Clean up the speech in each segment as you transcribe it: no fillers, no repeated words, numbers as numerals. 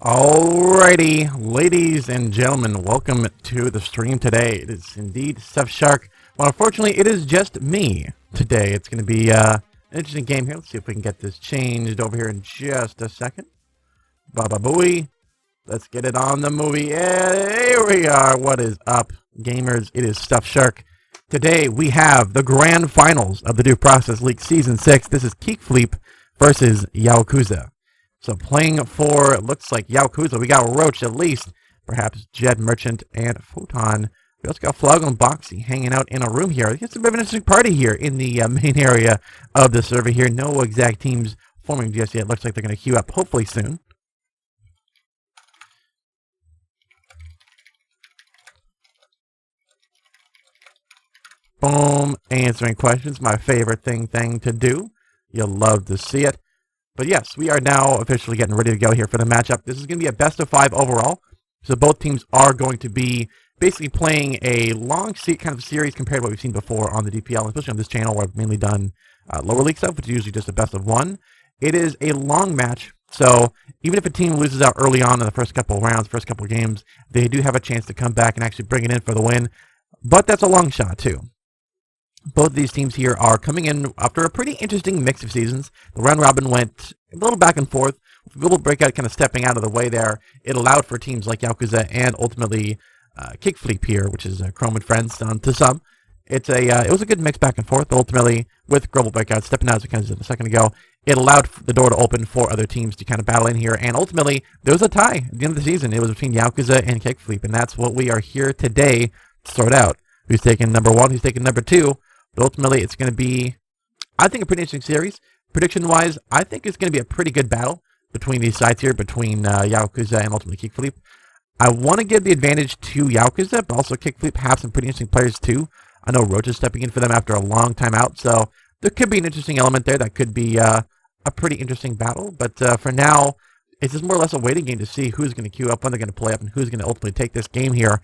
Alrighty, ladies and gentlemen, welcome to the stream today. It is indeed Stuff Shark. Well, unfortunately, it is just me today. It's going to be an interesting game here. Let's see if we can get this changed over here in just a second. Baba booey. Let's get it on the movie. Yeah, here we are. What is up, gamers? It is Stuff Shark. Today, we have the grand finals of the Due Process League Season 6. This is Kickfleep versus Yaokuza. So playing for, it looks like Yaokuza, we got Roach at least, perhaps Jed Merchant and Photon. We also got Flog and Boxy hanging out in a room here. It's a bit of an interesting party here in the main area of the server here. No exact teams forming just yet. Looks like they're going to queue up hopefully soon. Boom, answering questions, my favorite thing to do. You'll love to see it. But yes, we are now officially getting ready to go here for the matchup. This is going to be a best of 5 overall. So both teams are going to be basically playing a long kind of series compared to what we've seen before on the DPL, especially on this channel where I've mainly done lower league stuff, which is usually just a best of 1. It is a long match, so even if a team loses out early on in the first couple of rounds, first couple of games, they do have a chance to come back and actually bring it in for the win. But that's a long shot too. Both of these teams here are coming in after a pretty interesting mix of seasons. The round robin went a little back and forth. With Global Breakout kind of stepping out of the way there, it allowed for teams like Yaokuza and ultimately Kickfleep here, which is Chrome and Friends to some. It was a good mix back and forth, but ultimately with Global Breakout stepping out, as we kind of said a second ago, it allowed the door to open for other teams to kind of battle in here. And ultimately, there was a tie at the end of the season. It was between Yaokuza and Kickfleep, and that's what we are here today to sort out. Who's taking number 1, who's taking number 2. But ultimately, it's going to be, I think, a pretty interesting series. Prediction-wise, I think it's going to be a pretty good battle between these sides here, between Yaokuza and ultimately Kickfleep. I want to give the advantage to Yaokuza, but also Kickfleep have some pretty interesting players too. I know Roach is stepping in for them after a long time out, so there could be an interesting element there that could be a pretty interesting battle. But for now, it's just more or less a waiting game to see who's going to queue up, when they're going to play up, and who's going to ultimately take this game here.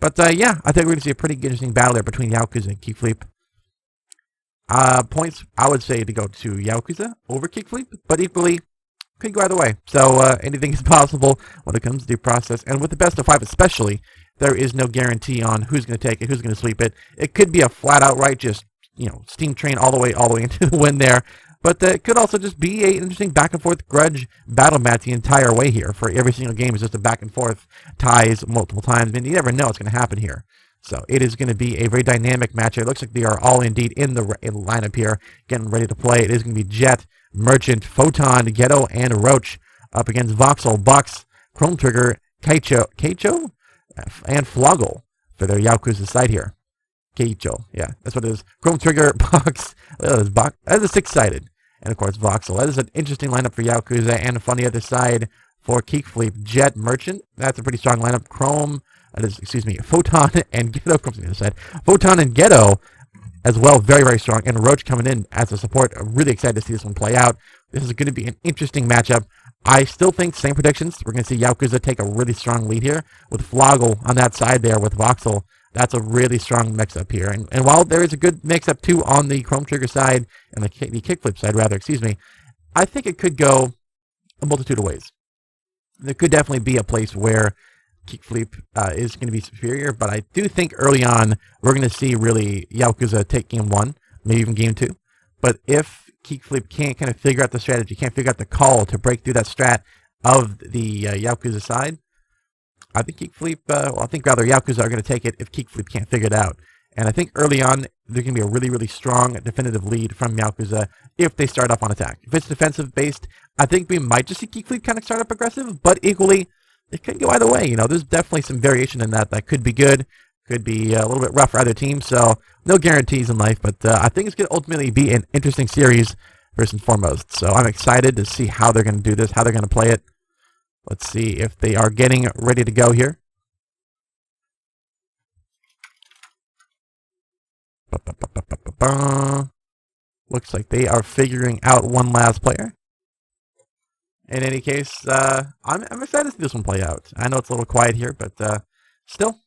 But yeah, I think we're going to see a pretty interesting battle there between Yaokuza and Kickfleep. Points, I would say to go to Yaokuza over Kickfleep, but equally could go either way. So anything is possible when it comes to Due Process. And with the best of 5 especially, there is no guarantee on who's going to take it, who's going to sweep it. It could be a flat outright just, steam train all the way into the win there. But it could also just be an interesting back and forth grudge battle match the entire way here. For every single game is just a back and forth ties multiple times. I mean, you never know what's going to happen here. So it is going to be a very dynamic match. It looks like they are all indeed in the lineup here, getting ready to play. It is going to be Jet, Merchant, Photon, Ghetto, and Roach up against Voxel, Bucks, Chrome Trigger, Keicho, and Floggle for their Yaokuza side here. Keicho, yeah, that's what it is. Chrome Trigger, Bucks, that is a 6-sided. And of course Voxel. That is an interesting lineup for Yaokuza, and on the other side for Kickfleep, Jet, Merchant. That's a pretty strong lineup. Chrome, Photon and Ghetto comes on the other side. Photon and Ghetto as well, very, very strong. And Roach coming in as a support. I'm really excited to see this one play out. This is going to be an interesting matchup. I still think, same predictions, we're going to see Yaokuza take a really strong lead here with Floggle on that side there with Voxel. That's a really strong mix-up here. And while there is a good mix-up too on the Chrome Trigger side and the Kickflip side, I think it could go a multitude of ways. There could definitely be a place where Kickfleep is going to be superior, but I do think early on we're going to see really Yaokuza take game 1, maybe even game 2. But if Kickfleep can't kind of figure out the strategy, can't figure out the call to break through that strat of the Yaokuza side, I think Yaokuza are going to take it if Kickfleep can't figure it out. And I think early on there's going to be a really, really strong definitive lead from Yaokuza if they start off on attack. If it's defensive based, I think we might just see Kickfleep kind of start up aggressive, but equally it could go either way. There's definitely some variation in that could be good, could be a little bit rough for either team. So no guarantees in life, but I think it's going to ultimately be an interesting series first and foremost. So I'm excited to see how they're going to do this, how they're going to play it. Let's see if they are getting ready to go here. Looks like they are figuring out one last player. In any case, I'm excited to see this one play out. I know it's a little quiet here, but still,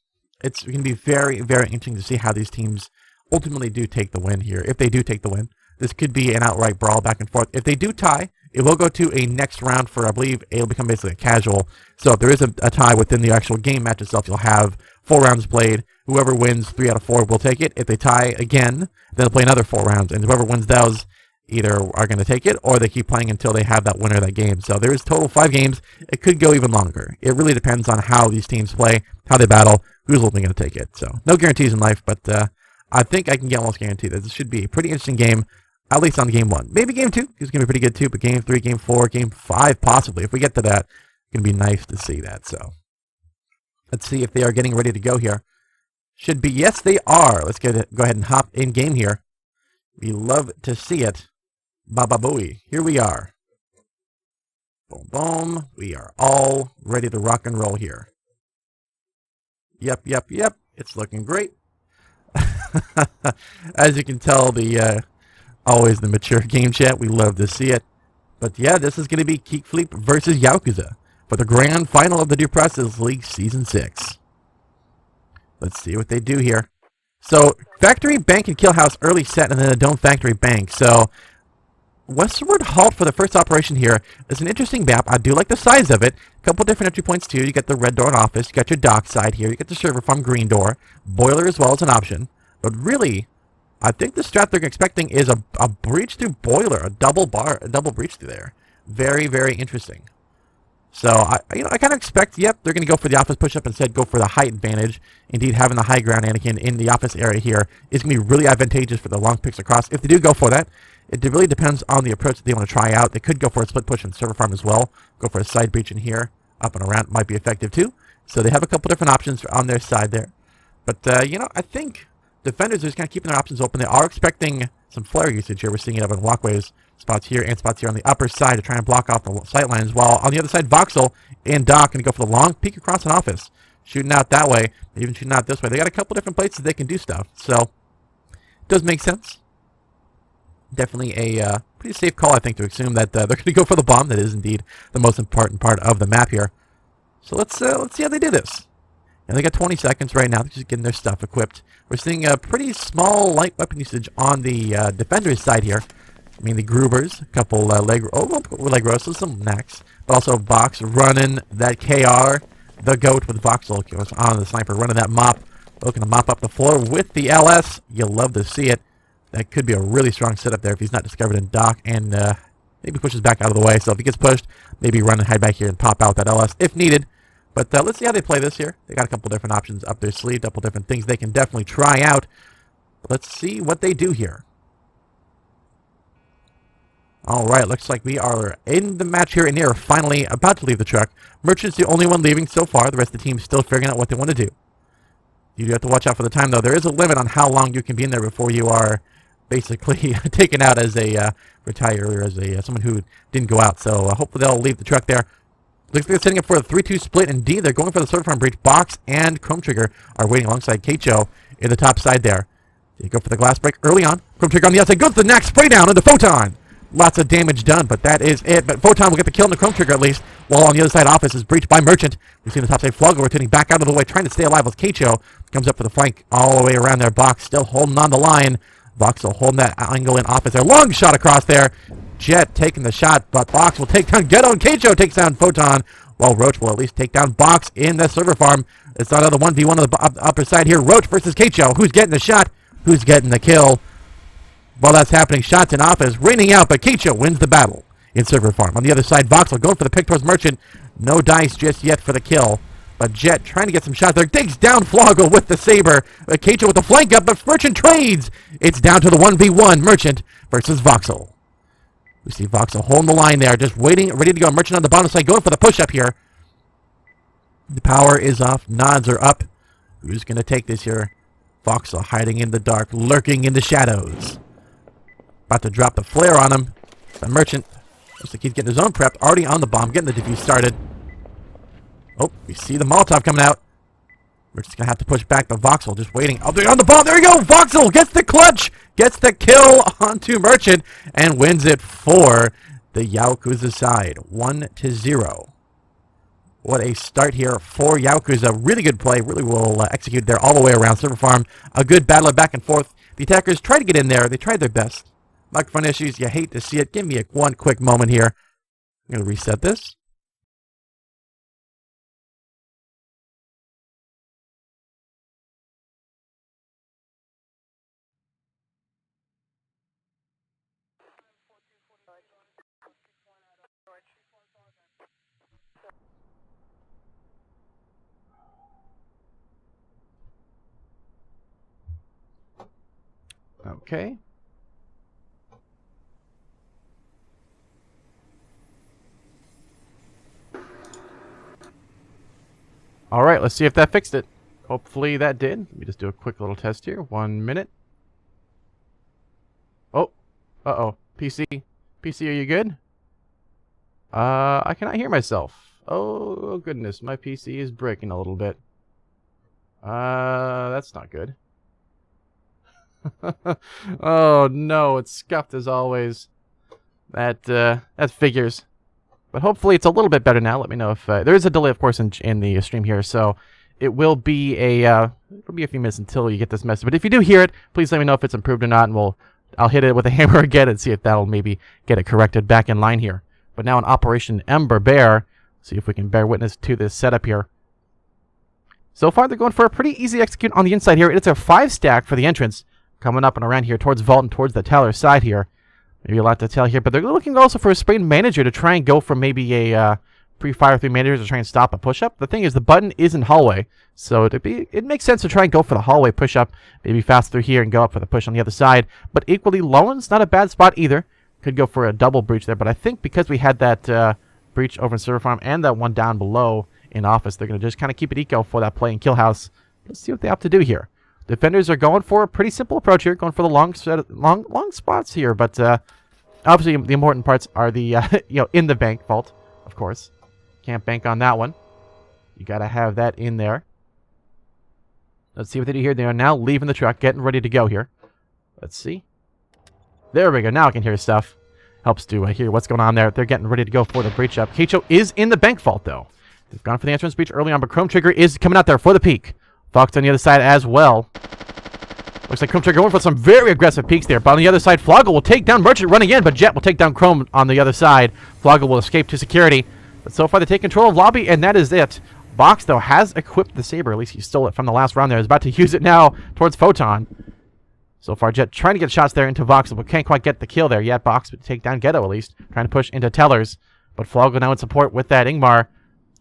it's going to be very, very interesting to see how these teams ultimately do take the win here. If they do take the win, this could be an outright brawl back and forth. If they do tie, it will go to a next round for, I believe, it'll become basically a casual. So if there is a tie within the actual game match itself, you'll have 4 rounds played. Whoever wins 3 out of 4 will take it. If they tie again, then they'll play another 4 rounds. And whoever wins those either are going to take it or they keep playing until they have that winner of that game. So there is total 5 games. It could go even longer. It really depends on how these teams play, how they battle, who's ultimately going to take it. So no guarantees in life, but I think I can get almost guaranteed that this should be a pretty interesting game, at least on game 1. Maybe game 2 is going to be pretty good too, but game 3, game 4, game 5 possibly. If we get to that, it's going to be nice to see that. So let's see if they are getting ready to go here. Should be, yes, they are. Let's go ahead and hop in game here. We love to see it. Baba booey. Here we are. Boom, boom. We are all ready to rock and roll here. Yep. It's looking great. As you can tell, the always the mature game chat. We love to see it. But yeah, this is going to be Kickfleep versus Yaokuza for the grand final of the Due Process League Season 6. Let's see what they do here. So, Factory Bank and Kill House early set, and then a Dome Factory Bank. So, Westward Halt for the first operation here is an interesting map. I do like the size of it. A couple different entry points too. You got the red door and office. You got your dock side here. You got the server farm green door. Boiler as well as an option. But really, I think the strat they're expecting is a breach through boiler, a double breach through there. Very, very interesting. So I kind of expect, yep, they're going to go for the office push-up instead, go for the height advantage. Indeed, having the high ground Anakin in the office area here is going to be really advantageous for the long picks across. If they do go for that, it really depends on the approach that they want to try out. They could go for a split push in server farm as well. Go for a side breach in here, up and around might be effective too. So they have a couple different options on their side there. But, I think defenders are just kind of keeping their options open. They are expecting some flare usage here. We're seeing it up in walkways. Spots here and spots here on the upper side to try and block off the sight lines, while on the other side, Voxel and Doc going to go for the long peek across an office, shooting out that way, even shooting out this way. They got a couple different places they can do stuff, so it does make sense. Definitely a pretty safe call, I think, to assume that they're going to go for the bomb. That is indeed the most important part of the map here. So let's see how they do this. And they got 20 seconds right now. They're just getting their stuff equipped. We're seeing a pretty small light weapon usage on the defender's side here. I mean, the Grubers, a couple leg roses, some necks, but also Vox running that KR, the GOAT with Voxel on the sniper, running that mop, looking to mop up the floor with the LS. You'll love to see it. That could be a really strong setup there if he's not discovered in Dock, and maybe pushes back out of the way. So if he gets pushed, maybe run and hide back here and pop out that LS if needed. But let's see how they play this here. They got a couple different options up their sleeve, a couple different things they can definitely try out. Let's see what they do here. Alright, looks like we are in the match here, and they are finally about to leave the truck. Merchant's the only one leaving so far. The rest of the team is still figuring out what they want to do. You do have to watch out for the time, though. There is a limit on how long you can be in there before you are basically taken out as a retiree, or as someone who didn't go out. So hopefully they'll leave the truck there. Looks like they're setting up for a 3-2 split. Indeed, they're going for the server farm breach. Box and Chrome Trigger are waiting alongside Keicho in the top side there. They go for the glass break early on. Chrome Trigger on the outside. Goes to the neck. Spray down into Photon. Lots of damage done, but that is it. But Photon will get the kill on the Chrome Trigger at least, while on the other side, Office is breached by Merchant. We see the top side Fluggo rotating back out of the way, trying to stay alive with Keicho. Comes up for the flank all the way around their Box, still holding on the line. Voxel holding that angle in Office there. Long shot across there. Jet taking the shot, but Box will take down Ghetto, and Keicho takes down Photon, while Roach will at least take down Box in the server farm. It's another 1v1 on the upper side here. Roach versus Keicho. Who's getting the shot? Who's getting the kill? While that's happening, shots in Office raining out, but Keicho wins the battle in server farm. On the other side, Voxel going for the pick towards Merchant. No dice just yet for the kill, but Jet trying to get some shots there. Digs down Floggle with the saber. Keicho with the flank up, but Merchant trades. It's down to the 1v1, Merchant versus Voxel. We see Voxel holding the line there, just waiting, ready to go. Merchant on the bottom side, going for the push-up here. The power is off, nods are up. Who's going to take this here? Voxel hiding in the dark, lurking in the shadows. About to drop the flare on him. The Merchant looks like he's getting his own prep, already on the bomb, getting the defuse started. Oh, we see the Molotov coming out. Merchant's going to have to push back, but Voxel just waiting. Oh, they're on the bomb. There we go. Voxel gets the clutch, gets the kill onto Merchant, and wins it for the Yaokuza side. 1-0. What a start here for Yaokuza. Really good play. Really well executed there all the way around server farm. A good battler back and forth. The attackers tried to get in there. They tried their best. Microphone issues, you hate to see it. Give me one quick moment here. I'm going to reset this. Okay. All right, let's see if that fixed it. Hopefully that did. Let me just do a quick little test here. 1 minute. Oh. Uh-oh. PC. PC, are you good? I cannot hear myself. Oh, goodness. My PC is breaking a little bit. That's not good. Oh, no. It's scuffed as always. That figures. But hopefully it's a little bit better now. Let me know if... there is a delay, of course, in the stream here, so it will be a few minutes until you get this message. But if you do hear it, please let me know if it's improved or not, and I'll hit it with a hammer again and see if that'll maybe get it corrected back in line here. But now in Operation Ember Bear, see if we can bear witness to this setup here. So far, they're going for a pretty easy execute on the inside here. It's a 5-stack for the entrance, coming up and around here towards Vault and towards the Teller side here. Maybe a lot to tell here, but they're looking also for a sprayed manager to try and go for maybe a pre-fire through manager to try and stop a push-up. The thing is, the button is in hallway, so it makes sense to try and go for the hallway push-up, maybe fast through here and go up for the push on the other side. But equally, Lowen's not a bad spot either. Could go for a double breach there, but I think because we had that breach over in server farm and that one down below in office, they're going to just kind of keep it eco for that play in kill house. Let's see what they have to do here. Defenders are going for a pretty simple approach here, going for the long spots here, but obviously the important parts are the in the bank vault, of course. Can't bank on that one. You got to have that in there. Let's see what they do here. They are now leaving the truck, getting ready to go here. Let's see. There we go. Now I can hear stuff. Helps to hear what's going on there. They're getting ready to go for the breach up. Keicho is in the bank vault, though. They've gone for the entrance breach early on, but Chrome Trigger is coming out there for the peek. Fox on the other side as well. Looks like Chrome Trigger going for some very aggressive peeks there. But on the other side, Floggle will take down Merchant running in, but Jet will take down Chrome on the other side. Floggle will escape to security. But so far they take control of lobby, and that is it. Box, though, has equipped the Saber. At least he stole it from the last round there. He's about to use it now towards Photon. So far, Jet trying to get shots there into Voxel, but can't quite get the kill there yet. Box would take down Ghetto, at least. Trying to push into Tellers. But Floggle now in support with that Ingmar.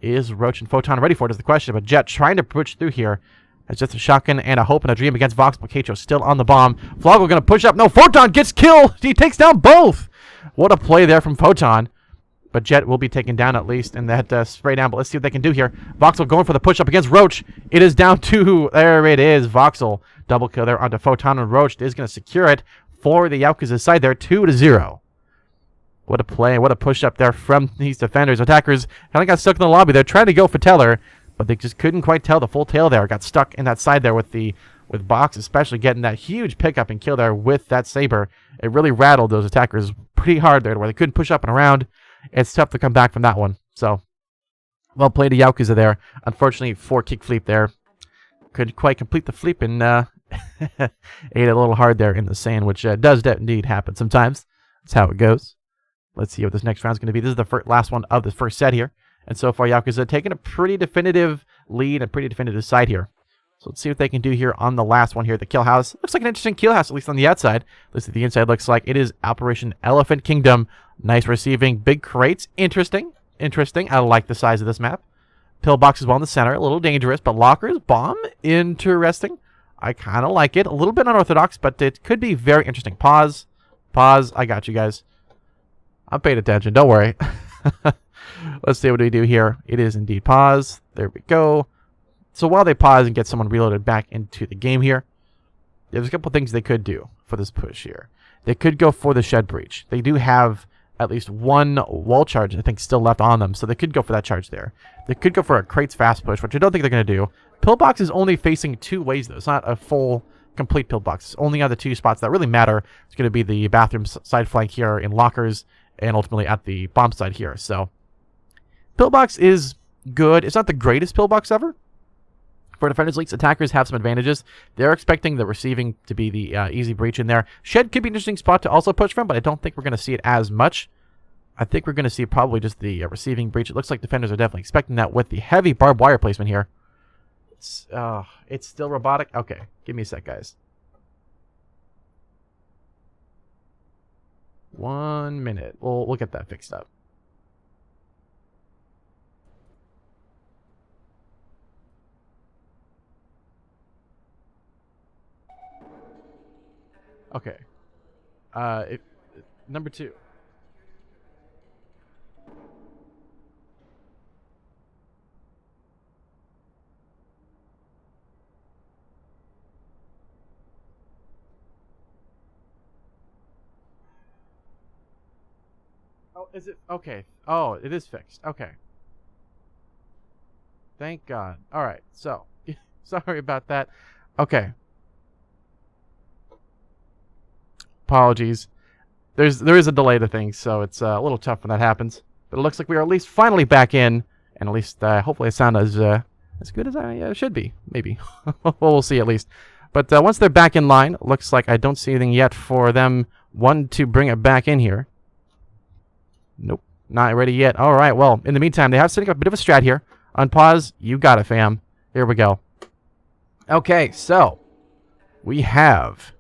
Is Roach and Photon ready for it is the question. But Jet trying to push through here. It's just a shotgun and a hope and a dream against Vox, but Keicho still on the bomb. Floggle going to push up. No, Photon gets killed. He takes down both. What a play there from Photon. But Jet will be taken down at least in that spray down. But let's see what they can do here. Voxel going for the push up against Roach. It is down to, there it is, Voxel. Double kill there onto Photon, and Roach is going to secure it for the Yaokuza side there, 2-0. What a play, what a push up there from these defenders. Attackers kind of got stuck in the lobby. They're trying to go for Teller, but they just couldn't quite tell the full tail there. Got stuck in that side there with Box, especially getting that huge pickup and kill there with that Saber. It really rattled those attackers pretty hard there, where they couldn't push up and around. It's tough to come back from that one. So, well played to Yaokuza there. Unfortunately, for Kickfleep there. Couldn't quite complete the fleep and ate a little hard there in the sand, which does indeed happen sometimes. That's how it goes. Let's see what this next round's going to be. This is the last one of the first set here. And so far, Yaokuza taking a pretty definitive lead and pretty definitive side here. So let's see what they can do here on the last one here. The kill house. Looks like an interesting kill house, at least on the outside. At least the inside looks like it is Operation Elephant Kingdom. Nice receiving. Big crates. Interesting. Interesting. I like the size of this map. Pillbox as well in the center. A little dangerous, but lockers. Bomb. Interesting. I kind of like it. A little bit unorthodox, but it could be very interesting. Pause. Pause. I got you guys. I'm paying attention. Don't worry. Let's see what we do here. It is indeed pause. There we go. So while they pause and get someone reloaded back into the game here, there's a couple things they could do for this push here. They could go for the shed breach. They do have at least one wall charge, I think, still left on them, so they could go for that charge there. They could go for a crates fast push, which I don't think they're going to do. Pillbox is only facing two ways, though. It's not a full, complete pillbox. It's only on the two spots that really matter. It's going to be the bathroom side flank here in lockers and ultimately at the bomb side here. So, pillbox is good. It's not the greatest pillbox ever For Defenders League's attackers have some advantages. They're expecting the receiving to be the easy breach in there. Shed could be an interesting spot to also push from, but I don't think we're going to see it as much. I think we're going to see probably just the receiving breach. It looks like defenders are definitely expecting that with the heavy barbed wire placement here. It's still robotic. Okay, give me a sec, guys. 1 minute. We'll get that fixed up. Okay. Number 2. Oh, is it? Okay. Oh, it is fixed. Okay. Thank God. All right. So, sorry about that. Okay. Apologies. There is a delay to things, so it's a little tough when that happens. But it looks like we are at least finally back in, and at least hopefully it sound as good as I should be. Maybe. We'll see at least. But once they're back in line, looks like I don't see anything yet for them. One to bring it back in here. Nope, not ready yet. All right. Well, in the meantime, they have setting up a bit of a strat here. Unpause. You got it, fam. Here we go. Okay, so we have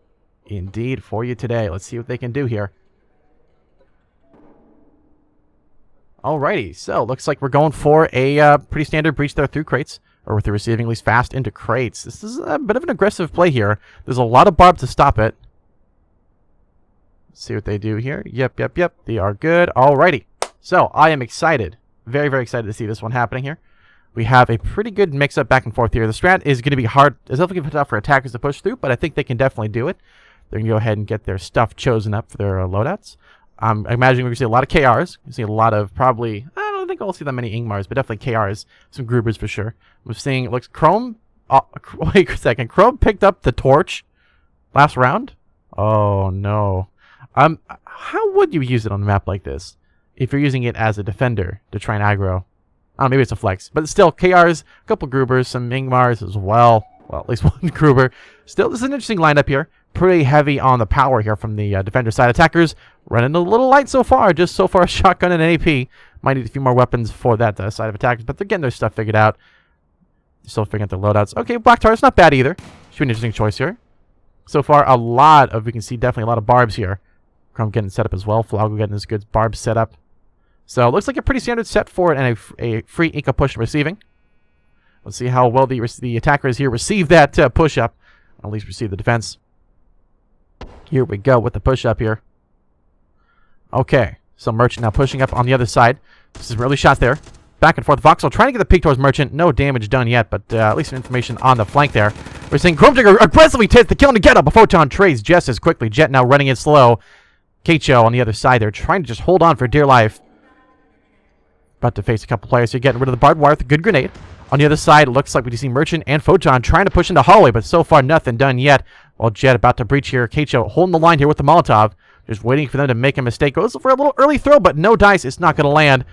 indeed for you today. Let's see what they can do here. Alrighty, so looks like we're going for a pretty standard breach there through crates, or with the receiving at least fast into crates. This is a bit of an aggressive play here. There's a lot of barb to stop it. Let's see what they do here. Yep. They are good. Alrighty. So I am excited. Very, very excited to see this one happening here. We have a pretty good mix-up back and forth here. The strat is going to be hard. It's definitely going to be tough for attackers to push through, but I think they can definitely do it. They're going to go ahead and get their stuff chosen up for their loadouts. I'm imagining we're going to see a lot of KRs. We're going to see a lot of probably, I don't think I'll see that many Ingmars, but definitely KRs. Some Grubers for sure. We're seeing, it looks, Chrome, wait a second. Chrome picked up the torch last round? Oh, no. How would you use it on a map like this if you're using it as a defender to try and aggro? I don't know, maybe it's a flex. But still, KRs, a couple Grubers, some Ingmars as well. Well, at least one Gruber. Still, this is an interesting lineup here. Pretty heavy on the power here from the defender side. Attackers running a little light so far. Just so far, shotgun and an AP. Might need a few more weapons for that side of attackers, but they're getting their stuff figured out. Still figuring out their loadouts. Okay, Black Tar's not bad either. Should be an interesting choice here. So far, a lot of, we can see definitely a lot of barbs here. Chrome getting set up as well. Flago getting his good barb set up. So it looks like a pretty standard set for it, and a free Inca push receiving. Let's see how well the attackers here receive that push up. At least receive the defense. Here we go with the push up here. Okay, so Merchant now pushing up on the other side. This is early shots there. Back and forth. Voxel trying to get the peek towards Merchant. No damage done yet, but at least some information on the flank there. We're seeing Chrome Digger aggressively takes the kill and the get up. A Photon trades just as quickly. Jet now running it slow. Keicho on the other side there, trying to just hold on for dear life. About to face a couple players here, getting rid of the barbed wire with a good grenade. On the other side, it looks like we see Merchant and Photon trying to push into hallway, but so far nothing done yet. While Jet about to breach here. Keicho holding the line here with the Molotov. Just waiting for them to make a mistake. Goes for a little early throw, but no dice. It's not going to land.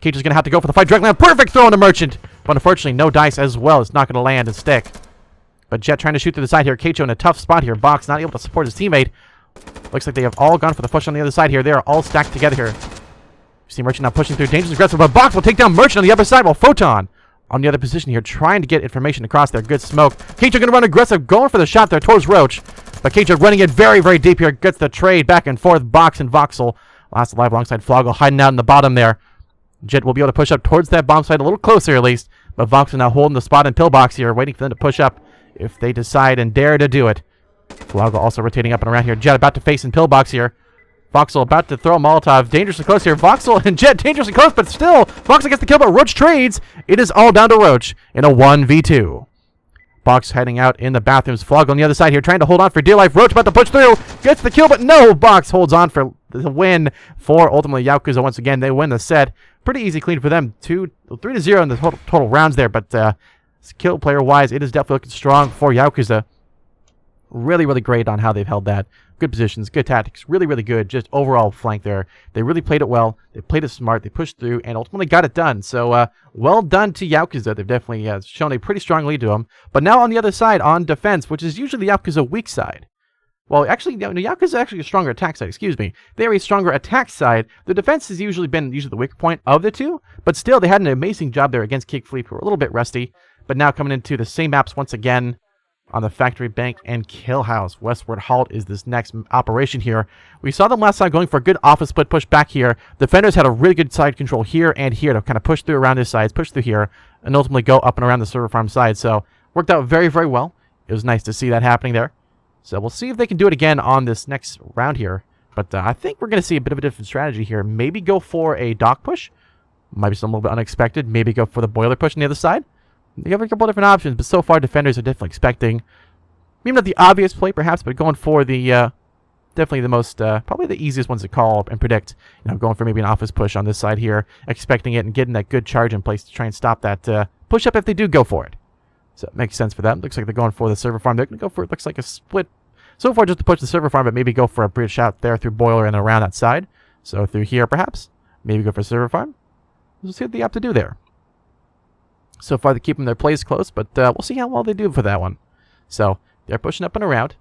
Keicho's going to have to go for the fight. Direct land. Perfect throw on the Merchant. But unfortunately, no dice as well. It's not going to land and stick. But Jet trying to shoot through the side here. Keicho in a tough spot here. Box not able to support his teammate. Looks like they have all gone for the push on the other side here. They are all stacked together here. You see Merchant now pushing through. Dangerous aggressive, but Box will take down Merchant on the other side while Photon on the other position here, trying to get information across there. Good smoke. Keicho going to run aggressive, going for the shot there towards Roach. But Keicho running it very, very deep here. Gets the trade back and forth. Box and Voxel. Last alive alongside Flago, hiding out in the bottom there. Jet will be able to push up towards that bomb site a little closer at least. But Voxel now holding the spot in Pillbox here, waiting for them to push up if they decide and dare to do it. Flago also rotating up and around here. Jet about to face in Pillbox here. Voxel about to throw a Molotov. Dangerously close here. Voxel and Jet dangerously close, but still, Voxel gets the kill, but Roach trades. It is all down to Roach in a 1v2. Box heading out in the bathrooms. Flago on the other side here, trying to hold on for dear life. Roach about to push through. Gets the kill, but no. Box holds on for the win for ultimately Yaokuza once again. They win the set. Pretty easy clean for them. 3-0 in the total rounds there, but skill player-wise, it is definitely looking strong for Yaokuza. Really, really great on how they've held that. Good positions, good tactics, really, really good. Just overall flank there. They really played it well. They played it smart. They pushed through and ultimately got it done. So, well done to Yaokuza. They've definitely shown a pretty strong lead to them. But now on the other side, on defense, which is usually the Yaokuza weak side. Well, actually, no, Yakuza is actually a stronger attack side, excuse me. They are a stronger attack side. The defense has usually been the weaker point of the two, but still, they had an amazing job there against Kickfleep, who were a little bit rusty, but now coming into the same maps once again on the Factory Bank and Kill House. Westward Halt is this next operation here. We saw them last time going for a good office split push back here. Defenders had a really good side control here and here to kind of push through around his sides, push through here, and ultimately go up and around the server farm side. So, worked out very, very well. It was nice to see that happening there. So we'll see if they can do it again on this next round here. But I think we're going to see a bit of a different strategy here. Maybe go for a dock push. Might be something a little bit unexpected. Maybe go for the boiler push on the other side. You have a couple different options, but so far defenders are definitely expecting, maybe not the obvious play perhaps, but going for the, definitely the most, probably the easiest ones to call and predict. You know, going for maybe an office push on this side here, expecting it and getting that good charge in place to try and stop that push up if they do go for it. So it makes sense for them. Looks like they're going for the server farm. They're going to go for it. Looks like a split. So far, just to push the server farm, but maybe go for a bridge shot there through boiler and around that side. So through here, perhaps. Maybe go for server farm. We'll see what they have to do there. So far, they're keeping their plays close, but we'll see how well they do for that one. So they're pushing up and around.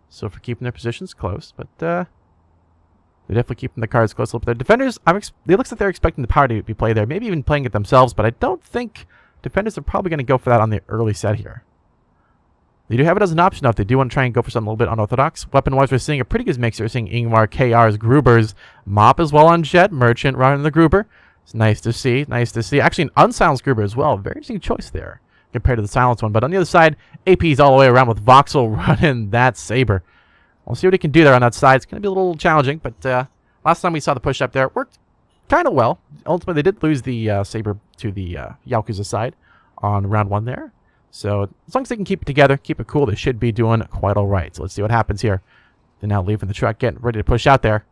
So for keeping their positions close, but they're definitely keeping the cards close. But their defenders, it looks like they're expecting the power to be played there. Maybe even playing it themselves, but I don't think defenders are probably going to go for that on the early set here. They do have it as an option though if they do want to try and go for something a little bit unorthodox. Weapon-wise, we're seeing a pretty good mix. We're seeing Ingmar, KRs, Grubers, Mop as well on Jet, Merchant running the Gruber. It's nice to see, nice to see. Actually, an unsilenced Gruber as well. Very interesting choice there compared to the silenced one. But on the other side, AP's all the way around with Voxel running that Saber. We'll see what he can do there on that side. It's going to be a little challenging, but last time we saw the push up there, it worked kind of well. Ultimately, they did lose the Saber to the Yaokuza side on round one there. So as long as they can keep it together, keep it cool, they should be doing quite all right. So let's see what happens here. They're now leaving the truck, getting ready to push out there.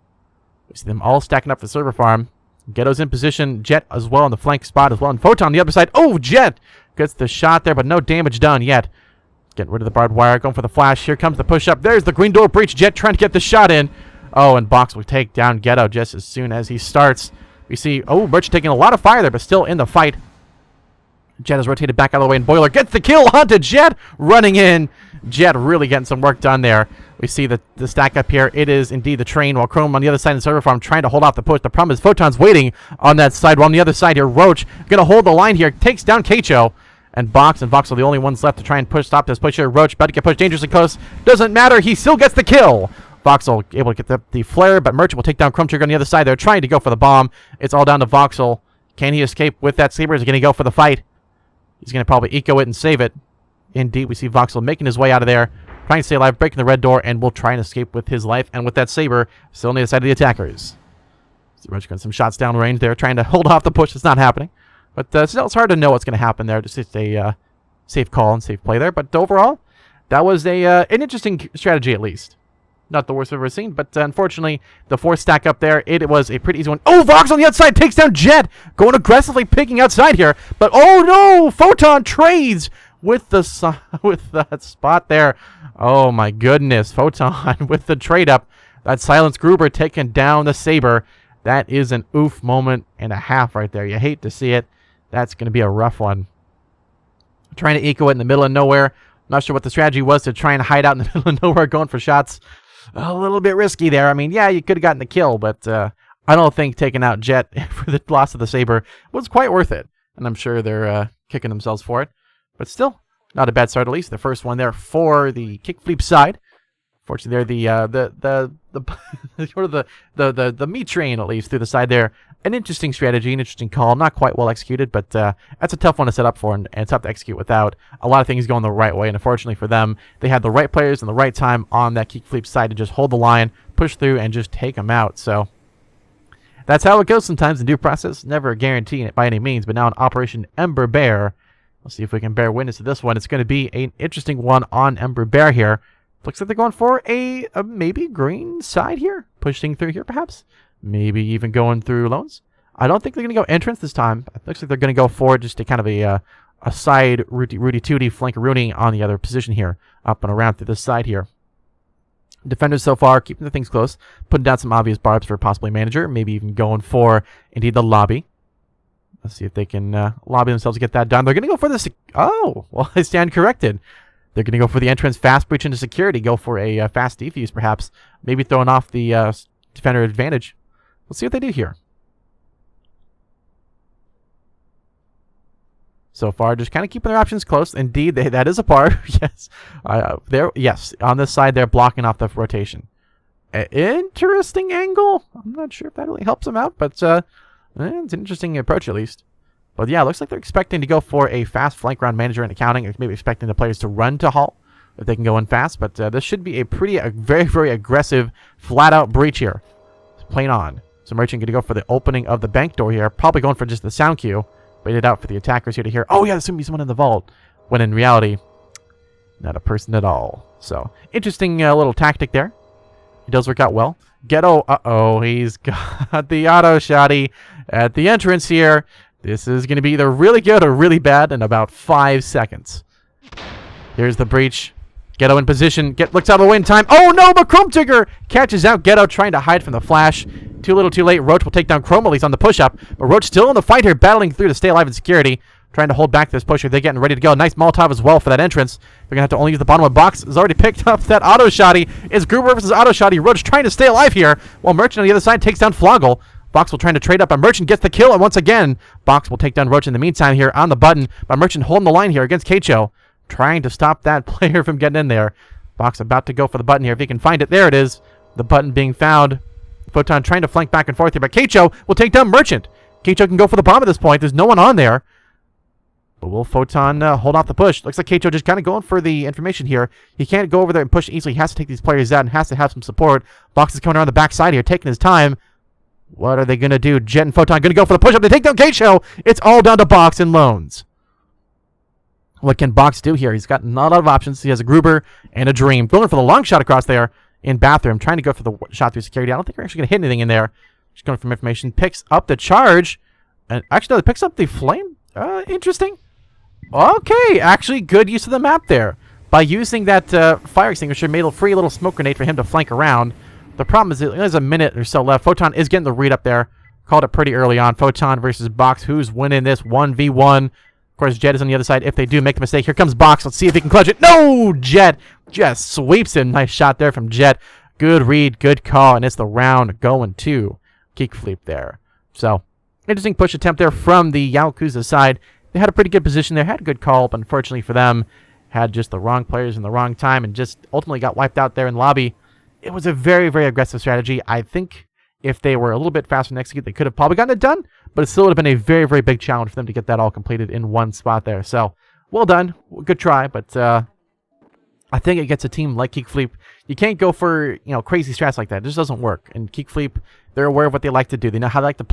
We see them all stacking up the server farm. Ghetto's in position. Jet as well on the flank spot as well. And Photon on the other side. Oh, Jet gets the shot there, but no damage done yet. Getting rid of the barbed wire, going for the flash. Here comes the push up. There's the green door breach. Jet trying to get the shot in. Oh, and Box will take down Ghetto just as soon as he starts. We see, oh, Merchant taking a lot of fire there, but still in the fight. Jet is rotated back out of the way, and Boiler gets the kill onto Jet, running in. Jet really getting some work done there. We see the stack up here. It is indeed the train, while Chrome on the other side of the server farm trying to hold off the push. The problem is Photon's waiting on that side, while on the other side here, Roach going to hold the line here, takes down Keicho. And Box and Vox are the only ones left to try and stop this push here. Roach about to get pushed dangerously close. Doesn't matter, he still gets the kill. Voxel able to get the flare, but Merchant will take down Chrome Trigger on the other side. They're trying to go for the bomb. It's all down to Voxel. Can he escape with that Saber? Is he going to go for the fight? He's going to probably eco it and save it. Indeed, we see Voxel making his way out of there, trying to stay alive, breaking the red door, and will try and escape with his life. And with that Saber, still on the other side of the attackers. See Roach getting some shots down range there, trying to hold off the push. It's not happening. But still, it's hard to know what's going to happen there. Just a safe call and safe play there. But overall, that was an interesting strategy at least. Not the worst I've ever seen, but unfortunately, the fourth stack up there, it was a pretty easy one. Oh, Vox on the outside takes down Jet, going aggressively picking outside here. But oh no, Photon trades with that spot there. Oh my goodness, Photon with the trade up. That silenced Gruber taking down the Saber. That is an oof moment and a half right there. You hate to see it. That's going to be a rough one. Trying to eco it in the middle of nowhere. Not sure what the strategy was to try and hide out in the middle of nowhere going for shots. A little bit risky there. I mean, yeah, you could have gotten the kill, but I don't think taking out Jet for the loss of the Saber was quite worth it. And I'm sure they're kicking themselves for it. But still, not a bad start at least. The first one there for the Kickfleep side. Fortunately, there sort of the meat train at least through the side there. An interesting strategy, an interesting call. Not quite well executed, but that's a tough one to set up for, and it's tough to execute without a lot of things going the right way. And unfortunately for them, they had the right players in the right time on that Kickfleep side to just hold the line, push through, and just take them out. So that's how it goes sometimes in due process. Never a guarantee it by any means, but now in Operation Ember Bear. Let's see if we can bear witness to this one. It's going to be an interesting one on Ember Bear here. Looks like they're going for a maybe green side here. Pushing through here, perhaps. Maybe even going through loans. I don't think they're going to go entrance this time. It looks like they're going to go for just a kind of a side Rudy Tooty flank Rooney on the other position here. Up and around through this side here. Defenders so far keeping the things close, putting down some obvious barbs for possibly manager, maybe even going for, indeed, the lobby. Let's see if they can lobby themselves to get that done. They're going to go for the... Oh, well, I stand corrected. They're going to go for the entrance, fast breach into security, go for a fast defuse, perhaps. Maybe throwing off the defender advantage. Let's see what they do here. So far, just kind of keeping their options close. Indeed, that is a par. Yes. Yes, on this side, they're blocking off the rotation. Interesting angle. I'm not sure if that really helps them out, but it's an interesting approach at least. But yeah, it looks like they're expecting to go for a fast flank round manager and accounting. Maybe expecting the players to run to halt if they can go in fast. But this should be a very, very aggressive, flat-out breach here. Playing on. So Merchant going to go for the opening of the bank door here. Probably going for just the sound cue. Waited out for the attackers here to hear, oh yeah, there's going to be someone in the vault. When in reality, not a person at all. So, interesting little tactic there. It does work out well. Ghetto, uh-oh, he's got the auto shotty at the entrance here. This is going to be either really good or really bad in about 5 seconds. Here's the breach. Ghetto in position. Looks out of the way in time. Oh no, but Chrome Digger catches out Ghetto trying to hide from the flash. Too little too late. Roach will take down Chrome, at least on the push-up. But Roach still in the fight here, battling through to stay alive in security. Trying to hold back this pusher. They're getting ready to go. Nice Molotov as well for that entrance. They're going to have to only use the bottom of the box. Has already picked up that auto shotty. It's Gruber versus auto shotty. Roach trying to stay alive here, while Merchant on the other side takes down Floggle. Boxel trying to trade up, but Merchant gets the kill, and once again, Box will take down Roach in the meantime here on the button. But Merchant holding the line here against Keicho, trying to stop that player from getting in there. Box about to go for the button here. If he can find it, there it is. The button being found. Photon trying to flank back and forth here, but Keicho will take down Merchant. Keicho can go for the bomb at this point. There's no one on there. But will Photon hold off the push? Looks like Keicho just kind of going for the information here. He can't go over there and push easily. He has to take these players out and has to have some support. Box is coming around the backside here, taking his time. What are they going to do? Jet and Photon going to go for the push-up. They take down Keicho. It's all down to Box and Loans. What can Box do here? He's got not a lot of options. He has a Gruber and a Dream. Going for the long shot across there in Bathroom. Trying to go for the shot through security. I don't think we're actually going to hit anything in there. Just going from information. Picks up the charge. And actually, no, it picks up the flame. Interesting. Okay, actually good use of the map there. By using that fire extinguisher, made a free little smoke grenade for him to flank around. The problem is there's a minute or so left. Photon is getting the read up there. Called it pretty early on. Photon versus Box. Who's winning this 1v1? Of course, Jet is on the other side. If they do make the mistake, here comes Box. Let's see if he can clutch it. No! Jet just sweeps him. Nice shot there from Jet. Good read, good call, and it's the round going to Kickfleep there. So, interesting push attempt there from the Yaokuza side. They had a pretty good position there, had a good call, but unfortunately for them, had just the wrong players in the wrong time and just ultimately got wiped out there in the lobby. It was a very, very aggressive strategy. I think if they were a little bit faster to execute, they could have probably gotten it done, but it still would have been a very, very big challenge for them to get that all completed in one spot there. So, well done. Good try, but I think it gets a team like Kickfleep. You can't go for, crazy strats like that. It just doesn't work. And Kickfleep, they're aware of what they like to do. They know how they like to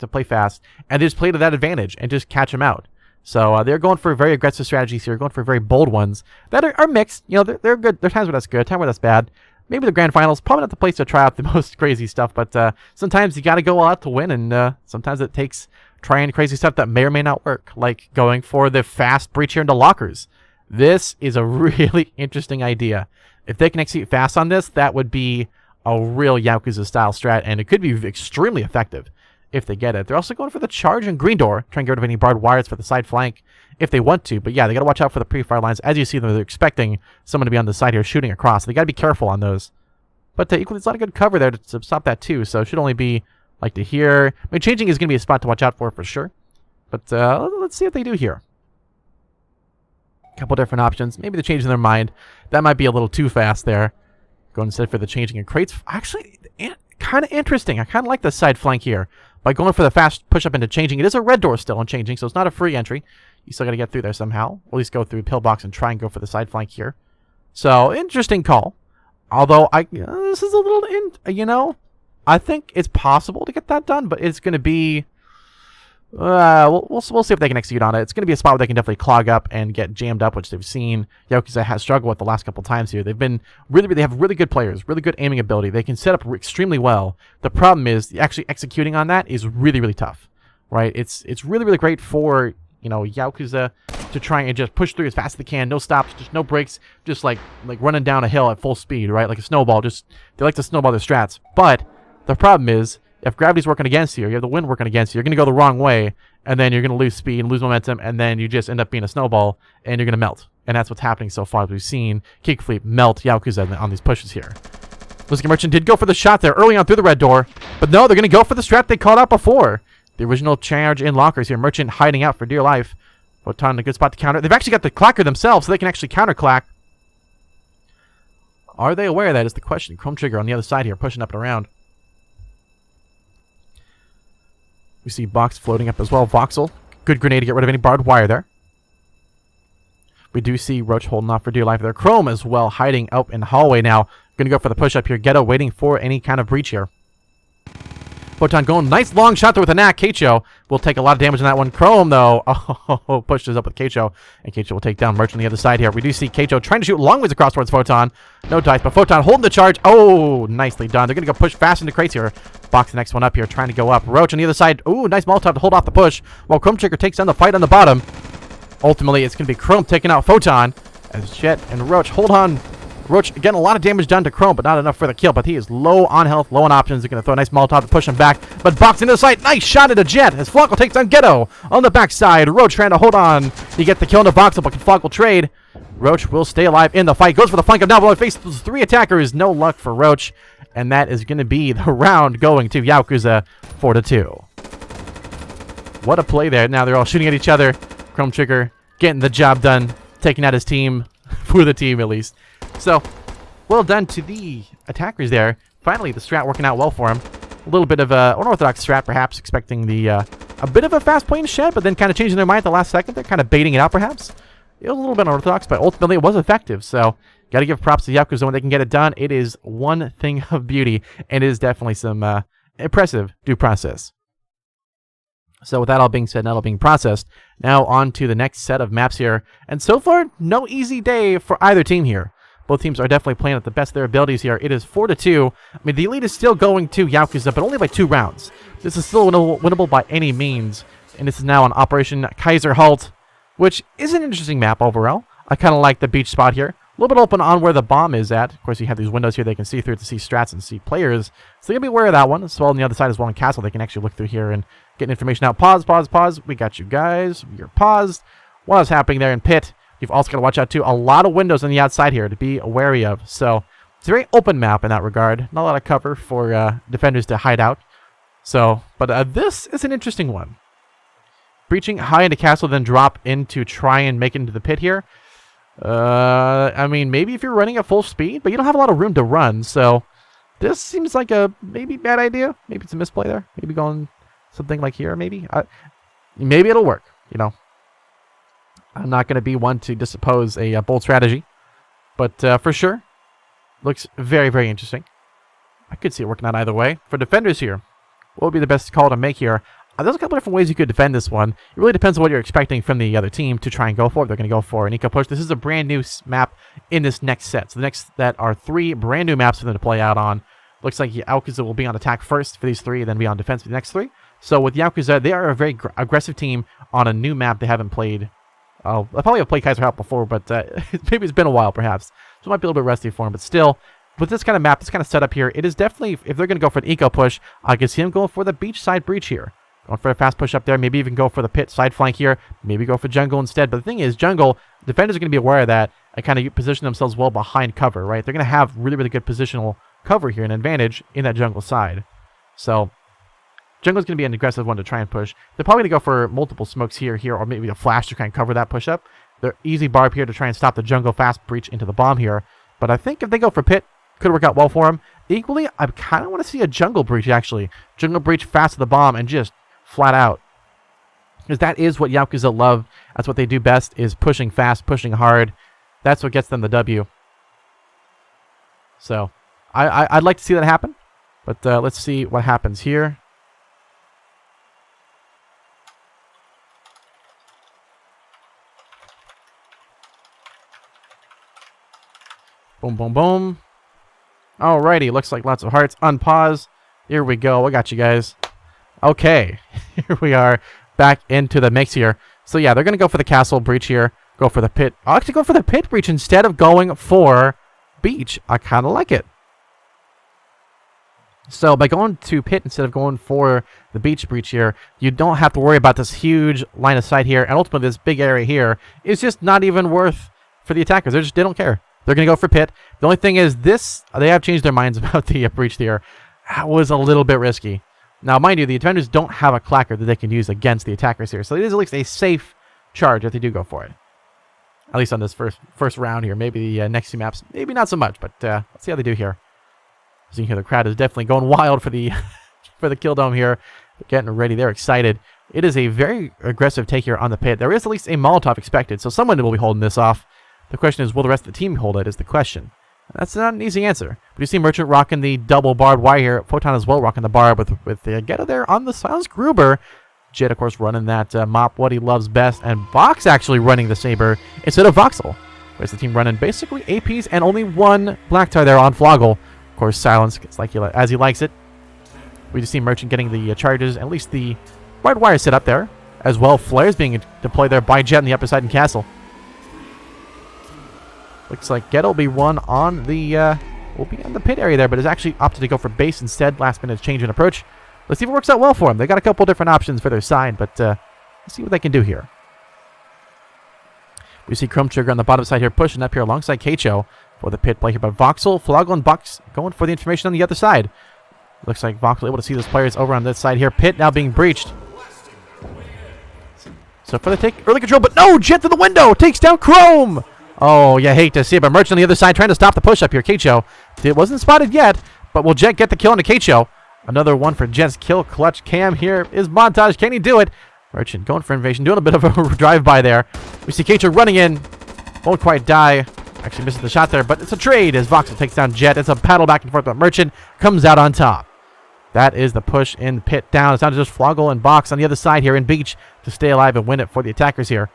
play fast, and they just play to that advantage and just catch them out. So they're going for very aggressive strategies here, going for very bold ones that are mixed. They're good. There are times where that's good, times where that's bad. Maybe the grand finals, probably not the place to try out the most crazy stuff, but sometimes you got to go out to win, and sometimes it takes trying crazy stuff that may or may not work, like going for the fast breach here into lockers. This is a really interesting idea. If they can execute fast on this, that would be a real Yakuza-style strat, and it could be extremely effective if they get it. They're also going for the charge and green door, trying to get rid of any barbed wires for the side flank if they want to. But yeah, they got to watch out for the pre-fire lines. As you see them, they're expecting someone to be on the side here shooting across. So they got to be careful on those. But equally, there's a lot of good cover there to stop that too. So it should only be like to here. I mean, changing is going to be a spot to watch out for sure. But let's see what they do here. A couple different options. Maybe they're changing their mind. That might be a little too fast there. Going instead for the changing in crates. Actually, kind of interesting. I kind of like the side flank here. By going for the fast push-up into changing, it is a red door still on changing, so it's not a free entry. You still got to get through there somehow. Or at least go through pillbox and try and go for the side flank here. So, interesting call. Although, this is a little, I think it's possible to get that done, but it's going to be... we'll see if they can execute on it. It's going to be a spot where they can definitely clog up and get jammed up, which they've seen Yakuza has struggled with the last couple times here. They've been they have really good players, really good aiming ability. They can set up extremely well. The problem is actually executing on that is really, really tough, right? It's really, really great for, Yakuza to try and just push through as fast as they can. No stops, just no breaks, just like running down a hill at full speed, right? Like a snowball. Just they like to snowball their strats. But the problem is, if gravity's working against you, you have the wind working against you, you're going to go the wrong way, and then you're going to lose speed and lose momentum, and then you just end up being a snowball, and you're going to melt. And that's what's happening so far. We've seen Kickfleep melt Yaokuza on these pushes here. Looks like Merchant did go for the shot there early on through the red door, but no, they're going to go for the strat they called out before. The original charge in lockers here. Merchant hiding out for dear life. Photon, a good spot to counter. They've actually got the clacker themselves, so they can actually counter clack. Are they aware of that is the question. Chrome Trigger on the other side here, pushing up and around. We see Box floating up as well. Voxel, good grenade to get rid of any barbed wire there. We do see Roach holding off for dear life there. Chrome as well, hiding out in the hallway now. Going to go for the push up here. Ghetto waiting for any kind of breach here. Photon going. Nice long shot there with a knack. Keicho will take a lot of damage on that one. Chrome, though, pushes up with Keicho. And Keicho will take down Merchant on the other side here. We do see Keicho trying to shoot long ways across towards Photon. No dice, but Photon holding the charge. Oh, nicely done. They're going to go push fast into crates here. Box the next one up here, trying to go up. Roach on the other side. Ooh, nice Molotov to hold off the push. While Chrome Trigger takes down the fight on the bottom. Ultimately, it's going to be Chrome taking out Photon. As Jet and Roach hold on. Roach getting a lot of damage done to Chrome, but not enough for the kill. But he is low on health, low on options. They're going to throw a nice Molotov to push him back. But Box into the site. Nice shot into Jet as Flonkel takes down Ghetto on the backside. Roach trying to hold on. He gets the kill into Voxel, but can Flonkel trade? Roach will stay alive in the fight. Goes for the flank of Novel. Faces 3 attackers. No luck for Roach. And that is going to be the round going to Yaokuza 4-2. What a play there. Now they're all shooting at each other. Chrome Trigger getting the job done. Taking out his team. For the team, at least. So, well done to the attackers there. Finally, the strat working out well for him. A little bit of an unorthodox strat, perhaps, expecting the a bit of a fast play in Shed, but then kind of changing their mind at the last second. They're kind of baiting it out, perhaps. It was a little bit unorthodox, but ultimately it was effective. So, got to give props to Yakuza when they can get it done. It is one thing of beauty, and it is definitely some impressive due process. So with that all being said, and that all being processed, now on to the next set of maps here. And so far, no easy day for either team here. Both teams are definitely playing at the best of their abilities here. It is 4-2. I mean, the lead is still going to Yakuza, but only by 2 rounds. This is still winnable by any means. And this is now on Operation Kaiser Halt, which is an interesting map overall. I kind of like the beach spot here. A little bit open on where the bomb is at. Of course, you have these windows here they can see through to see strats and see players. So they're going to be aware of that one. As well on the other side as well in Castle, they can actually look through here and get information out. Pause, pause, pause. We got you guys. You're paused. What is happening there in Pit? You've also got to watch out, too. A lot of windows on the outside here to be wary of. So it's a very open map in that regard. Not a lot of cover for defenders to hide out. So, but this is an interesting one. Breaching high into Castle, then drop in to try and make it into the Pit here. I mean, maybe if you're running at full speed, but you don't have a lot of room to run, so this seems like a maybe bad idea. Maybe it's a misplay there. Maybe going something like here, maybe. Maybe it'll work, you know. I'm not going to be one to disoppose a bold strategy, but for sure, looks very, very interesting. I could see it working out either way. For defenders here, what would be the best call to make here? There's a couple different ways you could defend this one. It really depends on what you're expecting from the other team to try and go for. They're going to go for an eco push. This is a brand new map in this next set. So the next set are 3 brand new maps for them to play out on. Looks like Yakuza will be on attack first for these 3, and then be on defense for the next 3. So with Yakuza, they are a very aggressive team on a new map they haven't played. I probably have played Kaiser Halt before, but maybe it's been a while perhaps. So it might be a little bit rusty for them, but still, with this kind of map, this kind of setup here, it is definitely, if they're going to go for an eco push, I can see them going for the beachside breach here. Going for a fast push up there, maybe even go for the pit side flank here, maybe go for jungle instead. But the thing is, jungle, defenders are going to be aware of that and kind of position themselves well behind cover, right? They're going to have really, really good positional cover here, an advantage in that jungle side. So, jungle's going to be an aggressive one to try and push. They're probably going to go for multiple smokes here, or maybe a flash to try and cover that push up. They're easy barb here to try and stop the jungle fast breach into the bomb here. But I think if they go for pit, could work out well for them. Equally, I kind of want to see a jungle breach, actually. Jungle breach fast to the bomb and just flat out, because that is what Yakuza love. That's what they do best, is pushing fast, pushing hard. That's what gets them the W. So I'd like to see that happen, but let's see what happens here. Boom, boom, boom. Alrighty, looks like lots of hearts. Unpause. Here we go. I got you guys. Okay, here we are back into the mix here. So yeah, they're going to go for the castle breach here. Go for the pit. I'll actually go for the pit breach instead of going for beach. I kind of like it. So by going to pit instead of going for the beach breach here, you don't have to worry about this huge line of sight here. And ultimately, this big area here is just not even worth for the attackers. They don't care. They're going to go for pit. The only thing is this, they have changed their minds about the breach here. That was a little bit risky. Now, mind you, the defenders don't have a clacker that they can use against the attackers here. So it is at least a safe charge if they do go for it. At least on this first round here. Maybe the next two maps, maybe not so much. But let's see how they do here. As you can hear, the crowd is definitely going wild for the for the kill dome here. They're getting ready. They're excited. It is a very aggressive take here on the pit. There is at least a Molotov expected, so someone will be holding this off. The question is, will the rest of the team hold it is the question. That's not an easy answer. But you see Merchant rocking the double barbed wire here. Photon as well rocking the barb with the Ghetto there on the Silence Gruber. Jet, of course, running that mop, what he loves best. And Box actually running the Saber instead of Voxel. Whereas the team running basically APs and only one black tie there on Floggle. Of course, Silence gets like as he likes it. We just see Merchant getting the charges, at least the barbed wire set up there. As well, flares being deployed there by Jet in the upper side and castle. Looks like Ghetto will be one on the pit area there, but has actually opted to go for base instead. Last minute change in approach. Let's see if it works out well for him. They got a couple different options for their side, but let's see what they can do here. We see Chrome Trigger on the bottom side here pushing up here alongside Keicho for the pit play here, but Voxel, Floggle, and Box going for the information on the other side. Looks like Voxel able to see those players over on this side here. Pit now being breached. So for the take early control, but no! Jet to the window! Takes down Chrome! Oh, you hate to see it, but Merchant on the other side trying to stop the push up here. Keicho. It wasn't spotted yet, but will Jet get the kill into Keicho? Another one for Jet's kill clutch. Cam here is montage. Can he do it? Merchant going for invasion, doing a bit of a drive-by there. We see Keicho running in. Won't quite die. Actually misses the shot there, but it's a trade as Voxel takes down Jet. It's a paddle back and forth, but Merchant comes out on top. That is the push in the pit down. It's down to just Floggle and Box on the other side here in Beach to stay alive and win it for the attackers here.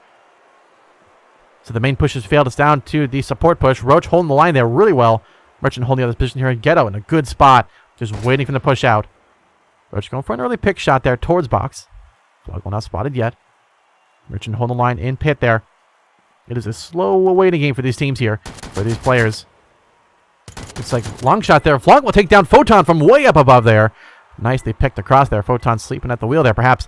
So the main push has failed. It's down to the support push. Roach holding the line there really well. Merchant holding the other position here in Ghetto in a good spot. Just waiting for the push out. Roach going for an early pick shot there towards Box. Floggle not spotted yet. Merchant holding the line in pit there. It is a slow waiting game for these teams here. For these players. It's like long shot there. Floggle will take down Photon from way up above there. Nicely picked across there. Photon sleeping at the wheel there perhaps.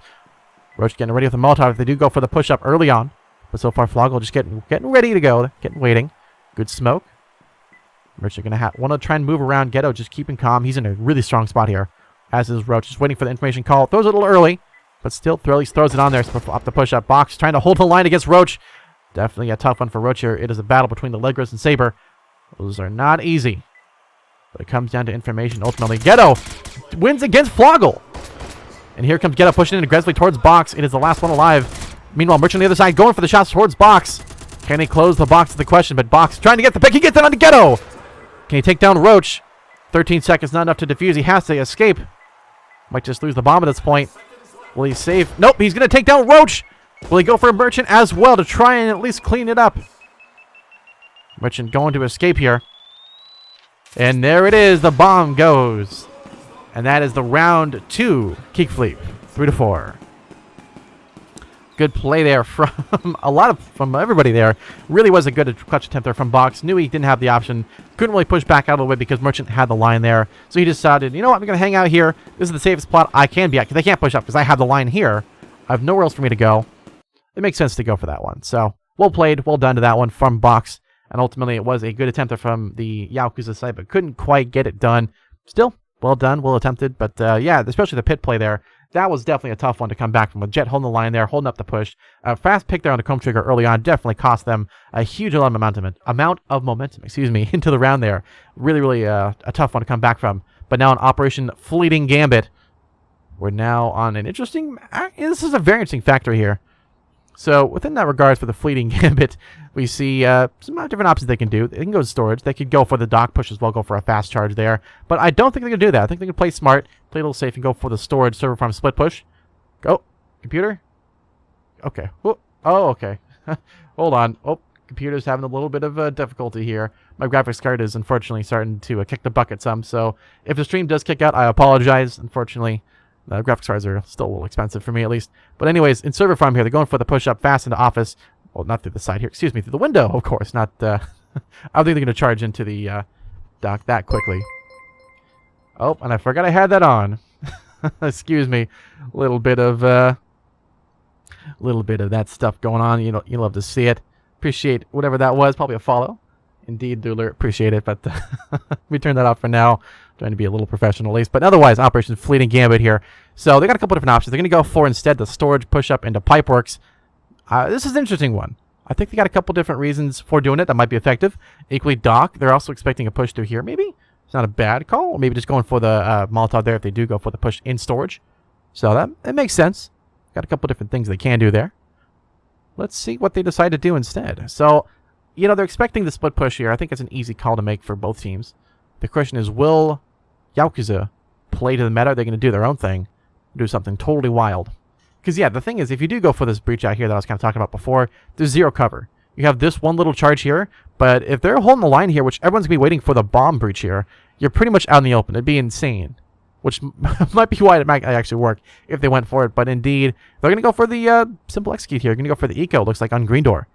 Roach getting ready with the Molotov if they do go for the push up early on. But so far, Floggle just getting ready to go. Waiting. Good smoke. Merchant going to want to try and move around. Ghetto just keeping calm. He's in a really strong spot here. As is Roach. Just waiting for the information call. Throws it a little early. But still, at least throws it on there. Up the push-up. Box trying to hold the line against Roach. Definitely a tough one for Roach here. It is a battle between the Legros and Saber. Those are not easy. But it comes down to information. Ultimately, Ghetto wins against Floggle. And here comes Ghetto pushing in aggressively towards Box. It is the last one alive. Meanwhile, Merchant on the other side going for the shots towards Box. Can he close the box is the question, but Box trying to get the pick. He gets it on to Ghetto. Can he take down Roach? 13 seconds, not enough to defuse. He has to escape. Might just lose the bomb at this point. Will he save? Nope, he's going to take down Roach. Will he go for a Merchant as well to try and at least clean it up? Merchant going to escape here. And there it is. The bomb goes. And that is the round 2 Kickfleep. 3-4. Good play there from from everybody there. Really was a good clutch attempt there from Box. Knew he didn't have the option. Couldn't really push back out of the way because Merchant had the line there. So he decided, you know what, I'm going to hang out here. This is the safest plot I can be at because I can't push up because I have the line here. I have nowhere else for me to go. It makes sense to go for that one. So well played, well done to that one from Box. And ultimately it was a good attempt there from the Yaokuza side, but couldn't quite get it done. Still, well done, well attempted. But yeah, especially the pit play there. That was definitely a tough one to come back from with Jet holding the line there, holding up the push. A fast pick there on the Chrome Trigger early on definitely cost them a huge amount of momentum, into the round there. Really, a tough one to come back from. But now in Operation Fleeting Gambit, we're now on an interesting... This is a very interesting factor here. So within that regards for the Fleeting Gambit, we see some different options they can do. They can go to storage. They could go for the dock push as well, go for a fast charge there. But I don't think they can do that. I think they can play smart, play a little safe, and go for the storage server farm split push. Go. Computer. Okay. Oh, okay. Hold on. Oh, computer's having a little bit of difficulty here. My graphics card is unfortunately starting to kick the bucket some. So if the stream does kick out, I apologize. Unfortunately, Graphics cards are still a little expensive for me, at least. But anyways, in server farm here, they're going for the push-up fast into office. Well, not through the side here. Excuse me, through the window, of course. Not. I don't think they're going to charge into the dock that quickly. Oh, and I forgot I had that on. Excuse me. A little bit of that stuff going on. You know, you love to see it. Appreciate whatever that was. Probably a follow. Indeed, Doodler. Appreciate it. But we turn that off for now. Trying to be a little professional at least. But otherwise, Operation Fleeting Gambit here. So they got a couple different options. They're going to go for instead the storage push-up into Pipeworks. This is an interesting one. I think they got a couple different reasons for doing it that might be effective. Equally, Dock. They're also expecting a push through here. Maybe it's not a bad call. Or maybe just going for the Molotov there if they do go for the push in storage. So that makes sense. Got a couple different things they can do there. Let's see what they decide to do instead. So, you know, they're expecting the split push here. I think it's an easy call to make for both teams. The question is, will Yaokuza play to the meta? Are they going to do their own thing? Do something totally wild? Because, yeah, the thing is, if you do go for this breach out here that I was kind of talking about before, there's zero cover. You have this one little charge here, but if they're holding the line here, which everyone's going to be waiting for the bomb breach here, you're pretty much out in the open. It'd be insane. Which might be why it might actually work if they went for it. But indeed, they're going to go for the simple execute here. They're going to go for the eco, looks like, on green door.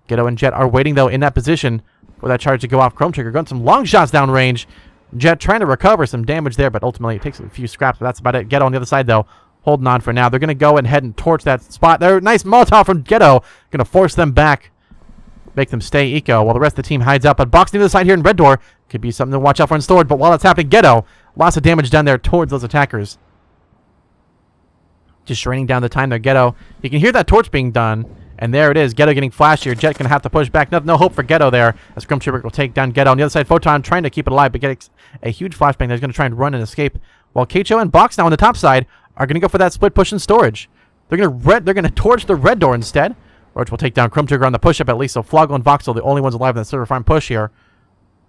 Ghetto and Jet are waiting, though, in that position for that charge to go off. Chrome Trigger going some long shots downrange. Jet trying to recover some damage there, but ultimately it takes a few scraps, but that's about it. Ghetto on the other side, though, holding on for now. They're going to go and head and torch that spot there. Nice Molotov from Ghetto. Going to force them back. Make them stay eco while the rest of the team hides out. But boxing to the side here in red door could be something to watch out for in storage. But while that's happening, Ghetto, lots of damage done there towards those attackers. Just raining down the time there, Ghetto. You can hear that torch being done. And there it is. Ghetto getting flashed here. Jet going to have to push back. No hope for Ghetto there. As Chrome Trigger will take down Ghetto. On the other side, Photon trying to keep it alive, but getting a huge flashbang. He's going to try and run and escape. While Keicho and Box now on the top side are going to go for that split push in storage. They're going to torch the red door instead. Roach will take down Chrome Trigger on the push-up at least. So Floggle and Voxel, the only ones alive in the server farm push here.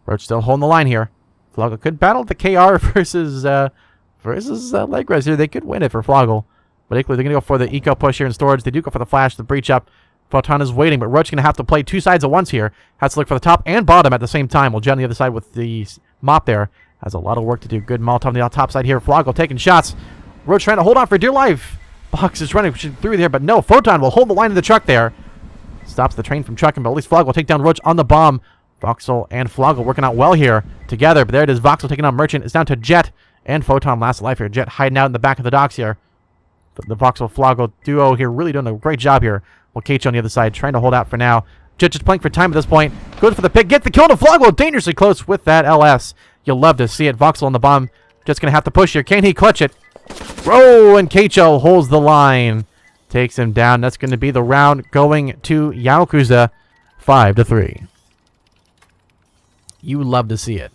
Roach still holding the line here. Floggle could battle the KR versus Legres here. They could win it for Floggle. But equally, they're going to go for the eco push here in storage. They do go for the flash, the breach up. Photon is waiting, but Roach going to have to play two sides at once here. Has to look for the top and bottom at the same time. While Jet on the other side with the mop there has a lot of work to do. Good Molotov on the top side here. Floggle taking shots. Roach trying to hold on for dear life. Box is running through there, but no. Photon will hold the line of the truck there. Stops the train from trucking, but at least Floggle will take down Roach on the bomb. Voxel and Floggle working out well here together, but there it is. Voxel taking on Merchant. It's down to Jet and Photon last life here. Jet hiding out in the back of the docks here. The Voxel-Floggle duo here really doing a great job here. While Keicho on the other side trying to hold out for now. Jet just playing for time at this point. Goes for the pick. Gets the kill to Floggle. Dangerously close with that LS. You'll love to see it. Voxel on the bomb. Just going to have to push here. Can he clutch it? Oh, and Keicho holds the line. Takes him down. That's going to be the round going to Yaokuza. 5-3. You love to see it.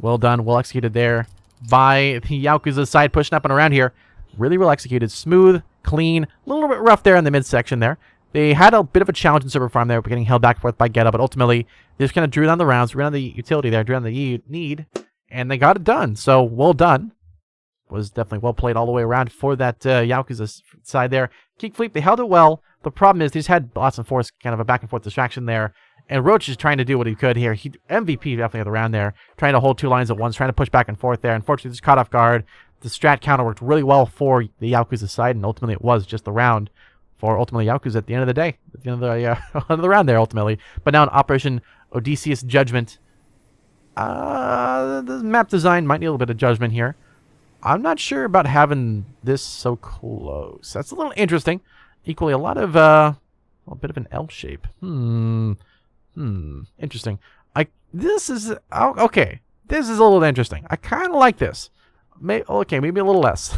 Well done. Well executed there by the Yaokuza side. Pushing up and around here. Really well executed. Smooth. Clean, a little bit rough there in the midsection there. They had a bit of a challenge in server farm there, getting held back and forth by Ghetto, but ultimately they just kind of drew down the rounds, drew down the utility there, drew down the need, and they got it done. So well done. Was definitely well played all the way around for that Yaokuza side there. Kickfleep, they held it well. The problem is they just had lots of force, kind of a back and forth distraction there. And Roach is trying to do what he could here. MVP definitely at the round there, trying to hold two lines at once, trying to push back and forth there. Unfortunately, just caught off guard. The strat counter worked really well for the Yaokuza side, and ultimately it was just the round for ultimately Yaokuza at the end of the day. At the end of the, end of the round there, ultimately. But now in Operation Odysseus Judgment, the map design might need a little bit of judgment here. I'm not sure about having this so close. That's a little interesting. Equally, a lot of, a bit of an L shape. Interesting. This is, okay. This is a little interesting. I kind of like this. Maybe a little less.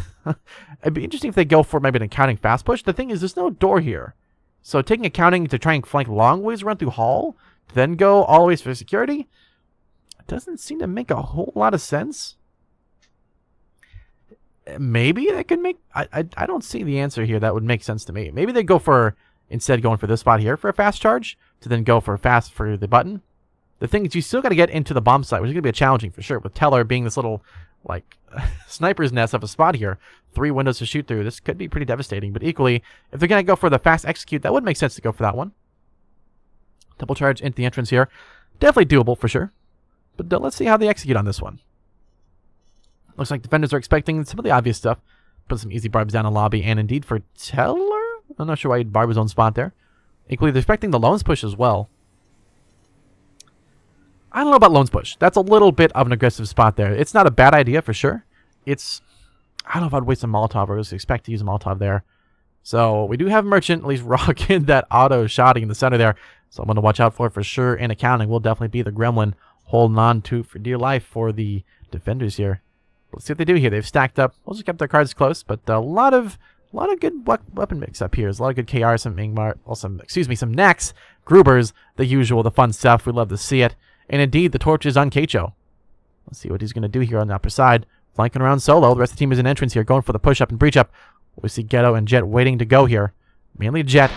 It'd be interesting if they go for maybe an accounting fast push. The thing is, there's no door here. So taking accounting to try and flank long ways around through hall, to then go all the ways for security, doesn't seem to make a whole lot of sense. Maybe they could make... I don't see the answer here that would make sense to me. Maybe they go for, instead going for this spot here for a fast charge, to then go for fast for the button. The thing is, you still got to get into the bomb site, which is going to be challenging for sure, with Teller being this little, like, sniper's nest of a spot here. 3 windows to shoot through. This could be pretty devastating, but equally, if they're going to go for the fast execute, that would make sense to go for that one. Double charge into the entrance here. Definitely doable for sure. But let's see how they execute on this one. Looks like defenders are expecting some of the obvious stuff. Put some easy barbs down in lobby, and indeed for Teller, I'm not sure why he'd barb his own spot there. Equally, they're expecting the Loans push as well. I don't know about Loans push. That's a little bit of an aggressive spot there. It's not a bad idea for sure. I don't know if I'd waste a Molotov or just expect to use a Molotov there. So we do have Merchant at least rocking that auto shotting in the center there. So I'm going to watch out for sure. And accounting will definitely be the Gremlin holding on to for dear life for the defenders here. Let's see what they do here. They've stacked up. Also kept their cards close, but a lot of good weapon mix up here. There's a lot of good KR, some Ingmar, some Necks, Grubers, the usual, the fun stuff. We love to see it. And indeed, the torch is on Keicho. Let's see what he's going to do here on the upper side. Flanking around solo. The rest of the team is in entrance here, going for the push-up and breach-up. We see Ghetto and Jet waiting to go here. Mainly Jet.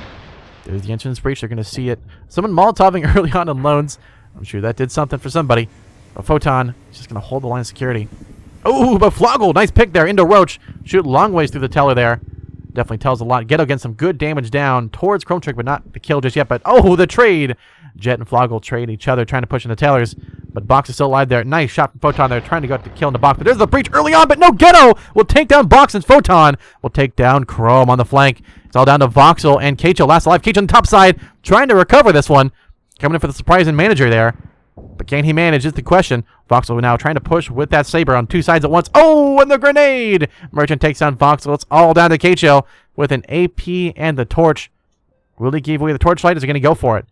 There's the entrance breach. They're going to see it. Someone Molotoving early on in Loans. I'm sure that did something for somebody. A Photon is just going to hold the line of security. Oh, but Floggle, nice pick there into Roach. Shoot long ways through the Teller there. Definitely tells a lot. Ghetto getting some good damage down towards Chrome Trick, but not the kill just yet. But, oh, the trade. Jet and Floggle trade each other, trying to push into Tellers. But Box is still alive there. Nice shot from Photon there, trying to go to kill in the Box. But there's the breach early on, but no, Ghetto will take down Box, and Photon will take down Chrome on the flank. It's all down to Voxel and Keicho, last alive. Keicho on the top side, trying to recover this one. Coming in for the surprising manager there. But can he manage is the question. Voxel now trying to push with that Saber on two sides at once. Oh, and the grenade! Merchant takes down Voxel. It's all down to Keicho with an AP and the torch. Will he give away the torchlight? Is he going to go for it?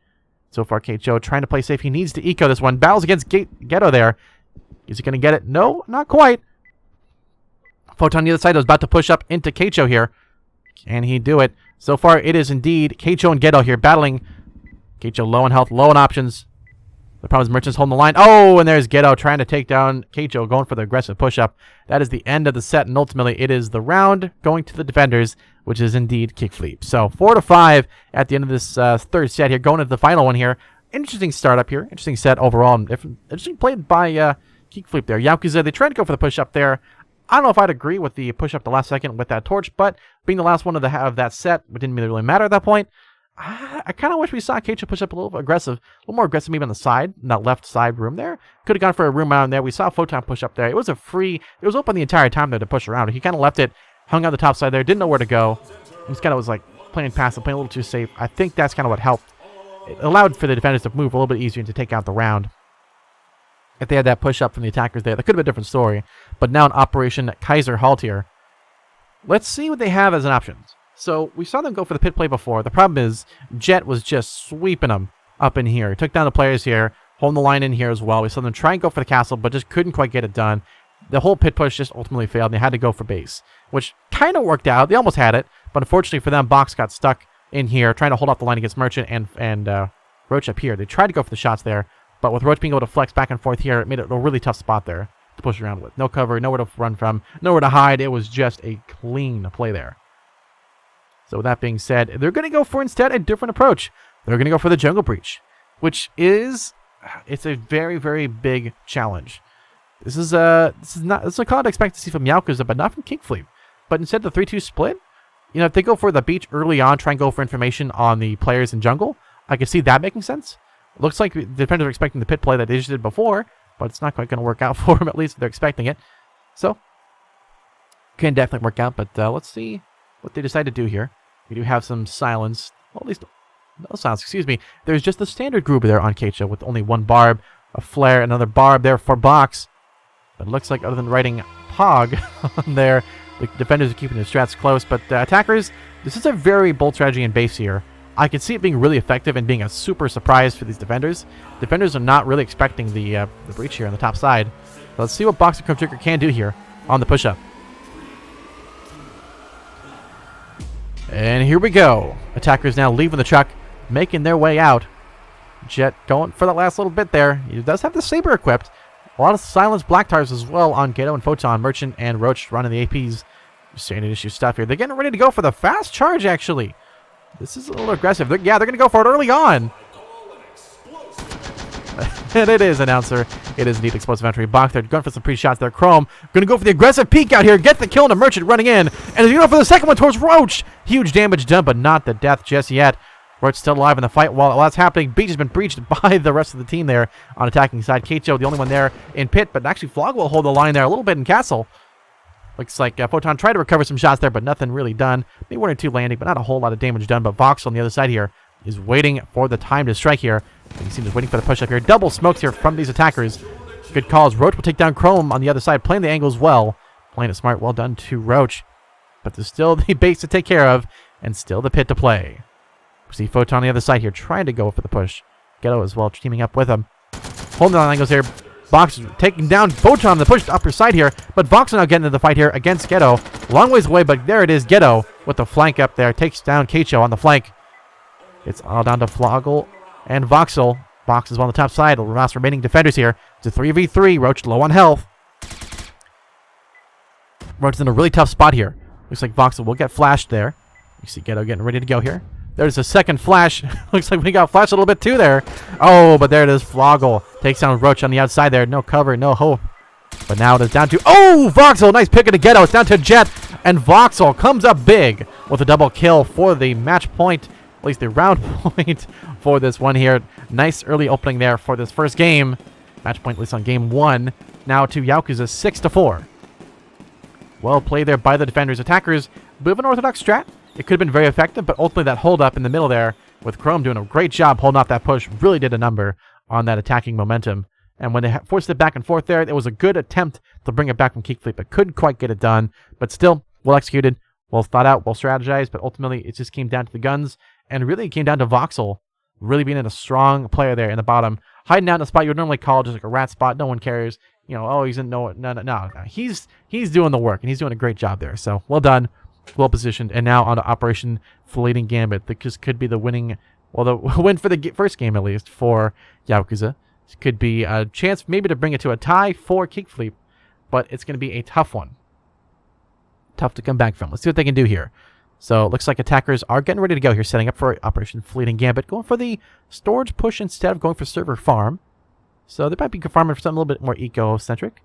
So far, Keicho trying to play safe. He needs to eco this one. Battles against Ghetto there. Is he going to get it? No, not quite. Photon on the other side was about to push up into Keicho here. Can he do it? So far, it is indeed Keicho and Ghetto here battling. Keicho low on health, low on options. The problem is Merchant's holding the line. Oh, and there's Ghetto trying to take down Keicho, going for the aggressive push-up. That is the end of the set, and ultimately it is the round going to the defenders, which is indeed Kickfleep. So 4-5 at the end of this third set here, going into the final one here. Interesting startup here. Interesting set overall. Interesting played by Kickfleep there. Yaokuza, they tried to go for the push-up there. I don't know if I'd agree with the push-up the last second with that torch, but being the last one of that set, it didn't really matter at that point. I kind of wish we saw Keicho push up a little aggressive, a little more aggressive maybe on the side, in that left side room there. Could have gone for a room around there. We saw Photon push up there. It was it was open the entire time there to push around. He kind of left it, hung on the top side there, didn't know where to go. He kind of was like playing passive, playing a little too safe. I think that's kind of what helped. It allowed for the defenders to move a little bit easier and to take out the round. If they had that push up from the attackers there, that could have been a different story. But now in Operation Kaiser Halt here, let's see what they have as an option. So we saw them go for the pit play before. The problem is Jet was just sweeping them up in here. He took down the players here, holding the line in here as well. We saw them try and go for the castle, but just couldn't quite get it done. The whole pit push just ultimately failed, and they had to go for base, which kind of worked out. They almost had it, but unfortunately for them, Box got stuck in here, trying to hold off the line against Merchant and Roach up here. They tried to go for the shots there, but with Roach being able to flex back and forth here, it made it a really tough spot there to push around with. No cover, nowhere to run from, nowhere to hide. It was just a clean play there. So with that being said, they're going to go for instead a different approach. They're going to go for the jungle breach, which is it's a very, very big challenge. This is a call I'd expect to see from Yaokuza, but not from Kickfleep. But instead of the 3-2 split, if they go for the beach early on, try and go for information on the players in jungle, I can see that making sense. Looks like the defenders are expecting the pit play that they just did before, but it's not quite going to work out for them, at least if they're expecting it. So, can definitely work out, but let's see what they decide to do here. We do have some silence, well, at least no silence, excuse me. There's just the standard group there on Keicho with only one barb, a flare, another barb there for Box. But it looks like other than writing Pog on there, the defenders are keeping their strats close, but attackers, this is a very bold strategy in base here. I could see it being really effective and being a super surprise for these defenders. Defenders are not really expecting the breach here on the top side. So let's see what Box and Chrome Trigger can do here on the push-up. And here we go. Attackers now leaving the truck, making their way out. Jet going for that last little bit there. He does have the Saber equipped. A lot of silenced Black Tars as well on Ghetto and Photon. Merchant and Roach running the APs. Standard issue stuff here. They're getting ready to go for the fast charge, actually. This is a little aggressive. They're going to go for it early on. And it is, announcer. It is indeed explosive entry. Box, they're going for some pre-shots there. Chrome going to go for the aggressive peek out here. Get the kill on the Merchant running in. And he's going for the second one towards Roach. Huge damage done, but not the death just yet. Roach still alive in the fight. While that's happening, Beach has been breached by the rest of the team there on attacking side. Keicho, the only one there in pit, but actually Flog will hold the line there a little bit in Castle. Looks like Photon tried to recover some shots there, but nothing really done. Maybe 1 or 2 landing, but not a whole lot of damage done. But Voxel on the other side here is waiting for the time to strike here. You see, just waiting for the push up here. Double smokes here from these attackers. Good calls. Roach will take down Chrome on the other side, playing the angles well. Playing it smart. Well done to Roach. But there's still the base to take care of, and still the pit to play. We see Photon on the other side here, trying to go for the push. Ghetto as well, teaming up with him. Holding on angles here. Vox taking down Photon on the push to upper side here, but Vox now getting into the fight here against Ghetto. Long ways away, but there it is. Ghetto with the flank up there. Takes down Keicho on the flank. It's all down to Floggle and Voxel. Vox is on the top side. The last remaining defenders here. It's a 3v3. Roach low on health. Roach is in a really tough spot here. Looks like Voxel will get flashed there. You see Ghetto getting ready to go here. There's a second flash. Looks like we got flashed a little bit too there. Oh, but there it is. Floggle takes down Roach on the outside there. No cover, no hope. But now it is down to... Oh, Voxel. Nice pick of the Ghetto. It's down to Jet. And Voxel comes up big with a double kill for the match point. At least the round point for this one here. Nice early opening there for this first game. Match point at least on game 1. Now to Yaokuza 6-4. Well played there by the defenders. Attackers, a bit of an orthodox strat. It could have been very effective, but ultimately that hold up in the middle there with Chrome doing a great job holding off that push really did a number on that attacking momentum. And when they forced it back and forth there, it was a good attempt to bring it back from Kickfleep, but couldn't quite get it done. But still, well executed, well thought out, well strategized, but ultimately it just came down to the guns, and really it came down to Voxel really being a strong player there in the bottom, hiding out in a spot you would normally call just like a rat spot. No one cares. You know, oh, he's in no. He's doing the work, and he's doing a great job there. So well done. Well positioned, and now on to Operation Fleeting Gambit. This could be the winning, well, the win for the first game at least for Yaokuza. This could be a chance maybe to bring it to a tie for Kickfleep, but it's going to be a tough one. Tough to come back from. Let's see what they can do here. So it looks like attackers are getting ready to go here, setting up for Operation Fleeting Gambit, going for the storage push instead of going for server farm. So they might be farming for something a little bit more eco-centric.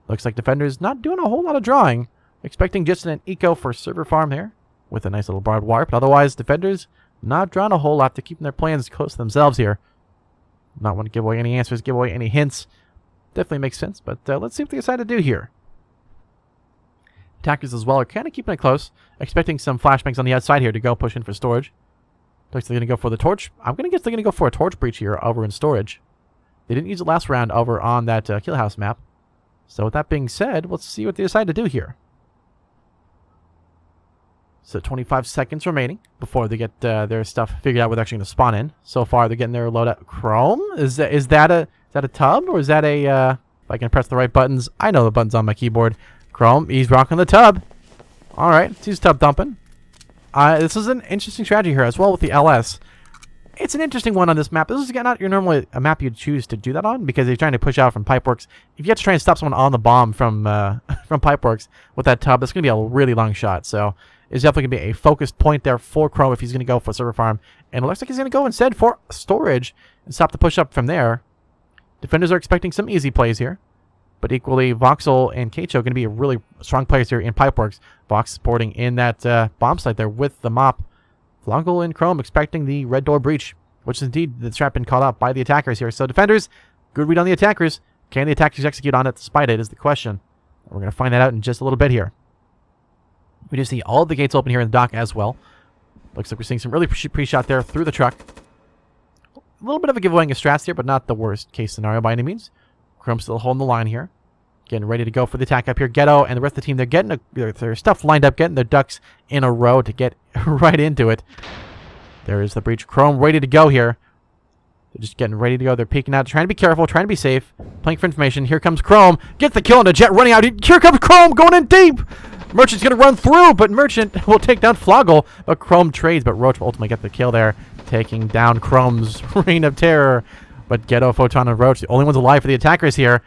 Looks like defenders not doing a whole lot of drawing. Expecting just an eco for server farm there with a nice little barbed wire. But otherwise, defenders not drawing a whole lot. They're keeping their plans close to themselves here. Not want to give away any answers, give away any hints. Definitely makes sense. But let's see what they decide to do here. Attackers as well are kind of keeping it close. Expecting some flashbangs on the outside here to go push in for storage. Looks like they're going to go for the torch. I'm going to guess they're going to go for a torch breach here over in storage. They didn't use it last round over on that kill house map. So with that being said, let's see what they decide to do here. So 25 seconds remaining before they get their stuff figured out where they're actually going to spawn in. So far, they're getting their loadout. Chrome? Is that a tub? Or is that a... if I can press the right buttons. I know the buttons on my keyboard. Chrome, he's rocking the tub. Alright, he's tub dumping. This is an interesting strategy here as well with the LS. It's an interesting one on this map. This is not your normally a map you'd choose to do that on because you're trying to push out from Pipeworks. If you have to try and stop someone on the bomb from Pipeworks with that tub, it's going to be a really long shot. So it's definitely going to be a focused point there for Chrome if he's going to go for server farm. And it looks like he's going to go instead for storage and stop the push up from there. Defenders are expecting some easy plays here. But equally, Voxel and Keicho are going to be really strong players here in Pipeworks. Vox supporting in that bomb site there with the mop. Floggle and Chrome expecting the red door breach, which is indeed the trap been called out by the attackers here. So defenders, good read on the attackers. Can the attackers execute on it despite it is the question. We're going to find that out in just a little bit here. We do see all of the gates open here in the dock as well. Looks like we're seeing some really pre-shot there through the truck. A little bit of a giveaway in strats here, but not the worst case scenario by any means. Chrome still holding the line here. Getting ready to go for the attack up here. Ghetto and the rest of the team, they're getting their stuff lined up, getting their ducks in a row to get right into it. There is the breach. Chrome ready to go here. They're just getting ready to go. They're peeking out, trying to be careful, trying to be safe, playing for information. Here comes Chrome. Gets the kill on the Jet running out. Here comes Chrome going in deep. Merchant's going to run through, but Merchant will take down Floggle. But Chrome trades, but Roach will ultimately get the kill there, taking down Chrome's reign of terror. But Ghetto, Photon, and Roach, the only ones alive for the attackers here.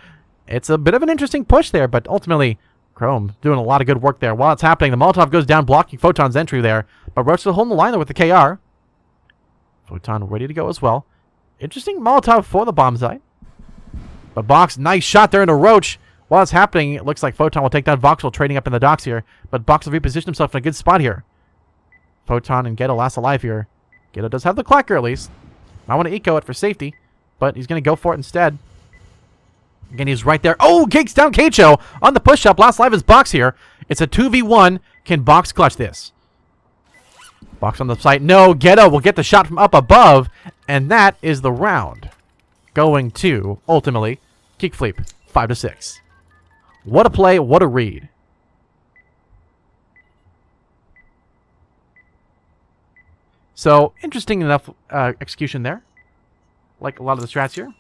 It's a bit of an interesting push there, but ultimately, Chrome doing a lot of good work there. While it's happening, the Molotov goes down, blocking Photon's entry there. But Roach still holding the line there with the KR. Photon ready to go as well. Interesting Molotov for the bomb site. But Box, nice shot there into Roach. While it's happening, it looks like Photon will take down Voxel trading up in the docks here. But Box will reposition himself in a good spot here. Photon and Ghetto last alive here. Gedo does have the clacker at least. I want to eco it for safety, but he's going to go for it instead. Again, he's right there. Oh, kicks down Keicho on the push-up. Last life is Box here. It's a 2v1. Can Box clutch this? Box on the site. No, Gedo will get the shot from up above, and that is the round. Going to, ultimately, Kickfleep, 5-6. What a play, what a read. So, interesting enough execution there. Like a lot of the strats here.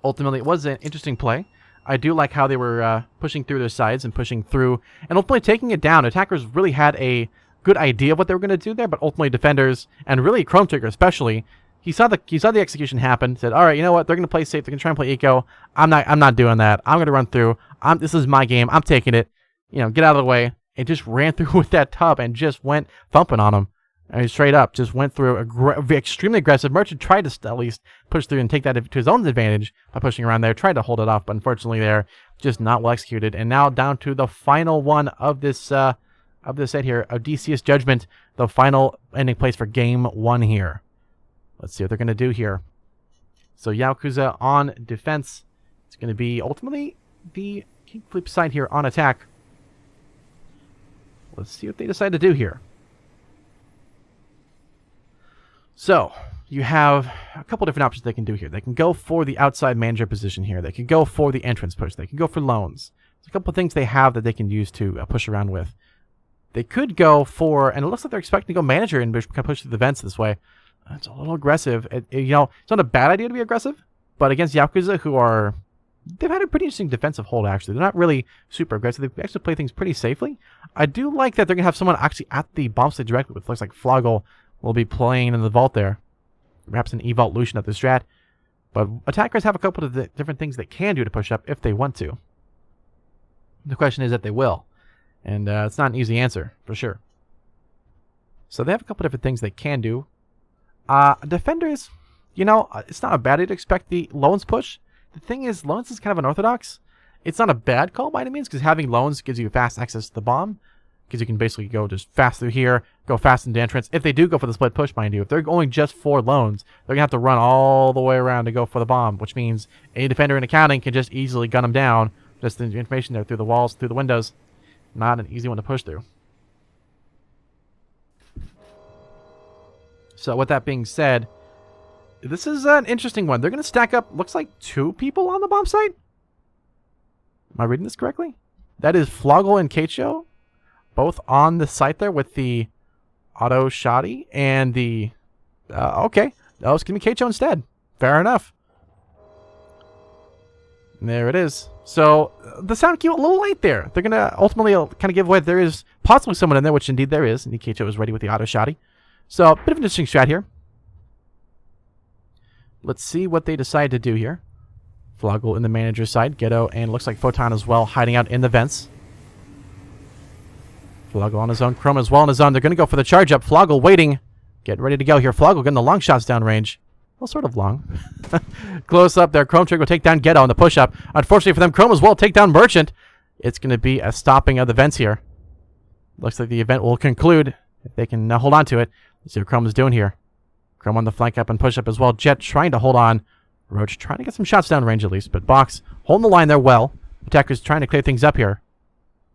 Ultimately, it was an interesting play. I do like how they were pushing through their sides and pushing through and ultimately taking it down. Attackers really had a good idea of what they were going to do there, but ultimately defenders, and really Chrome Trigger especially, he saw the execution happen, said, all right, you know what, they're going to play safe, they're going to try and play eco. I'm not doing that. I'm going to run through. This is my game. I'm taking it. You know, get out of the way. And just ran through with that tub and just went thumping on him. And straight up, just went through extremely aggressive. Merchant tried to at least push through and take that to his own advantage by pushing around there. Tried to hold it off, but unfortunately there, just not well executed. And now down to the final one of this set here, Odysseus Judgment, the final ending place for game 1 here. Let's see what they're going to do here. So Yaokuza on defense. It's going to be ultimately the Kickfleep side here on attack. Let's see what they decide to do here. So, you have a couple different options they can do here. They can go for the outside manager position here. They can go for the entrance push. They can go for loans. There's a couple of things they have that they can use to push around with. They could go for, and it looks like they're expecting to go manager and push through the vents this way. It's a little aggressive. You know, it's not a bad idea to be aggressive, but against Yaokuza, who are, they've had a pretty interesting defensive hold, actually. They're not really super aggressive. They actually play things pretty safely. I do like that they're going to have someone actually at the bomb site directly, which looks like Floggle will be playing in the vault there. Perhaps an E-Vault Lucian at the strat. But attackers have a couple of different things they can do to push up if they want to. The question is if they will. And it's not an easy answer, for sure. So they have a couple different things they can do. Defenders, you know, it's not a bad idea to expect the loans push. The thing is, loans is kind of unorthodox. It's not a bad call by any means, because having loans gives you fast access to the bomb. Because you can basically go just fast through here, go fast into entrance. If they do go for the split push, mind you, if they're going just for loans, they're going to have to run all the way around to go for the bomb, which means any defender in accounting can just easily gun them down. Just the information there through the walls, through the windows. Not an easy one to push through. So with that being said, this is an interesting one. They're going to stack up, looks like 2 people on the bomb site. Am I reading this correctly? That is Floggle and Keicho, both on the site there with the auto shoddy and the... okay. Oh, it's going to be Keicho instead. Fair enough. And there it is. So, the sound cue a little late there. They're going to ultimately kind of give away that there is possibly someone in there, which indeed there is. And Keicho is ready with the auto shoddy. So, a bit of an interesting strat here. Let's see what they decide to do here. Floggle in the manager's side. Gedo and looks like Photon as well, hiding out in the vents. Floggle on his own. Chrome as well on his own. They're going to go for the charge up. Floggle waiting. Getting ready to go here. Floggle getting the long shots down range. Well, sort of long. Close up there. Chrome Trigger will take down Gedo on the push up. Unfortunately for them, Chrome as well take down Merchant. It's going to be a stopping of the vents here. Looks like the event will conclude if they can hold on to it. Let's see what Chrome is doing here. Chrome on the flank up and push up as well. Jet trying to hold on. Roach trying to get some shots down range at least, but Box holding the line there well. Attackers trying to clear things up here.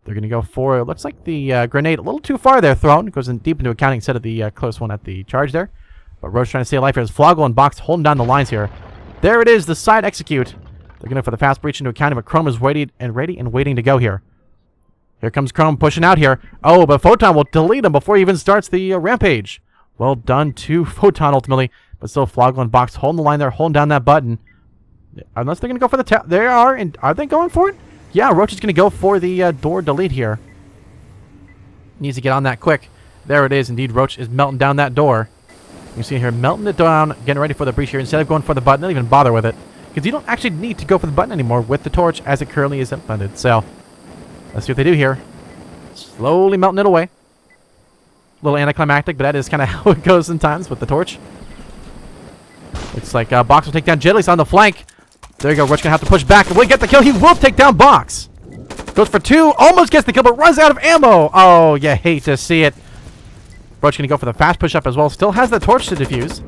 They're going to go for, it looks like the grenade a little too far there thrown. It goes in deep into accounting instead of the close one at the charge there. But Roach trying to stay alive here as Floggle and Box holding down the lines here. There it is, the side execute. They're going for the fast breach into accounting, but Chrome is ready and waiting to go here. Here comes Chrome pushing out here. Oh, but Photon will delete him before he even starts the rampage. Well done to Photon ultimately, but still Floggle and Box holding the line there, holding down that button. Unless they're going to go for the they are, and are they going for it? Yeah, Roach is going to go for the door delete here. Needs to get on that quick. There it is. Indeed, Roach is melting down that door. You can see here, melting it down, getting ready for the breach here. Instead of going for the button, don't even bother with it. Because you don't actually need to go for the button anymore with the torch as it currently is implemented. So, let's see what they do here. Slowly melting it away. A little anticlimactic, but that is kind of how it goes sometimes with the torch. Looks like Box will take down Jedlis on the flank. There you go. Roach going to have to push back. Will he get the kill? He will take down Box. Goes for 2. Almost gets the kill, but runs out of ammo. Oh, you hate to see it. Roach going to go for the fast push-up as well. Still has the torch to defuse.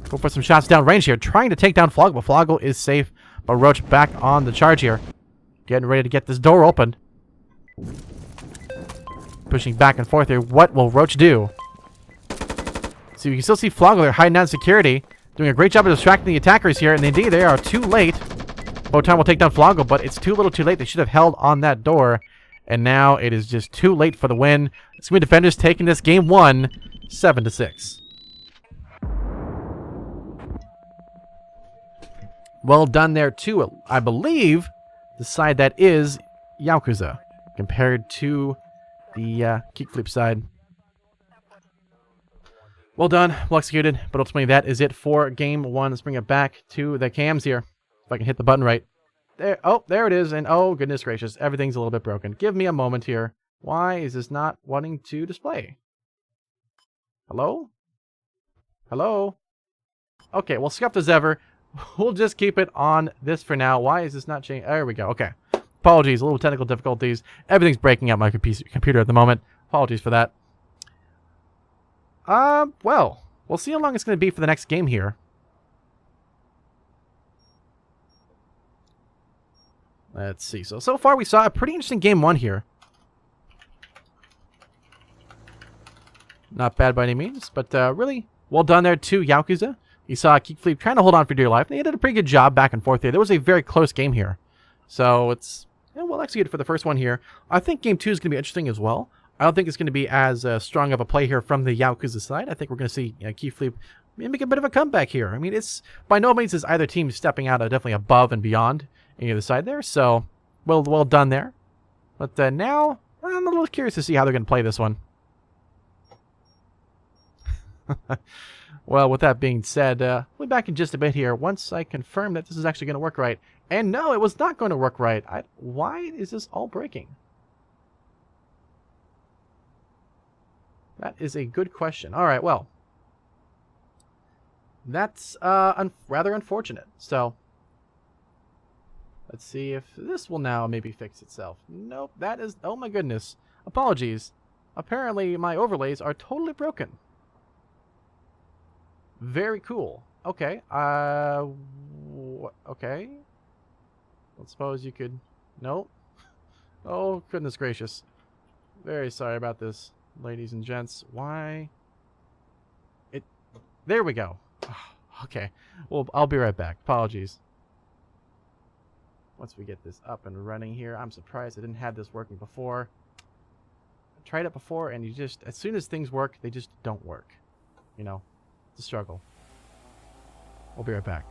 Go for some shots down range here. Trying to take down Floggle, but Floggle is safe. But Roach back on the charge here. Getting ready to get this door open. Pushing back and forth here. What will Roach do? So you can still see Floggle there hiding down security. Doing a great job of distracting the attackers here. And indeed, they are too late. Botan will take down Floggle, but it's too little too late. They should have held on that door. And now it is just too late for the win. It's going to be Defenders taking this game 1, 7-6. Well done there too. I believe the side that is Yaokuza compared to the Kickfleep side. Well done, well executed, but ultimately that is it for game 1. Let's bring it back to the cams here. If I can hit the button right. There, oh, there it is, and oh, goodness gracious, everything's a little bit broken. Give me a moment here. Why is this not wanting to display? Hello? Hello? Okay, well, scuffed as ever. We'll just keep it on this for now. Why is this not changing? There we go, okay. Apologies, a little technical difficulties. Everything's breaking up my computer at the moment. Apologies for that. Well, we'll see how long it's going to be for the next game here. Let's see. So far we saw a pretty interesting game 1 here. Not bad by any means, but really well done there to Yaokuza. You saw Kickfleep trying to hold on for dear life. They did a pretty good job back and forth here. There was a very close game here. So it's well executed for the first one here. I think game 2 is going to be interesting as well. I don't think it's going to be as strong of a play here from the Yaokuza side. I think we're going to see Kickfleep make a bit of a comeback here. I mean, it's by no means is either team stepping out definitely above and beyond any other side there. So well done there. But now I'm a little curious to see how they're going to play this one. Well, with that being said, we'll be back in just a bit here once I confirm that this is actually going to work right. And no, it was not going to work right. Why is this all breaking? That is a good question. All right, well, that's rather unfortunate. So let's see if this will now maybe fix itself. Nope, that is, oh my goodness. Apologies. Apparently my overlays are totally broken. Very cool. Okay. Okay. Let's suppose you could... Nope. Oh, goodness gracious. Very sorry about this, ladies and gents. Why? There we go. Okay. Well, I'll be right back. Apologies. Once we get this up and running here, I'm surprised I didn't have this working before. I tried it before, and you just... As soon as things work, they just don't work. You know? It's a struggle. We'll be right back.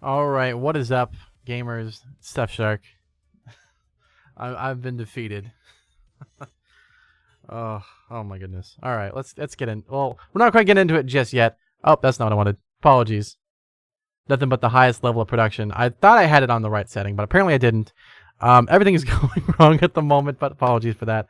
All right, what is up, gamers? Stuff Shark. I've been defeated. Oh my goodness. All right, let's get in. Well, we're not quite getting into it just yet. Oh, that's not what I wanted. Apologies. Nothing but the highest level of production. I thought I had it on the right setting, but apparently I didn't. Everything is going wrong at the moment, but apologies for that.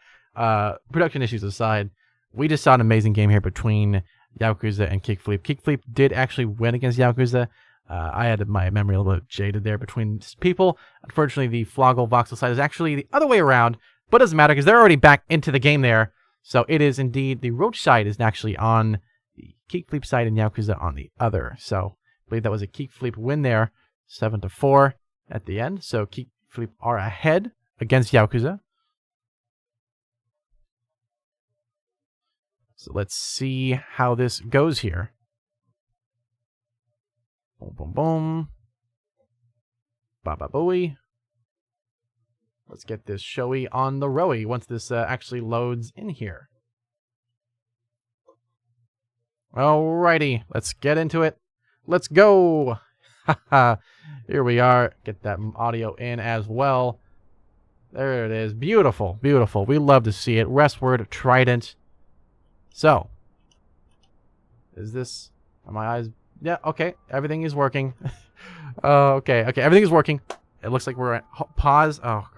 Production issues aside, we just saw an amazing game here between Yaokuza and Kickfleep. Kickfleep did actually win against Yaokuza. I had my memory a little bit jaded there between people. Unfortunately, the Floggle Voxel side is actually the other way around, but it doesn't matter because they're already back into the game there. So it is indeed the Roach side is actually on the Kickfleep side and Yaokuza on the other. So I believe that was a Kickfleep win there, 7-4 at the end. So Kickfleep are ahead against Yaokuza. So let's see how this goes here. Boom, boom, boom. Ba-ba booey. Let's get this showy on the rowy once this actually loads in here. Alrighty, let's get into it. Let's go. Here we are. Get that audio in as well. There it is. Beautiful, beautiful. We love to see it. Westward Trident. So, is this... Are my eyes... Yeah, okay. Everything is working. Okay, everything is working. It looks like we're at pause. Oh,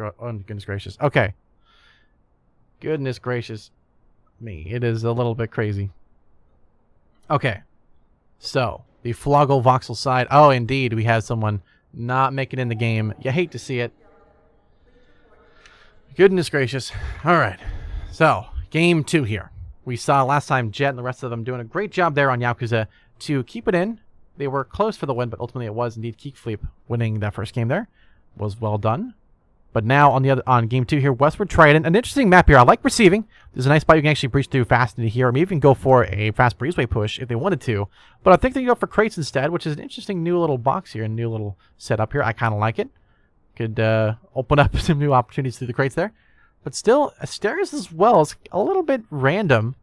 goodness gracious. Okay. Goodness gracious me. It is a little bit crazy. Okay. So, the Floggle Voxel side. Oh, indeed. We have someone not make it in the game. You hate to see it. Goodness gracious. All right. So, game 2 here. We saw last time Jet and the rest of them doing a great job there on Yaokuza to keep it in. They were close for the win, but ultimately it was indeed Kickfleep winning that first game there. Was well done. But now on game 2 here, Westward Trident. An interesting map here. I like receiving. There's a nice spot you can actually breach through fast into here. Or maybe even go for a fast breezeway push if they wanted to. But I think they go for crates instead, which is an interesting new little box here, a new little setup here. I kind of like it. Could open up some new opportunities through the crates there. But still, Asterius as well is a little bit random.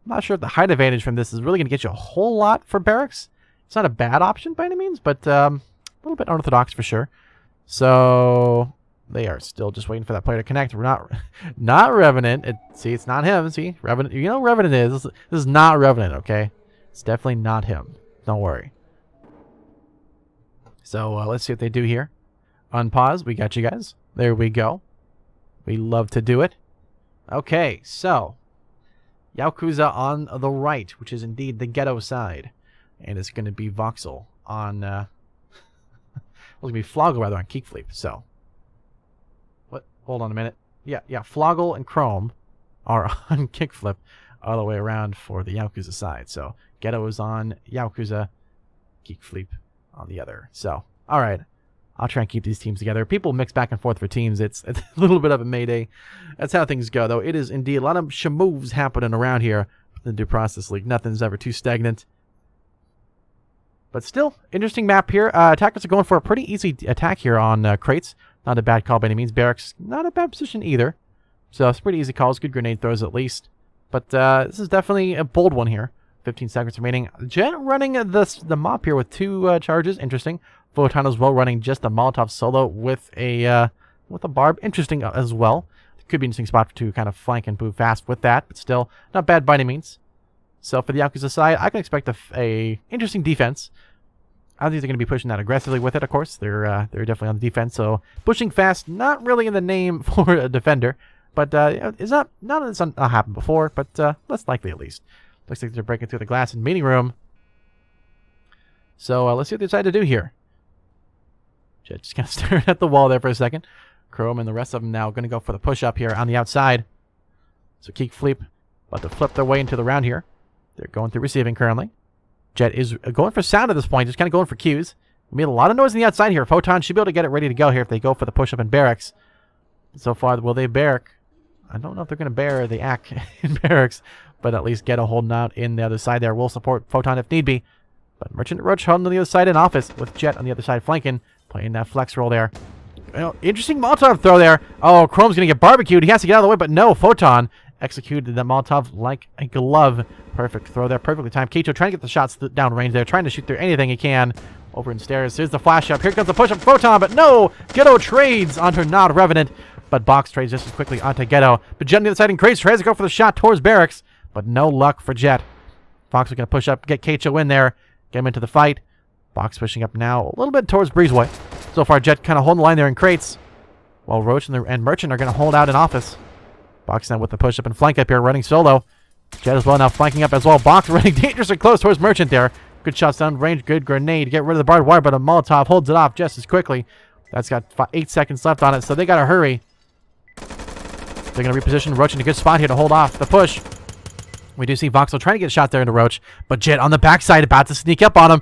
I'm not sure if the height advantage from this is really going to get you a whole lot for barracks. It's not a bad option by any means, but a little bit unorthodox for sure. So they are still just waiting for that player to connect. We're not Revenant. See, it's not him. See, Revenant. You know Revenant is. This is not Revenant, okay? It's definitely not him. Don't worry. So let's see what they do here. Unpause. We got you guys. There we go. We love to do it. Okay, so Yaokuza on the right, which is indeed the ghetto side. And it's going to be Voxel on... well, it's going to be Floggle, rather, on Kickfleep. So, what? Hold on a minute. Yeah, Floggle and Chrome are on Kickflip all the way around for the Yaokuza side. So, Ghetto is on Yaokuza, Kickfleep on the other. So, alright. I'll try and keep these teams together. People mix back and forth for teams. It's a little bit of a mayday. That's how things go, though. It is indeed a lot of shamoves happening around here in the Due Process League. Nothing's ever too stagnant. But still, interesting map here. Attackers are going for a pretty easy attack here on crates. Not a bad call by any means. Barracks, not a bad position either. So it's pretty easy calls. Good grenade throws at least. But this is definitely a bold one here. 15 seconds remaining. Jet running the mop here with 2 charges. Interesting. Photon as well running just a Molotov solo with a barb. Interesting as well. Could be an interesting spot to kind of flank and move fast with that. But still, not bad by any means. So for the Yakuza side, I can expect a interesting defense. I don't think they're going to be pushing that aggressively with it, of course. They're definitely on the defense, so pushing fast, not really in the name for a defender. But it's not that it's not happened before, but less likely at least. Looks like they're breaking through the glass in meeting room. So let's see what they decide to do here. Just kind of staring at the wall there for a second. Chrome and the rest of them now going to go for the push-up here on the outside. So Kickfleep about to flip their way into the round here. They're going through receiving currently. Jet is going for sound at this point, just kind of going for cues. We made a lot of noise on the outside here. Photon should be able to get it ready to go here if they go for the push-up in barracks. So far, will they barrack? I don't know if they're going to bear the ack in barracks, but at least get a holding out in the other side there. We'll support Photon if need be. But Merchant Roach holding on the other side in office with Jet on the other side flanking, playing that flex roll there. Interesting Molotov throw there. Oh, Chrome's going to get barbecued. He has to get out of the way, but no, Photon executed the Molotov like a glove. Perfect throw there, perfectly timed. Kato trying to get the shots down range there, trying to shoot through anything he can. over in stairs. Here's the flash up. Here comes the push up Photon, but no! Ghetto trades onto Not Revenant, but Box trades just as quickly onto Ghetto. But Jet on the other side in Craze tries to go for the shot towards Barracks, but no luck for Jet. Fox is going to push up, get Keicho in there, get him into the fight. Box pushing up now a little bit towards Breezeway. So far, Jet kind of holding the line there in crates, while Roach and Merchant are going to hold out in office. Box now with the push up and flank up here, running solo. Jet as well now flanking up as well. Box running dangerously close towards Merchant there. Good shots down range, good grenade. Get rid of the barbed wire, but a Molotov holds it off just as quickly. That's got 8 seconds left on it, so they got to hurry. They're going to reposition Roach in a good spot here to hold off the push. We do see Voxel trying to get a shot there into Roach, but Jet on the backside about to sneak up on him.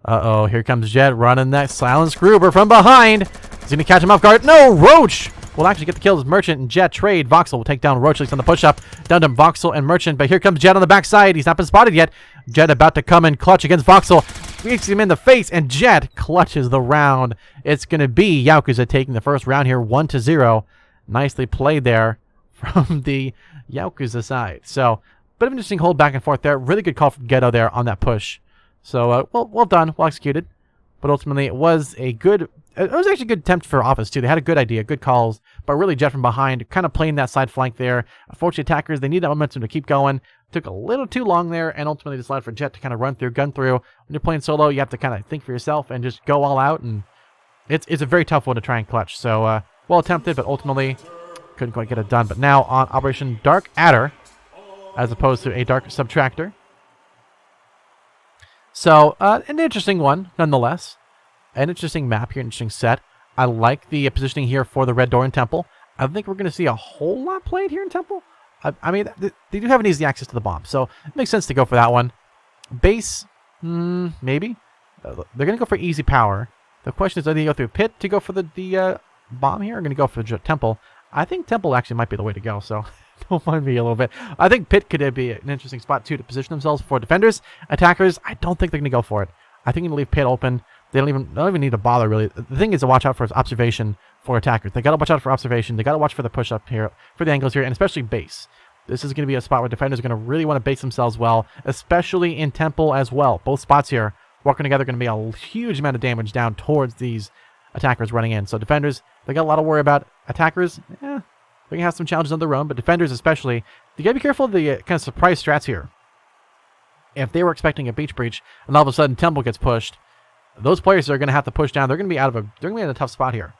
Uh-oh, here comes Jet running that silenced Gruber from behind. He's going to catch him off guard. No, Roach will actually get the kills. Merchant and Jet trade. Voxel will take down Roach on the push-up. Down to Voxel and Merchant, but here comes Jet on the backside. He's not been spotted yet. Jet about to come in clutch against Voxel. Beats him in the face, and Jet clutches the round. It's going to be Yaokuza taking the first round here, 1-0. Nicely played there from the Yaokuza side. So, bit of an interesting hold back and forth there. Really good call from Ghetto there on that push. So, well done, well executed. But ultimately, it was a good... It was actually a good attempt for Office, too. They had a good idea, good calls, but really Jet from behind, kind of playing that side flank there. Unfortunately, attackers, they need that momentum to keep going. Took a little too long there, and ultimately decided for Jet to kind of run through, gun through. When you're playing solo, you have to kind of think for yourself and just go all out, and it's a very tough one to try and clutch. So, well attempted, but ultimately couldn't quite get it done. But now on Operation Dark Adder, as opposed to a Dark Subtractor. So, an interesting one, nonetheless. An interesting map here, interesting set. I like the positioning here for the Red Door in Temple. I don't think we're going to see a whole lot played here in Temple. I mean, they do have an easy access to the bomb, so it makes sense to go for that one. Base, maybe. They're going to go for easy power. The question is, are they going to go through Pit to go for the bomb here, or going to go for the Temple? I think Temple actually might be the way to go, so don't mind me a little bit. I think Pit could be an interesting spot, too, to position themselves for defenders. Attackers, I don't think they're going to go for it. I think you're going to leave Pit open. They don't even need to bother, really. The thing is to watch out for observation for attackers. They got to watch out for observation. They got to watch for the push-up here, for the angles here, and especially base. This is going to be a spot where defenders are going to really want to base themselves well, especially in Temple as well. Both spots here working together are going to be a huge amount of damage down towards these attackers running in. So defenders, they got a lot to worry about. Attackers, they're going to have some challenges on their own, but defenders especially, you got to be careful of the kind of surprise strats here. If they were expecting a beach breach, and all of a sudden Temple gets pushed, those players are going to have to push down. They're going to be they're going to be in a tough spot here.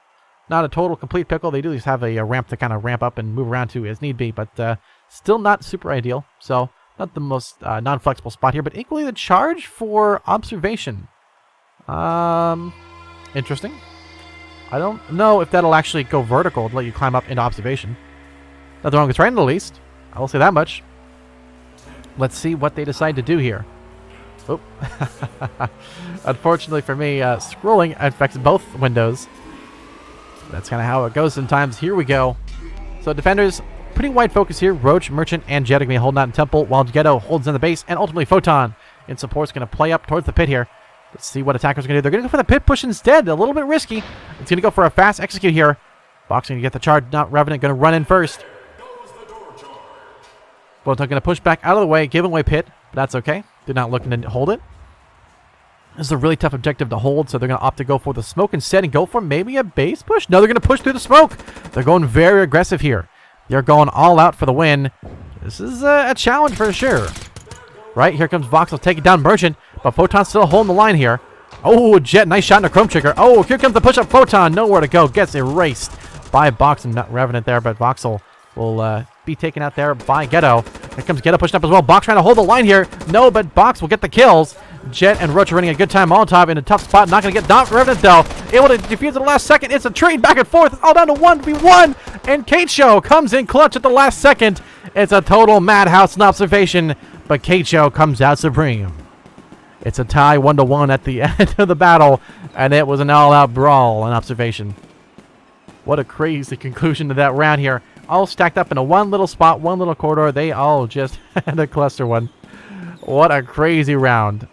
Not a total complete pickle. They do just have a ramp to kind of ramp up and move around to as need be, but still not super ideal. So not the most non-flexible spot here, but equally the charge for observation. Interesting. I don't know if that'll actually go vertical to let you climb up into observation. Nothing wrong with trying, at least. I will say that much. Let's see what they decide to do here. Oh. Unfortunately for me, scrolling affects both windows. That's kind of how it goes sometimes. Here we go. So defenders, pretty wide focus here. Roach, Merchant, and Jet are going to be holding out in Temple, while Ghetto holds in the base, and ultimately Photon in support is going to play up towards the pit here. Let's see what attackers are going to do. They're going to go for the pit push instead. A little bit risky. It's going to go for a fast execute here. Boxing to get the charge. Not Revenant going to run in first. Photon going to push back out of the way, giving away pit. But that's okay. They're not looking to hold it. This is a really tough objective to hold, so they're going to opt to go for the smoke instead and go for maybe a base push. No, they're going to push through the smoke. They're going very aggressive here. They're going all out for the win. This is a challenge for sure. Right, here comes Voxel taking down Merchant, but Photon's still holding the line here. Oh, Jet, nice shot in a Chrome Trigger. Oh, here comes the push-up Photon. Nowhere to go. Gets erased by Box and not Revenant there, but Voxel will be taken out there by Ghetto. Here comes Ghetto pushing up as well. Box trying to hold the line here. No, but Box will get the kills. Jet and Roach are running a good time. Molotov in a tough spot. Not going to get Not Revenant, though. Able to defuse at the last second. It's a trade back and forth. It's all down to 1v1. And Keicho comes in clutch at the last second. It's a total madhouse in observation, but Keicho comes out supreme. It's a tie 1-1 at the end of the battle, and it was an all-out brawl in observation. What a crazy conclusion to that round here. All stacked up in a one little spot, one little corridor. They all just had a cluster one. What a crazy round.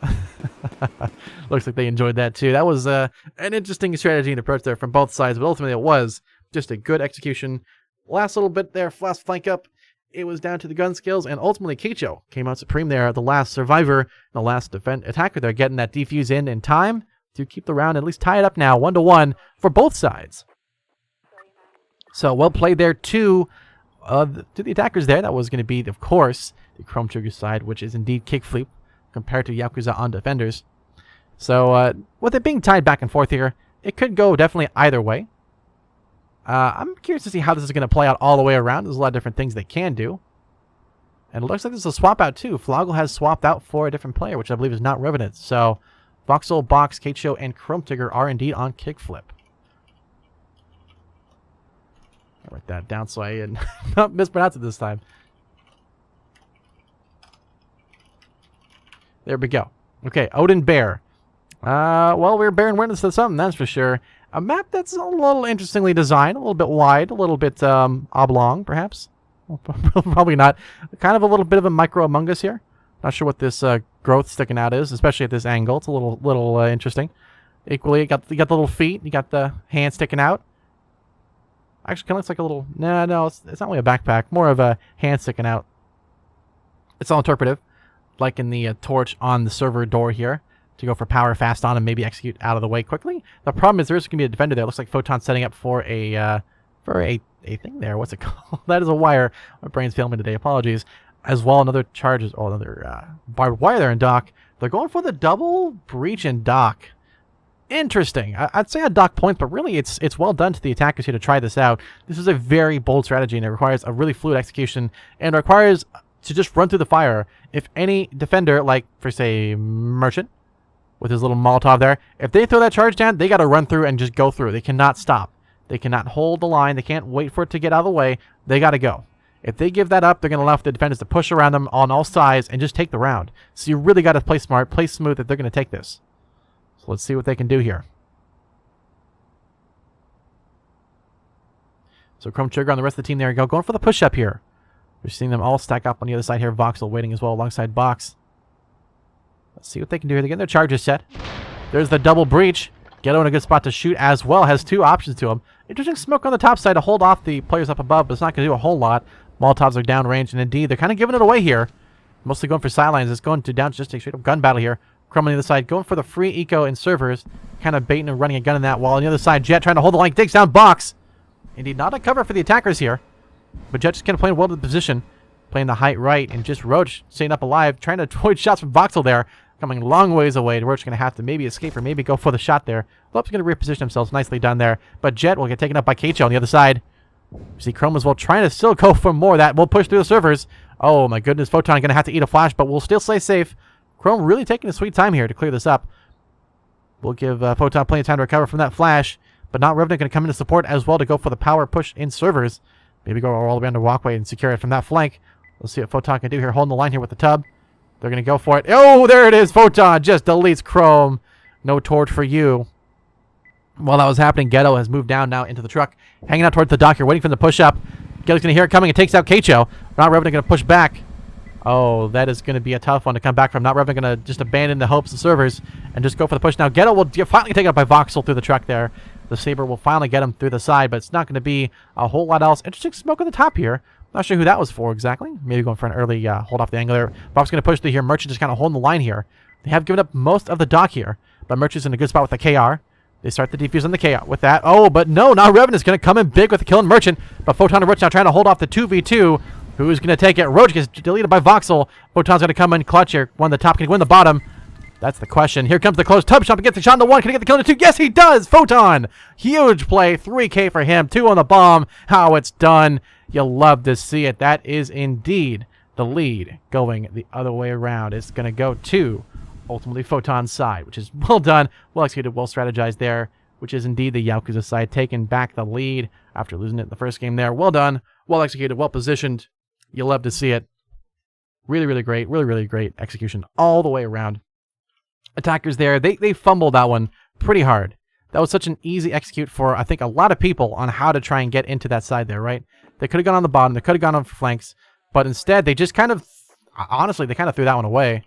Looks like they enjoyed that too. That was an interesting strategy and approach there from both sides, but ultimately it was just a good execution. Last little bit there, last flank up, it was down to the gun skills, and ultimately Keicho came out supreme there, the last survivor, the last attacker there, getting that defuse in time. to keep the round at least tied up now, 1-1 for both sides. So well played there to the attackers there. That was going to be, of course, the Chrome Trigger side, which is indeed Kickfleep compared to Yaokuza on defenders. So with it being tied back and forth here, it could go definitely either way. I'm curious to see how this is going to play out all the way around. There's a lot of different things they can do. And it looks like there's a swap out too. Floggle has swapped out for a different player, which I believe is not Revenant. So Voxel, Box, Keicho, and Chrome Trigger are indeed on Kickflip. I'll write that down so I not mispronounce it this time. There we go. Okay, Odin Bear. Well, we're bearing witness to something, that's for sure. A map that's a little interestingly designed, a little bit wide, a little bit oblong, perhaps. Well, probably not. Kind of a little bit of a micro Among Us here. Not sure what this growth sticking out is, especially at this angle. It's a little interesting. Equally, you got the little feet, you got the hand sticking out. Actually, kind of looks like a little... No, it's not really a backpack. More of a hand sticking out. It's all interpretive, like in the torch on the server door here, to go for power fast on and maybe execute out of the way quickly. The problem is there is going to be a defender there. It looks like Photon setting up for a thing there. What's it called? That is a wire. My brain's failing me today. Apologies. As well, another charge is... Oh, another barbed wire there in dock. They're going for the double breach in dock. Interesting. I'd say on dock points, but really it's well done to the attackers here to try this out. This is a very bold strategy, and it requires a really fluid execution, and it requires to just run through the fire. If any defender, like, for say, Merchant, with his little Molotov there, if they throw that charge down, they got to run through and just go through. They cannot stop. They cannot hold the line. They can't wait for it to get out of the way. They got to go. If they give that up, they're going to allow the defenders to push around them on all sides and just take the round. So you really got to play smart, play smooth if they're going to take this. So let's see what they can do here. So Chrome Trigger on the rest of the team there. Going for the push-up here. We're seeing them all stack up on the other side here. Voxel waiting as well alongside Box. Let's see what they can do here. They get their charges set. There's the double breach. Ghetto in a good spot to shoot as well. Has two options to him. Interesting smoke on the top side to hold off the players up above, but it's not going to do a whole lot. Molotovs are downrange, and indeed, they're kind of giving it away here. Mostly going for sidelines. It's going to down to just a straight-up gun battle here. Chrome on the other side, going for the free eco in servers. Kind of baiting and running a gun in that wall. On the other side, Jet trying to hold the line. Digs down Box. Indeed, not a cover for the attackers here. But Jet just kind of playing well to the position. Playing the height right. And just Roach staying up alive. Trying to avoid shots from Voxel there. Coming long ways away. Roach going to have to maybe escape or maybe go for the shot there. Lop's going to reposition themselves. Nicely done there. But Jet will get taken up by Keicho on the other side. You see Chrome as well trying to still go for more. That will push through the servers. Oh my goodness. Photon going to have to eat a flash. But we'll still stay safe. Chrome really taking a sweet time here to clear this up. We'll give Photon plenty of time to recover from that flash. But not Revenant going to come into support as well to go for the power push in servers. Maybe go all the way on the walkway and secure it from that flank. Let's see what Photon can do here. Holding the line here with the tub. They're going to go for it. Oh, there it is. Photon just deletes Chrome. No torch for you. While that was happening, Ghetto has moved down now into the truck. Hanging out towards the dock here, waiting for them to push up. Ghetto's going to hear it coming and takes out Keicho. Not Revenant going to push back. Oh, that is going to be a tough one to come back from. Not Revenant going to just abandon the hopes of servers and just go for the push. Now, Ghetto will finally take it up by Voxel through the truck there. The Saber will finally get him through the side, but it's not going to be a whole lot else. Interesting smoke on the top here. Not sure who that was for exactly. Maybe going for an early hold off the angle there. Box going to push through here. Merchant just kind of holding the line here. They have given up most of the dock here, but Merchant's in a good spot with the KR. They start the defuse on the KR with that. Oh, but no, now Revenant's going to come in big with the kill on Merchant, but Photon and Roach now trying to hold off the 2v2. Who's going to take it? Roach gets deleted by Voxel. Photon's going to come in clutch here. Won the top. Can he win the bottom? That's the question. Here comes the close tub shot to get the shot on the one. Can he get the kill on the two? Yes, he does. Photon. Huge play. 3K for him. 2 on the bomb. How it's done. You'll love to see it. That is indeed the lead going the other way around. It's going to go to ultimately Photon's side, which is well done, well executed, well strategized there, which is indeed the Yaokuza side taking back the lead after losing it in the first game there. Well done, well executed, well positioned. You'll love to see it. Really, really great. Really, really great execution all the way around. Attackers there, they fumbled that one pretty hard. That was such an easy execute for, I think, a lot of people on how to try and get into that side there, right? They could have gone on the bottom. They could have gone on flanks. But instead, they just kind of, honestly, they kind of threw that one away.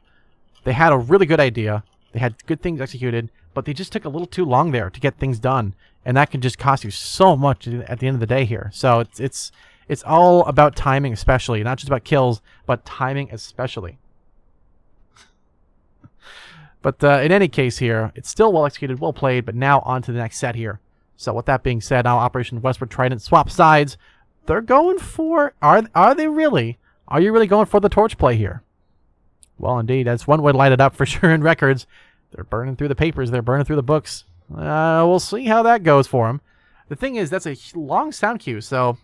They had a really good idea. They had good things executed, but they just took a little too long there to get things done. And that can just cost you so much at the end of the day here. So it's all about timing especially. Not just about kills, but timing especially. But in any case here, it's still well executed, well played, but now on to the next set here. So with that being said, now Operation Westward Trident swap sides. They're going for... Are they really? Are you really going for the torch play here? Well, indeed. That's one way to light it up for sure in records. They're burning through the papers. They're burning through the books. We'll see how that goes for them. The thing is, that's a long sound cue, so...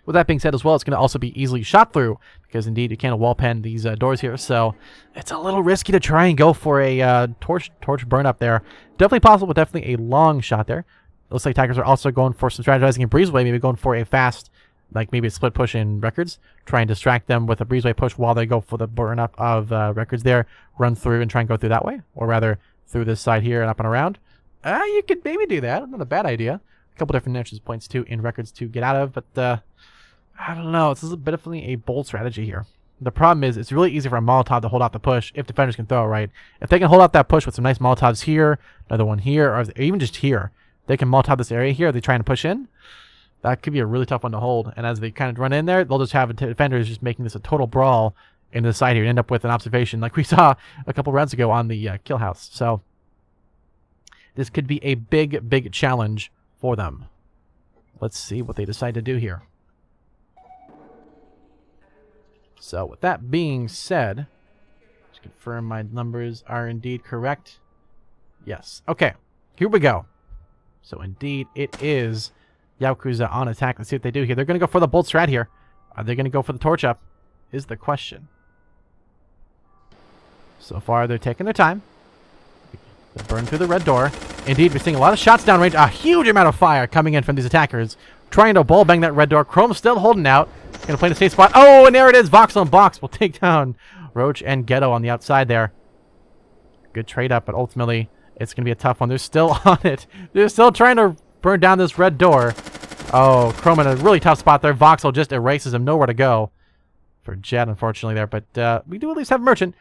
With that being said as well, it's going to also be easily shot through, because indeed you can't wall pen these doors here, so it's a little risky to try and go for a torch burn up there. Definitely possible, but definitely a long shot there. Looks like attackers are also going for some strategizing in breezeway, maybe going for a fast, like maybe a split push in records, try and distract them with a breezeway push while they go for the burn up of records there, run through and try and go through that way, or rather through this side here and up and around. You could maybe do that, not a bad idea. A couple different entrance points too in records to get out of, but I don't know. This is definitely a bold strategy here. The problem is it's really easy for a Molotov to hold out the push if defenders can throw it right. If they can hold out that push with some nice Molotovs here, another one here, or even just here, they can Molotov this area here. They're trying to push in. That could be a really tough one to hold. And as they kind of run in there, they'll just have defenders just making this a total brawl into the side here and end up with an observation like we saw a couple rounds ago on the kill house. So this could be a big, big challenge for them. Let's see what they decide to do here. So with that being said, just confirm my numbers are indeed correct. Yes. Okay. Here we go. So indeed it is Yaokuza on attack. Let's see what they do here. They're going to go for the bolt strat here. Are they going to go for the torch up? Is the question. So far they're taking their time. They burn through the red door. Indeed, we're seeing a lot of shots downrange. A huge amount of fire coming in from these attackers. Trying to ball bang that red door. Chrome still holding out. Gonna play the safe spot. Oh, and there it is. Voxel and Box will take down Roach and Ghetto on the outside there. Good trade up, but ultimately it's gonna be a tough one. They're still on it. They're still trying to burn down this red door. Oh, Chrome in a really tough spot there. Voxel just erases him. Nowhere to go for Jet, unfortunately, there. But we do at least have Merchant.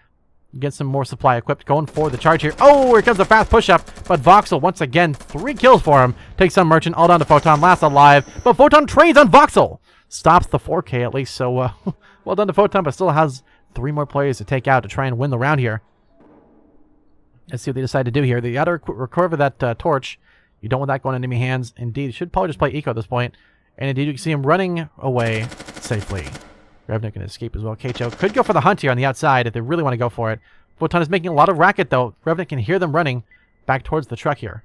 Get some more supply equipped. Going for the charge here. Oh, here comes a fast push-up. But Voxel, once again, 3 kills for him. Takes some Merchant. All down to Photon. Last alive. But Photon trades on Voxel. Stops the 4K at least. So, well done to Photon, but still has 3 more players to take out to try and win the round here. Let's see what they decide to do here. They got to recover that torch. You don't want that going into enemy hands. Indeed, you should probably just play Eco at this point. And indeed, you can see him running away safely. Revenant can escape as well. Keicho could go for the hunt here on the outside if they really want to go for it. Photon is making a lot of racket, though. Revenant can hear them running back towards the truck here.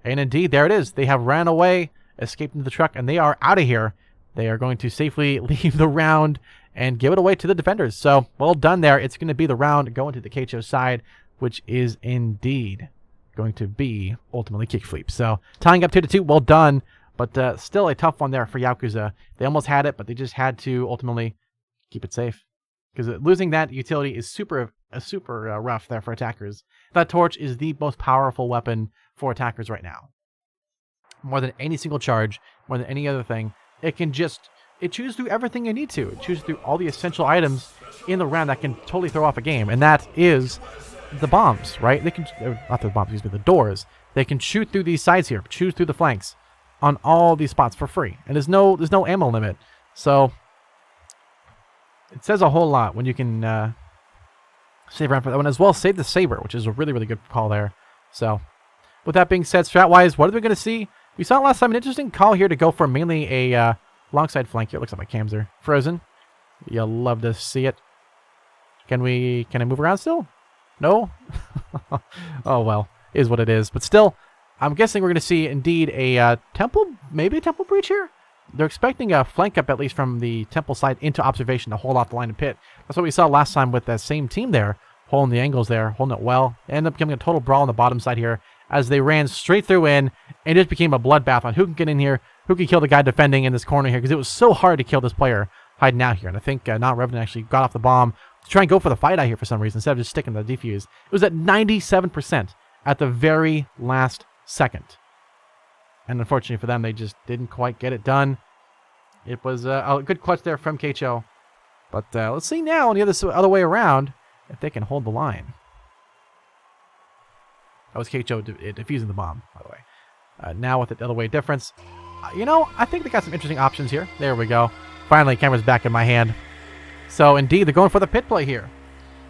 And indeed, there it is. They have ran away, escaped into the truck, and they are out of here. They are going to safely leave the round and give it away to the defenders. So, well done there. It's going to be the round going to the Keicho side, which is indeed going to be ultimately Kickfleep. So, tying up 2-2. Well done. But still a tough one there for Yaokuza. They almost had it, but they just had to ultimately keep it safe. Because losing that utility is super rough there for attackers. That torch is the most powerful weapon for attackers right now. More than any single charge, more than any other thing, it chews through everything you need to. It chews through all the essential items in the round that can totally throw off a game. And that is the bombs, right? They can, not the bombs, excuse me, the doors. They can shoot through these sides here, choose through the flanks on all these spots for free. And there's no ammo limit. So it says a whole lot when you can save around for that one as well. Save the Saber, which is a really, really good call there. So with that being said, strat-wise, what are we going to see? We saw last time an interesting call here to go for mainly a long side flank here. It looks like my cams are frozen. You'll love to see it. Can I move around still? No? Oh, well, is what it is. But still, I'm guessing we're going to see indeed a temple, maybe a temple breach here. They're expecting a flank up at least from the temple side into observation to hold off the line of pit. That's what we saw last time with that same team there, holding the angles there, holding it well. It ended up becoming a total brawl on the bottom side here as they ran straight through in, and it just became a bloodbath on who can get in here, who can kill the guy defending in this corner here, because it was so hard to kill this player hiding out here. And I think not Revenant actually got off the bomb to try and go for the fight out here for some reason instead of just sticking to the defuse. It was at 97% at the very last second. And unfortunately for them, they just didn't quite get it done. It was a good clutch there from Keicho. But let's see now on the other way around if they can hold the line. That was Keicho defusing the bomb, by the way. Now with the other way difference, you know, I think they got some interesting options here. There we go. Finally, camera's back in my hand. So indeed, they're going for the pit play here.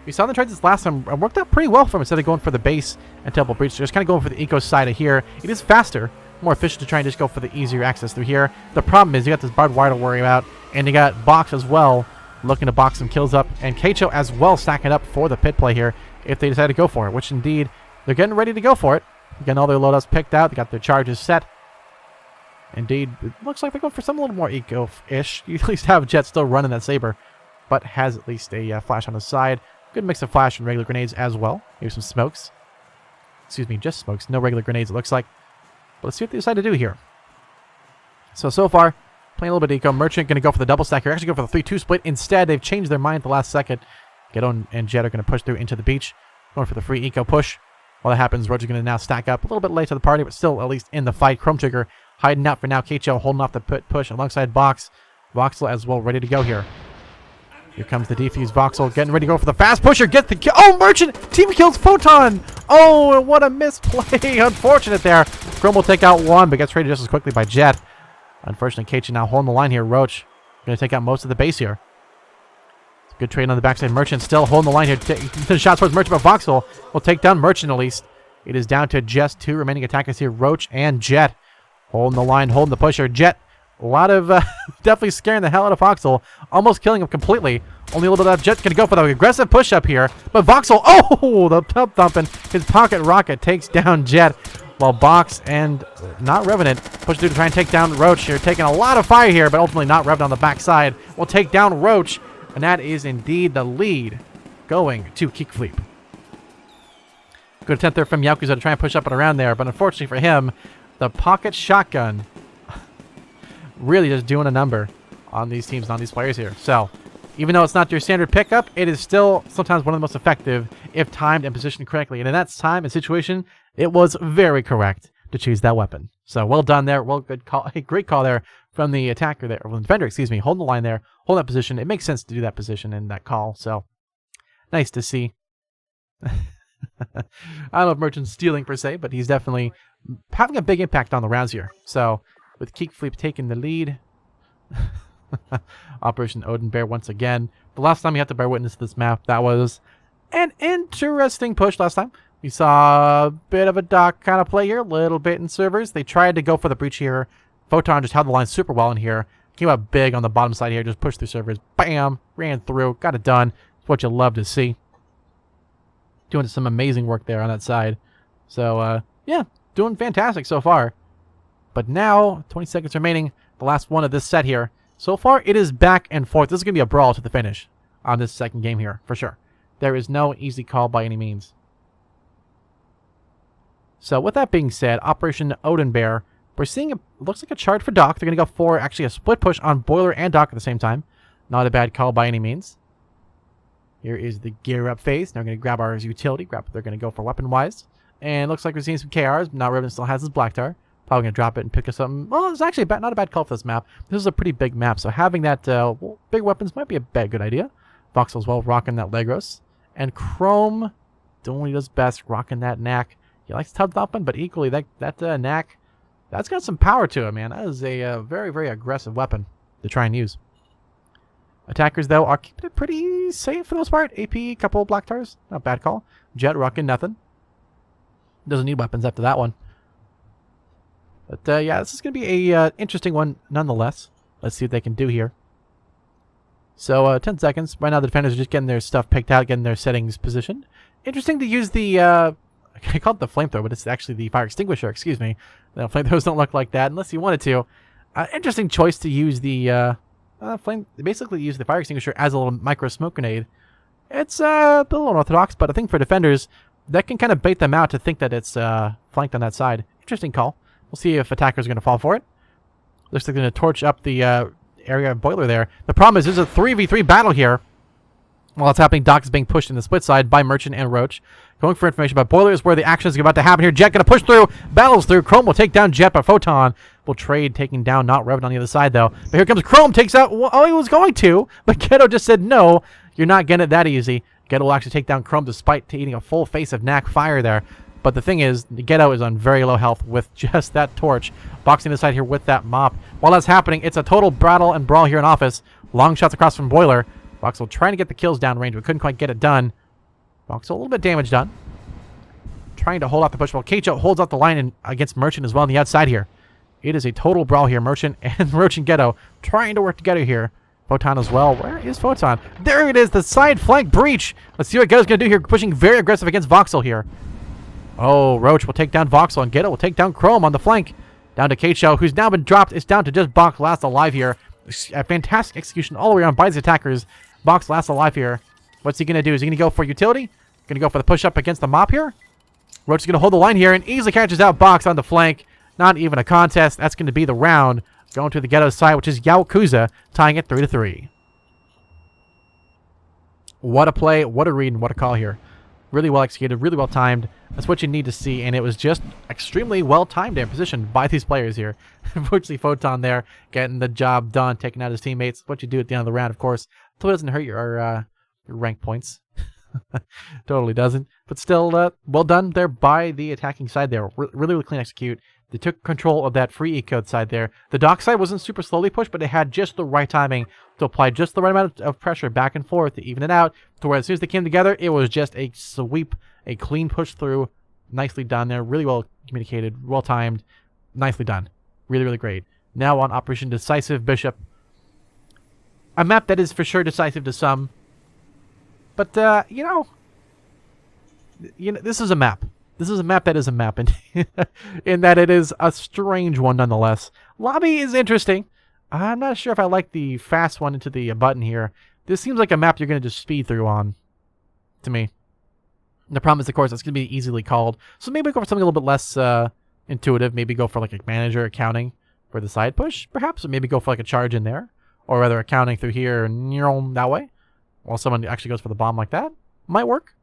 We saw them try this last time and worked out pretty well for him instead of going for the base and temple breach. So just kind of going for the eco side of here. It is faster, more efficient to try and just go for the easier access through here. The problem is you got this barbed wire to worry about, and you got Box as well looking to box some kills up, and Keicho as well stacking up for the pit play here if they decide to go for it, which indeed they're getting ready to go for it. Getting all their loadouts picked out. They got their charges set. Indeed, it looks like they're going for some a little more eco-ish. You at least have Jet still running that Saber, but has at least a flash on the side. Good mix of flash and regular grenades as well. Maybe some smokes. Excuse me, just smokes. No regular grenades, it looks like. But let's see what they decide to do here. So far, playing a little bit of eco. Merchant going to go for the double stack here. Actually go for the 3-2 split. Instead, they've changed their mind at the last second. Ghetto and Jet are going to push through into the beach. Going for the free eco push. While that happens, Roach is going to now stack up. A little bit late to the party, but still at least in the fight. Chrome Trigger hiding out for now. Keicho holding off the push alongside Box. Voxel as well, ready to go here. Here comes the defuse. Voxel getting ready to go for the fast pusher. Get the kill. Oh, Merchant! Team kills Photon! Oh, and what a misplay. Unfortunate there. Chrome will take out one, but gets traded just as quickly by Jet. Unfortunately, Keicho now holding the line here. Roach going to take out most of the base here. Good trade on the backside. Merchant still holding the line here. The shots towards Merchant, but Voxel will take down Merchant at least. It is down to just 2 remaining attackers here. Roach and Jet holding the line, holding the pusher. Jet, a lot of definitely scaring the hell out of Voxel. Almost killing him completely. Only a little bit of Jet's going to go for the aggressive push up here. But Voxel, oh, the tub thumping. His pocket rocket takes down Jet. While Box and not Revenant push through to try and take down Roach here. Taking a lot of fire here, but ultimately not Revenant on the backside. Will take down Roach. And that is indeed the lead going to Kickfleep. Good attempt there from Yaokuza to try and push up and around there, but unfortunately for him, the pocket shotgun really just doing a number on these teams and on these players here. So, even though it's not your standard pickup, it is still sometimes one of the most effective if timed and positioned correctly. And in that time and situation, it was very correct to choose that weapon. So, well done there. Well, good call. Great call there from the attacker there, or from the defender, excuse me, holding the line there, holding that position. It makes sense to do that position and that call, so nice to see. I don't know if Merchant's stealing per se, but he's definitely having a big impact on the rounds here. So, with Kickfleep taking the lead, Operation Odin Bear once again. The last time we had to bear witness to this map, that was an interesting push last time. We saw a bit of a dock kind of play here, a little bit in servers. They tried to go for the breach here. Photon just held the line super well in here. Came out big on the bottom side here. Just pushed through servers. Bam! Ran through. Got it done. It's what you love to see. Doing some amazing work there on that side. So, yeah. Doing fantastic so far. But now, 20 seconds remaining. The last one of this set here. So far, it is back and forth. This is going to be a brawl to the finish on this second game here, for sure. There is no easy call by any means. So, with that being said, Operation Odin Bear. We're seeing, looks like a charge for Doc. They're going to go for actually a split push on Boiler and Doc at the same time. Not a bad call by any means. Here is the gear up phase. Now we're going to grab our utility. They're going to go for weapon-wise. And looks like we're seeing some KRs. Now Revenant still has his Black Tar. Probably going to drop it and pick us something. Well, it's actually not a bad call for this map. This is a pretty big map, so having that big weapons might be a good idea. Voxel as well, rocking that Legros. And Chrome doing what he does best, rocking that knack. He likes tub thumping, but equally that knack, that's got some power to it, man. That is a very, very aggressive weapon to try and use. Attackers, though, are keeping it pretty safe for the most part. AP, couple of Black Tars. Not a bad call. Jet rocking nothing. Doesn't need weapons after that one. But, yeah, this is going to be a interesting one nonetheless. Let's see what they can do here. So, 10 seconds. Right now, the defenders are just getting their stuff picked out, getting their settings positioned. Interesting to use the... I call it the flamethrower, but it's actually the fire extinguisher, excuse me. The flamethrowers don't look like that unless you wanted to. Interesting choice to use the basically use the fire extinguisher as a little micro smoke grenade. It's a little unorthodox, but I think for defenders, that can kind of bait them out to think that it's flanked on that side. Interesting call. We'll see if attackers are going to fall for it. Looks like they're going to torch up the area of Boiler there. The problem is there's a 3v3 battle here. While it's happening, Doc is being pushed in the split side by Merchant and Roach. Going for information about Boiler is where the action is about to happen here. Jet going to push through, battles through. Chrome will take down Jet, but Photon will trade, taking down not Revenant on the other side, though. But here comes Chrome, takes out... Oh, he was going to, but Ghetto just said, no, you're not getting it that easy. Ghetto will actually take down Chrome despite eating a full face of knack fire there. But the thing is, Ghetto is on very low health with just that torch. Boxing the side here with that mop. While that's happening, it's a total battle and brawl here in office. Long shots across from Boiler. Voxel trying to get the kills down range, but couldn't quite get it done. Voxel, a little bit damage done. Trying to hold out the push while Keicho holds out the line against Merchant as well on the outside here. It is a total brawl here. Merchant and Merchant Ghetto trying to work together here. Photon as well. Where is Photon? There it is, the side flank breach. Let's see what Ghetto's going to do here. Pushing very aggressive against Voxel here. Oh, Roach will take down Voxel, and Ghetto will take down Chrome on the flank. Down to Keicho, who's now been dropped. It's down to just Box last alive here. A fantastic execution all the way around by his attackers. Box last alive here. What's he going to do? Is he going to go for utility? Going to go for the push-up against the mop here? Roach is going to hold the line here and easily catches out Box on the flank. Not even a contest. That's going to be the round. Going to the Ghetto side, which is Yaokuza, tying it 3-3. What a play, what a read, and what a call here. Really well executed, really well timed. That's what you need to see, and it was just extremely well timed and positioned by these players here. Unfortunately, Photon there getting the job done, taking out his teammates. What you do at the end of the round, of course. Totally doesn't hurt your rank points. Totally doesn't. But still, well done there by the attacking side there. Really, really clean execute. They took control of that free eco side there. The dock side wasn't super slowly pushed, but it had just the right timing to apply just the right amount of pressure back and forth to even it out, to where as soon as they came together, it was just a sweep, a clean push through. Nicely done there. Really well communicated, well timed. Nicely done. Really, really great. Now on Operation Decisive Bishop. A map that is for sure decisive to some. But, you know, this is a map. This is a map that is a map, and in that it is a strange one nonetheless. Lobby is interesting. I'm not sure if I like the fast one into the button here. This seems like a map you're going to just speed through on, to me. The problem is, of course, it's going to be easily called. So maybe go for something a little bit less intuitive. Maybe go for like a manager accounting for the side push, perhaps. Or maybe go for like a charge in there. Or rather accounting through here and that way. While someone actually goes for the bomb like that. Might work.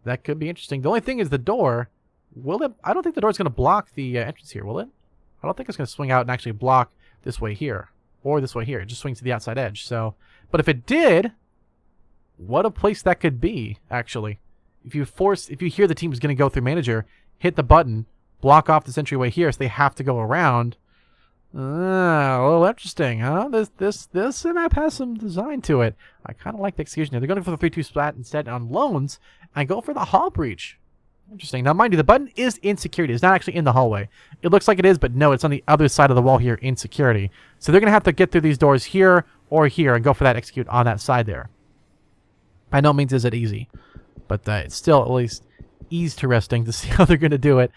That could be interesting. The only thing is the door. Will it? I don't think the door is going to block the entrance here, will it? I don't think it's going to swing out and actually block this way here. Or this way here. It just swings to the outside edge. So, but if it did, what a place that could be, actually. If you hear the team is going to go through manager, hit the button, block off this entryway here so they have to go around. A little interesting, huh? This map has some design to it. I kind of like the execution here. They're going for the 3-2 splat instead on loans and go for the hall breach. Interesting. Now, mind you, the button is in security. It's not actually in the hallway. It looks like it is, but no, it's on the other side of the wall here in security. So they're going to have to get through these doors here or here and go for that execute on that side there. By no means is it easy, but it's still at least interesting to see how they're going to do it.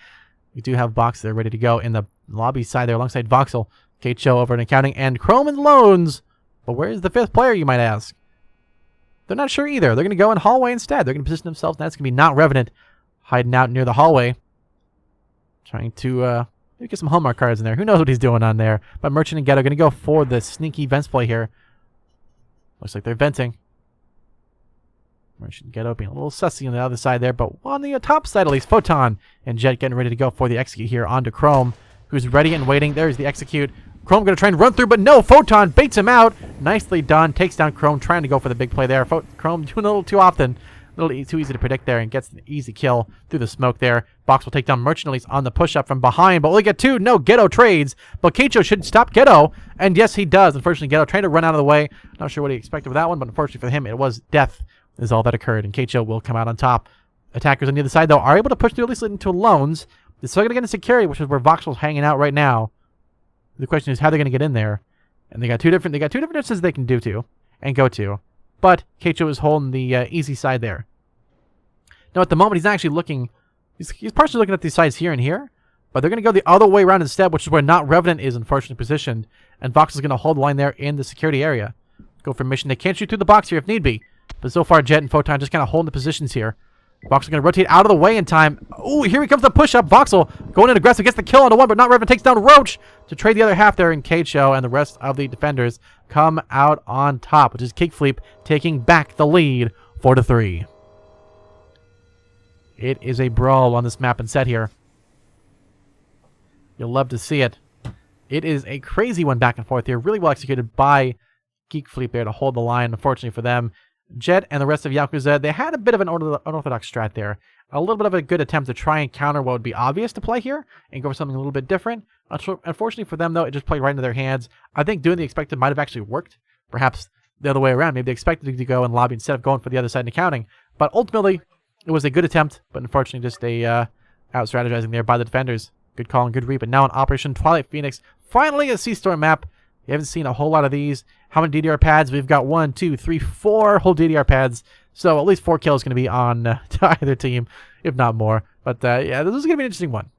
We do have Box there ready to go in the lobby side there alongside Voxel, Keicho over in accounting, and Chrome and loans. But where's the fifth player, you might ask? They're not sure either. They're going to go in hallway instead. They're going to position themselves. That's going to be not Revenant, hiding out near the hallway. Trying to maybe get some Hallmark cards in there. Who knows what he's doing on there. But Merchant and Ghetto are going to go for the sneaky vents play here. Looks like they're venting. Merchant and Ghetto being a little sussy on the other side there. But on the top side at least, Photon and Jet getting ready to go for the execute here onto Chrome, who's ready and waiting. There's the execute. Chrome going to try and run through, but no, Photon baits him out. Nicely done. Takes down Chrome, trying to go for the big play there. Chrome doing a little too often. A little too easy to predict there, and gets an easy kill through the smoke there. Box will take down Merchant at least on the push-up from behind, but only get two. No, Ghetto trades, but Keicho should stop Ghetto, and yes, he does. Unfortunately, Ghetto trying to run out of the way. Not sure what he expected with that one, but unfortunately for him, it was death is all that occurred, and Keicho will come out on top. Attackers on the other side, though, are able to push through at least into loans. They're still going to get into security, which is where Voxel's hanging out right now. The question is how they're going to get in there. And they got two different entrances they can do to and go to. But Keicho is holding the easy side there. Now at the moment he's not actually looking. He's partially looking at these sides here and here. But they're going to go the other way around instead, which is where not Revenant is unfortunately positioned. And Vox is going to hold the line there in the security area. Go for mission. They can't shoot through the box here if need be. But so far Jet and Photon just kind of holding the positions here. Voxel going to rotate out of the way in time. Oh, here he comes the push-up. Voxel going in aggressive, gets the kill on the one, but not Revenant takes down Roach to trade the other half there, and Keicho and the rest of the defenders come out on top, which is Kickfleep taking back the lead 4-3. It is a brawl on this map and set here. You'll love to see it. It is a crazy one back and forth here. Really well executed by Kickfleep there to hold the line, unfortunately for them. Jet and the rest of Yaokuza, they had a bit of an unorthodox strat there. A little bit of a good attempt to try and counter what would be obvious to play here and go for something a little bit different. Unfortunately for them, though, it just played right into their hands. I think doing the expected might have actually worked. Perhaps the other way around. Maybe they expected to go and lobby instead of going for the other side and accounting. But ultimately, it was a good attempt, but unfortunately just a out-strategizing there by the defenders. Good call and good read, but now on Operation Twilight Phoenix, finally a C-Storm map. You haven't seen a whole lot of these. How many DDR pads? We've got 1, 2, 3, 4 whole DDR pads. So at least 4 kills going to be on to either team, if not more. But yeah, this is going to be an interesting one.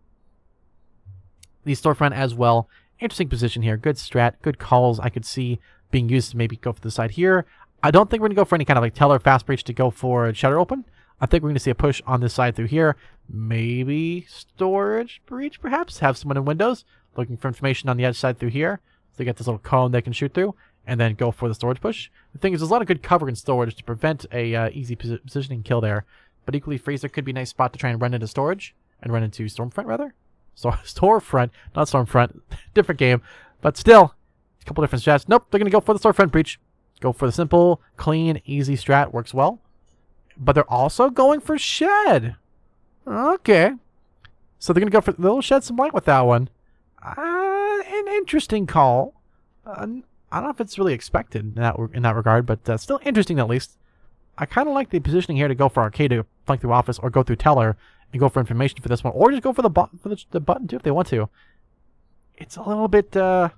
The storefront as well. Interesting position here. Good strat, good calls I could see being used to maybe go for the side here. I don't think we're going to go for any kind of like teller fast breach to go for a shutter open. I think we're going to see a push on this side through here. Maybe storage breach, perhaps. Have someone in windows looking for information on the edge side through here. So they get this little cone they can shoot through and then go for the storage push. The thing is, there's a lot of good cover in storage to prevent a easy positioning kill there. But equally, Fraser could be a nice spot to try and run into storage and run into Stormfront, rather. So, Storefront, not Stormfront. Different game. But still, a couple different strats. Nope, they're going to go for the Storefront breach. Go for the simple, clean, easy strat. Works well. But they're also going for Shed. Okay. So they're going to go for... They'll shed some light with that one. An interesting call. I don't know if it's really expected in that regard, but still interesting at least. I kind of like the positioning here to go for Arcade to flank through Office or go through Teller and go for information for this one. Or just go for the button too if they want to. It's a little bit... I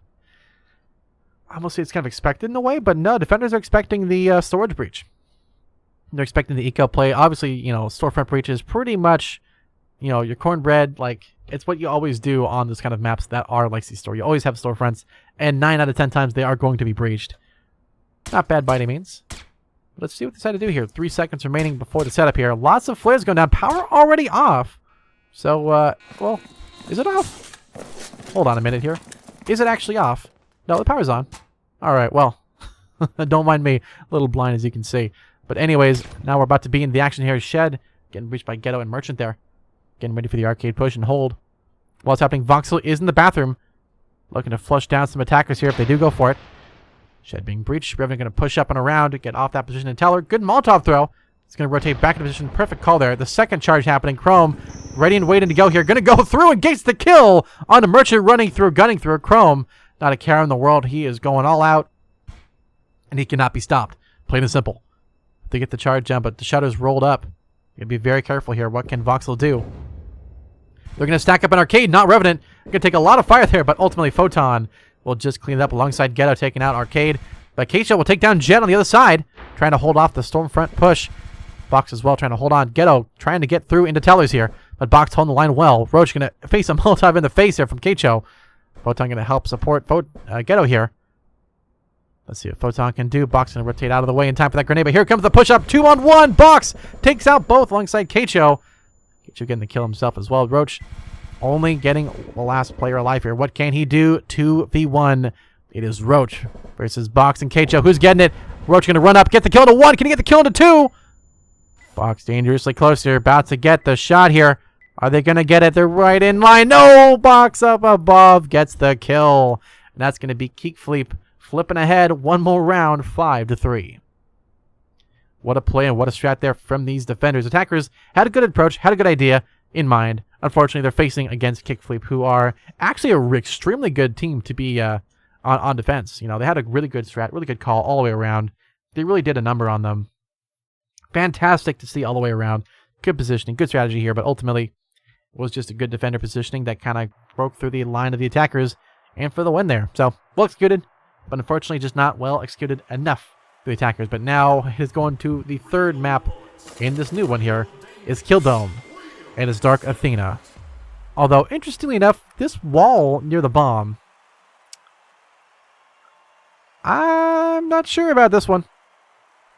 almost say it's kind of expected in a way, but no, defenders are expecting the storage breach. They're expecting the eco play. Obviously, you know, storefront breach is pretty much, you know, your cornbread. Like, it's what you always do on this kind of maps that are like C-Store. You always have storefronts, and 9 out of 10 times they are going to be breached. Not bad by any means. But let's see what they decide to do here. 3 seconds remaining before the setup here. Lots of flares going down. Power already off. So, well, is it off? Hold on a minute here. Is it actually off? No, the power's on. All right, well, don't mind me. A little blind, as you can see. But anyways, now we're about to be in the action here. Shed getting breached by Ghetto and Merchant there. Getting ready for the arcade push and hold. While it's happening, Voxel is in the bathroom. Looking to flush down some attackers here if they do go for it. Shed being breached. Revenant going to push up and around to get off that position and Teller. Good Molotov throw. It's going to rotate back into position. Perfect call there. The second charge happening. Chrome ready and waiting to go here. Going to go through and gets the kill on the Merchant running through, gunning through. Chrome, not a care in the world. He is going all out. And he cannot be stopped. Plain and simple. They get the charge down, but the shutter's rolled up. You gotta be very careful here. What can Voxel do? They're gonna stack up an Arcade, not Revenant. Gonna take a lot of fire there, but ultimately Photon will just clean it up alongside Ghetto, taking out Arcade. But Keisha will take down Jet on the other side, trying to hold off the Stormfront push. Box as well, trying to hold on. Ghetto trying to get through into Tellers here, but Box holding the line well. Roach gonna face a Molotov in the face here from Keicho. Photon gonna help support Ghetto here. Let's see what Photon can do. Box going to rotate out of the way in time for that grenade. But here comes the push-up. 2-on-1. Box takes out both alongside Keicho. Keicho getting the kill himself as well. Roach only getting the last player alive here. What can he do? 2v1. It is Roach versus Box and Keicho. Who's getting it? Roach going to run up, get the kill to 1. Can he get the kill to 2? Box dangerously close here. About to get the shot here. Are they going to get it? They're right in line. No! Box up above gets the kill. And that's going to be Kickfleep. Flipping ahead, one more round, 5-3. What a play and what a strat there from these defenders. Attackers had a good approach, had a good idea in mind. Unfortunately, they're facing against Kickfleep, who are actually an extremely good team to be on defense. You know, they had a really good strat, really good call all the way around. They really did a number on them. Fantastic to see all the way around. Good positioning, good strategy here, but ultimately it was just a good defender positioning that kind of broke through the line of the attackers and for the win there. So, well executed. But unfortunately, just not well executed enough for the attackers. But now it is going to the third map in this new one here is Killdome. And it's Dark Athena. Although, interestingly enough, this wall near the bomb, I'm not sure about this one.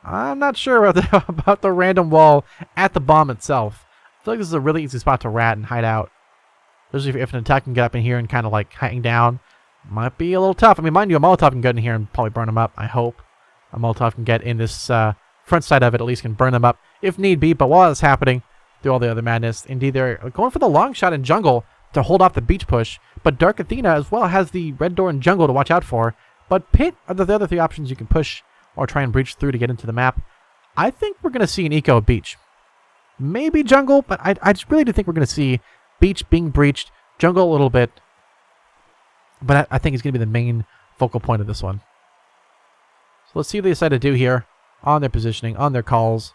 I'm not sure about the random wall at the bomb itself. I feel like this is a really easy spot to rat and hide out. Especially if an attack can get up in here and kind of like hang down. Might be a little tough. I mean, mind you, a Molotov can get in here and probably burn them up, I hope. A Molotov can get in this front side of it, at least can burn them up if need be. But while it's happening, through all the other madness, indeed, they're going for the long shot in jungle to hold off the beach push. But Dark Athena as well has the red door in jungle to watch out for. But pit are the other 3 options you can push or try and breach through to get into the map. I think we're going to see an eco beach. Maybe jungle, but I just really do think we're going to see beach being breached, jungle a little bit. But I think it's going to be the main focal point of this one. So let's see what they decide to do here on their positioning, on their calls.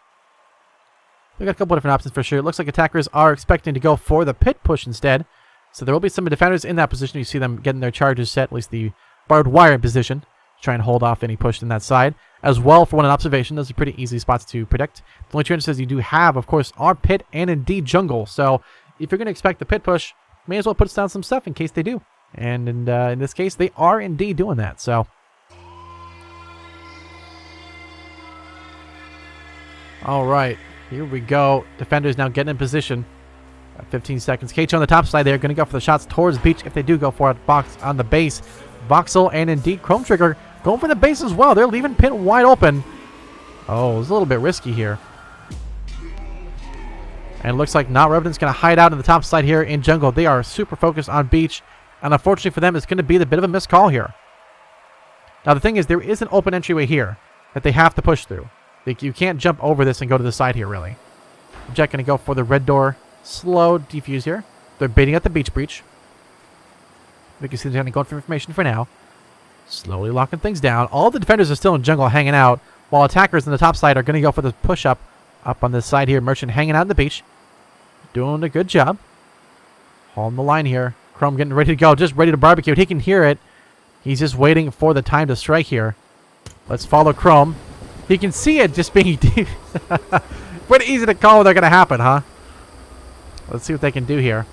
We got a couple different options for sure. It looks like attackers are expecting to go for the pit push instead. So there will be some defenders in that position. You see them getting their charges set, at least the barbed wire in position, to try and hold off any push in that side. As well, for one in observation, those are pretty easy spots to predict. The only chances you do have, of course, are pit and indeed jungle. So if you're going to expect the pit push, may as well put down some stuff in case they do. And in this case, they are indeed doing that. So all right, here we go. Defenders now getting in position. 15 seconds. KH on the top side there, going to go for the shots towards Beach if they do go for it. Box on the base. Voxel and indeed Chrome Trigger going for the base as well. They're leaving pit wide open. Oh, it's a little bit risky here. And it looks like Not Revenant's going to hide out on the top side here in jungle. They are super focused on Beach. And unfortunately for them, it's going to be the bit of a missed call here. Now the thing is, there is an open entryway here that they have to push through. You can't jump over this and go to the side here, really. Jet going to go for the red door. Slow defuse here. They're baiting at the beach breach. You can see they're going for information for now. Slowly locking things down. All the defenders are still in jungle hanging out, while attackers on the top side are going to go for the push-up up on this side here. Merchant hanging out on the beach. Doing a good job. Holding the line here. Chrome getting ready to go. Just ready to barbecue. He can hear it. He's just waiting for the time to strike here. Let's follow Chrome. He can see it just being pretty easy to call when they're going to happen, huh? Let's see what they can do here.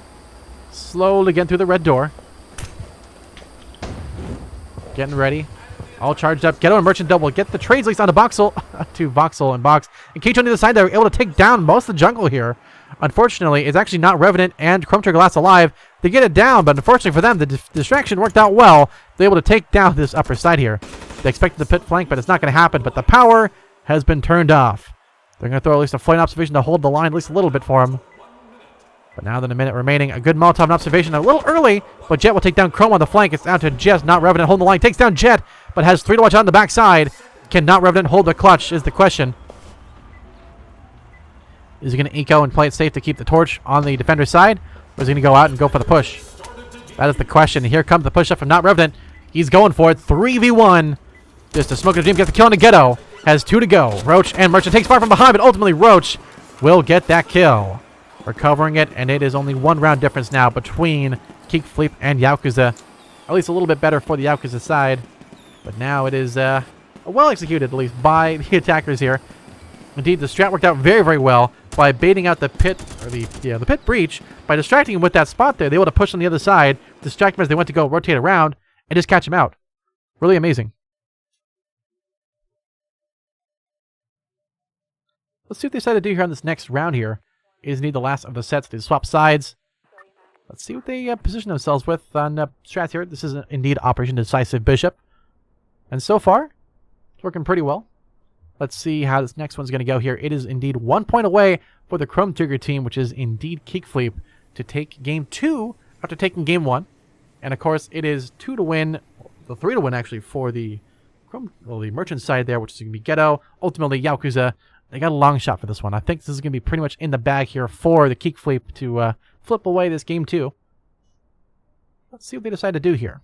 Slowly getting through the red door. Getting ready. All charged up. Ghetto and Merchant double. Get the trades leaks onto Voxel. To Voxel and Box. And Cage on the other side, they were able to take down most of the jungle here. Unfortunately, it's actually not Revenant and Chrome Trigger last alive. They get it down, but unfortunately for them, the distraction worked out well. They're able to take down this upper side here. They expected the pit flank, but it's not going to happen. But the power has been turned off. They're going to throw at least a flame observation to hold the line at least a little bit for him. But now than a minute remaining. A good Molotov and observation. A little early, but Jet will take down Chrome on the flank. It's down to Jet, Not Revenant holding the line. Takes down Jet, but has 3 to watch out on the backside. Can Not Revenant hold the clutch is the question. Is he going to eco and play it safe to keep the torch on the defender's side? Or is he going to go out and go for the push? That is the question. Here comes the push up from Not Revenant. He's going for it. 3v1. Just a smoke and a dream. Gets the kill on the Ghetto. Has 2 to go. Roach and Merchant takes far from behind, but ultimately Roach will get that kill. Recovering it, and it is only 1 round difference now between Kickfleep and Yaokuza. At least a little bit better for the Yaokuza side. But now it is well executed, at least, by the attackers here. Indeed, the strat worked out very, very well by baiting out the pit, or the pit breach, by distracting him with that spot there. They were able to push on the other side, distract him as they went to go rotate around, and just catch him out. Really amazing. Let's see what they decide to do here on this next round here. Is indeed the last of the sets. They swap sides. Let's see what they position themselves with on strats here. This is indeed Operation Decisive Bishop. And so far, it's working pretty well. Let's see how this next one's going to go here. It is indeed 1 point away for the Chrome Trigger team, which is indeed Kickfleep, to take game 2 after taking game 1. And of course, it is 2 to win, the 3 to win actually for the the Merchant side there, which is going to be Ghetto. Ultimately, Yaokuza. They got a long shot for this one. I think this is going to be pretty much in the bag here for the Kickfleep to flip away this game 2. Let's see what they decide to do here.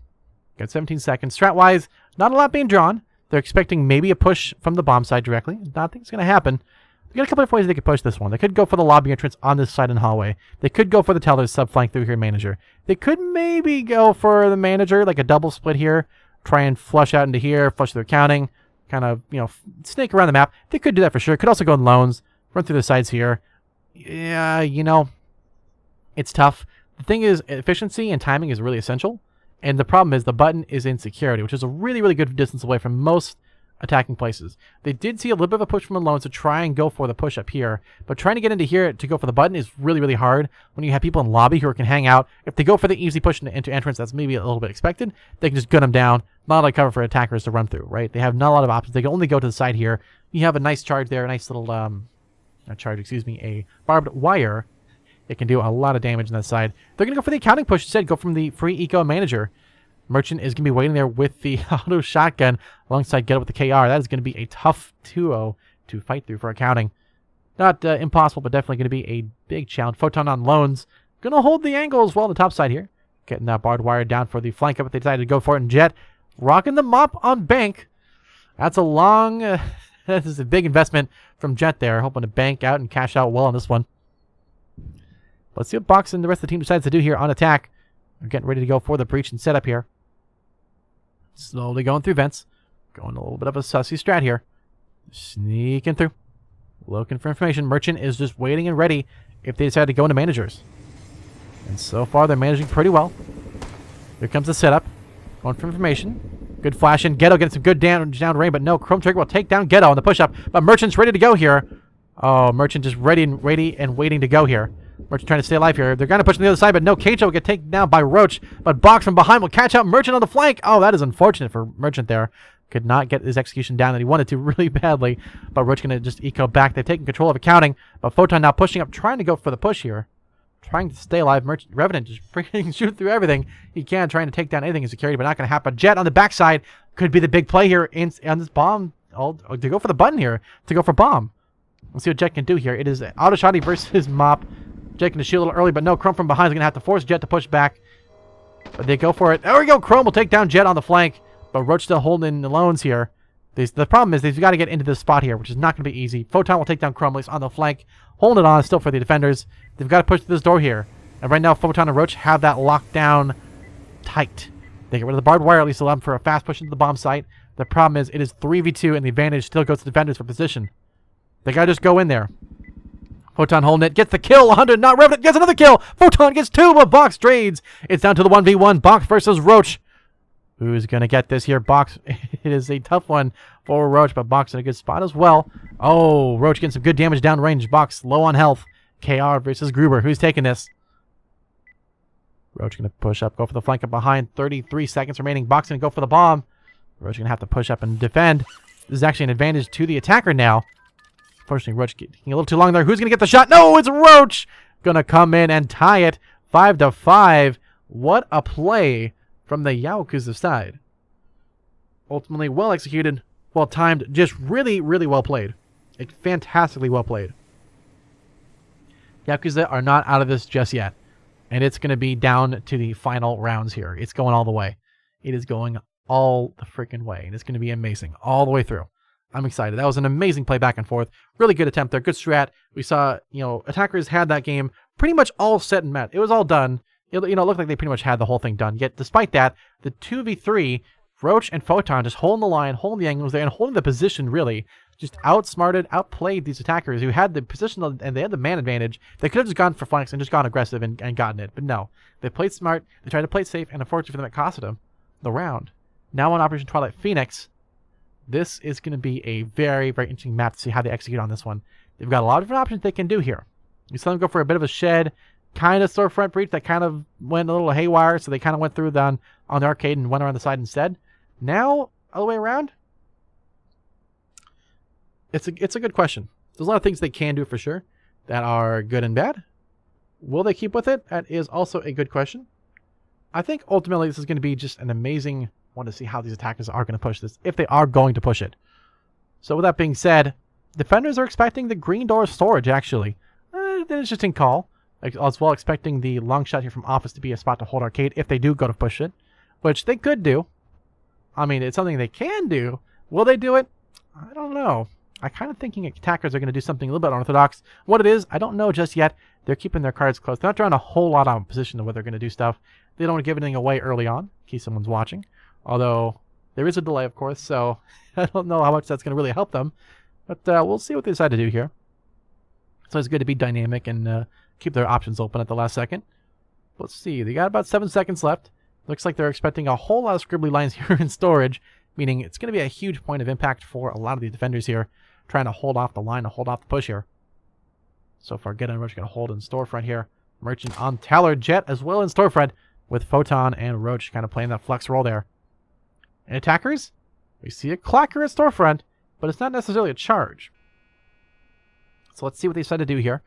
Got 17 seconds. Strat-wise, not a lot being drawn. They're expecting maybe a push from the bomb side directly. I don't think it's going to happen. They got a couple of ways they could push this one. They could go for the lobby entrance on this side and hallway. They could go for the Teller's sub-flank through here, Manager. They could maybe go for the Manager, like a double split here. Try and flush out into here, flush through counting. Kind of, snake around the map. They could do that for sure. Could also go in loans. Run through the sides here. Yeah, it's tough. The thing is, efficiency and timing is really essential. And the problem is the button is in security, which is a really, really good distance away from most attacking places. They did see a little bit of a push from the loans to try and go for the push up here. But trying to get into here to go for the button is really, really hard when you have people in lobby who can hang out. If they go for the easy push into entrance, that's maybe a little bit expected. They can just gun them down. Not a lot of cover for attackers to run through, right? They have not a lot of options. They can only go to the side here. You have a nice charge there, a nice little, a barbed wire. It can do a lot of damage on that side. They're going to go for the accounting push instead. Go from the free eco Manager. Merchant is going to be waiting there with the auto shotgun alongside Get Up with the KR. That is going to be a tough duo to fight through for accounting. Not impossible, but definitely going to be a big challenge. Photon on loans. Going to hold the angle as well on the top side here. Getting that barbed wire down for the flank up if they decided to go for it. And Jet rocking the mop on Bank. That's a long This is a big investment from Jet there, hoping to bank out and cash out well on this one. Let's see what Box and the rest of the team decides to do here on attack. They're getting ready to go for the breach and setup here. Slowly going through vents. Going a little bit of a sussy strat here. Sneaking through. Looking for information. Merchant is just waiting and ready if they decide to go into managers. And so far, they're managing pretty well. Here comes the setup. Going for information. Good flash in. Ghetto getting some good down range, but no. Chrome Trigger will take down Ghetto on the push-up. But Merchant's ready to go here. Oh, Merchant just ready and waiting to go here. Merchant trying to stay alive here. They're going to push on the other side, but no. Keicho will get taken down by Roach. But Box from behind will catch out Merchant on the flank. Oh, that is unfortunate for Merchant there. Could not get his execution down that he wanted to really badly. But Roach going to just eco back. They've taken control of accounting. But Photon now pushing up, trying to go for the push here. Trying to stay alive. Revenant just freaking shoot through everything he can, trying to take down anything in security, but not going to happen. Jet on the backside could be the big play here on this bomb. To go for the button here. To go for bomb. Let's see what Jet can do here. It is auto shotty versus Mop. Jet can shoot a little early, but no. Chrome from behind is going to have to force Jet to push back. But they go for it. There we go. Chrome will take down Jet on the flank. But Roach still holding the loans here. The problem is they've got to get into this spot here, which is not going to be easy. Photon will take down Chrome, at least on the flank. Holding it on still for the defenders. They've got to push through this door here. And right now, Photon and Roach have that locked down tight. They get rid of the barbed wire, at least allow them for a fast push into the bomb site. The problem is it is 3v2, and the advantage still goes to defenders for position. They got to just go in there. Photon holding it. Gets the kill. 100. Not Revenant. Gets another kill. Photon gets 2, but Box trades. It's down to the 1v1. Box versus Roach. Who's going to get this here? Box. It is a tough one for Roach, but Box in a good spot as well. Oh, Roach getting some good damage downrange. Box low on health. KR versus Gruber. Who's taking this? Roach going to push up, go for the flank up behind. 33 seconds remaining. Box going to go for the bomb. Roach going to have to push up and defend. This is actually an advantage to the attacker now. Unfortunately, Roach getting a little too long there. Who's going to get the shot? No, it's Roach! Going to come in and tie it. 5-5. What a play from the Yaokuza side. Ultimately, well executed, well timed, just really, really well played. Fantastically well played. Yakuza are not out of this just yet. And it's going to be down to the final rounds here. It's going all the way. It is going all the freaking way. And it's going to be amazing all the way through. I'm excited. That was an amazing play back and forth. Really good attempt there. Good strat. We saw, attackers had that game pretty much all set and met. It was all done. It looked like they pretty much had the whole thing done. Yet, despite that, the 2v3, Roach and Photon just holding the line, holding the angles there, and holding the position, really. Just outsmarted, outplayed these attackers who had the position and they had the man advantage. They could have just gone for flanks and just gone aggressive and gotten it. But no. They played smart. They tried to play it safe, and unfortunately for them, it costed them the round. Now on Operation Twilight Phoenix, this is going to be a very, very interesting map to see how they execute on this one. They've got a lot of different options they can do here. You saw them go for a bit of a shed, kind of storefront breach that kind of went a little haywire, so they kind of went through on the arcade and went around the side instead. Now, all the way around, it's a good question. There's a lot of things they can do for sure that are good and bad. Will they keep with it? That is also a good question. I think ultimately this is going to be just an amazing one to see how these attackers are going to push this, if they are going to push it. So with that being said, defenders are expecting the green door storage, actually. An interesting call. As well expecting the long shot here from Office to be a spot to hold arcade if they do go to push it, which they could do. I mean, it's something they can do. Will they do it? I don't know. I'm kind of thinking attackers are going to do something a little bit unorthodox. What it is, I don't know just yet. They're keeping their cards close. They're not drawing a whole lot on position of where they're going to do stuff. They don't want to give anything away early on, in case someone's watching. Although, there is a delay, of course, so I don't know how much that's going to really help them. But we'll see what they decide to do here. So it's good to be dynamic and keep their options open at the last second. Let's see. They got about 7 seconds left. Looks like they're expecting a whole lot of scribbly lines here in storage, meaning it's going to be a huge point of impact for a lot of these defenders here, trying to hold off the line, to hold off the push here. So far, Get and Roach going to hold in storefront here. Merchant on Taller, Jet as well in storefront, with Photon and Roach kind of playing that flex role there. And attackers, we see a clacker at storefront, but it's not necessarily a charge. So let's see what they decide to do here.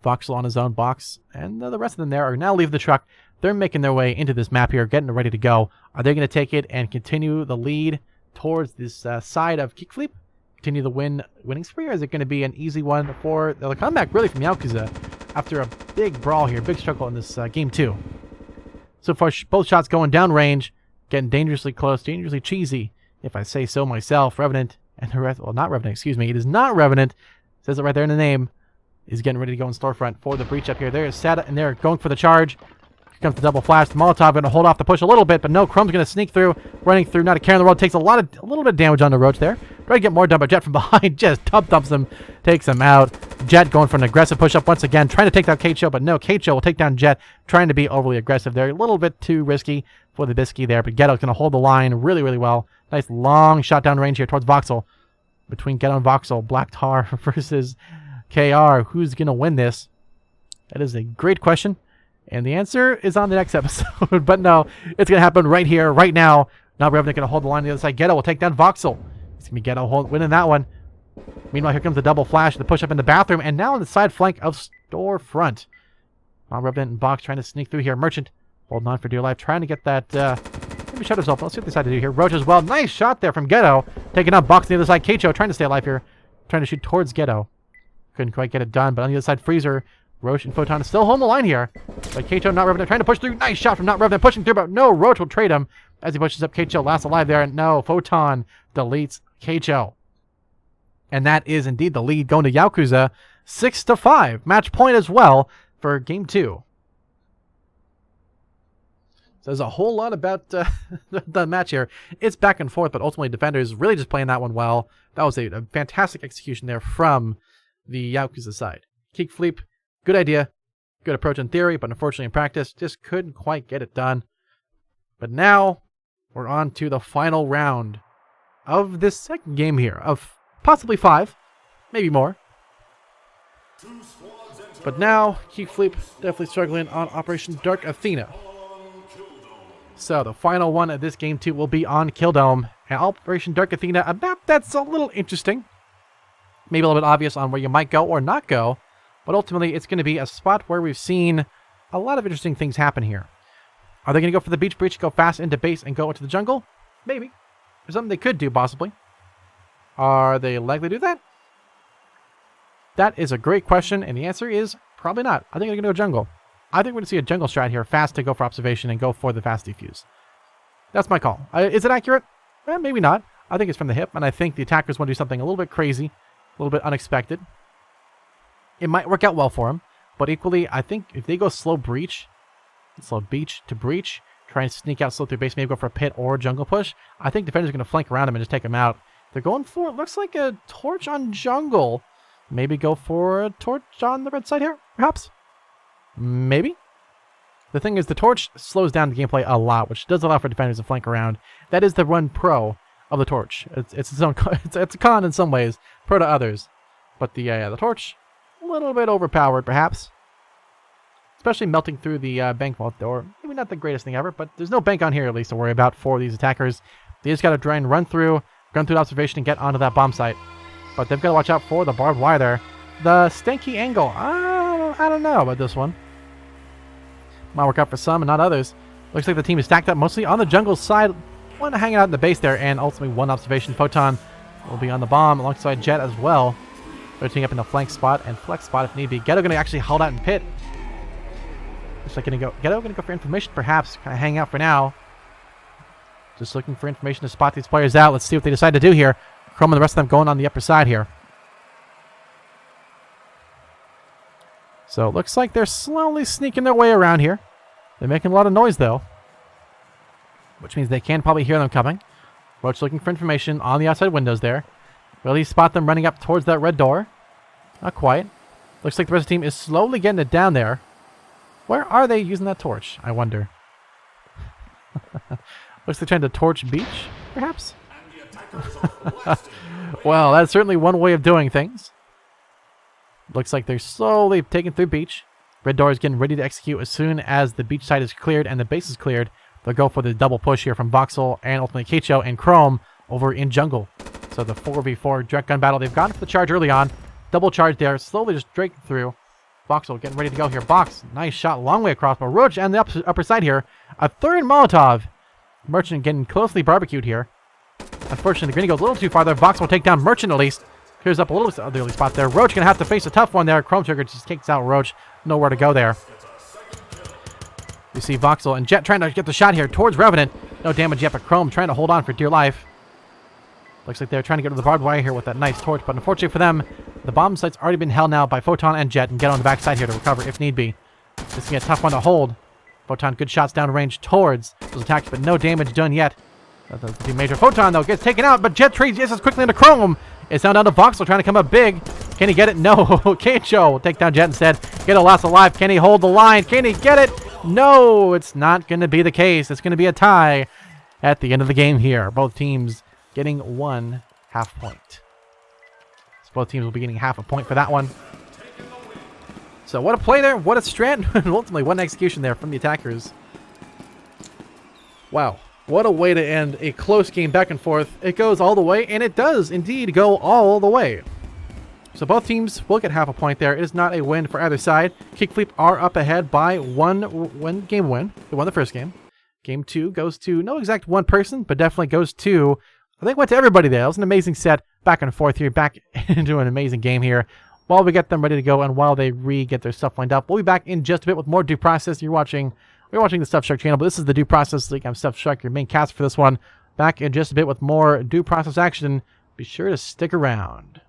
Voxel on his own box, and the rest of them there are now leaving the truck. They're making their way into this map here, getting it ready to go. Are they going to take it and continue the lead towards this side of Kickfleep? Continue the winning spree, or is it going to be an easy one for the comeback, really, from Yaokuza after a big brawl here, big struggle in this game 2? So far, both shots going down range, getting dangerously close, dangerously cheesy, if I say so myself. Revenant And the rest, well, not Revenant, excuse me. It is not Revenant. It says it right there in the name. He's getting ready to go in storefront for the breach up here. There is Sada, and they're going for the charge. Here comes the double flash. The Molotov going to hold off the push a little bit, but no, Chrome's going to sneak through, running through, not a care in the world. Takes a little bit of damage on the Roach there. Try to get more done, but Jet from behind just dumps him, takes him out. Jet going for an aggressive push-up once again, trying to take down Keicho, but no, Keicho will take down Jet, trying to be overly aggressive there. A little bit too risky for the Bisky there, but Ghetto's going to hold the line really, really well. Nice long shot down range here towards Voxel. Between Ghetto and Voxel, Black Tar versus KR. Who's going to win this? That is a great question. And the answer is on the next episode. But no, it's going to happen right here, right now. Now Revenant going to hold the line on the other side. Ghetto will take down Voxel. It's going to be Ghetto winning that one. Meanwhile, here comes the double flash, the push up in the bathroom, and now on the side flank of Storefront. Now Revenant and Box trying to sneak through here. Merchant holding on for dear life, trying to get that... maybe shutters open. Let's see what they decide to do here. Roach as well. Nice shot there from Ghetto. Taking out Box on the other side. Keicho trying to stay alive here. Trying to shoot towards Ghetto. Couldn't quite get it done, but on the other side, Freezer, Roach, and Photon still holding the line here. But Keicho, Not Revenant, trying to push through. Nice shot from Not Revenant, pushing through, but no, Roach will trade him as he pushes up Keicho. Last alive there, and no, Photon deletes Keicho. And that is indeed the lead going to Yaokuza, 6-5. Match point as well for Game 2. So there's a whole lot about the match here. It's back and forth, but ultimately Defenders really just playing that one well. That was a fantastic execution there from the Yaokuza side. Kickfleep, good idea, good approach in theory, but unfortunately in practice, just couldn't quite get it done. But now we're on to the final round of this second game here, of possibly 5, maybe more. But now, Kickfleep definitely struggling on Operation Dark Athena. So the final one of this game 2 will be on Killdome, and Operation Dark Athena, a map that's a little interesting. Maybe a little bit obvious on where you might go or not go, but ultimately it's going to be a spot where we've seen a lot of interesting things happen here. Are they going to go for the beach breach, go fast into base, and go into the jungle? Maybe. There's something they could do, possibly. Are they likely to do that? That is a great question, and the answer is probably not. I think they're going to go jungle. I think we're going to see a jungle strat here, fast to go for observation and go for the fast defuse. That's my call. Is it accurate? Maybe not. I think it's from the hip, and I think the attackers want to do something a little bit crazy, a little bit unexpected. It might work out well for them, but equally, I think if they go slow beach to breach, try and sneak out slow through base, maybe go for a pit or a jungle push, I think defenders are going to flank around him and just take him out. They're going for, it looks like a torch on jungle. Maybe go for a torch on the red side here, perhaps? Maybe. The thing is, the torch slows down the gameplay a lot, which does allow for defenders to flank around. That is the run pro of the torch. It's its own. It's a con in some ways, pro to others. But the torch, a little bit overpowered, perhaps. Especially melting through the bank vault door. Maybe not the greatest thing ever, but there's no bank on here at least to worry about for these attackers. They just got to try and run through the observation and get onto that bomb site. But they've got to watch out for the barbed wire there. The stanky angle. I don't know about this one. Might work out for some and not others. Looks like the team is stacked up mostly on the jungle side. One hanging out in the base there, and ultimately one observation. Photon will be on the bomb alongside Jet as well. They're teaming up in the flank spot and flex spot if need be. Ghetto going to actually hold out in pit. Looks like Ghetto going to go for information perhaps. Kind of hang out for now. Just looking for information to spot these players out. Let's see what they decide to do here. Chrome and the rest of them going on the upper side here. So it looks like they're slowly sneaking their way around here. They're making a lot of noise though, which means they can probably hear them coming. Roach looking for information on the outside windows there. Will he spot them running up towards that red door? Not quite. Looks like the rest of the team is slowly getting it down there. Where are they using that torch, I wonder? Looks like they're trying to torch beach, perhaps? Well, that's certainly one way of doing things. Looks like they're slowly taking through beach. Red door is getting ready to execute as soon as the beach side is cleared and the base is cleared. They'll go for the double push here from Voxel and ultimately Keicho and Chrome over in jungle. So the 4v4 direct gun battle. They've gone for the charge early on. Double charge there. Slowly just breaking through. Voxel getting ready to go here. Box. Nice shot. Long way across. But Roach on the upper side here. A third Molotov. Merchant getting closely barbecued here. Unfortunately, the Greenie goes a little too far there. Voxel will take down Merchant at least. Clears up a little bit of the early spot there. Roach going to have to face a tough one there. Chrome Trigger just kicks out Roach. Nowhere to go there. You see Voxel and Jet trying to get the shot here towards Revenant. No damage yet, but Chrome trying to hold on for dear life. Looks like they're trying to get to the barbed wire here with that nice torch, but unfortunately for them, the bomb site's already been held now by Photon and Jet, and get on the backside here to recover if need be. This is going to be a tough one to hold. Photon, good shots down range towards those attacks, but no damage done yet. That's the major. Photon, though, gets taken out, but Jet trades just as quickly into Chrome. It's now down to Voxel trying to come up big. Can he get it? No. Keicho will take down Jet instead. Get a loss alive. Can he hold the line? Can he get it? No, it's not going to be the case. It's going to be a tie at the end of the game here. Both teams getting 1 half point. So both teams will be getting half a point for that one. So what a play there. What a strat. And ultimately, what an execution there from the attackers. Wow. What a way to end a close game back and forth. It goes all the way, and it does indeed go all the way. So both teams will get half a point there. It is not a win for either side. Kickfleep are up ahead by one game win. They won the first game. Game 2 goes to no exact one person, but definitely goes to, I think, went to everybody there. It was an amazing set back and forth here, back into an amazing game here. While we get them ready to go and while they get their stuff lined up, we'll be back in just a bit with more Due Process. We're watching the Stuff Shark channel, but this is the Due Process League. I'm Stuff Shark, your main cast for this one. Back in just a bit with more Due Process action. Be sure to stick around.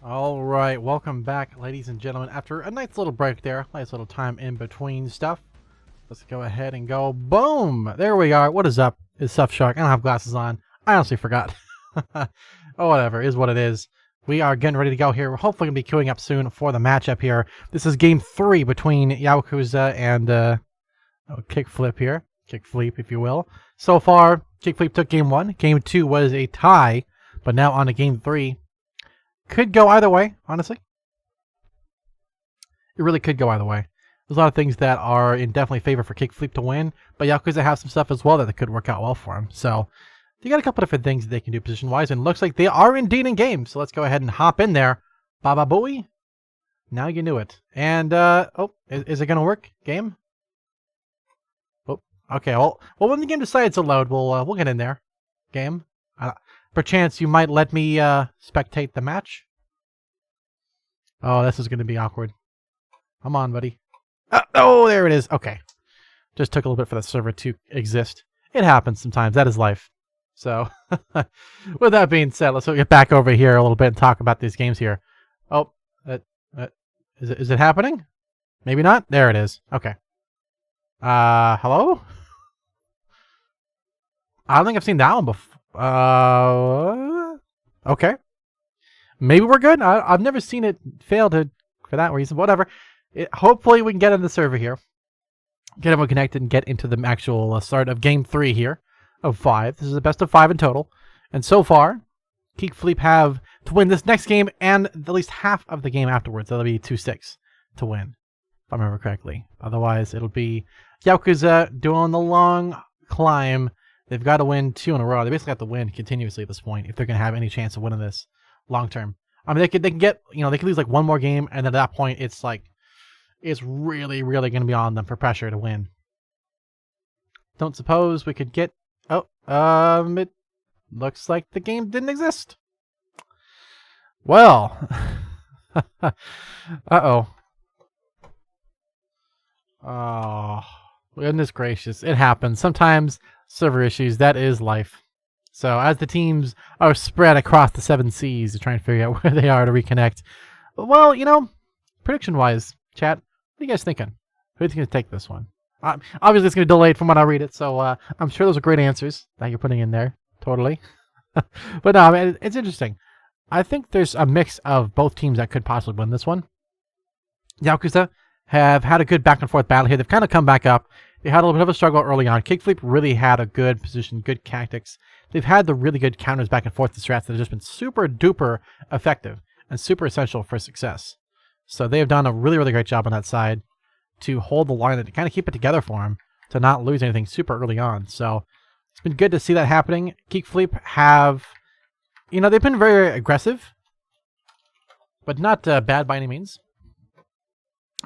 All right, welcome back, ladies and gentlemen. After a nice little break there, nice little time in between stuff. Let's go ahead and go. Boom! There we are. What is up? It's Stuff Shark. I don't have glasses on. I honestly forgot. Oh, whatever. Is what it is. We are getting ready to go here. We're hopefully going to be queuing up soon for the matchup here. This is game 3 between Yaokuza and Kickflip here. Kickfleep, if you will. So far, Kickfleep took game 1. Game 2 was a tie, but now on to game 3. Could go either way, honestly. It really could go either way. There's a lot of things that are in definitely favor for Kickfleep to win, but Yaokuza have some stuff as well that could work out well for him. So they got a couple different things that they can do position-wise, and it looks like they are indeed in game. So let's go ahead and hop in there. Baba booey. Now you knew it. And, oh, is it going to work? Game? Oh, okay. Well, when the game decides to load, we'll get in there. Game. Perchance you might let me spectate the match. Oh, this is going to be awkward. Come on, buddy. Oh, there it is. Okay. Just took a little bit for the server to exist. It happens sometimes. That is life. So, with that being said, let's get back over here a little bit and talk about these games here. Oh, is it happening? Maybe not? There it is. Okay. Hello? I don't think I've seen that one before. Okay. Maybe we're good. I've never seen it fail for that reason. Whatever. Hopefully we can get on the server here. Get everyone connected and get into the actual start of game 3 here of 5. This is a best of 5 in total. And so far, Kickfleep have to win this next game and at least half of the game afterwards. That'll be 2-6 to win, if I remember correctly. Otherwise, it'll be Yaokuza doing the long climb. They've got to win 2 in a row. They basically have to win continuously at this point if they're going to have any chance of winning this long term. I mean, they can get, they can lose like one more game, and then at that point, it's like, it's really, really going to be on them for pressure to win. Don't suppose we could get, it looks like the game didn't exist. Well, uh-oh. Oh, goodness gracious. It happens. Sometimes server issues, that is life. So as the teams are spread across the 7 seas to try and figure out where they are to reconnect, well, prediction-wise, chat, what are you guys thinking? Who's going to take this one? Obviously, it's going to be delayed from when I read it, so I'm sure those are great answers that you're putting in there. Totally. But no, I mean, it's interesting. I think there's a mix of both teams that could possibly win this one. Yaokuza have had a good back-and-forth battle here. They've kind of come back up. They had a little bit of a struggle early on. Kickfleep really had a good position, good tactics. They've had the really good counters back and forth to strats that have just been super duper effective and super essential for success. So they have done a really, really great job on that side to hold the line and to kind of keep it together for them to not lose anything super early on. So it's been good to see that happening. Kickfleep have, they've been very aggressive, but not bad by any means.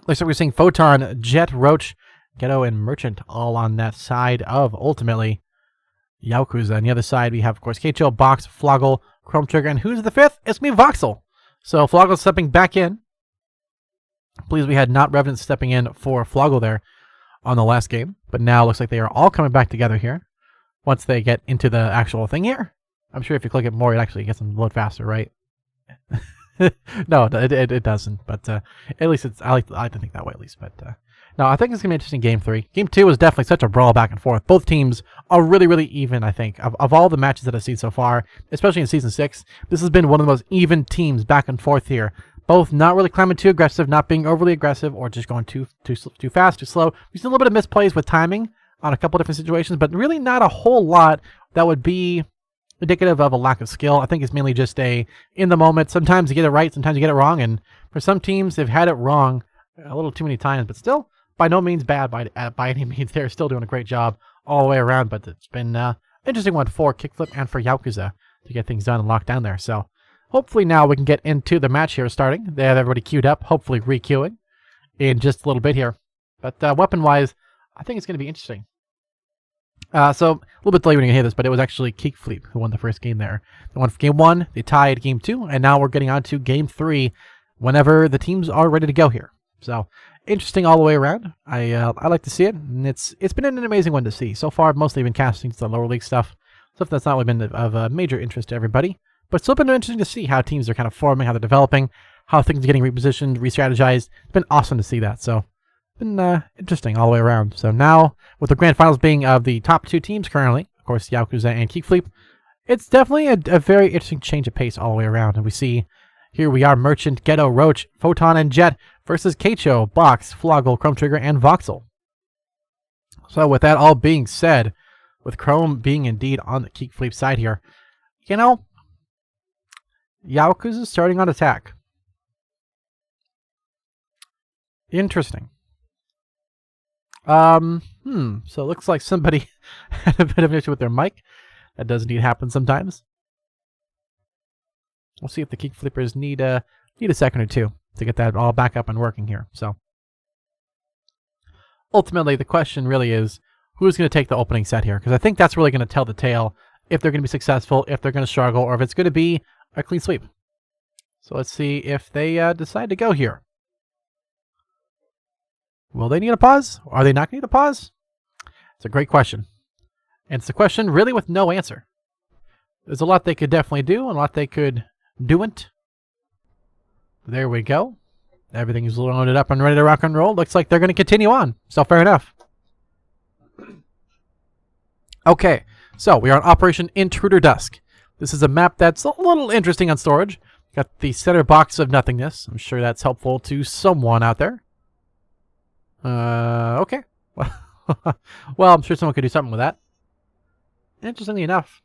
Looks like we're seeing Photon, Jet, Roach, Ghetto, and Merchant all on that side of, ultimately, Yaokuza. On the other side, we have, of course, KHL, Box, Floggle, Chrome Trigger, and who's the 5th? It's me, Voxel. So Floggle stepping back in. Please, we had not Revenant stepping in for Floggle there on the last game, but now it looks like they are all coming back together here once they get into the actual thing here. I'm sure if you click it more, it actually gets them to load faster, right? No, it doesn't, but at least I like to think that way at least. But no, I think it's gonna be an interesting game 3. Game 2 is definitely such a brawl back and forth. Both teams are really, really even. I think of all the matches that I've seen so far, especially in season 6, this has been one of the most even teams back and forth here. Both not really climbing too aggressive, not being overly aggressive, or just going too fast, too slow. We've seen a little bit of misplays with timing on a couple different situations, but really not a whole lot that would be indicative of a lack of skill. I think it's mainly just in the moment. Sometimes you get it right, sometimes you get it wrong, and for some teams, they've had it wrong a little too many times, but still, by no means bad by any means. They're still doing a great job all the way around, but it's been an interesting one for Kickflip and for Yaokuza to get things done and locked down there. So hopefully now we can get into the match here starting. They have everybody queued up, hopefully re-queuing in just a little bit here. But weapon-wise, I think it's going to be interesting. So a little bit delayed when you hear this, but it was actually Kickfleep who won the first game there. They won game 1, they tied game 2, and now we're getting on to game 3 whenever the teams are ready to go here. So interesting all the way around. I like to see it, and it's been an amazing one to see. So far, I've mostly been casting the lower league stuff that's not really been of major interest to everybody. But it's still been interesting to see how teams are kind of forming, how they're developing, how things are getting repositioned, re-strategized. It's been awesome to see that. So it's been interesting all the way around. So now, with the grand finals being of the top 2 teams currently, of course, Yaokuza and Kickfleep, it's definitely a very interesting change of pace all the way around. And we see, here we are, Merchant, Ghetto, Roach, Photon, and Jet versus Keicho, Box, Floggle, Chrome Trigger, and Voxel. So with that all being said, with Chrome being indeed on the Kickfleep side here, you know, Yaokuza is starting on attack. Interesting. So it looks like somebody had a bit of an issue with their mic. That does indeed happen sometimes. We'll see if the Kickflippers need a second or two to get that all back up and working here. So ultimately, the question really is, who's going to take the opening set here? Because I think that's really going to tell the tale if they're going to be successful, if they're going to struggle, or if it's going to be a clean sweep. So let's see if they decide to go here. Will they need a pause? Are they not going to need a pause? It's a great question. And it's a question really with no answer. There's a lot they could definitely do, and a lot they could do'n't. There we go. Everything's loaded up and ready to rock and roll. Looks like they're going to continue on. So fair enough. Okay, so we are on Operation Intruder Dusk. This is a map that's a little interesting on storage. Got the center box of nothingness. I'm sure that's helpful to someone out there. Okay. Well, I'm sure someone could do something with that. Interestingly enough,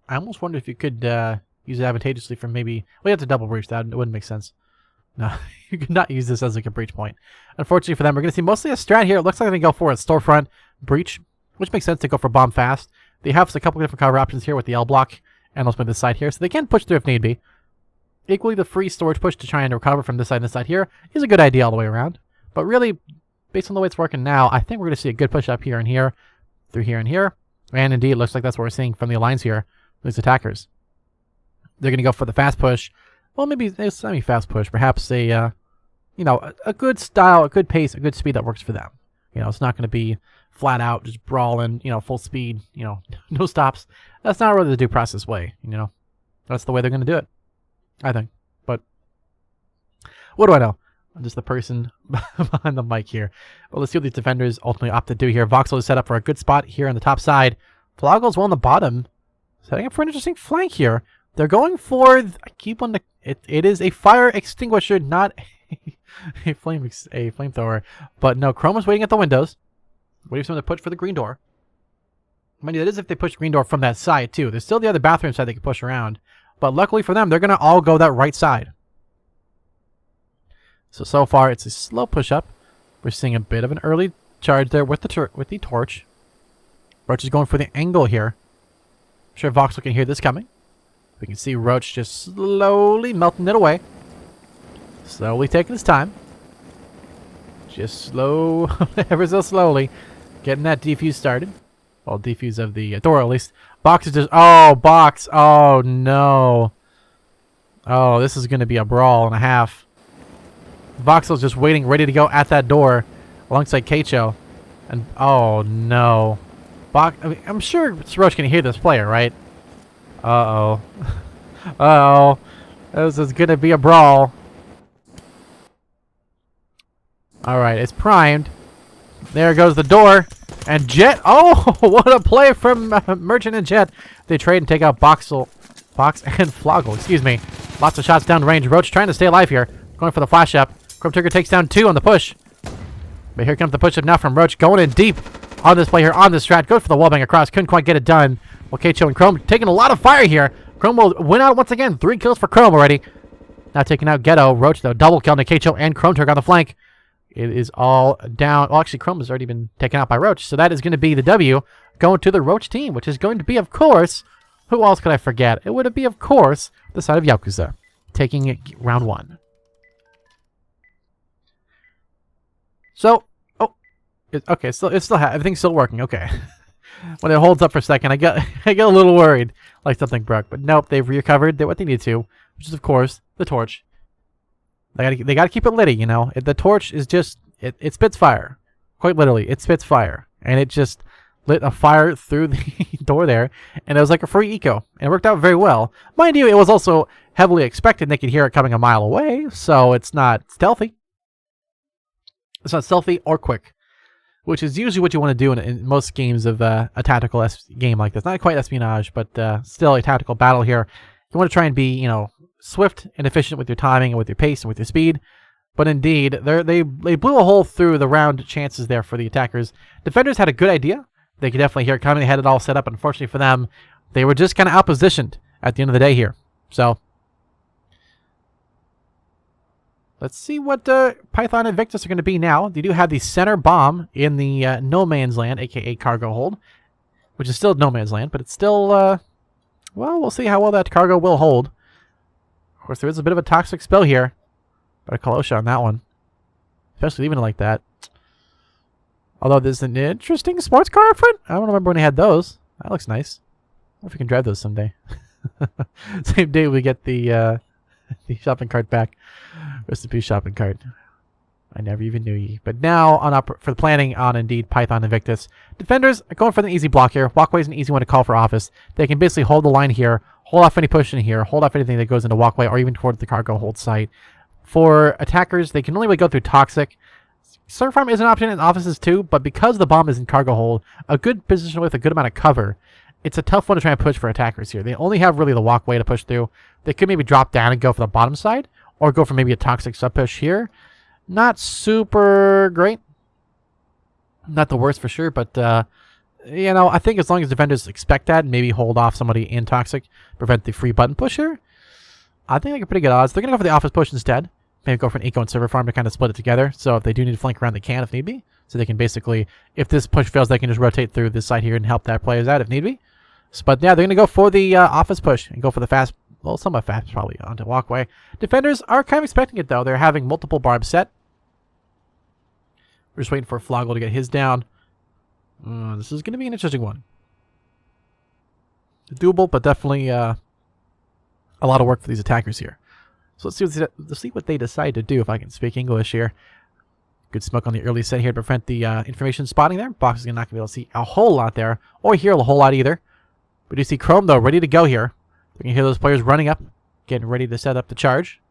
I almost wonder if you could use it advantageously for maybe... Well, you have to double breach that. It wouldn't make sense. No, you could not use this as like a breach point. Unfortunately for them, we're going to see mostly a strat here. It looks like they're going to go for a storefront breach, which makes sense to go for bomb fast. They have a couple different cover options here with the L block and also this side here, so they can push through if need be. Equally, the free storage push to try and recover from this side and this side here is a good idea all the way around. But really, based on the way it's working now, I think we're going to see a good push up here and here, through here and here. And indeed, it looks like that's what we're seeing from the lines here, these attackers. They're going to go for the fast push. Well, maybe a semi-fast push, perhaps a, you know, a good style, a good pace, a good speed that works for them. You know, it's not going to be flat out, just brawling, you know, full speed, you know, no stops. That's not really the due process way, you know. That's the way they're going to do it, I think. But what do I know? I'm just the person behind the mic here. Well, let's see what these defenders ultimately opt to do here. Voxel is set up for a good spot here on the top side. Floggle's well on the bottom, setting up for an interesting flank here. They're going for, I keep on the, it is a fire extinguisher, not a flamethrower. But no, Chrome is waiting at the windows, waiting for someone to push for the green door. Mind you, that is if they push the green door from that side too. There's still the other bathroom side they can push around. But luckily for them, they're going to all go that right side. So far, it's a slow push-up. We're seeing a bit of an early charge there with the torch. Roach is going for the angle here. I'm sure Voxel can hear this coming. We can see Roach just slowly melting it away. Slowly taking his time. Just slow, ever so slowly, getting that defuse started. Well, defuse of the door, at least. Box is just... Oh, Box! Oh, no. Oh, this is going to be a brawl and a half. Voxel's just waiting, ready to go at that door, alongside Keicho. And, oh, no. I mean, I'm sure Roach can hear this player, right? Uh-oh. Uh-oh. This is going to be a brawl. Alright, it's primed. There goes the door. And Jet. Oh, what a play from Merchant and Jet. They trade and take out Box and Floggle. Excuse me. Lots of shots down range. Roach trying to stay alive here. Going for the flash up. Chrome Trigger takes down 2 on the push. But here comes the push up now from Roach. Going in deep on this play here on this strat. Goes for the wallbang across. Couldn't quite get it done. Well, Keicho and Chrome taking a lot of fire here. Chrome will win out once again. 3 kills for Chrome already. Now taking out Ghetto. Roach, though, double kill to Keicho and Chrome Trigger on the flank. It is all down. Well, actually, Chrome has already been taken out by Roach. So that is going to be the W going to the Roach team, which is going to be, of course, who else could I forget? It would be, of course, the side of Yaokuza, taking round 1. So, oh, okay, so it's still everything's still working. Okay, when it holds up for a second, I get a little worried, like something broke. But nope, they've recovered. Did what they need to, which is of course the torch. They gotta keep it litty, you know. The torch is just it spits fire, quite literally. It spits fire, and it just lit a fire through the door there, and it was like a free eco. And it worked out very well. Mind you, it was also heavily expected. They could hear it coming a mile away, so it's not stealthy. It's not stealthy or quick, which is usually what you want to do in most games of a tactical game like this. Not quite espionage, but still a tactical battle here. You want to try and be, swift and efficient with your timing and with your pace and with your speed. But indeed, they blew a hole through the round chances there for the attackers. Defenders had a good idea. They could definitely hear it coming. They had it all set up. Unfortunately for them, they were just kind of outpositioned at the end of the day here. So let's see what Python and Invictus are going to be now. They do have the center bomb in the no man's land, a.k.a. cargo hold, which is still no man's land, but it's still, well, we'll see how well that cargo will hold. Of course, there is a bit of a toxic spell here. Better call OSHA on that one, especially leaving it like that. Although there's an interesting sports car up front. I don't remember when he had those. That looks nice. I wonder if we can drive those someday. Same day we get the shopping cart back. Rest in peace, shopping cart. I never even knew ye. But now for the planning on indeed Python Invictus, defenders are going for the easy block here. Walkway is an easy one to call for office. They can basically hold the line here, hold off any push in here, hold off anything that goes into walkway or even toward the cargo hold site. For attackers, they can only really go through toxic. Server farm is an option in offices too, but because the bomb is in cargo hold, a good position with a good amount of cover, it's a tough one to try and push for attackers here. They only have really the walkway to push through. They could maybe drop down and go for the bottom side, or go for maybe a toxic sub push here. Not super great. Not the worst for sure, but I think as long as defenders expect that and maybe hold off somebody in toxic, prevent the free button push here, I think they get pretty good odds. They're going to go for the office push instead. Maybe go for an eco and server farm to kind of split it together. So if they do need to flank around, they can if need be. So they can basically, if this push fails, they can just rotate through this side here and help that players out if need be. So, but yeah, they're going to go for the office push and go for the fast, well, somewhat fast probably onto walkway. Defenders are kind of expecting it though. They're having multiple barbs set. We're just waiting for Floggle to get his down. This is going to be an interesting one. Doable, but definitely a lot of work for these attackers here. So let's see what they decide to do, if I can speak English here. Good smoke on the early set here to prevent the information spotting there. Box is not going to be able to see a whole lot there, or hear a whole lot either. We do see Chrome, though, ready to go here. We can hear those players running up, getting ready to set up the charge.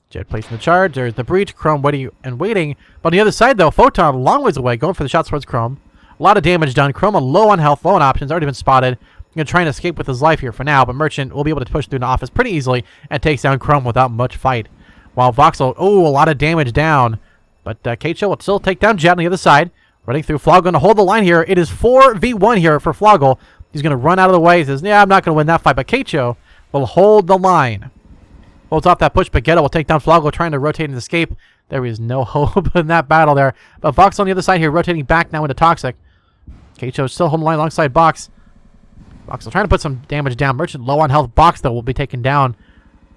Jet placing the charge. There's the breach. Chrome waiting and waiting. But on the other side, though, Photon a long ways away, going for the shots towards Chrome. A lot of damage done. Chrome low on health, low on options, already been spotted. Going to try and escape with his life here for now, but Merchant will be able to push through the office pretty easily and takes down Chrome without much fight. While Voxel, a lot of damage down. But Keicho will still take down Jet on the other side. Running through Floggle, going to hold the line here. It is 4v1 here for Floggle. He's going to run out of the way. He says, yeah, I'm not going to win that fight. But Keicho will hold the line. Holds off that push, but Ghetto will take down Floggle, trying to rotate and escape. There is no hope in that battle there. But Voxel on the other side here, rotating back now into Toxic. Keicho still holding the line alongside Box. Voxel trying to put some damage down. Merchant low on health. Box, though, will be taken down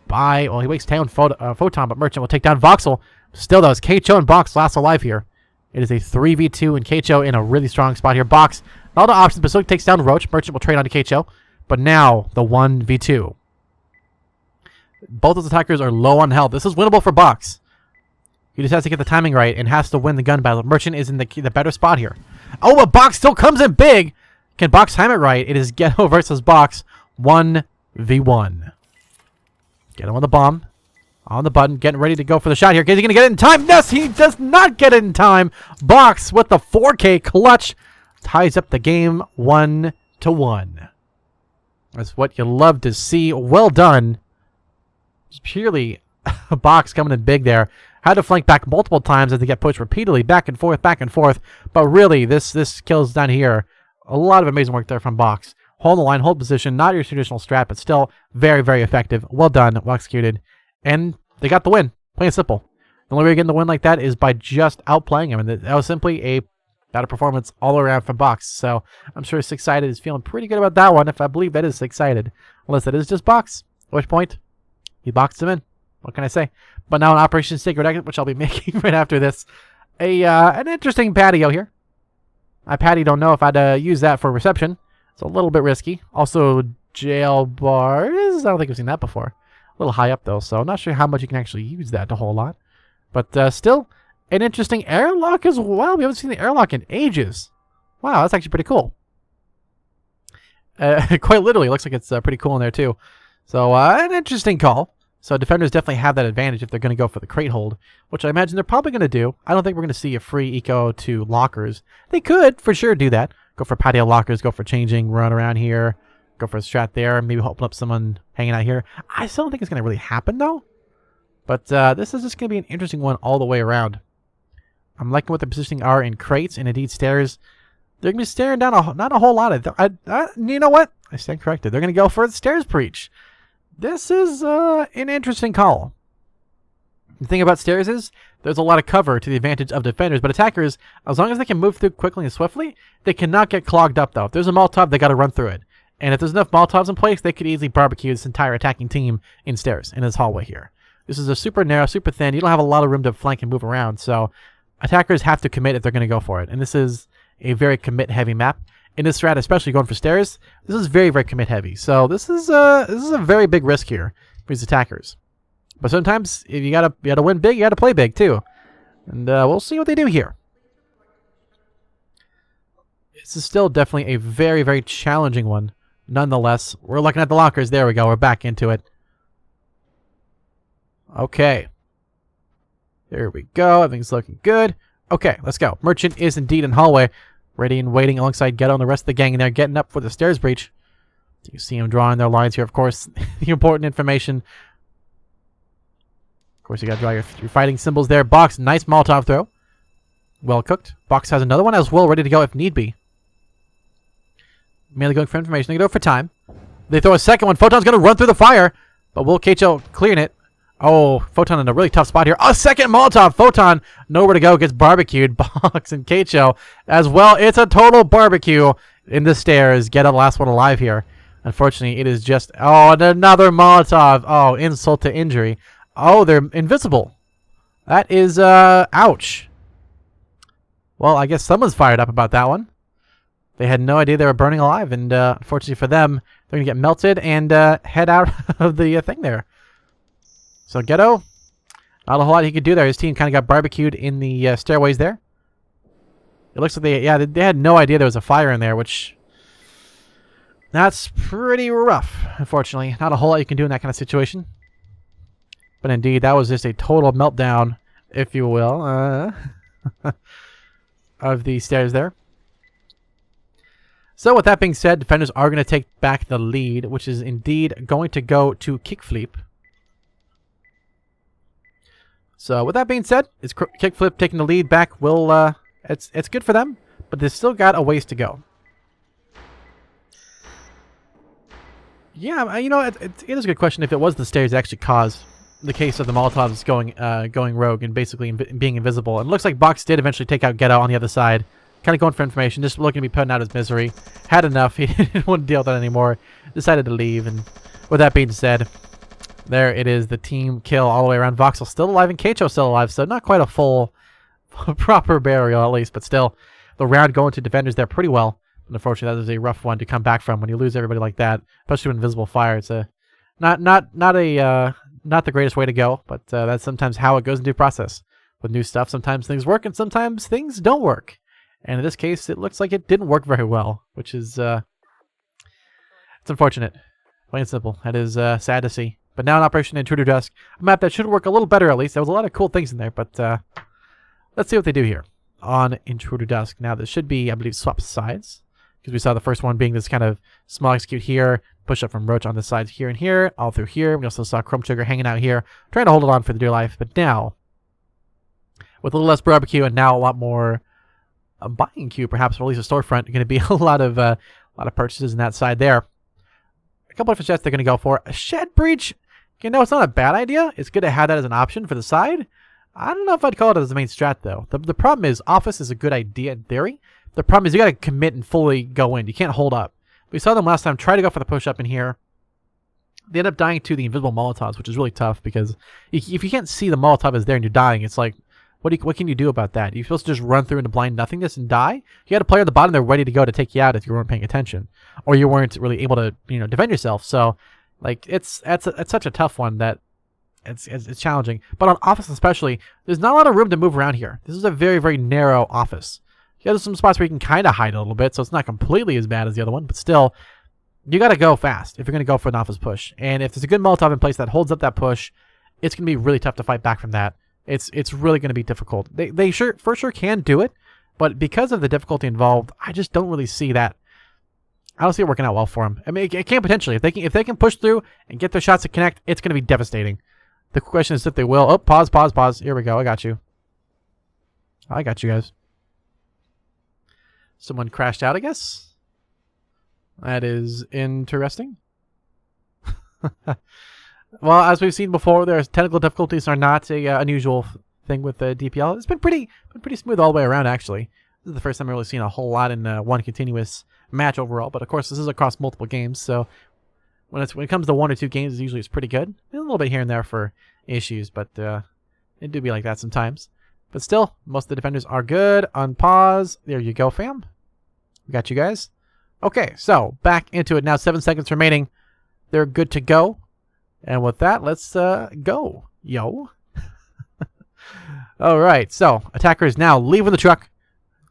by, well, he wakes down Photon, but Merchant will take down Voxel. Still, though, as Keicho and Box last alive here. It is a 3v2, and Keicho in a really strong spot here. Box, all the options, but still takes down Roach. Merchant will trade onto Keicho. But now, the 1v2. Both those attackers are low on health. This is winnable for Box. He just has to get the timing right and has to win the gun battle. Merchant is in the better spot here. Oh, but Box still comes in big. Can Box time it right? It is Ghetto versus Box. 1v1. Ghetto on the bomb. On the button. Getting ready to go for the shot here. Is he going to get it in time? Yes, he does not get it in time. Box with the 4K clutch. Ties up the game 1-1. That's what you love to see. Well done. Just purely a Box coming in big there. Had to flank back multiple times as they get pushed repeatedly. Back and forth, back and forth. But really, this kills down here. A lot of amazing work there from Box. Hold the line, hold position. Not your traditional strat, but still very, very effective. Well done, well executed. And they got the win. Plain and simple. The only way you're getting the win like that is by just outplaying him. And that was simply a better performance all around from Box. So I'm sure Six Sided is feeling pretty good about that one, if I believe that is Six Sided. Unless it is just Box. At which point, he boxed him in. What can I say? But now an Operation Sacred Exit, which I'll be making right after this. An interesting patio here. I don't know if I'd use that for reception. It's a little bit risky. Also, jail bars. I don't think we've seen that before. A little high up, though, so I'm not sure how much you can actually use that a whole lot. But still, an interesting airlock as well. We haven't seen the airlock in ages. Wow, that's actually pretty cool. Quite literally, looks like it's pretty cool in there too. So an interesting call. So defenders definitely have that advantage if they're going to go for the crate hold, which I imagine they're probably going to do. I don't think we're going to see a free eco to lockers. They could for sure do that. Go for patio lockers, go for changing, run around here, go for a strat there, maybe open up someone hanging out here. I still don't think it's going to really happen though. But this is just going to be an interesting one all the way around. I'm liking what the positioning are in crates and indeed stairs. They're going to be staring down not a whole lot of... you know what? I stand corrected. They're going to go for the stairs breach. This is an interesting call. The thing about stairs is there's a lot of cover to the advantage of defenders, but attackers, as long as they can move through quickly and swiftly, they cannot get clogged up though. If there's a Molotov, they got to run through it. And if there's enough Molotovs in place, they could easily barbecue this entire attacking team in stairs, in this hallway here. This is a super narrow, super thin. You don't have a lot of room to flank and move around, so attackers have to commit if they're going to go for it. And this is a very commit-heavy map. In this strat, especially going for stairs, this is very, very commit-heavy. So this is a very big risk here for these attackers. But sometimes, if you gotta win big, you gotta play big too. And we'll see what they do here. This is still definitely a very, very challenging one. Nonetheless, we're looking at the lockers. There we go. We're back into it. Okay. There we go. Everything's looking good. Okay, let's go. Merchant is indeed in hallway. Ready and waiting alongside Ghetto and the rest of the gang, and they're getting up for the stairs breach. You see them drawing their lines here, of course. The important information. Of course, you got to draw your fighting symbols there. Box, nice Molotov throw. Well cooked. Box has another one as well, ready to go if need be. Mainly going for information. They go for time. They throw a second one. Photon's going to run through the fire, but Will Keicho clearing it. Oh, Photon in a really tough spot here. A second Molotov. Photon, nowhere to go, gets barbecued. Box and Keicho as well. It's a total barbecue in the stairs. Get the last one alive here. Unfortunately, it is just... Oh, and another Molotov. Oh, insult to injury. Oh, they're invisible. That is, ouch. Well, I guess someone's fired up about that one. They had no idea they were burning alive, and unfortunately for them, they're going to get melted and head out of the thing there. So Ghetto, not a whole lot he could do there. His team kind of got barbecued in the stairways there. It looks like they had no idea there was a fire in there, which that's pretty rough, unfortunately. Not a whole lot you can do in that kind of situation. But indeed, that was just a total meltdown, if you will, of the stairs there. So with that being said, defenders are going to take back the lead, which is indeed going to go to Kickfleep. So with that being said, it's Kickflip taking the lead back. It's good for them, but they've still got a ways to go. Yeah, you know, it is a good question if it was the stairs that actually caused the case of the Molotovs going rogue and basically being invisible. And it looks like Box did eventually take out Ghetto on the other side. Kind of going for information, just looking to be putting out his misery. Had enough. He didn't want to deal with that anymore. Decided to leave. And with that being said, there it is, the team kill all the way around. Voxel still alive and Keicho still alive, so not quite a full, proper burial at least, but still, the round going to defenders there pretty well. And unfortunately, that is a rough one to come back from when you lose everybody like that, especially with invisible fire. It's a not the greatest way to go, but that's sometimes how it goes into process with new stuff. Sometimes things work, and sometimes things don't work. And in this case, it looks like it didn't work very well, which is it's unfortunate. Plain and simple. That is sad to see. But now in Operation Intruder Dusk, a map that should work a little better at least. There was a lot of cool things in there, but let's see what they do here on Intruder Dusk. Now this should be, I believe, swap sides, because we saw the first one being this kind of small execute here, push up from Roach on the sides here and here, all through here. We also saw Chrome Trigger hanging out here, trying to hold it on for the dear life. But now, with a little less barbecue and now a lot more buying queue, perhaps, or at least a storefront, going to be a lot of purchases in that side there. A couple of different sets they're going to go for. A shed breach, you know, it's not a bad idea. It's good to have that as an option for the side. I don't know if I'd call it as the main strat, though. The problem is, office is a good idea in theory. The problem is you got to commit and fully go in. You can't hold up. We saw them last time try to go for the push-up in here. They end up dying to the invisible Molotovs, which is really tough, because if you can't see the Molotov is there and you're dying, it's like, what can you do about that? You're supposed to just run through into blind nothingness and die? You had a player at the bottom there ready to go to take you out if you weren't paying attention, or you weren't really able to, you know, defend yourself. So, like, it's such a tough one that it's challenging. But on office especially, there's not a lot of room to move around here. This is a very, very narrow office. He has some spots where you can kind of hide a little bit, so it's not completely as bad as the other one, but still, you got to go fast if you're going to go for an office push. And if there's a good Molotov in place that holds up that push, it's going to be really tough to fight back from that. It's really going to be difficult. They for sure can do it, but because of the difficulty involved, I just don't really see that. I don't see it working out well for them. I mean, it can potentially. If they can push through and get their shots to connect, it's going to be devastating. The question is if they will. Oh, pause. Here we go. I got you. I got you guys. Someone crashed out, I guess. That is interesting. Well, as we've seen before, there's technical difficulties are not a unusual thing with the DPL. It's been pretty smooth all the way around, actually. This is the first time I've really seen a whole lot in one continuous match overall. But of course, this is across multiple games, so when it comes to 1 or 2 games, usually it's pretty good. A little bit here and there for issues, but it do be like that sometimes. But still, most of the defenders are good. Unpause. There you go, fam. We got you guys. Okay, so back into it now. 7 seconds remaining. They're good to go. And with that, let's go. Yo. All right, so attackers now leaving the truck.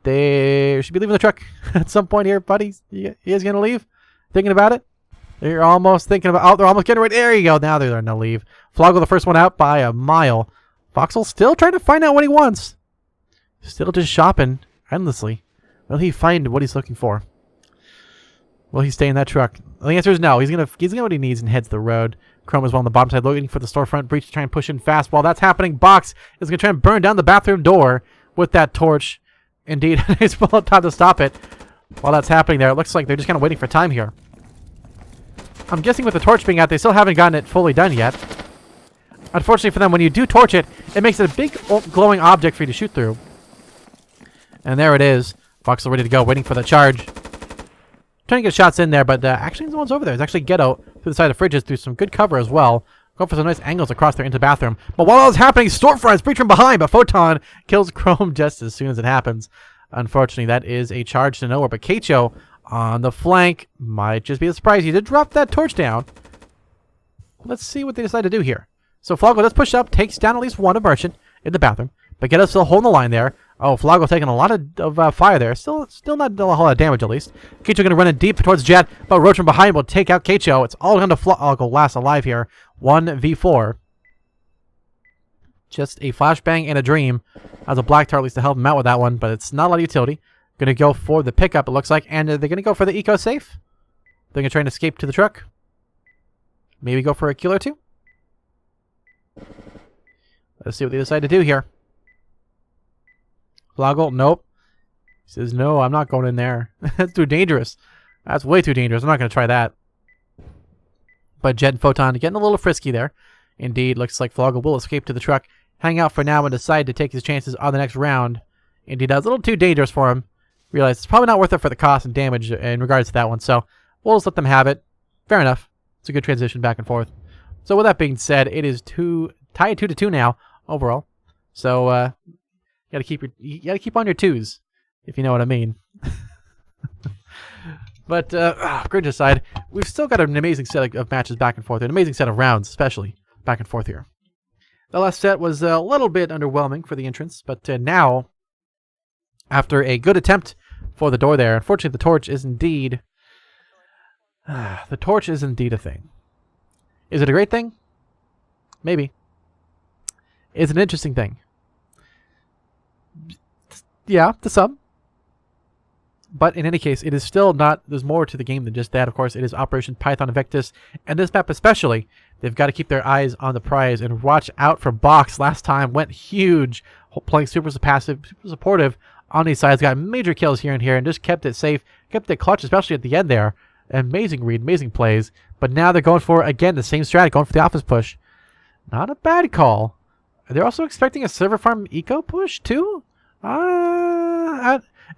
They should be leaving the truck at some point here, buddies. You guys going to leave? Thinking about it? They're almost thinking about... Oh, they're almost getting ready. There you go. Now they're going to leave. Floggle the first one out by a mile. Voxel still trying to find out what he wants. Still just shopping endlessly. Will he find what he's looking for? Will he stay in that truck? The answer is no. He's gonna get what he needs and heads the road. Chrome is well on the bottom side, looking for the storefront breach to try and push in fast. While that's happening, Box is gonna try and burn down the bathroom door with that torch. Indeed, it's full time to stop it. While that's happening there, it looks like they're just kind of waiting for time here. I'm guessing with the torch being out, they still haven't gotten it fully done yet. Unfortunately for them, when you do torch it, it makes it a big glowing object for you to shoot through. And there it is. Voxel ready to go, waiting for the charge. Trying to get shots in there, but actually no one's over there. It's actually Ghetto through the side of fridges through some good cover as well. Going for some nice angles across there into the bathroom. But while all this happening, Storefront's breach from behind, but Photon kills Chrome just as soon as it happens. Unfortunately, that is a charge to nowhere. But Keicho on the flank might just be a surprise. He did drop that torch down. Let's see what they decide to do here. So Floggle does push up, takes down at least one Merchant in the bathroom. But Ghetto's still holding the line there. Oh, Floggle taking a lot of fire there. Still not a whole lot of damage, at least. Keicho going to run in deep towards Jet, but Roach from behind will take out Keicho. It's all going to Floggle last alive here. 1v4. Just a flashbang and a dream. As a black tar at least to help him out with that one, but it's not a lot of utility. Going to go for the pickup, it looks like, and they're going to go for the eco safe. They're going to try and escape to the truck. Maybe go for a kill or two. Let's see what they decide to do here. Floggle, nope. He says, no, I'm not going in there. That's too dangerous. That's way too dangerous. I'm not going to try that. But Jet and Photon getting a little frisky there. Indeed, looks like Floggle will escape to the truck, hang out for now, and decide to take his chances on the next round. Indeed, that's a little too dangerous for him. Realize it's probably not worth it for the cost and damage in regards to that one. So we'll just let them have it. Fair enough. It's a good transition back and forth. So with that being said, it is tied 2-2 now overall. So you gotta keep on your twos, if you know what I mean. But grid aside, we've still got an amazing set of matches back and forth, an amazing set of rounds, especially back and forth here. The last set was a little bit underwhelming for the entrance, but now, after a good attempt for the door there, unfortunately the torch is indeed a thing. Is it a great thing? Maybe. It's an interesting thing. Yeah, to some. But in any case, it is still not... There's more to the game than just that, of course. It is Operation Python Invictus. And this map especially, they've got to keep their eyes on the prize and watch out for Box. Last time went huge, playing super passive, super supportive on these sides. Got major kills here and here and just kept it safe, kept it clutch, especially at the end there. Amazing read, amazing plays. But now they're going for, again, the same strategy, going for the office push. Not a bad call. They're also expecting a server farm eco push, too?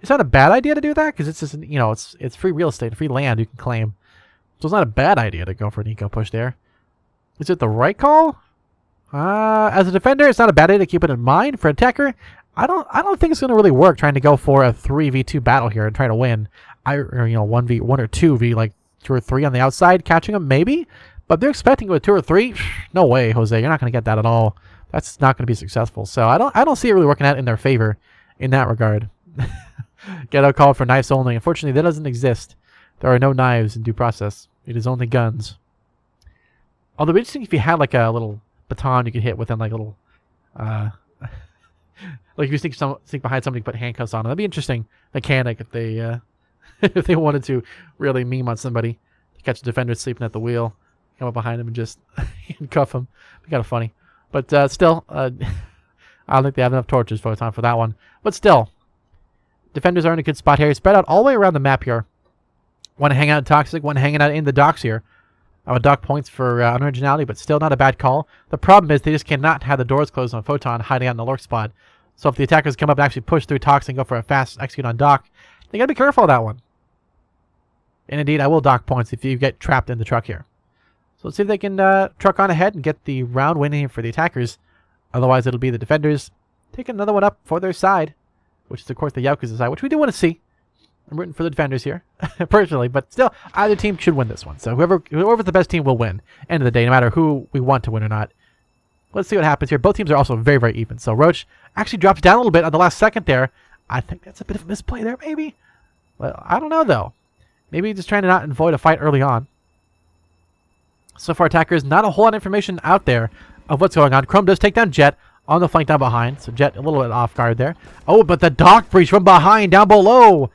It's not a bad idea to do that because it's just, you know, it's free real estate, free land you can claim. So it's not a bad idea to go for an eco push there. Is it the right call? As a defender, it's not a bad idea to keep it in mind. For an attacker, I don't think it's going to really work trying to go for a 3v2 battle here and try to win. Or, you know, 1v1 or 2v, like 2 or 3 on the outside, catching them maybe. But they're expecting with 2 or 3. No way, Jose. You're not going to get that at all. That's not going to be successful. So I don't see it really working out in their favor in that regard. Ghetto called for knives only. Unfortunately, that doesn't exist. There are no knives in due process. It is only guns. Although it'd be interesting if you had like a little baton you could hit within like a little, like if you sneak behind somebody, put handcuffs on them. That'd be interesting mechanic if they, if they wanted to really meme on somebody to catch a defender sleeping at the wheel, come up behind him and just handcuff him. Be kind of funny, but still, I don't think they have enough torches for time for that one. But still, defenders are in a good spot here. Spread out all the way around the map here. One hanging out in Toxic, one hanging out in the docks here. I would dock points for unoriginality, but still not a bad call. The problem is they just cannot have the doors closed on Photon hiding out in the lurk spot. So if the attackers come up and actually push through Toxic and go for a fast execute on dock, they got to be careful of that one. And indeed, I will dock points if you get trapped in the truck here. So let's see if they can truck on ahead and get the round win here for the attackers. Otherwise, it'll be the defenders taking another one up for their side, which is, of course, the Yaokuza side, which we do want to see. I'm rooting for the defenders here, personally, but still, either team should win this one. So whoever's the best team will win. End of the day, no matter who we want to win or not. Let's see what happens here. Both teams are also very, very even. So Roach actually drops down a little bit on the last second there. I think that's a bit of a misplay there, maybe. Well, I don't know, though. Maybe just trying to not avoid a fight early on. So far, attackers, not a whole lot of information out there of what's going on. Chrome does take down Jet on the flank down behind. So Jet a little bit off guard there. Oh, but the dock breach from behind down below.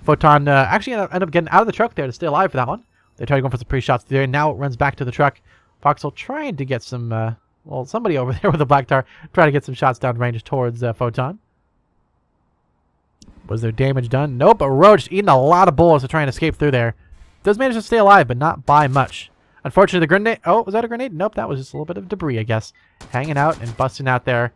Photon actually end up getting out of the truck there to stay alive for that one. They try to go for some pre-shots there. Now it runs back to the truck. Voxel trying to get some, well, somebody over there with a black tar trying to get some shots down range towards Photon. Was there damage done? Nope, but Roach eating a lot of bullets to try and escape through there. Does manage to stay alive, but not by much. Unfortunately, the grenade... Oh, was that a grenade? Nope, that was just a little bit of debris, I guess. Hanging out and busting out there.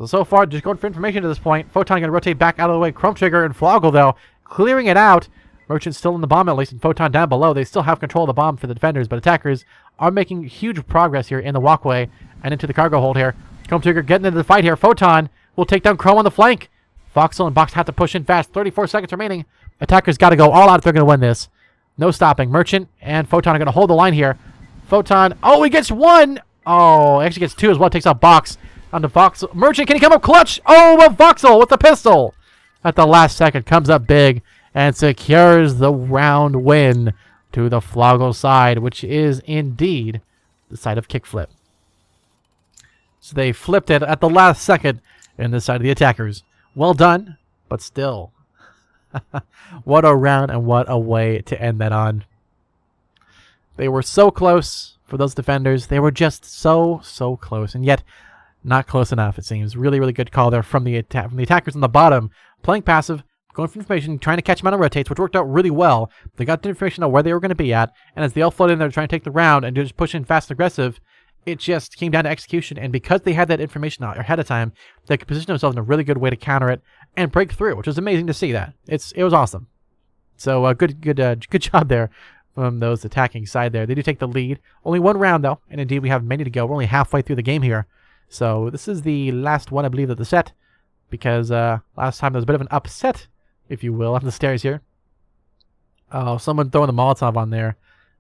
So far, just going for information to this point. Photon going to rotate back out of the way. Chrome Trigger and Floggle, though, clearing it out. Merchant's still in the bomb, at least, and Photon down below. They still have control of the bomb for the defenders, but attackers are making huge progress here in the walkway and into the cargo hold here. Chrome Trigger getting into the fight here. Photon will take down Chrome on the flank. Voxel and Box have to push in fast. 34 seconds remaining. Attackers got to go all out if they're going to win this. No stopping. Merchant and Photon are going to hold the line here. Photon, oh, he gets one. Oh, actually gets two as well. Takes out Box. On the Voxel. Merchant, can he come up clutch? Oh, but Voxel with the pistol at the last second comes up big and secures the round win to the Floggle side, which is indeed the side of Kickflip. So they flipped it at the last second in the side of the attackers. Well done, but still. What a round and what a way to end that on. They were so close for those defenders. They were just so close, and yet not close enough, it seems. Really, really good call there from the attackers on the bottom. Playing passive, going for information, trying to catch them on rotates, which worked out really well. They got the information on where they were going to be at, and as they all floated in there trying to take the round and just push in fast and aggressive, it just came down to execution, and because they had that information out ahead of time, they could position themselves in a really good way to counter it and break through, which was amazing to see that. It was awesome. So good job there from those attacking side there. They do take the lead. Only one round, though, and indeed we have many to go. We're only halfway through the game here. So this is the last one, I believe, of the set, because last time there was a bit of an upset, if you will, on the stairs here. Oh, someone throwing the Molotov on there.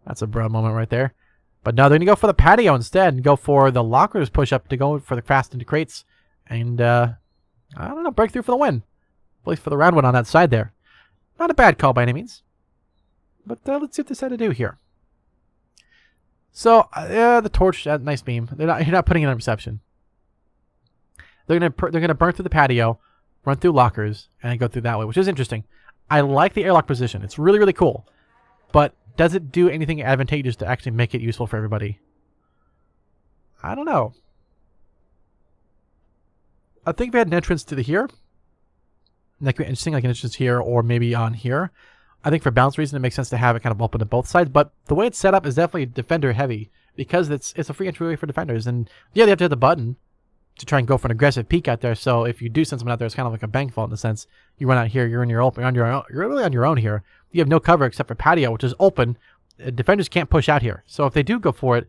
That's a bro moment right there. But no, they're going to go for the patio instead and go for the lockers push-up to go for the fast into crates. And, I don't know, breakthrough for the win. At least for the round one on that side there. Not a bad call by any means. But let's see what they decide to do here. So, the torch, nice beam. You're not putting it on reception. They're gonna burn through the patio, run through lockers, and go through that way, which is interesting. I like the airlock position. It's really, really cool. But does it do anything advantageous to actually make it useful for everybody? I don't know. I think if we had an entrance to here, that could be interesting, like an entrance here or maybe on here. I think for balance reason, it makes sense to have it kind of open to both sides. But the way it's set up is definitely defender heavy because it's a free entryway for defenders. And yeah, they have to hit the button to try and go for an aggressive peek out there. So if you do send someone out there, it's kind of like a bank vault in a sense. You run out here, you're in your open, you're really on your own here. You have no cover except for patio, which is open. Defenders can't push out here. So if they do go for it,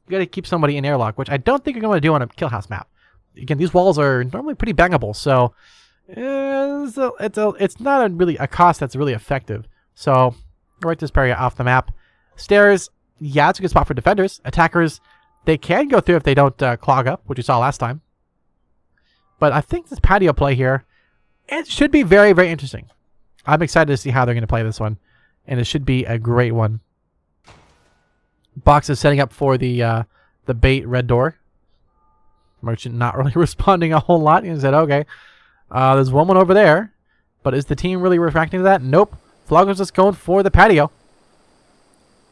you got to keep somebody in airlock, which I don't think you're going to do on a kill house map. Again, these walls are normally pretty bangable, so it's not really a cost that's really effective. So right this area off the map. Stairs, yeah, it's a good spot for defenders. Attackers, they can go through if they don't clog up, which you saw last time. But I think this patio play here, It should be very, very interesting. I'm excited to see how they're going to play this one. And it should be a great one. Box is setting up for the bait red door. Merchant not really responding a whole lot. He said, okay, there's one over there. But is the team really reacting to that? Nope. Floggo's just going for the patio.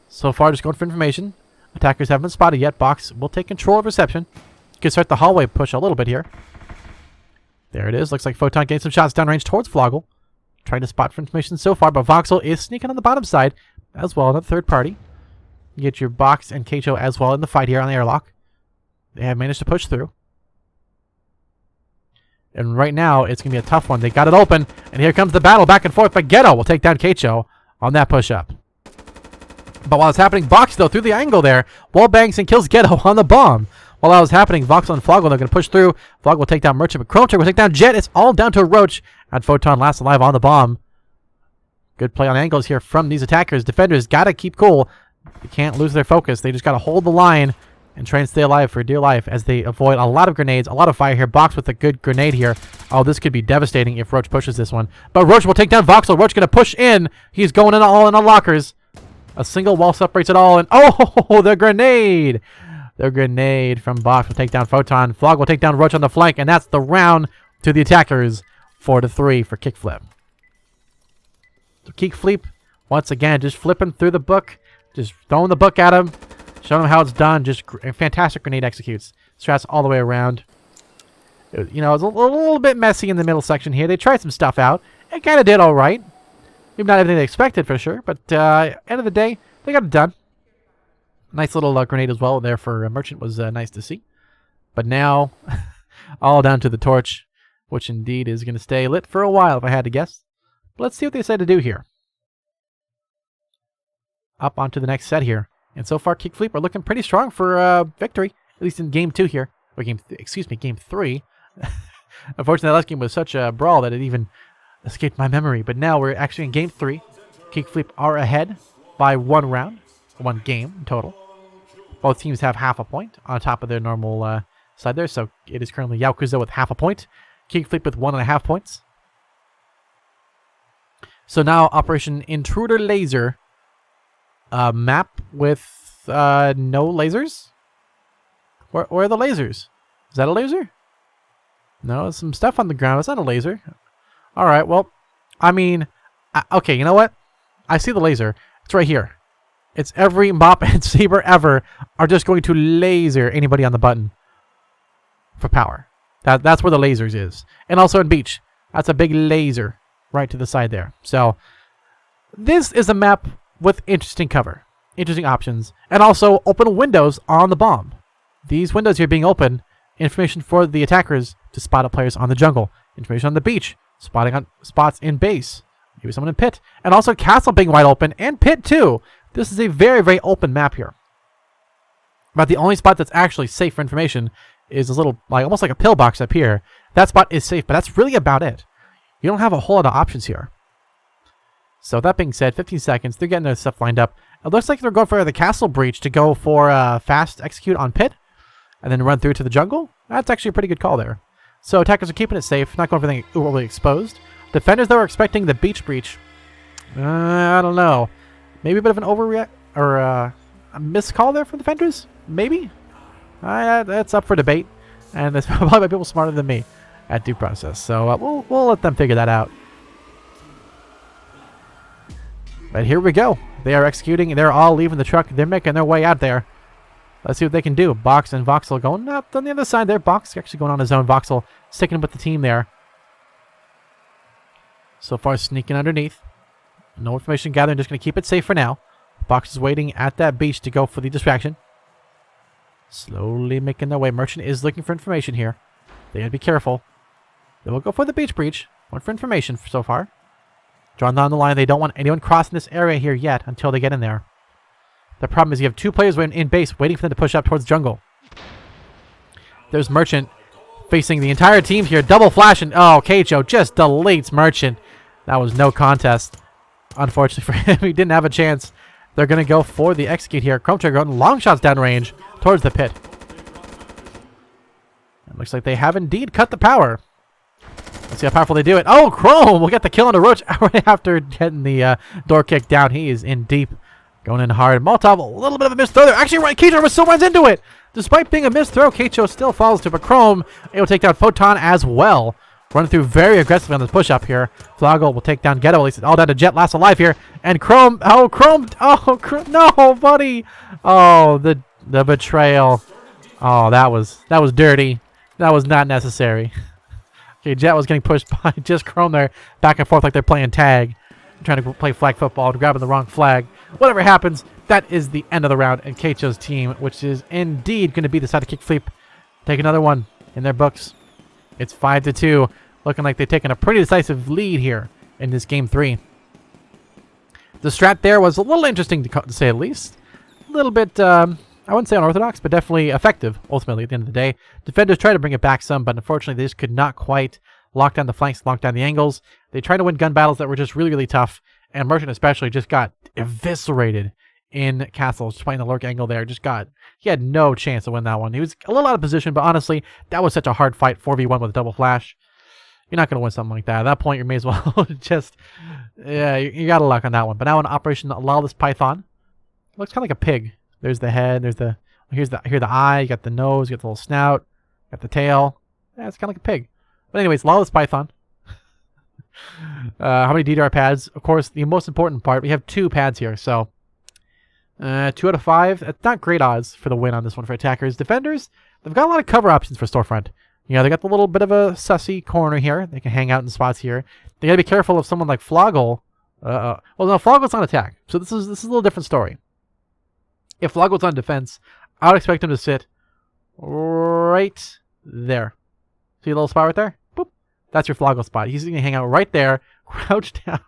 So far, just going for information. Attackers haven't been spotted yet. Box will take control of reception. You can start the hallway push a little bit here. There it is. Looks like Photon getting some shots downrange towards Floggle. Trying to spot for information so far, but Voxel is sneaking on the bottom side as well. Another third party. You get your Box and Keicho as well in the fight here on the airlock. They have managed to push through. And right now, it's going to be a tough one. They got it open, and here comes the battle back and forth. But Ghetto will take down Keicho on that push-up. But while it's happening, Box, though, through the angle there, wall bangs and kills Ghetto on the bomb. While that was happening, Voxel and Floggle, they're going to push through. Floggle will take down Merchant, but Chrome Trigger will take down Jet. It's all down to Roach, and Photon last alive on the bomb. Good play on angles here from these attackers. Defenders got to keep cool. They can't lose their focus. They just got to hold the line and try and stay alive for dear life as they avoid a lot of grenades, a lot of fire here. Box with a good grenade here. Oh, this could be devastating if Roach pushes this one. But Roach will take down Voxel. Roach going to push in. He's going in all in on lockers. A single wall separates it all. And oh, the grenade. The grenade from Box will take down Photon. Flog will take down Roach on the flank. And that's the round to the attackers. 4-3 for Kickflip. So Kickflip, once again, just flipping through the book. Just throwing the book at him. Showing them how it's done. Just fantastic grenade executes. Strats all the way around. You know, it's a little bit messy in the middle section here. They tried some stuff out. It kind of did all right. Maybe not everything they expected for sure. But end of the day, they got it done. Nice little grenade as well there for Merchant was nice to see. But now, all down to the torch, which indeed is going to stay lit for a while if I had to guess. But let's see what they decide to do here. Up onto the next set here. And so far, Kickfleep are looking pretty strong for victory, at least in Game 2 here. Or Game 3. Unfortunately, that last game was such a brawl that it even escaped my memory. But now we're actually in Game 3. Kickfleep are ahead by 1 round, 1 game in total. Both teams have half a point on top of their normal side there. So it is currently Yaokuza with half a point. Kickfleep with 1.5 points. So now Operation Intruder Laser. Map with no lasers? Where are the lasers? Is that a laser? No, there's some stuff on the ground. It's not a laser. Alright, well, I mean, okay, you know what? I see the laser. It's right here. It's every Mop and Saber ever are just going to laser anybody on the button for power. That's where the lasers is. And also in Beach. That's a big laser right to the side there. So, this is a map with interesting cover, interesting options, and also open windows on the bomb. These windows here being open, information for the attackers to spot up players on the jungle, information on the beach, spotting on spots in base, maybe someone in pit, and also castle being wide open, and pit too. This is a very, very open map here. But the only spot that's actually safe for information is this little, like almost like a pillbox up here. That spot is safe, but that's really about it. You don't have a whole lot of options here. So that being said, 15 seconds, they're getting their stuff lined up. It looks like they're going for the castle breach to go for fast execute on pit and then run through to the jungle. That's actually a pretty good call there. So attackers are keeping it safe, not going for anything overly exposed. Defenders, though, are expecting the beach breach. I don't know. Maybe a bit of an overreact or a missed call there from defenders? Maybe? That's up for debate. And there's probably people smarter than me at due process. So we'll let them figure that out. But here we go. They are executing. They're all leaving the truck. They're making their way out there. Let's see what they can do. Box and Voxel going up on the other side there. Box actually going on his own. Voxel sticking with the team there. So far sneaking underneath. No information gathering. Just going to keep it safe for now. Box is waiting at that beach to go for the distraction. Slowly making their way. Merchant is looking for information here. They got to be careful. They will go for the beach breach. One for information so far. Drawn down the line. They don't want anyone crossing this area here yet until they get in there. The problem is you have 2 players in base waiting for them to push up towards jungle. There's Merchant facing the entire team here. Double flash and oh, Keicho just deletes Merchant. That was no contest. Unfortunately for him, he didn't have a chance. They're going to go for the execute here. Chrome Trigger going long shots downrange towards the pit. It looks like they have indeed cut the power. Let's see how powerful they do it. Oh, Chrome will get the kill on the Roach right after getting the door kicked down. He is in deep. Going in hard. Molotov, a little bit of a missed throw there. Actually, Keicho still runs into it. Despite being a missed throw, Keicho still falls to, but Chrome able to take down Photon as well. Running through very aggressively on this push-up here. Floggle will take down Ghetto. At least it's all down to Jet, last alive here. And Chrome, no, buddy. Oh, the betrayal. Oh, that was dirty. That was not necessary. Okay, Jet was getting pushed by just Chrome there, back and forth like they're playing tag. Trying to play flag football and grabbing the wrong flag. Whatever happens, that is the end of the round. And Keicho's team, which is indeed going to be the side of Kickfleep, take another one in their books. It's 5-2, looking like they've taken a pretty decisive lead here in this game 3. The strat there was a little interesting to say the least. A little bit, I wouldn't say unorthodox, but definitely effective, ultimately, at the end of the day. Defenders tried to bring it back some, but unfortunately they just could not quite lock down the flanks, lock down the angles. They tried to win gun battles that were just really, really tough, and Merchant especially just got eviscerated in Castle, just playing the lurk angle there. He had no chance to win that one. He was a little out of position, but honestly, that was such a hard fight, 4v1 with a double flash. You're not going to win something like that. At that point, you may as well just, yeah, you got to luck on that one. But now in Operation Lawless Python, looks kind of like a pig. There's the head, here's the eye, you got the nose, you got the little snout, you got the tail. Yeah, it's kind of like a pig. But anyways, Lawless Python. How many DDR pads? Of course, the most important part, we have 2 pads here, so 2 out of 5. That's not great odds for the win on this one for attackers. Defenders, they've got a lot of cover options for Storefront. You know, they got the little bit of a sussy corner here. They can hang out in spots here. They got to be careful of someone like Floggle. Well, no, Floggle's on attack, so this is a little different story. If Floggle's on defense, I would expect him to sit right there. See a little spot right there? Boop. That's your Floggle spot. He's going to hang out right there, crouch down,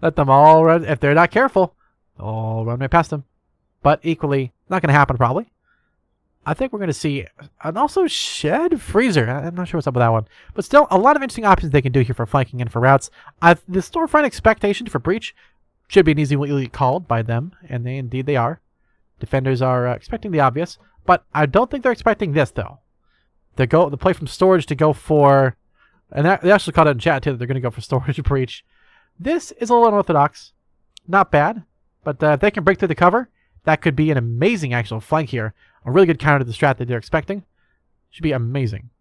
let them all run. If they're not careful, they'll all run right past him. But equally, not going to happen probably. I think we're going to see, and also Shed Freezer. I'm not sure what's up with that one. But still, a lot of interesting options they can do here for flanking and for routes. The Storefront expectation for Breach should be an easily called by them, and indeed they are. Defenders are expecting the obvious, but I don't think they're expecting this, though. The play from Storage to go for, and they actually called it in chat, too, that they're going to go for Storage Breach. This is a little unorthodox. Not bad, but if they can break through the cover, that could be an amazing actual flank here. A really good counter to the strat that they're expecting. Should be amazing.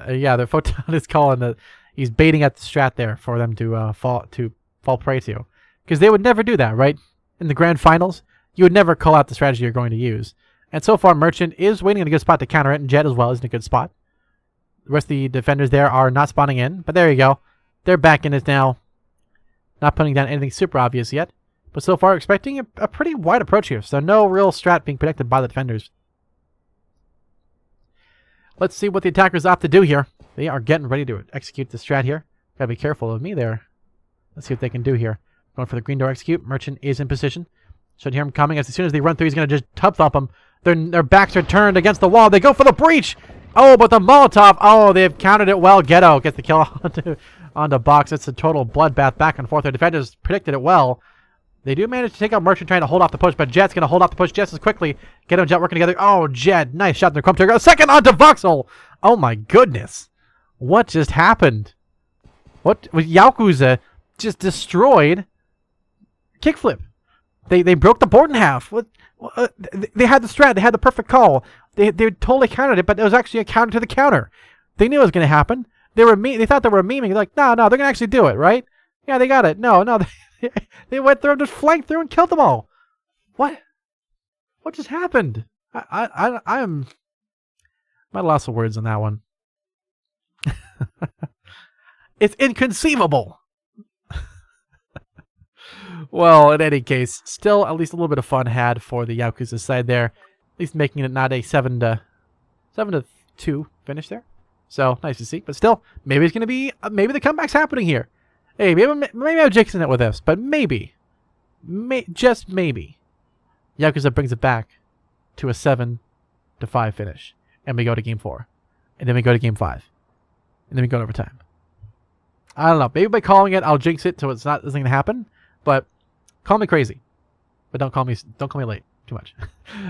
Yeah, the Photon is calling the, he's baiting at the strat there for them to fall prey to. Because they would never do that, right? In the grand finals, you would never call out the strategy you're going to use. And so far, Merchant is waiting in a good spot to counter it, and Jet as well is in a good spot. The rest of the defenders there are not spawning in, but there you go. They're back in it now. Not putting down anything super obvious yet. But so far, expecting a pretty wide approach here. So no real strat being predicted by the defenders. Let's see what the attackers opt to do here. They are getting ready to execute the strat here. Gotta be careful of me there. Let's see what they can do here. Going for the green door execute. Merchant is in position. Should hear him coming. As soon as they run through, he's going to just tub thump them. Their backs are turned against the wall. They go for the breach. Oh, but the Molotov. Oh, they've countered it well. Ghetto gets the kill onto Box. It's a total bloodbath back and forth. Their defenders predicted it well. They do manage to take out Merchant trying to hold off the push, but Jet's going to hold off the push just as quickly. Ghetto and Jet working together. Oh, Jet. Nice shot in the crump trigger. A second onto Voxel. Oh, my goodness. What just happened? What? Yaokuza just destroyed Kickflip. They broke the board in half. They had the strat. They had the perfect call. They totally countered it, but it was actually a counter to the counter. They knew it was going to happen. They thought they were memeing. They're like, no, they're going to actually do it, right? Yeah, they got it. No. They went through and just flanked through and killed them all. What? What just happened? I'm at a loss of words on that one. It's inconceivable. Well, in any case, still at least a little bit of fun had for the Yaokuza side there. At least making it not a 7-2 finish there. So, nice to see. But still, maybe it's going to be, maybe the comeback's happening here. Hey, maybe I'm jinxing it with this, but maybe. Just maybe. Yaokuza brings it back to a 7-5 finish. And we go to game 4. And then we go to game 5. And then we go to overtime. I don't know. Maybe by calling it, I'll jinx it so it's not going to happen. But call me crazy. But don't call me late too much.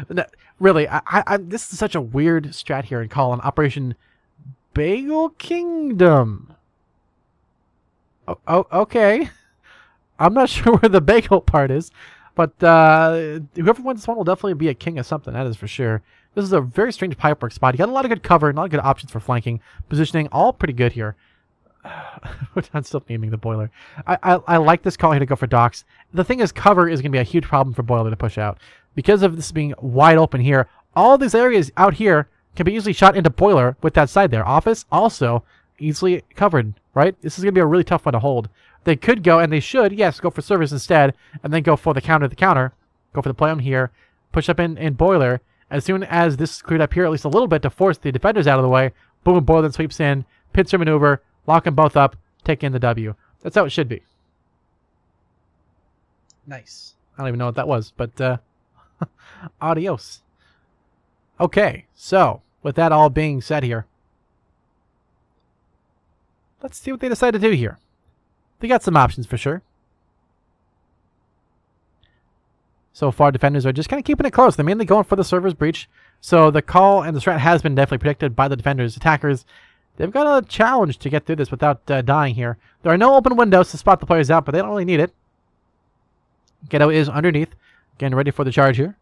No, really, this is such a weird strat here and call on Operation Bagel Kingdom. Oh, okay. I'm not sure where the bagel part is, but whoever wins this one will definitely be a king of something, that is for sure. This is a very strange pipework spot. You got a lot of good cover, and a lot of good options for flanking. Positioning, all pretty good here. I'm still naming the boiler. I like this call here to go for docks. The thing is, cover is going to be a huge problem for boiler to push out. Because of this being wide open here, all these areas out here can be easily shot into boiler with that side there. Office also easily covered, right? This is going to be a really tough one to hold. They could go, and they should, yes, go for service instead, and then go for the counter to the counter. Go for the play on here, push up in boiler. As soon as this is cleared up here at least a little bit to force the defenders out of the way, boom, boiler then sweeps in, pincer maneuver, lock them both up, take in the W. That's how it should be. Nice. I don't even know what that was, but adios. Okay, so with that all being said here, let's see what they decide to do here. They got some options for sure. So far, defenders are just kind of keeping it close. They're mainly going for the server's breach. So the call and the strat has been definitely predicted by the defenders. Attackers, they've got a challenge to get through this without dying here. There are no open windows to spot the players out, but they don't really need it. Ghetto is underneath, getting ready for the charge here.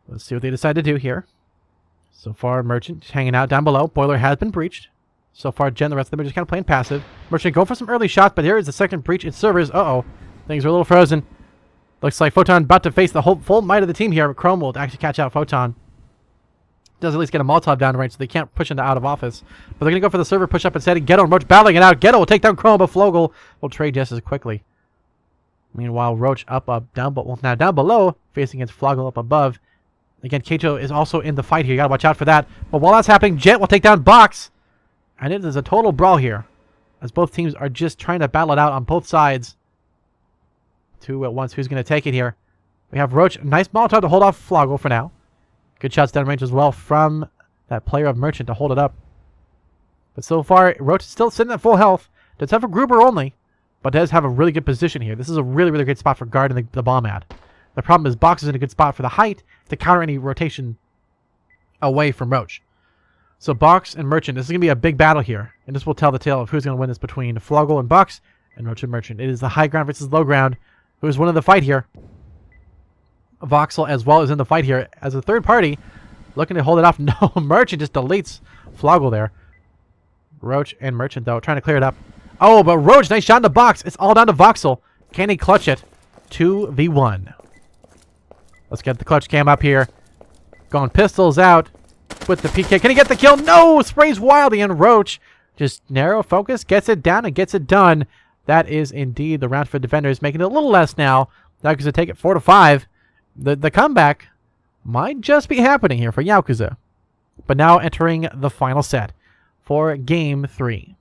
Let's see what they decide to do here. So far, Merchant hanging out down below. Boiler has been breached. So far, Jen, the rest of them are just kind of playing passive. Merchant going for some early shots, but here is the second breach. It's servers. Uh-oh. Things are a little frozen. Looks like Photon about to face the whole full might of the team here, but Chrome will actually catch out Photon. Does at least get a Molotov down range, so they can't push into out of office. But they're going to go for the server push up instead. Ghetto and Roach battling it out. Ghetto will take down Chrome, but Flogel will trade just as quickly. Meanwhile, Roach up, down, but now down below, facing against Flogel up above. Again, Keito is also in the fight here. You got to watch out for that. But while that's happening, Jet will take down Box. And it is a total brawl here, as both teams are just trying to battle it out on both sides. Two at once. Who's going to take it here? We have Roach. Nice Molotov to hold off Flogel for now. Good shots down range as well from that player of Merchant to hold it up. But so far, Roach is still sitting at full health. Does have a Gruber only, but does have a really good position here. This is a really, really great spot for guarding the bomb at. The problem is Box is in a good spot for the height to counter any rotation away from Roach. So Box and Merchant, this is going to be a big battle here. And this will tell the tale of who's going to win this between Flogel and Box and Roach and Merchant. It is the high ground versus low ground. Who's winning the fight here? Voxel as well is in the fight here as a third party looking to hold it off. No, Merchant just deletes Flogel there. Roach and Merchant though trying to clear it up. Oh, but Roach, nice shot in the Box. It's all down to Voxel. Can he clutch it? 2v1. Let's get the clutch cam up here. Going pistols out with the PK. Can he get the kill? No! Sprays wildly, and Roach just narrow focus, gets it down and gets it done. That is indeed the round for defenders, making it a little less now. Yakuza take it 4-5. The comeback might just be happening here for Yakuza. But now entering the final set for Game 3.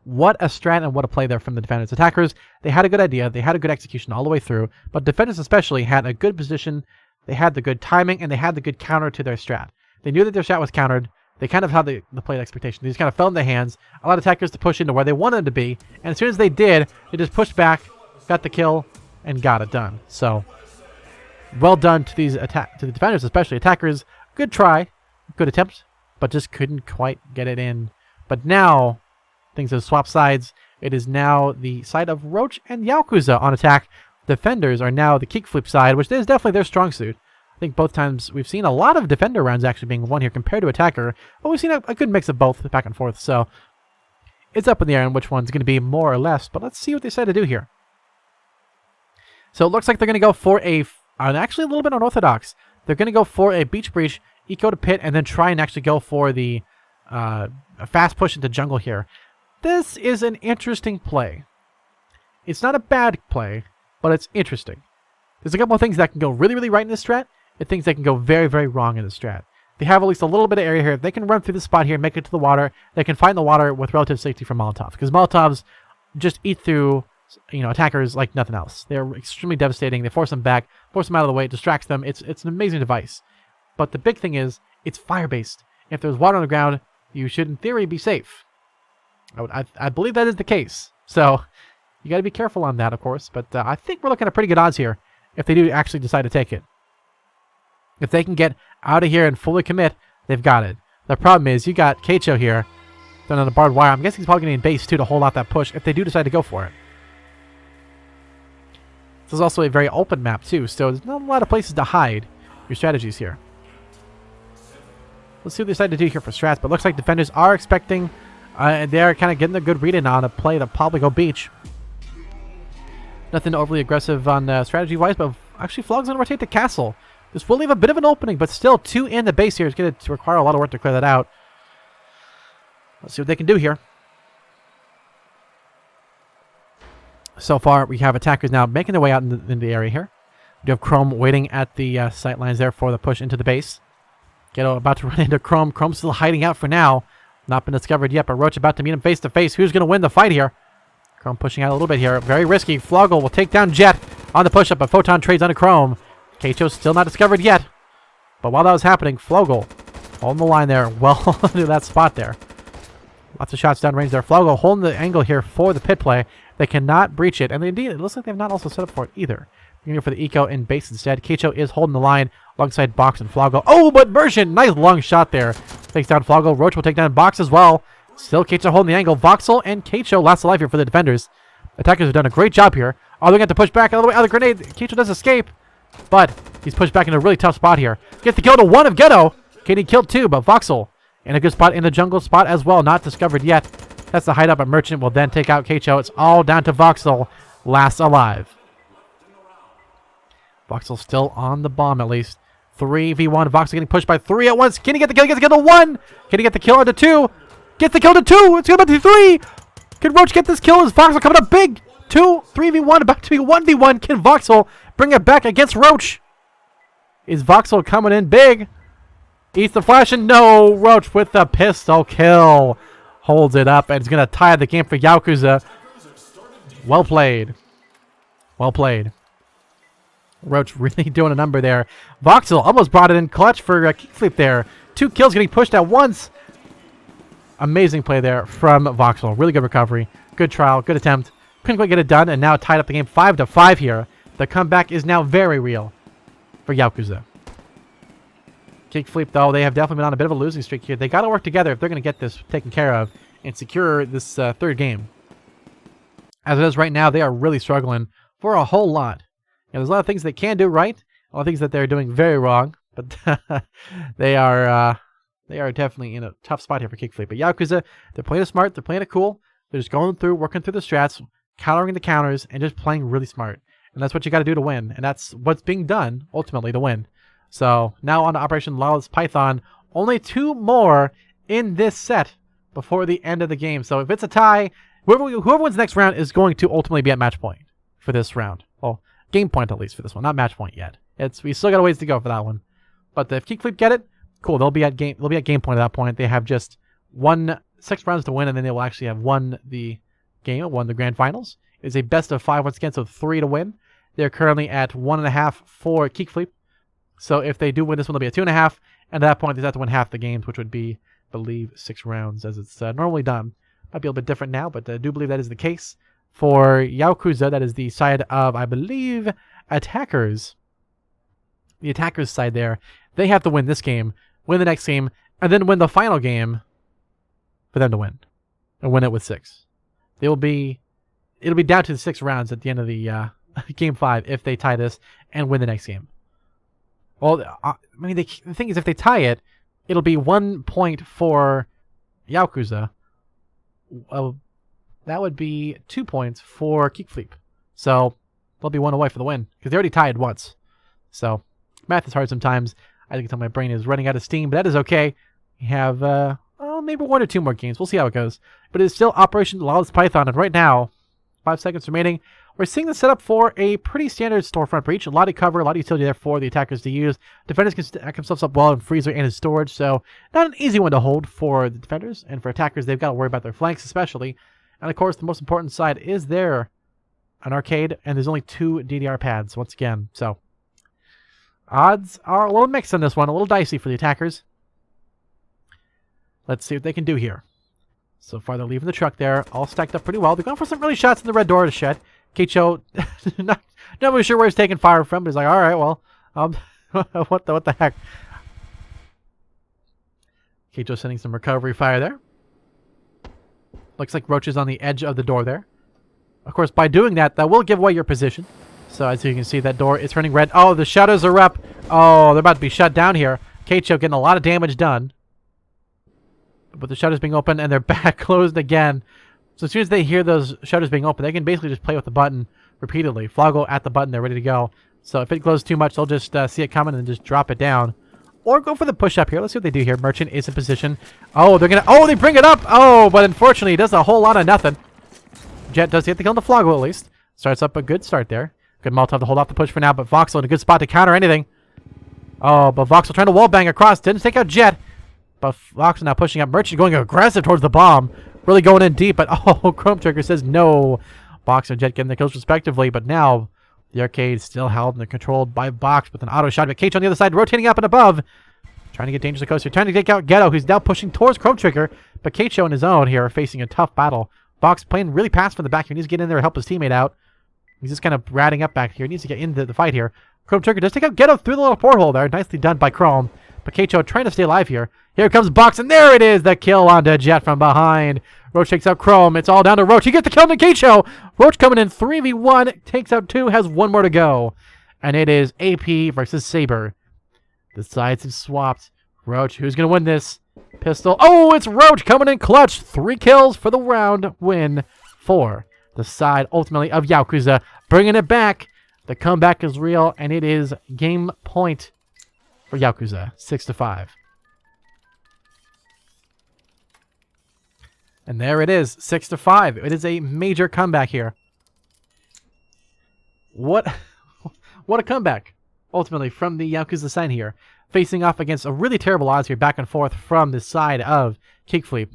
What a strat and what a play there from the defenders. Attackers, they had a good idea. They had a good execution all the way through. But defenders especially had a good position. They had the good timing, and they had the good counter to their strat. They knew that their strat was countered. They kind of had the play expectation. They just kind of fell in their hands, allowed attackers to push into where they wanted them to be. And as soon as they did, they just pushed back, got the kill, and got it done. So, well done to these to the defenders, especially attackers. Good try, good attempt, but just couldn't quite get it in. But now, things have swapped sides. It is now the side of Roach and Yakuza on attack. Defenders are now the Kickfleep side, which is definitely their strong suit. I think both times we've seen a lot of defender rounds actually being won here compared to attacker, but we've seen a good mix of both back and forth. So, it's up in the air on which one's going to be more or less, but let's see what they decide to do here. So it looks like they're going to go for actually a little bit unorthodox. They're going to go for a beach breach, eco to pit, and then try and actually go for the a fast push into jungle here. This is an interesting play. It's not a bad play, but it's interesting. There's a couple of things that can go really, really right in this strat, and things that can go very, very wrong in this strat. They have at least a little bit of area here. If they can run through the spot here and make it to the water, they can find the water with relative safety from Molotov. Because Molotovs just eat through, attackers like nothing else. They're extremely devastating. They force them back, force them out of the way, it distracts them. It's an amazing device. But the big thing is, it's fire-based. If there's water on the ground, you should, in theory, be safe. I believe that is the case. So, you got to be careful on that, of course. But I think we're looking at pretty good odds here if they do actually decide to take it. If they can get out of here and fully commit, they've got it. The problem is you got Keicho here, done on the barbed wire. I'm guessing he's probably going to need base too to hold out that push if they do decide to go for it. This is also a very open map too, so there's not a lot of places to hide your strategies here. Let's see what they decide to do here for strats, but it looks like defenders are expecting, they're kind of getting a good read in on a play to probably go beach. Nothing overly aggressive on strategy-wise, but actually Flog's going to rotate to castle. This will leave a bit of an opening, but still 2 in the base here is going to require a lot of work to clear that out. Let's see what they can do here. So far, we have attackers now making their way out in the area here. We do have Chrome waiting at the sight lines there for the push into the base. Ghetto about to run into Chrome. Chrome's still hiding out for now. Not been discovered yet, but Roach about to meet him face to face. Who's going to win the fight here? Chrome pushing out a little bit here. Very risky. Floggle will take down Jet on the push-up, but Photon trades onto Chrome. Keicho's still not discovered yet. But while that was happening, Floggle holding the line there. Well to that spot there. Lots of shots down range there. Floggle holding the angle here for the pit play. They cannot breach it. And indeed, it looks like they have not also set up for it either. Going for the eco in base instead. Keicho is holding the line alongside Box and Floggle. Oh, but Merchant! Nice long shot there. Takes down Floggle. Roach will take down Box as well. Still Keicho holding the angle. Voxel and Keicho last alive here for the defenders. Attackers have done a great job here. Oh, they're going to push back all the way out of the grenade. Keicho does escape, but he's pushed back into a really tough spot here. Gets the kill to 1 of Ghetto. Katie killed 2, but Voxel in a good spot in the jungle spot as well. Not discovered yet. That's the hideout, but Merchant will then take out Keicho. It's all down to Voxel. Last alive. Voxel still on the bomb at least. 3v1. Voxel getting pushed by 3 at once. Can he get the kill? He gets the kill to 1. Can he get the kill onto 2? Gets the kill to 2. It's going to be 3. Can Roach get this kill? Is Voxel coming up big? 2, 3v1, about to be 1v1. Can Voxel bring it back against Roach? Is Voxel coming in big? Eats the flash, and no! Roach with the pistol kill. Holds it up, and it's going to tie the game for Yaokuza. Well played. Well played. Roach really doing a number there. Voxel almost brought it in clutch for Kickfleep there. 2 kills getting pushed at once. Amazing play there from Voxel. Really good recovery. Good trial. Good attempt. Couldn't quite get it done, and now tied up the game 5-5 here. The comeback is now very real for Yaokuza. Kickfleep, though, they have definitely been on a bit of a losing streak here. They got to work together if they're going to get this taken care of and secure this 3rd game. As it is right now, they are really struggling for a whole lot. There's a lot of things they can do right, a lot of things that they're doing very wrong, but they are definitely in a tough spot here for Kickfleep. But Yaokuza, they're playing it smart, they're playing it cool, they're just going through, working through the strats, countering the counters, and just playing really smart. And that's what you got to do to win, and that's what's being done, ultimately, to win. So, now on to Operation Lawless Python. Only 2 more in this set before the end of the game. So, if it's a tie, whoever wins the next round is going to ultimately be at match point for this round. Well, game point at least for this one, not match point yet. We still got a ways to go for that one. But if Kickfleep get it, cool. They'll be at game point at that point. They have just 6 rounds to win, and then they will actually have won the game, won the grand finals. It's a best of 5 once again, so 3 to win. They're currently at 1.5 for Kickfleep. So if they do win this one, they'll be at 2.5. And at that point, they have to win half the games, which would be, I believe, 6 rounds as it's normally done. Might be a little bit different now, but I do believe that is the case. For Yaokuza, that is the side of, I believe, attackers. The attackers side there, they have to win this game, win the next game, and then win the final game for them to win. And win it with 6. It'll be down to the 6 rounds at the end of the game 5 if they tie this and win the next game. Well, I mean, the thing is, if they tie it, it'll be 1 point for Yaokuza. That would be 2 points for Kickfleep. So they'll be 1 away for the win because they already tied once. So math is hard sometimes. I can tell my brain is running out of steam, but that is okay. We have maybe 1 or 2 more games. We'll see how it goes. But it's still Operation Lawless Python, and right now, 5 seconds remaining. We're seeing the setup for a pretty standard storefront breach. A lot of cover, a lot of utility there for the attackers to use. Defenders can stack themselves up well in freezer and in storage, so not an easy one to hold for the defenders. And for attackers, they've got to worry about their flanks especially. And of course, the most important side is there an arcade, and there's only 2 DDR pads once again. So odds are a little mixed on this one, a little dicey for the attackers. Let's see what they can do here. So far, they're leaving the truck there, all stacked up pretty well. They're going for some early shots in the red door to shed. Keicho, not really sure where he's taking fire from, but he's like, all right, well, what the heck? Keicho sending some recovery fire there. Looks like Roach is on the edge of the door there. Of course, by doing that, that will give away your position. So as you can see, that door is turning red. Oh, the shadows are up. Oh, they're about to be shut down here. Keicho getting a lot of damage done. But the shutters being open and they're back closed again. So as soon as they hear those shutters being open, they can basically just play with the button repeatedly. Floggle at the button, they're ready to go. So if it glows too much, they'll just see it coming and just drop it down. Or go for the push-up here. Let's see what they do here. Merchant is in position. Oh, they're going to... Oh, they bring it up! Oh, but unfortunately, it does a whole lot of nothing. Jet does get the kill on the Floggle, at least. Starts up a good start there. Good Molotov to hold off the push for now, but Voxel in a good spot to counter anything. Oh, but Voxel trying to wallbang across. Didn't take out Jet. But Voxel now pushing up. Merchant going aggressive towards the bomb. Really going in deep, but oh, Chrome Trigger says no. Box and Jet getting the kills respectively, but now the arcade still held and controlled by Box with an auto shot. But Cage on the other side, rotating up and above. Trying to get dangerously close here. Trying to take out Ghetto, who's now pushing towards Chrome Trigger. But Cage on his own here, facing a tough battle. Box playing really fast from the back here. He needs to get in there and help his teammate out. He's just kind of ratting up back here. He needs to get into the fight here. Chrome Trigger does take out Ghetto through the little porthole there. Nicely done by Chrome. But Keicho trying to stay alive here. Here comes Box, and there it is, the kill onto Jet from behind. Roach takes out Chrome. It's all down to Roach. He gets the kill on Keicho. Roach coming in 3v1, takes out 2, has 1 more to go. And it is AP versus Saber. The sides have swapped. Roach, who's going to win this? Pistol. Oh, it's Roach coming in clutch. 3 kills for the round win for the side, ultimately, of Yaokuza. Bringing it back. The comeback is real, and it is game point for Yaokuza, 6-5. And there it is, 6-5. It is a major comeback here. What a comeback, ultimately, from the Yaokuza side here. Facing off against a really terrible odds here, back and forth from the side of Kickfleep.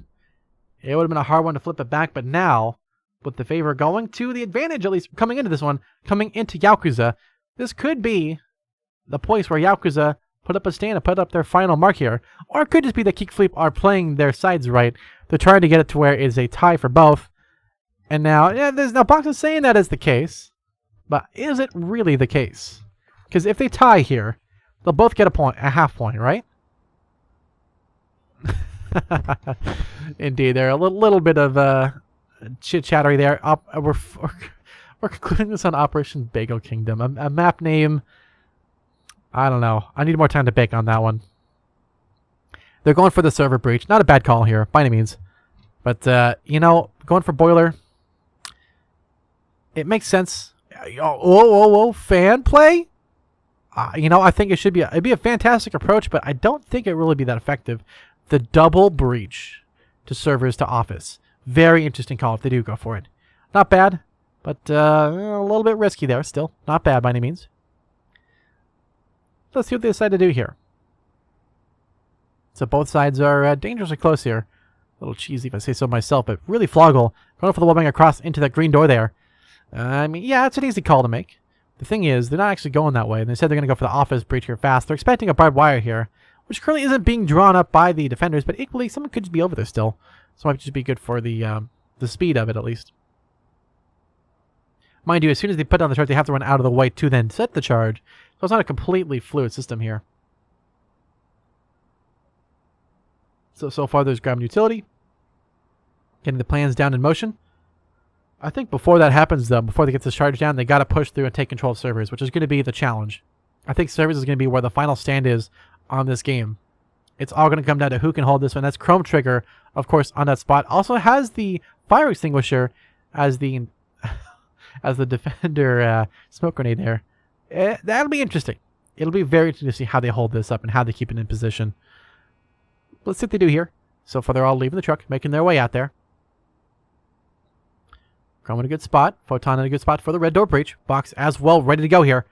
It would have been a hard one to flip it back, but now, with the favor going to the advantage, at least coming into this one, coming into Yaokuza, this could be the place where Yaokuza put up a stand and put up their final mark here. Or it could just be that Kickfleep are playing their sides right. They're trying to get it to where it's a tie for both. And now, yeah, there's no box saying that is the case. But is it really the case? Because if they tie here, they'll both get a half point, right? Indeed, there a little bit of chit-chattery there. We're concluding this on Operation Bagel Kingdom. A map name... I don't know. I need more time to bake on that one. They're going for the server breach. Not a bad call here, by any means. But, you know, going for Boiler, it makes sense. Whoa, fan play? You know, I think it'd be a fantastic approach, but I don't think it really be that effective. The double breach to servers to office. Very interesting call if they do go for it. Not bad, but a little bit risky there still. Not bad by any means. Let's see what they decide to do here. So both sides are dangerously close here. A little cheesy if I say so myself, but really Floggle going for the wallbang across into that green door there. I mean, yeah, it's an easy call to make. The thing is, they're not actually going that way. And they said they're going to go for the office breach here fast. They're expecting a barbed wire here, which currently isn't being drawn up by the defenders, but equally, someone could just be over there still. So it might just be good for the speed of it, at least. Mind you, as soon as they put down the charge, they have to run out of the way to then set the charge. So it's not a completely fluid system here. So far there's ground utility. Getting the plans down in motion. I think before that happens, though, before they get this charge down, they got to push through and take control of servers, which is going to be the challenge. I think servers is going to be where the final stand is on this game. It's all going to come down to who can hold this one. That's Chrome Trigger, of course, on that spot. Also has the fire extinguisher as the defender smoke grenade there. That'll be interesting. It'll be very interesting to see how they hold this up and how they keep it in position. Let's see what they do here. So far, they're all leaving the truck, making their way out there. Chrome in a good spot. Photon in a good spot for the red door breach. Box as well, ready to go here.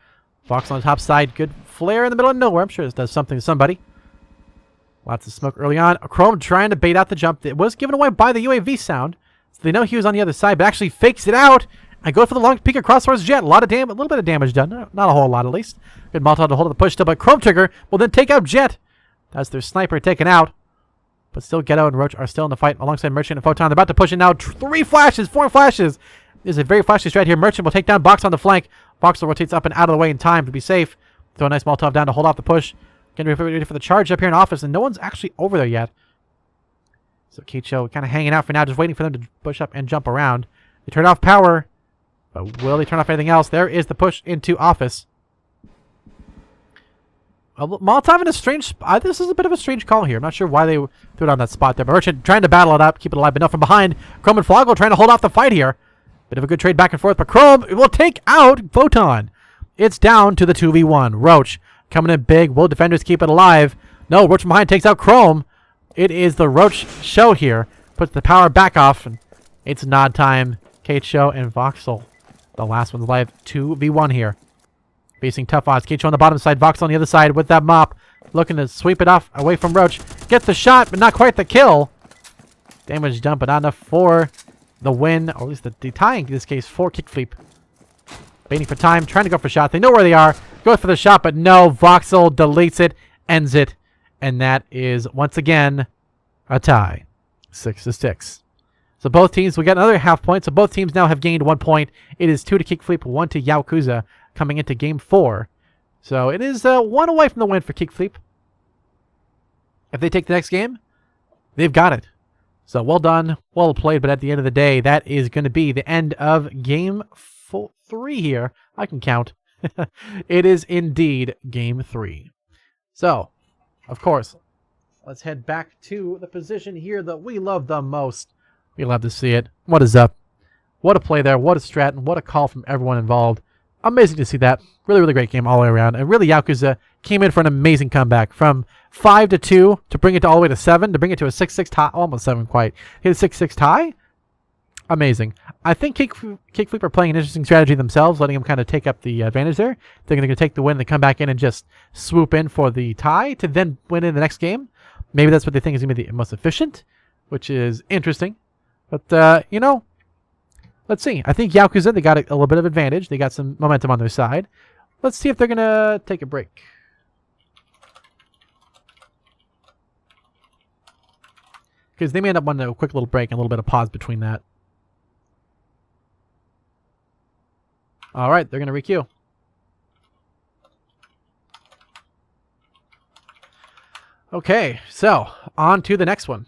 Box on the top side. Good flare in the middle of nowhere. I'm sure this does something to somebody. Lots of smoke early on. Chrome trying to bait out the jump. It was given away by the UAV sound. So they know he was on the other side, but actually fakes it out. And go for the long peek across towards Jet. A little bit of damage done. Not a whole lot, at least. Good Molotov to hold the push still, but Chrome Trigger will then take out Jet. That's their sniper taken out. But still, Ghetto and Roach are still in the fight alongside Merchant and Photon. They're about to push it now. 4 flashes. There's a very flashy strat here. Merchant will take down Box on the flank. Box rotates up and out of the way in time to be safe. Throw a nice Molotov down to hold off the push. Getting ready for the charge up here in office, and no one's actually over there yet. So Keicho kind of hanging out for now, just waiting for them to push up and jump around. They turn off power, but will they turn off anything else? There is the push into office. Molotov in a strange... this is a bit of a strange call here. I'm not sure why they threw it on that spot there. But Merchant trying to battle it up, keep it alive, but no from behind. Chrome and Floggle trying to hold off the fight here. Bit of a good trade back and forth, but Chrome will take out Photon. It's down to the 2v1. Roach coming in big. Will defenders keep it alive? No, Roach from behind takes out Chrome. It is the Roach show here. Puts the power back off. And it's nod time. Keicho and Voxel. The last one's live. 2v1 here. Facing tough odds. Keicho on the bottom side. Voxel on the other side with that mop. Looking to sweep it off away from Roach. Gets the shot, but not quite the kill. Damage done, but not enough for the win. Or at least the tie in this case for Kickfleep. Waiting for time. Trying to go for shot. They know where they are. Goes for the shot, but no. Voxel deletes it. Ends it. And that is, once again, a tie. 6-6. So both teams will get another half point. So both teams now have gained 1 point. It is 2 to Kickfleep, 1 to Yaokuza coming into Game 4. So it is 1 away from the win for Kickfleep. If they take the next game, they've got it. So well done, well played. But at the end of the day, that is going to be the end of Game 3 here. I can count. It is indeed Game 3. So, of course, let's head back to the position here that we love the most. We love to see it. What is up? What a play there. What a strat. And what a call from everyone involved. Amazing to see that. Really, really great game all the way around. And really, Yaokuza came in for an amazing comeback. From 5-2 to bring it all the way to 7. To bring it to a 6-6 tie. Almost 7 quite. Hit a 6-6 tie. Amazing. I think Kickfleep are playing an interesting strategy themselves, letting them kind of take up the advantage there. They're going to take the win and come back in and just swoop in for the tie to then win in the next game. Maybe that's what they think is going to be the most efficient, which is interesting. But, you know, let's see. I think Yaokuza, they got a little bit of advantage. They got some momentum on their side. Let's see if they're going to take a break. Because they may end up wanting a quick little break and a little bit of pause between that. All right, they're going to re-queue. Okay, so on to the next one.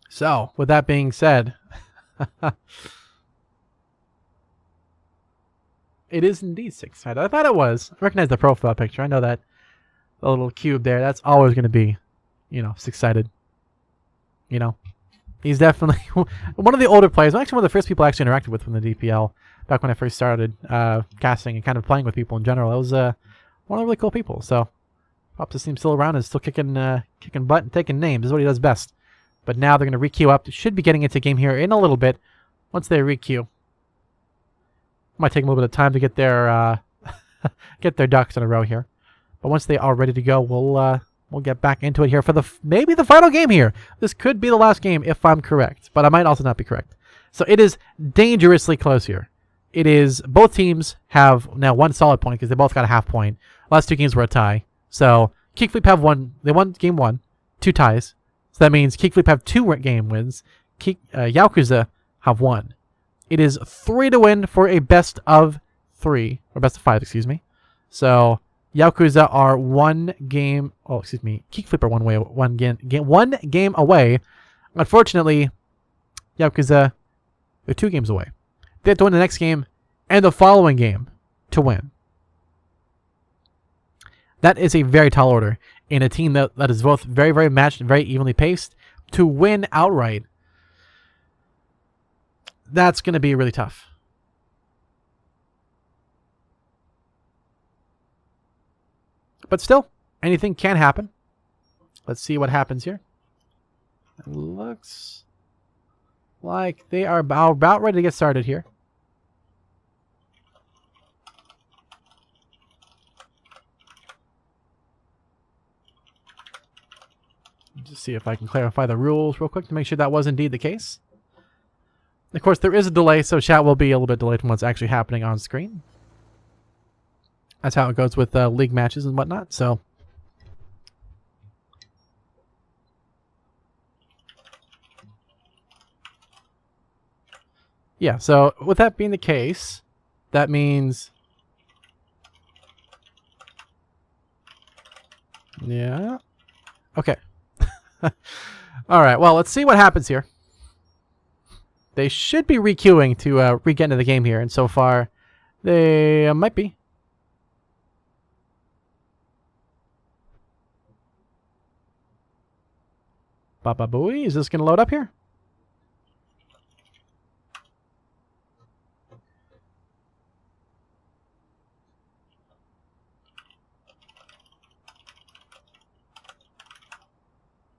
So, with that being said, it is indeed 6-sided. I thought it was. I recognize the profile picture. I know that the little cube there, that's always going to be, you know, 6-sided. You know, he's definitely one of the older players. Actually, one of the first people I actually interacted with from the DPL back when I first started casting and kind of playing with people in general. It was one of the really cool people. So, props to see him still around and still kicking butt and taking names. This is what he does best. But now they're going to re-queue up. They should be getting into game here in a little bit. Once they re-queue, might take a little bit of time to get their ducks in a row here. But once they are ready to go, we'll get back into it here for maybe the final game here. This could be the last game if I'm correct, but I might also not be correct. So it is dangerously close here. It is, both teams have now 1 solid point because they both got a half point. Last 2 games were a tie. So Kickfleep have won. They won game 1, 2 ties. So that means Kickfleep have 2 game wins. Yaokuza have 1. It is 3 to win for a best of 3, or best of 5, excuse me. So Yaokuza are 1 game. Oh, excuse me. Kickfleep are one game away. Unfortunately, Yaokuza, they're 2 games away. They have to win the next game and the following game to win. That is a very tall order in a team that is both very, very matched and very evenly paced. To win outright, that's going to be really tough. But still, anything can happen. Let's see what happens here. It looks like they are about ready to get started here. Just see if I can clarify the rules real quick to make sure that was indeed the case. Of course, there is a delay, so chat will be a little bit delayed from what's actually happening on screen. That's how it goes with league matches and whatnot. So, yeah. So, with that being the case, that means, yeah. Okay. All right, well, let's see what happens here. They should be re-queuing to re-get into the game here, and so far, they might be. Baba Booey, is this going to load up here?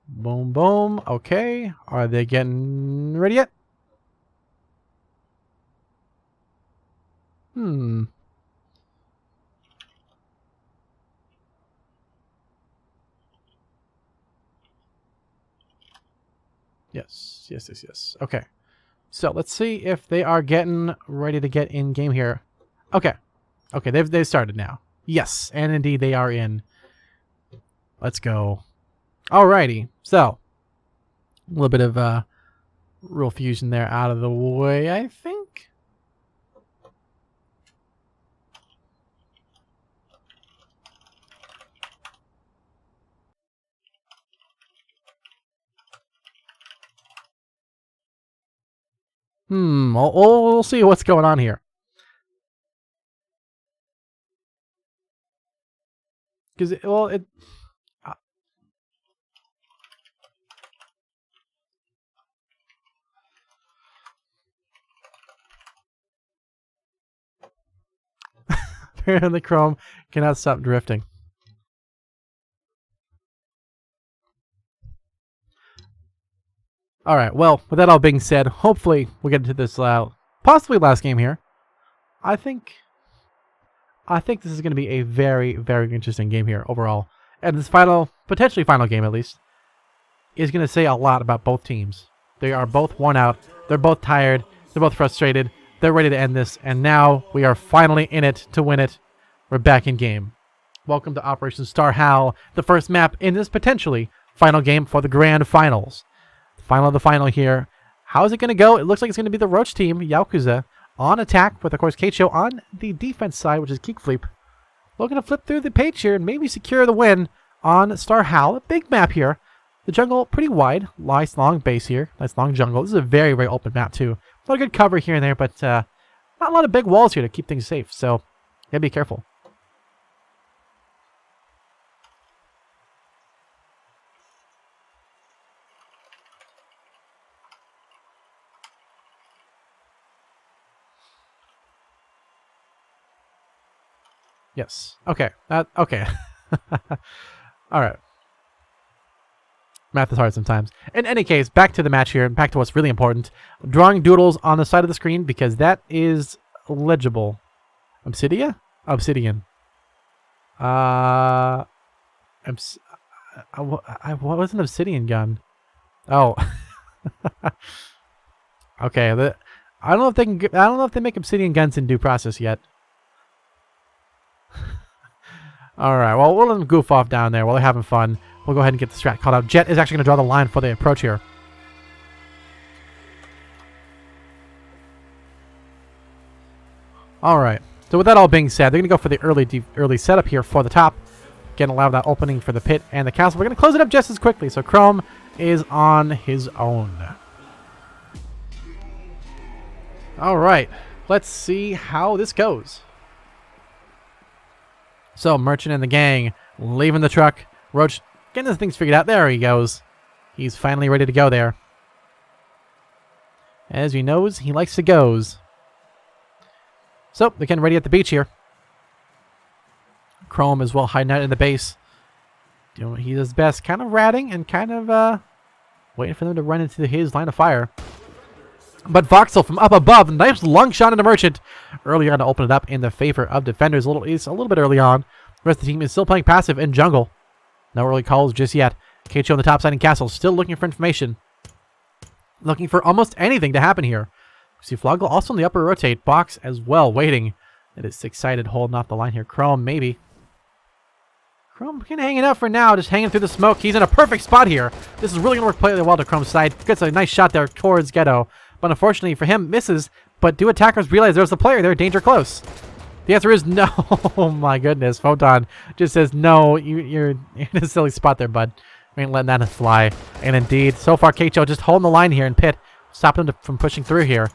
Boom, boom. Okay. Are they getting ready yet? Yes. Okay. So let's see if they are getting ready to get in game here. Okay. Okay, they've started now. Yes, and indeed they are in. Let's go. Alrighty. So a little bit of rule fusion there out of the way, I think. We'll see what's going on here. Because, apparently Chrome cannot stop drifting. Alright, well, with that all being said, hopefully we'll get into this possibly last game here. I think this is going to be a very, very interesting game here overall. And this potentially final game at least, is going to say a lot about both teams. They are both worn out. They're both tired. They're both frustrated. They're ready to end this. And now we are finally in it to win it. We're back in game. Welcome to Operation Star Hal, the first map in this potentially final game for the grand finals. Final of the final here. How is it going to go? It looks like it's going to be the Roach team, Yaokuza, on attack with, of course, Keicho on the defense side, which is Kickfleep. Looking to flip through the page here and maybe secure the win on Star Hal. A big map here. The jungle pretty wide. Nice long base here. Nice long jungle. This is a very, very open map too. A lot of good cover here and there, but not a lot of big walls here to keep things safe. So, gotta be careful. Yes. Okay. Okay. All right. Math is hard sometimes. In any case, back to the match here, and back to what's really important. Drawing doodles on the side of the screen because that is legible. Obsidian? Obsidian. What was an obsidian gun? Oh. Okay. I don't know if they can. I don't know if they make obsidian guns in due process yet. Alright, well, we'll let them goof off down there while they're having fun. We'll go ahead and get the strat called out. Jet is actually going to draw the line for the approach here. Alright, so with that all being said, they're going to go for the early setup here for the top. Getting a lot of that opening for the pit and the castle. We're going to close it up just as quickly, so Chrome is on his own. Alright, let's see how this goes. So, Merchant and the gang leaving the truck. Roach getting his things figured out. There he goes. He's finally ready to go there. As he knows, he likes to goes. So, they're getting ready at the beach here. Chrome as well hiding out in the base. Doing he does his best. Kind of ratting and kind of waiting for them to run into his line of fire. But Voxel from up above, nice long shot into Merchant. Early on to open it up in the favor of defenders. It's a little bit early on. The rest of the team is still playing passive in jungle. No early calls just yet. Keicho on the top side in castle, still looking for information. Looking for almost anything to happen here. See Floggle also in the upper rotate box as well, waiting. It is six-sided, holding off the line here. Chrome, maybe. Chrome kind of hanging out for now, just hanging through the smoke. He's in a perfect spot here. This is really going to work really well to Chrome's side. Gets a nice shot there towards Ghetto. But unfortunately for him, misses. But do attackers realize there's a player there? Danger close. The answer is no. Oh my goodness. Photon just says, no, you're in a silly spot there, bud. We ain't letting that fly. And indeed, so far, Keicho just holding the line here in pit, stopping them from pushing through here.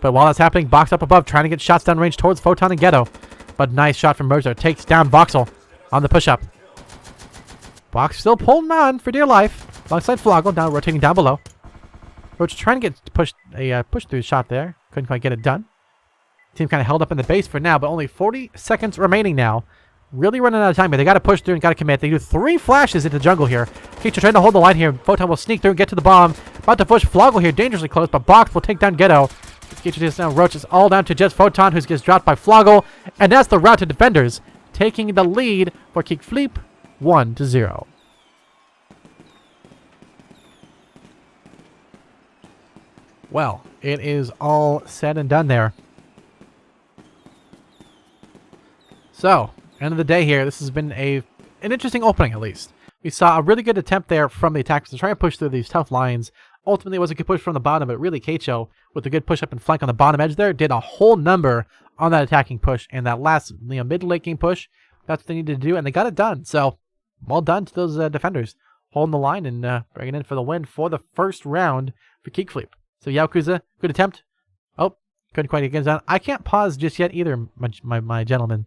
But while that's happening, Box up above, trying to get shots down range towards Photon and Ghetto. But nice shot from Merzer. Takes down Voxel on the push-up. Box still pulling on for dear life. Alongside Floggle, now rotating down below. Roach trying to get push through shot there. Couldn't quite get it done. Team kind of held up in the base for now, but only 40 seconds remaining now. Really running out of time, but they got to push through and got to commit. They do 3 flashes into the jungle here. Keicho trying to hold the line here. Photon will sneak through and get to the bomb. About to push Floggle here, dangerously close, but Box will take down Ghetto. Keicho takes down Roach. It's all down to just Photon, who gets dropped by Floggle. And that's the route to defenders, taking the lead for Kickfleep 1-0. Well, it is all said and done there. So, end of the day here, this has been an interesting opening at least. We saw a really good attempt there from the attackers to try and push through these tough lines. Ultimately, it was a good push from the bottom, but really Keicho, with a good push up and flank on the bottom edge there, did a whole number on that attacking push. And that last mid-late game push, that's what they needed to do, and they got it done. So, well done to those defenders, holding the line and bringing in for the win for the first round for Kickfleep. So Yaokuza, good attempt. Oh, couldn't quite get it done. I can't pause just yet either, my gentlemen.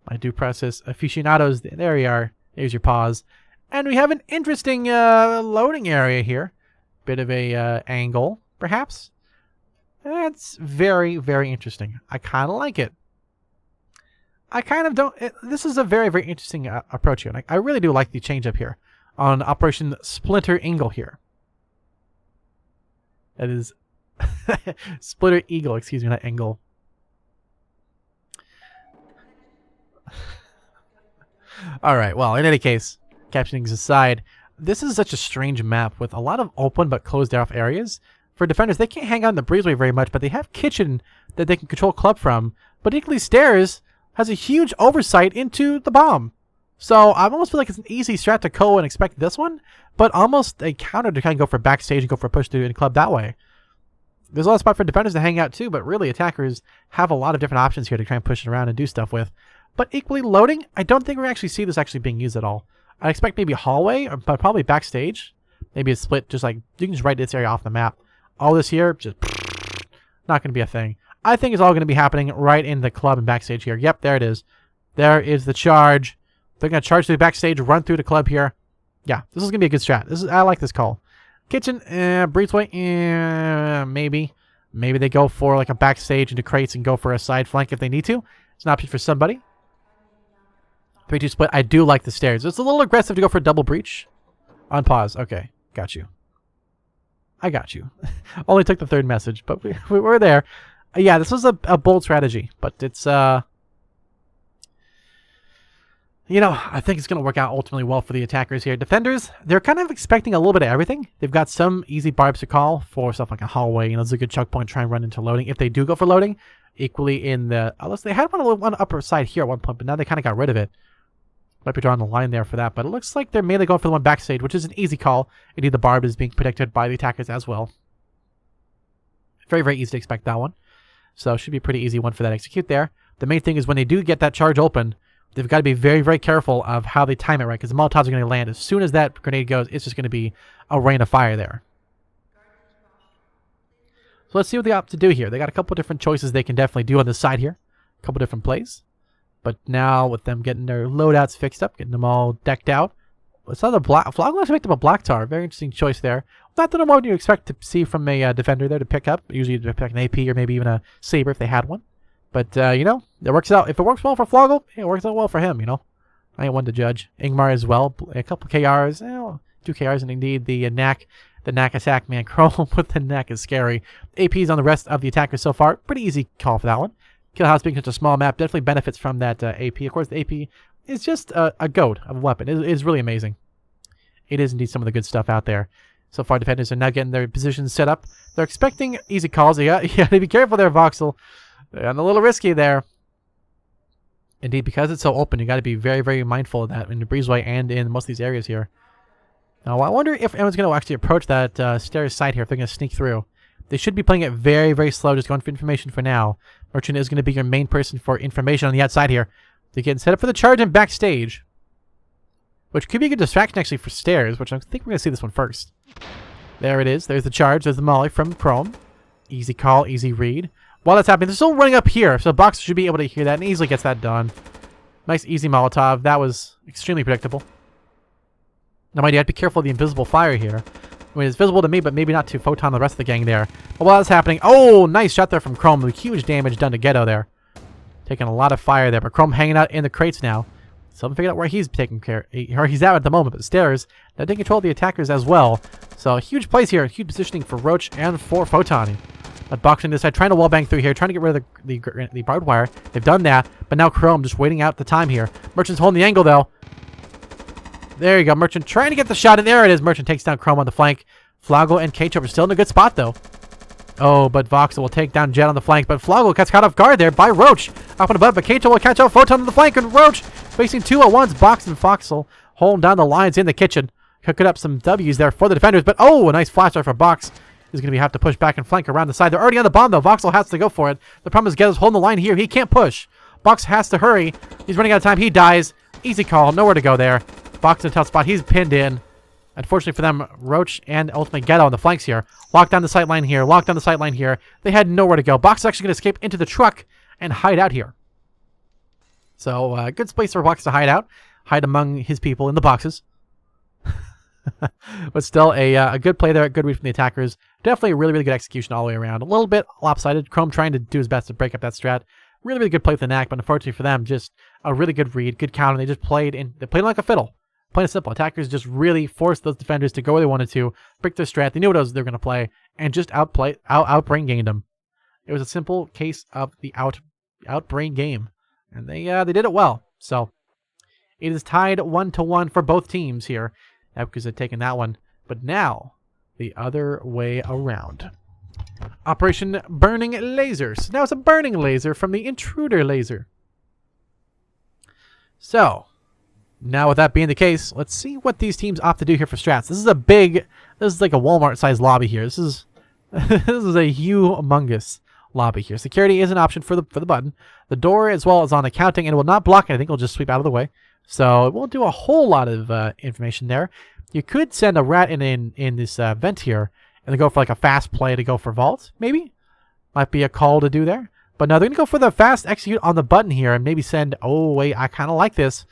My due process aficionados, there you are. There's your pause. And we have an interesting loading area here. Bit of a angle, perhaps. That's very, very interesting. I kind of like it. I kind of don't. This is a very, very interesting approach here. And I really do like the change up here on Operation Splinter Eagle here. That is Splinter Eagle, excuse me, not Angle. Alright, well, in any case, captioning aside, this is such a strange map with a lot of open but closed off areas. For defenders, they can't hang on the breezeway very much, but they have kitchen that they can control club from. But equally, Stairs has a huge oversight into the bomb. So I almost feel like it's an easy strat to go and expect this one, but almost a counter to kind of go for backstage and go for a push through and club that way. There's a lot of spot for defenders to hang out too, but really attackers have a lot of different options here to try and push it around and do stuff with. But equally loading, I don't think we actually see this actually being used at all. I expect maybe hallway, but probably backstage. Maybe a split, just like, you can just write this area off the map. All this here, just not going to be a thing. I think it's all going to be happening right in the club and backstage here. Yep, there it is. There is the charge. They're going to charge through the backstage, run through the club here. Yeah, this is going to be a good strat. I like this call. Kitchen, breezeway, maybe. Maybe they go for like a backstage into crates and go for a side flank if they need to. It's an option for somebody. 3-2 split. I do like the stairs. It's a little aggressive to go for a double breach. On pause. Okay, got you. I got you. Only took the third message, but we're there. Yeah, this was a bold strategy, but it's you know, I think it's going to work out ultimately well for the attackers here. Defenders, they're kind of expecting a little bit of everything. They've got some easy barbs to call for stuff like a hallway. You know, there's a good choke point to try and run into loading. If they do go for loading, equally in the... unless they had one upper side here at one point, but now they kind of got rid of it. Might be drawing the line there for that, but it looks like they're mainly going for the one backstage, which is an easy call. Indeed, the barb is being protected by the attackers as well. Very, very easy to expect that one. So, should be a pretty easy one for that to execute there. The main thing is when they do get that charge open, they've got to be very, very careful of how they time it right, because the Molotovs are going to land. As soon as that grenade goes, it's just going to be a rain of fire there. So let's see what they opt to do here. They got a couple different choices they can definitely do on this side here. A couple different plays. But now with them getting their loadouts fixed up, getting them all decked out. Let's have the black... Floggle actually picked up a black tar. Very interesting choice there. Not that I'm what you expect to see from a defender there to pick up. Usually to pick an AP or maybe even a Saber if they had one. But, you know, it works out. If it works well for Floggle, it works out well for him, you know. I ain't one to judge. Ingmar as well. A couple KRs. 2 KRs, and indeed the knack. The knack attack, man. Chrome with the knack is scary. APs on the rest of the attackers so far. Pretty easy call for that one. Killhouse being such a small map definitely benefits from that AP. Of course, the AP is just a goat of a weapon. It is really amazing. It is indeed some of the good stuff out there. So far, defenders are now getting their positions set up. They're expecting easy calls. You got to be careful there, Voxel. They're a little risky there. Indeed, because it's so open, you got to be very, very mindful of that in the breezeway and in most of these areas here. Now, I wonder if anyone's going to actually approach that stairs side here if they're going to sneak through. They should be playing it very, very slow, just going for information for now. Merchant is going to be your main person for information on the outside here. They're getting set up for the charge and backstage. which could be a good distraction actually for stairs, which I think we're going to see this one first. There it is. There's the charge. There's the molly from Chrome. Easy call, easy read. While that's happening, they're still running up here, so Box should be able to hear that and easily gets that done. Nice easy Molotov. That was extremely predictable. Now, mind you, have to be careful of the invisible fire here. I mean, it's visible to me, but maybe not to Photon and the rest of the gang there. But while that's happening, oh, nice shot there from Chrome. Huge damage done to Ghetto there. Taking a lot of fire there, but Chrome hanging out in the crates now. So haven't figured out where he's taking care, or he's at the moment, but stairs. They're taking control of the attackers as well. So huge plays here, huge positioning for Roach and for Photon. But boxing this side, trying to wallbang through here, trying to get rid of the barbed wire. They've done that, but now Chrome just waiting out the time here. Merchant's holding the angle though. There you go, Merchant trying to get the shot, and there it is. Merchant takes down Chrome on the flank. Floggle and K-Chop are still in a good spot though. Oh, but Voxel will take down Jet on the flank, but Floggle gets caught off guard there by Roach. Up and above, but K-Chop will catch out Photon on the flank, and Roach facing two at once. Box and Voxel holding down the lines in the kitchen. Cooking up some W's there for the defenders, but oh, a nice flash there for Box. Is going to have to push back and flank around the side. They're already on the bomb though. Voxel has to go for it. The problem is Ghetto's holding the line here. He can't push. Box has to hurry. He's running out of time. He dies. Easy call. Nowhere to go there. Box in a tough spot. He's pinned in. Unfortunately for them, Roach and ultimately Ghetto on the flanks here. Lock down the sight line here. Lock down the sight line here. They had nowhere to go. Box is actually going to escape into the truck and hide out here. So good space for Box to hide out. Hide among his people in the boxes. But still a good play there. Good read from the attackers. Definitely a really, really good execution all the way around. A little bit lopsided. Chrome trying to do his best to break up that strat. Really, really good play with the knack, but unfortunately for them, just a really good read, good counter. They just played like a fiddle. Plain and simple. Attackers just really forced those defenders to go where they wanted to, break their strat. They knew what else they were going to play, and just outbrain gamed them. It was a simple case of the outbrain game, and they did it well. So it is tied 1-1 for both teams here. Yaokuza had taken that one, but now the other way around. Operation Burning Lasers. Now it's a burning laser from the intruder laser. So now with that being the case, let's see what these teams opt to do here for strats. This is like a Walmart-sized lobby here. This is this is a humongous lobby here. Security is an option for the button. The door as well is on accounting and will not block anything. It'll just sweep out of the way. So it won't do a whole lot of information there. You could send a rat in this vent here and then go for like a fast play to go for vault, maybe. Might be a call to do there. But no, they're going to go for the fast execute on the button here and maybe send, oh wait, I kind of like this.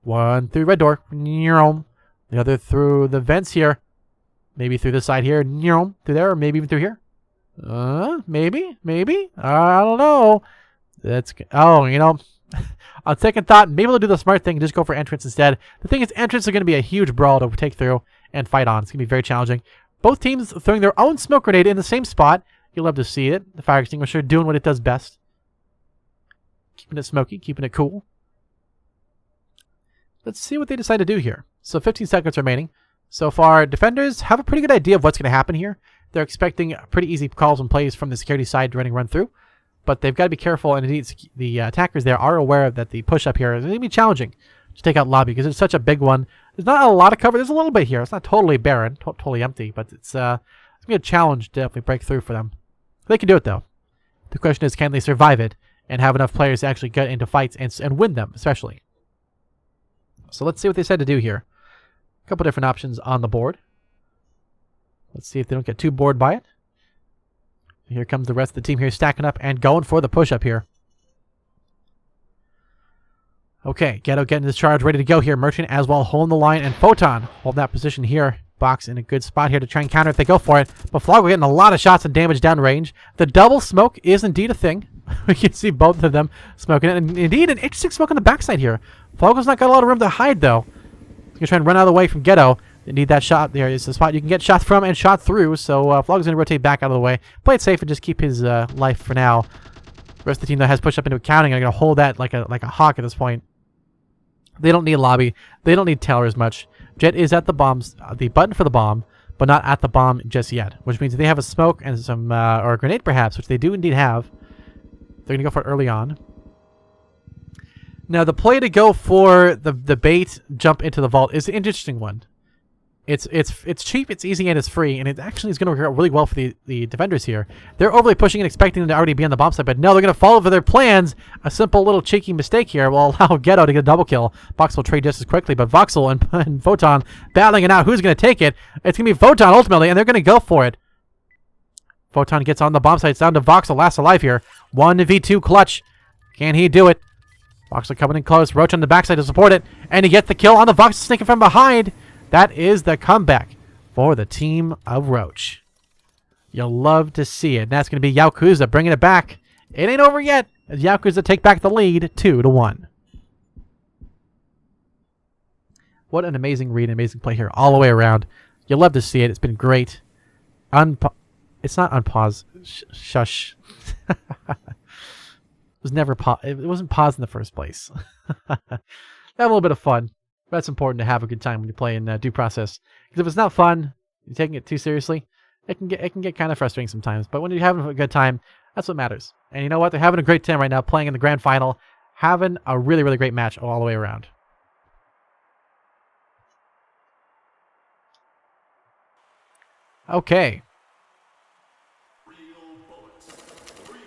One through red door. The other through the vents here. Maybe through the side here. Through there, or maybe even through here. Maybe. I don't know. On second thought, maybe they'll do the smart thing and just go for entrance instead. The thing is, entrance are going to be a huge brawl to take through and fight on. It's going to be very challenging. Both teams throwing their own smoke grenade in the same spot. You'll love to see it. The fire extinguisher doing what it does best. Keeping it smoky, keeping it cool. Let's see what they decide to do here. So 15 seconds remaining. So far, defenders have a pretty good idea of what's going to happen here. They're expecting pretty easy calls and plays from the security side running run through. But they've got to be careful, and indeed the attackers there are aware that the push-up here is going to be challenging to take out lobby because it's such a big one. There's not a lot of cover. There's a little bit here. It's not totally barren, totally empty, but it's going to be a challenge to definitely break through for them. They can do it, though. The question is, can they survive it and have enough players to actually get into fights and win them, especially? So let's see what they said to do here. A couple different options on the board. Let's see if they don't get too bored by it. Here comes the rest of the team here stacking up and going for the push-up here. Okay, Ghetto getting his charge ready to go here. Merchant as well holding the line, and Photon holding that position here. Box in a good spot here to try and counter if they go for it. But Floggle getting a lot of shots and damage downrange. The double smoke is indeed a thing. We can see both of them smoking it. And indeed, an interesting smoke on the backside here. Floggle's not got a lot of room to hide, though. He's going to try and run out of the way from Ghetto. Indeed, that shot there is the spot you can get shot from and shot through. So Floggle's going to rotate back out of the way. Play it safe and just keep his life for now. The rest of the team that has pushed up into accounting are going to hold that like a hawk at this point. They don't need lobby. They don't need Taylor as much. Jet is at the bombs, the button for the bomb, but not at the bomb just yet. Which means they have a smoke and some or a grenade perhaps, which they do indeed have. They're going to go for it early on. Now the play to go for the bait jump into the vault is an interesting one. It's cheap, it's easy, and it's free, and it actually is going to work out really well for the defenders here. They're overly pushing and expecting them to already be on the bomb site, but no, they're going to follow for their plans. A simple little cheeky mistake here will allow Ghetto to get a double kill. Voxel will trade just as quickly, but Voxel and Photon battling it out. Who's going to take it? It's going to be Photon ultimately, and they're going to go for it. Photon gets on the bomb site. It's down to Voxel, last alive here. 1v2 clutch. Can he do it? Voxel coming in close. Roach on the backside to support it, and he gets the kill on the Voxel sneaking from behind. That is the comeback for the team of Roach. You'll love to see it. And that's going to be Yaokuza bringing it back. It ain't over yet, as Yaokuza take back the lead 2-1. What an amazing read, amazing play here all the way around. You'll love to see it. It's been great. It's not unpause. Shush. It was never it wasn't paused in the first place. Have a little bit of fun. That's important to have a good time when you play in due process. Because if it's not fun, you're taking it too seriously, it can get kind of frustrating sometimes. But when you're having a good time, that's what matters. And you know what? They're having a great time right now, playing in the grand final, having a really, really great match all the way around. Okay.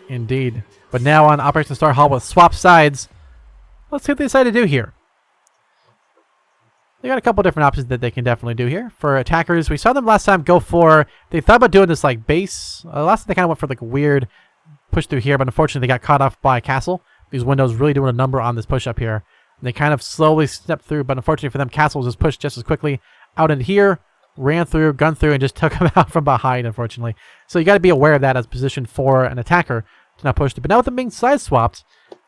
Indeed. But now on Operation Star Hall with swap sides, let's see what they decide to do here. They got a couple different options that they can definitely do here. For attackers, we saw them last time go for... They thought about doing this like base. Last time they kind of went for like a weird push through here, but unfortunately they got caught off by a castle. These windows really doing a number on this push up here. And they kind of slowly stepped through, but unfortunately for them, Castle was just pushed just as quickly out into here, ran through, gunned through, and just took them out from behind, unfortunately. So you got to be aware of that as position for an attacker to not push through. But now with them being side swapped,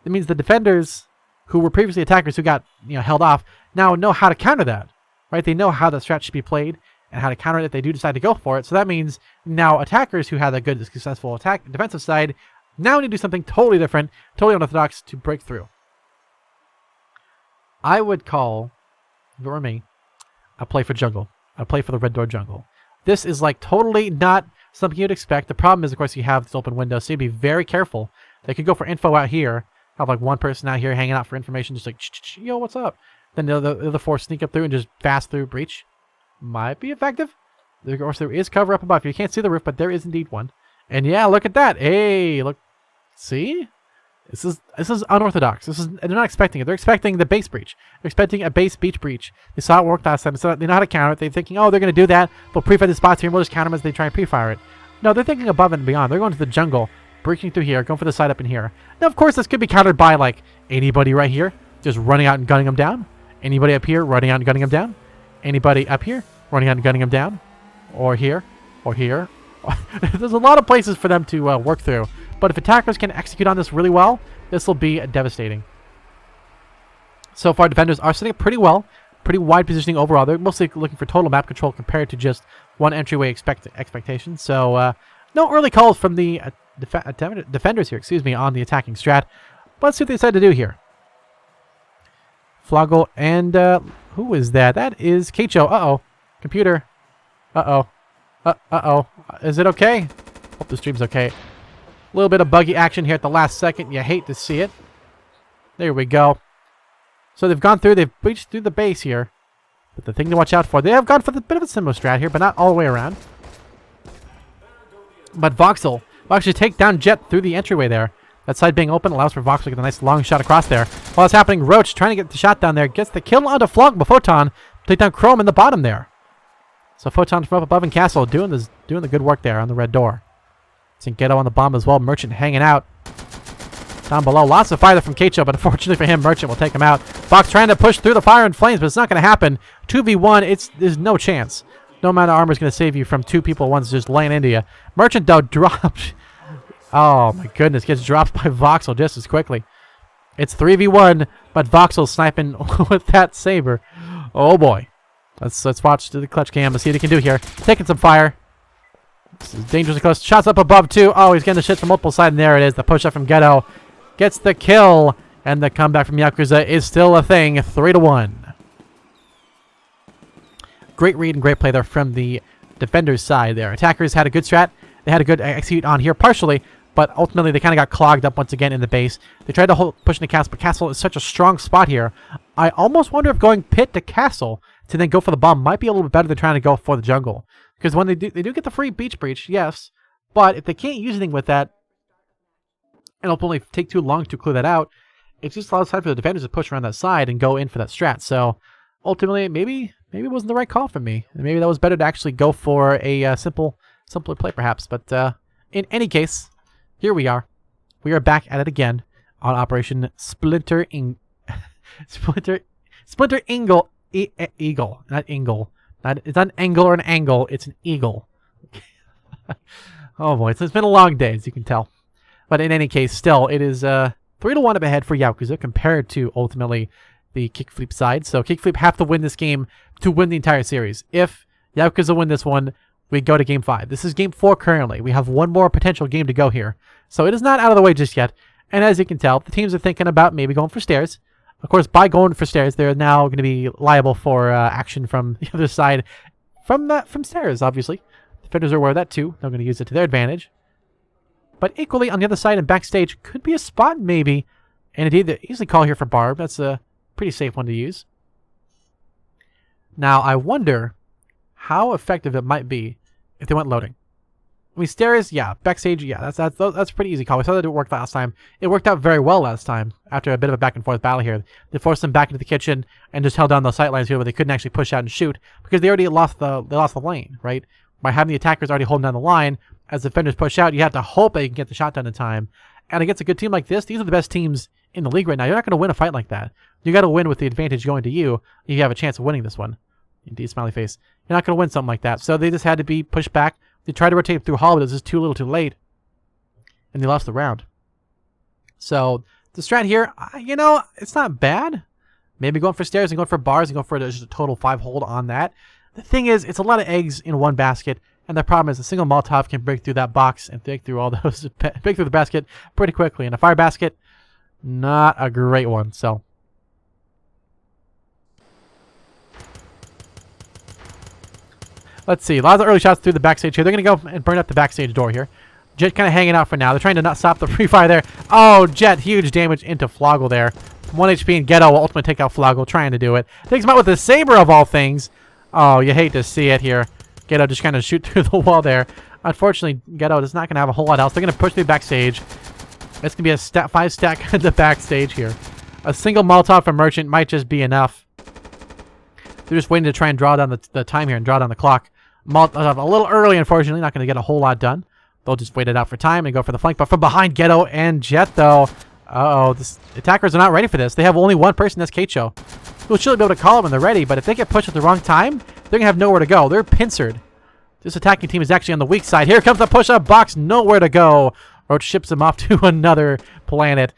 it means the defenders who were previously attackers who got held off now know how to counter that, right? They know how the strat should be played and how to counter it if they do decide to go for it. So that means now attackers who had a good, successful defensive side now need to do something totally different, totally unorthodox to break through. I would call, if it were me, a play for jungle. A play for the red door jungle. This is like totally not something you'd expect. The problem is, of course, you have this open window, so you'd be very careful. They could go for info out here, have like one person out here hanging out for information, just like, yo, what's up? Then the other four sneak up through and just fast through breach. Might be effective. Of course, there is cover up above. You can't see the roof, but there is indeed one. And yeah, look at that. Hey, look. See? This is unorthodox. They're not expecting it. They're expecting the base breach. They're expecting a base beach breach. They saw it work last time, so they know how to counter it. They're thinking, oh, they're going to do that. They'll pre-fire the spots here, and we'll just counter them as they try and pre-fire it. No, they're thinking above and beyond. They're going to the jungle, breaching through here, going for the side up in here. Now, of course, this could be countered by, like, anybody right here, just running out and gunning them down. Anybody up here, running out and gunning them down. Anybody up here, running out and gunning them down. Or here, or here. There's a lot of places for them to work through. But if attackers can execute on this really well, this will be devastating. So far, defenders are setting up pretty well. Pretty wide positioning overall. They're mostly looking for total map control compared to just one entryway expectation. So, no early calls from the defenders here, on the attacking strat. But let's see what they decide to do here. Floggle and, who is that? That is Keicho. Uh-oh. Computer. Uh-oh. Uh-oh. Is it okay? Hope the stream's okay. A little bit of buggy action here at the last second. You hate to see it. There we go. So they've gone through. They've breached through the base here. But the thing to watch out for, they have gone for the bit of a similar strat here, but not all the way around. But Voxel will actually take down Jet through the entryway there. That side being open allows for Voxel to get a nice long shot across there. While it's happening, Roach trying to get the shot down there. Gets the kill onto Flog, but Photon take down Chrome in the bottom there. So Photon from up above in Castle doing the good work there on the red door. Ghetto on the bomb as well. Merchant hanging out down below. Lots of fire from Keicho, but unfortunately for him, Merchant will take him out. Fox trying to push through the fire and flames, but it's not going to happen. 2v1, there's no chance. No amount of armor is going to save you from two people once just laying into you. Merchant, though, dropped. Oh, my goodness. Gets dropped by Voxel just as quickly. It's 3v1, but Voxel sniping with that saber. Oh, boy. Let's watch the clutch cam and see what he can do here. Taking some fire. This is dangerously close. Shots up above, too. Oh, he's getting the shit from multiple sides, and there it is. The push-up from Ghetto gets the kill, and the comeback from Yaokuza is still a thing. 3-1. Great read and great play there from the defender's side there. Attackers had a good strat. They had a good execute on here partially, but ultimately they kind of got clogged up once again in the base. They tried to push into Castle, but Castle is such a strong spot here. I almost wonder if going pit to Castle to then go for the bomb might be a little bit better than trying to go for the jungle. Because when they do get the free beach breach, yes, but if they can't use anything with that, and ultimately take too long to clear that out, it just allows time for the defenders to push around that side and go in for that strat. So ultimately, maybe it wasn't the right call for me. Maybe that was better to actually go for a simpler play, perhaps. But in any case, here we are. We are back at it again on Operation Splinter Eagle. Eagle, not Ingle. It's not an angle or an angle. It's an eagle. Oh boy, it's been a long day, as you can tell. But in any case, still, it is 3-1 up ahead for Yaokuza compared to ultimately the Kickfleep side. So Kickfleep have to win this game to win the entire series. If Yaokuza win this one, we go to Game 5. This is Game 4 currently. We have one more potential game to go here. So it is not out of the way just yet. And as you can tell, the teams are thinking about maybe going for stairs. Of course, by going for stairs, they're now going to be liable for action from the other side from stairs, obviously. Defenders are aware of that too. They're going to use it to their advantage. But equally, on the other side and backstage, could be a spot maybe. And indeed, they easily call here for Barb. That's a pretty safe one to use. Now, I wonder how effective it might be if they went loading. I mean, stairs, yeah. Backstage, yeah. That's a pretty easy call. We saw that it worked last time. It worked out very well last time after a bit of a back-and-forth battle here. They forced them back into the kitchen and just held down those sight lines here where they couldn't actually push out and shoot because they already lost the lane, right? By having the attackers already holding down the line, as the defenders push out, you have to hope they can get the shot done in time. And against a good team like this, these are the best teams in the league right now. You're not going to win a fight like that. You got to win with the advantage going to you if you have a chance of winning this one. Indeed, smiley face. You're not going to win something like that. So they just had to be pushed back. They tried to rotate through Hall, but it was just too little too late. And they lost the round. So the strat here, you know, it's not bad. Maybe going for stairs and going for bars and going for just a total 5 hold on that. The thing is, it's a lot of eggs in one basket. And the problem is a single Molotov can break through that box and break through all those, break through the basket pretty quickly. And a fire basket, not a great one. So let's see. A lot of the early shots through the backstage here. They're going to go and burn up the backstage door here. Jet kind of hanging out for now. They're trying to not stop the free fire there. Oh, Jet, huge damage into Floggle there. 1 HP and Ghetto will ultimately take out Floggle, trying to do it. Takes him out with the saber of all things. Oh, you hate to see it here. Ghetto just kind of shoot through the wall there. Unfortunately, Ghetto is not going to have a whole lot else. They're going to push through the backstage. It's going to be a 5-stack at the backstage here. A single Molotov from Merchant might just be enough. They're just waiting to try and draw down the time here and draw down the clock. Molotov a little early, unfortunately. Not going to get a whole lot done. They'll just wait it out for time and go for the flank. But from behind, Ghetto and Jet, though. Uh-oh. The attackers are not ready for this. They have only one person, that's Keicho. Who'll surely be able to call them when they're ready. But if they get pushed at the wrong time, they're going to have nowhere to go. They're pincered. This attacking team is actually on the weak side. Here comes the push-up box. Nowhere to go. Roach ships him off to another planet.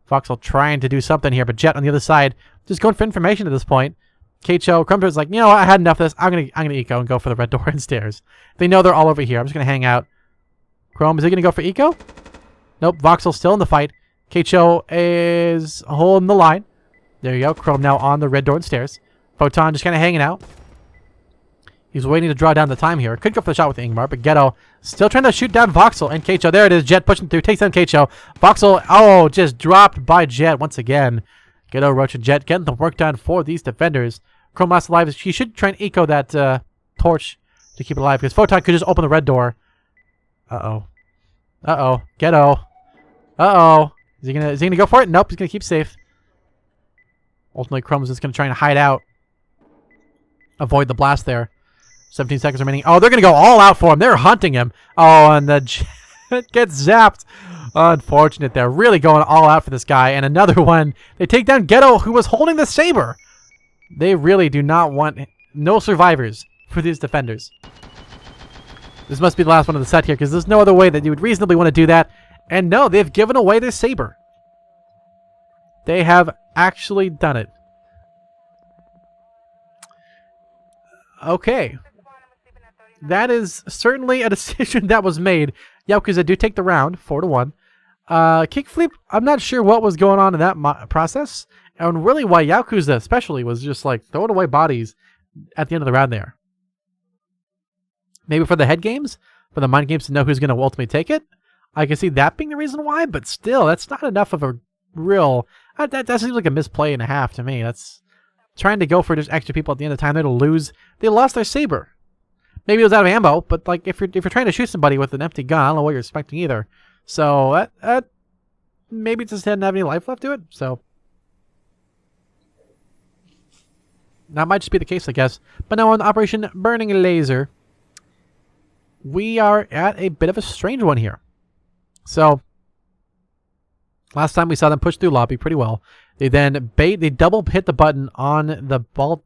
Foxhole trying to do something here, but Jet on the other side just going for information at this point. Keicho, Crumter's like, you know what? I had enough of this. I'm gonna eco and go for the red door and stairs. They know they're all over here. I'm just gonna hang out. Chrome, is he gonna go for eco? Nope. Voxel's still in the fight. Keicho is holding the line. There you go. Chrome now on the red door and stairs. Photon just kind of hanging out. He's waiting to draw down the time here. Could go for the shot with the Ingmar, but Ghetto still trying to shoot down Voxel and Keicho. There it is. Jet pushing through. Takes down Keicho. Voxel, oh, just dropped by Jet once again. Ghetto, Roach, and Jet getting the work done for these defenders. Chrome last alive. He should try and eco that torch to keep it alive because Photon could just open the red door. Uh-oh. Uh-oh. Ghetto. Uh-oh. Is he gonna go for it? Nope. He's gonna keep safe. Ultimately, Chrome's just gonna try and hide out. Avoid the blast there. 17 seconds remaining. Oh, they're gonna go all out for him. They're hunting him. Oh, and the Jet gets zapped. Unfortunate. They're really going all out for this guy. And another one. They take down Ghetto, who was holding the saber. They really do not want no survivors for these defenders. This must be the last one of the set here because there's no other way that you would reasonably want to do that. And no, they've given away their saber. They have actually done it. Okay. That is certainly a decision that was made. Yaokuza do take the round, 4-1. Kickfleep, I'm not sure what was going on in that process. And really why Yaokuza especially was just like throwing away bodies at the end of the round there. Maybe for the head games? For the mind games to know who's going to ultimately take it? I can see that being the reason why, but still, that's not enough of a real... That seems like a misplay and a half to me. That's trying to go for just extra people at the end of the time. They'll lose. They lost their saber. Maybe it was out of ammo, but like if you're trying to shoot somebody with an empty gun, I don't know what you're expecting either. So that maybe it just didn't have any life left to it. So that might just be the case, I guess. But now on Operation Burning Laser, we are at a bit of a strange one here. So last time we saw them push through lobby pretty well. They then they double hit the button on the vault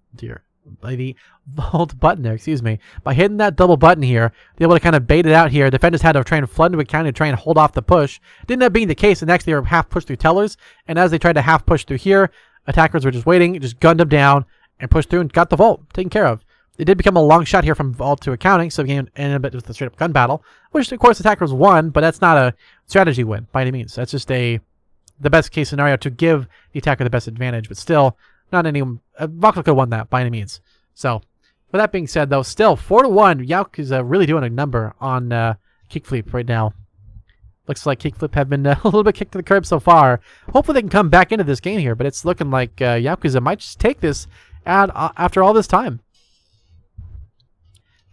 button there, excuse me. By hitting that double button here, they're able to kind of bait it out here. Defenders had to try and flood into a county to try and hold off the push. Didn't end up being the case, and next they were half pushed through tellers, and as they tried to half push through here, attackers were just waiting, just gunned them down, and pushed through and got the vault taken care of. It did become a long shot here from vault to accounting, so the game ended up with a straight up gun battle, which of course attackers won, but that's not a strategy win by any means. That's just the best case scenario to give the attacker the best advantage, but still not any Voxel could have won that by any means. So with that being said, though, still 4-1. Yauk is really doing a number on Kickfleep right now. Looks like Kickflip have been a little bit kicked to the curb so far. Hopefully they can come back into this game here, but it's looking like Yakuza might just take this after all this time.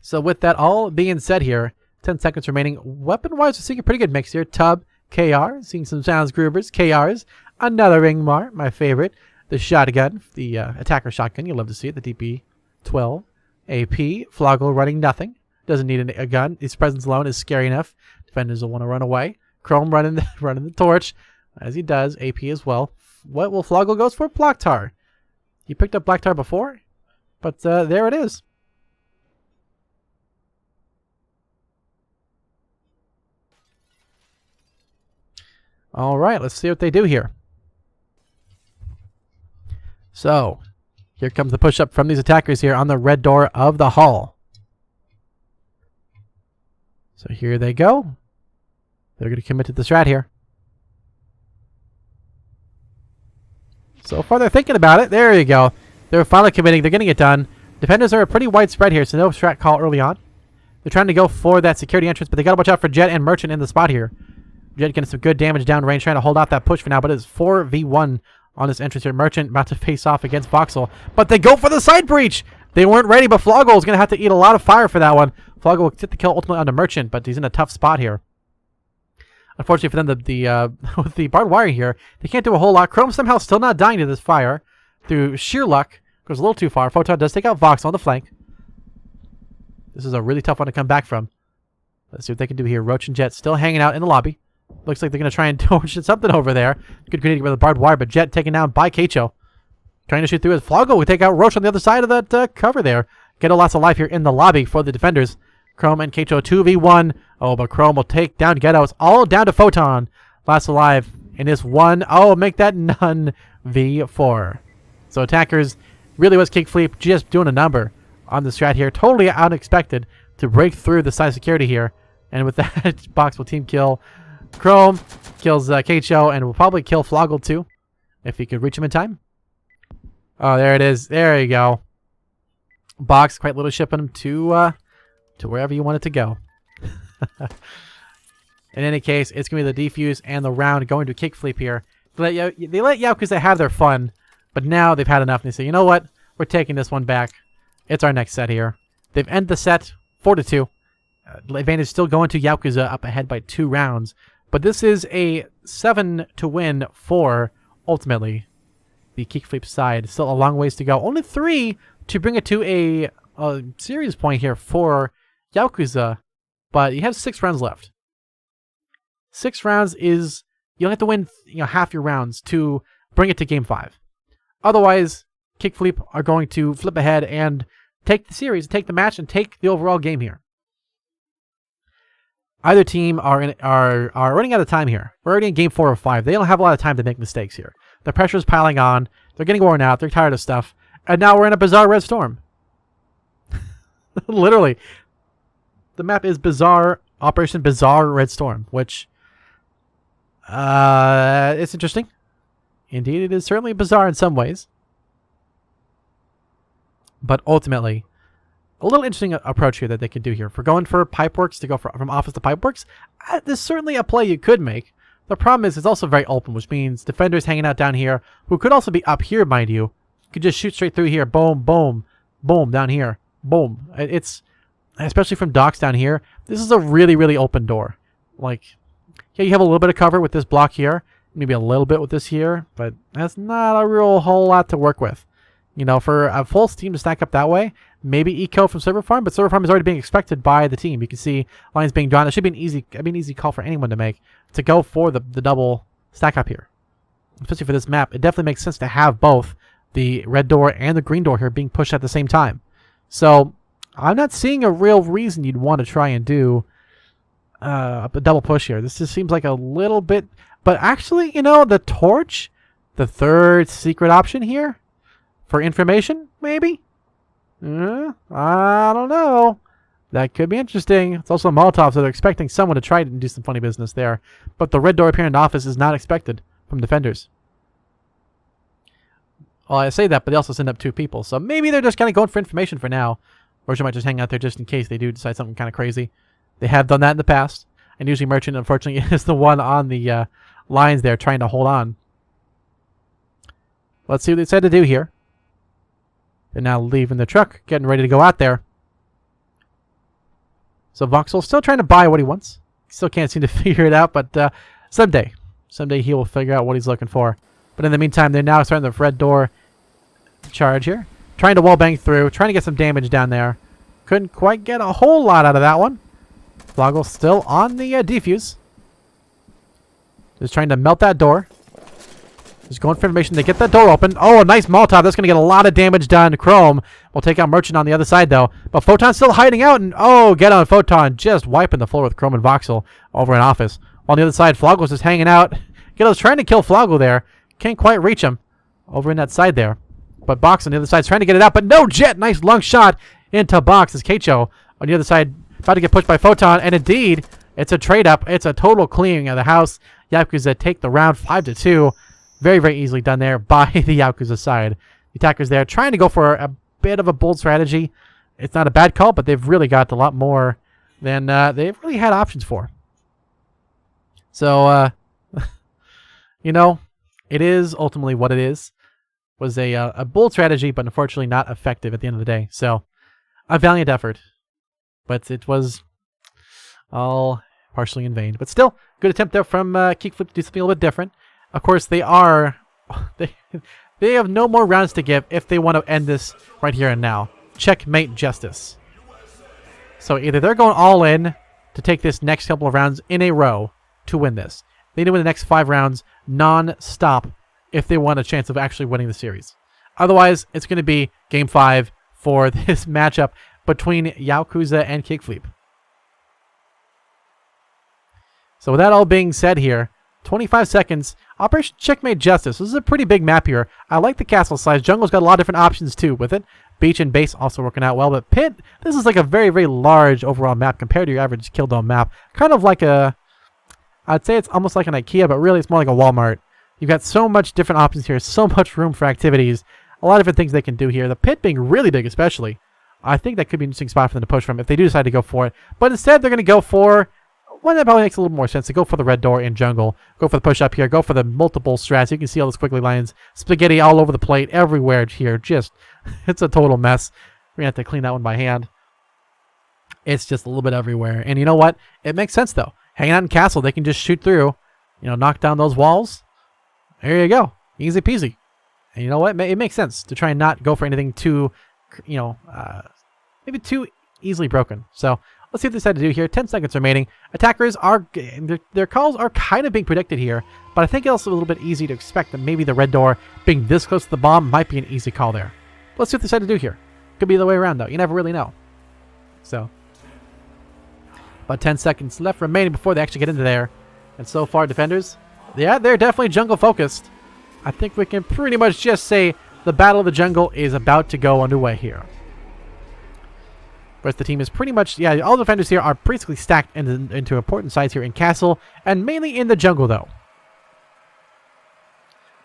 So with that all being said here, 10 seconds remaining. Weapon-wise, we're seeing a pretty good mix here. Tub, KR, seeing some Sounds Groovers, KRs, another Ringmar, my favorite. The shotgun, the attacker shotgun, you'll love to see it, the DP-12. AP, Floggle running nothing. Doesn't need a gun. His presence alone is scary enough. Defenders will want to run away. Chrome running the torch, as he does. AP as well. What will Floggle goes for? Black Tar. He picked up Black Tar before, but there it is. All right, let's see what they do here. So, here comes the push-up from these attackers here on the red door of the hall. So here they go. They're going to commit to the strat here. So far they're thinking about it. There you go. They're finally committing. They're getting it done. Defenders are a pretty widespread here, so no strat call early on. They're trying to go for that security entrance, but they got to watch out for Jet and Merchant in the spot here. Jet getting some good damage down range, trying to hold off that push for now, but it's 4v1 on this entrance here. Merchant about to face off against Voxel, but they go for the side breach. They weren't ready, but Floggle is going to have to eat a lot of fire for that one. Floggle will get the kill ultimately onto Merchant, but he's in a tough spot here. Unfortunately for them, with the barbed wire here, they can't do a whole lot. Chrome somehow still not dying to this fire. Through sheer luck, goes a little too far. Photon does take out Voxel on the flank. This is a really tough one to come back from. Let's see what they can do here. Roach and Jet still hanging out in the lobby. Looks like they're going to try and torch something over there. Good grenade with the barbed wire, but Jet taken down by Keicho. Trying to shoot through it. Floggle will take out Roach on the other side of that cover there. Get a lots of life here in the lobby for the defenders. Chrome and Keicho 2v1. Oh, but Chrome will take down Ghetto. It's all down to Photon. Last alive in this one. Oh, make that none v4. So attackers really was Kickfleep just doing a number on the strat here. Totally unexpected to break through the side security here. And with that, Box will team kill Chrome, kills Keicho, and will probably kill Floggle too, if he could reach him in time. Oh, there it is. There you go. Box quite literally shipping him to wherever you want it to go. In any case, it's going to be the defuse and the round going to Kickfleep here. They let Yakuza have their fun, but now they've had enough and they say, you know what? We're taking this one back. It's our next set here. They've ended the set 4-2. Advantage still going to Yakuza, up ahead by 2 rounds. But this is a 7 to win for, ultimately, the Kickfleep side. Still a long ways to go. Only 3 to bring it to a series point here for Yakuza. But you have 6 rounds left. 6 rounds is, you don't have to win half your rounds to bring it to game 5. Otherwise, Kickfleep are going to flip ahead and take the series, take the match, and take the overall game here. Either team are running out of time here. We're already in game 4 or 5. They don't have a lot of time to make mistakes here. The pressure's piling on. They're getting worn out. They're tired of stuff. And now we're in a bizarre red storm. Literally. The map is bizarre. Operation Bizarre Red Storm, which it's interesting. Indeed, it is certainly bizarre in some ways. But ultimately, a little interesting approach here that they can do here. For going for Pipeworks to go from Office to Pipeworks, there's certainly a play you could make. The problem is it's also very open, which means defenders hanging out down here, who could also be up here, mind you, You could just shoot straight through here. Boom, boom, boom, down here. Boom. It's, especially from docks down here, this is a really, really open door. Like, yeah, you have a little bit of cover with this block here. Maybe a little bit with this here, but that's not a real whole lot to work with. You know, for a full team to stack up that way, maybe eco from server farm, but server farm is already being expected by the team. You can see lines being drawn. It should be an easy call for anyone to make, to go for the double stack up here. Especially for this map, it definitely makes sense to have both the red door and the green door here being pushed at the same time. So I'm not seeing a real reason you'd want to try and do a double push here. This just seems like a little bit, but actually, you know, the torch, the third secret option here for information, maybe? I don't know. That could be interesting. It's also a Molotov, so they're expecting someone to try and do some funny business there. But the red door appearing in the office is not expected from defenders. Well, I say that, but they also send up 2 people. So maybe they're just kind of going for information for now. Or she might just hang out there just in case they do decide something kind of crazy. They have done that in the past. And usually Merchant, unfortunately, is the one on the lines there trying to hold on. Let's see what they decide to do here. They're now leaving the truck, getting ready to go out there. So Voxel's still trying to buy what he wants. Still can't seem to figure it out, but someday he will figure out what he's looking for. But in the meantime, they're now starting the red door charge here. Trying to wallbang through, trying to get some damage down there. Couldn't quite get a whole lot out of that one. Floggle still on the defuse. Just trying to melt that door. Just going for information to get that door open. Oh, a nice Molotov. That's going to get a lot of damage done. Chrome will take out Merchant on the other side, though. But Photon's still hiding out. And, oh, get on Photon. Just wiping the floor with Chrome and Voxel over in office. On the other side, Floggle's just hanging out. Ghetto's trying to kill Floggle there. Can't quite reach him over in that side there. But Box on the other side is trying to get it out. But no, Jet. Nice long shot into Box as Keicho on the other side about to get pushed by Photon. And indeed, it's a trade-up. It's a total cleaning of the house. Yakuza take the round 5-2. Very, very easily done there by the Yakuza side. The attackers there trying to go for a bit of a bold strategy. It's not a bad call, but they've really got a lot more than they've really had options for. So, you know, it is ultimately what it is. Was a bold strategy, but unfortunately not effective at the end of the day. So, a valiant effort. But it was all partially in vain. But still, good attempt there from Kickfleep to do something a little bit different. Of course, they have no more rounds to give if they want to end this right here and now. Checkmate justice. So either they're going all in to take this next couple of rounds in a row to win this. They need to win the next 5 rounds non-stop if they want a chance of actually winning the series. Otherwise, it's going to be Game 5 for this matchup between Yaokuza and Kickfleep. So with that all being said here, 25 seconds. Operation Checkmate Justice. This is a pretty big map here. I like the castle size. Jungle's got a lot of different options too with it. Beach and base also working out well. But Pit, this is like a very, very large overall map compared to your average Kill Dome map. Kind of like a, I'd say it's almost like an IKEA, but really it's more like a Walmart. You've got so much different options here. So much room for activities. A lot of different things they can do here. The Pit being really big especially. I think that could be an interesting spot for them to push from if they do decide to go for it. But instead they're going to go for one that probably makes a little more sense to go for the red door in jungle. Go for the push up here. Go for the multiple strats. You can see all the squiggly lines. Spaghetti all over the plate. Everywhere here. Just, it's a total mess. We're going to have to clean that one by hand. It's just a little bit everywhere. And you know what? It makes sense though. Hanging out in castle, they can just shoot through. You know, knock down those walls. There you go. Easy peasy. And you know what? It makes sense to try and not go for anything too, you know, maybe too easily broken. So let's see what they decide to do here. 10 seconds remaining. Attackers are, their calls are kind of being predicted here, but I think it's also a little bit easy to expect that maybe the red door being this close to the bomb might be an easy call there. Let's see what they decide to do here. Could be the way around though. You never really know. So, about 10 seconds left remaining before they actually get into there. And so far, defenders, yeah, they're definitely jungle focused. I think we can pretty much just say the Battle of the Jungle is about to go underway here. Whereas the team is pretty much, yeah, all the defenders here are basically stacked into important sides here in Castle, and mainly in the jungle, though.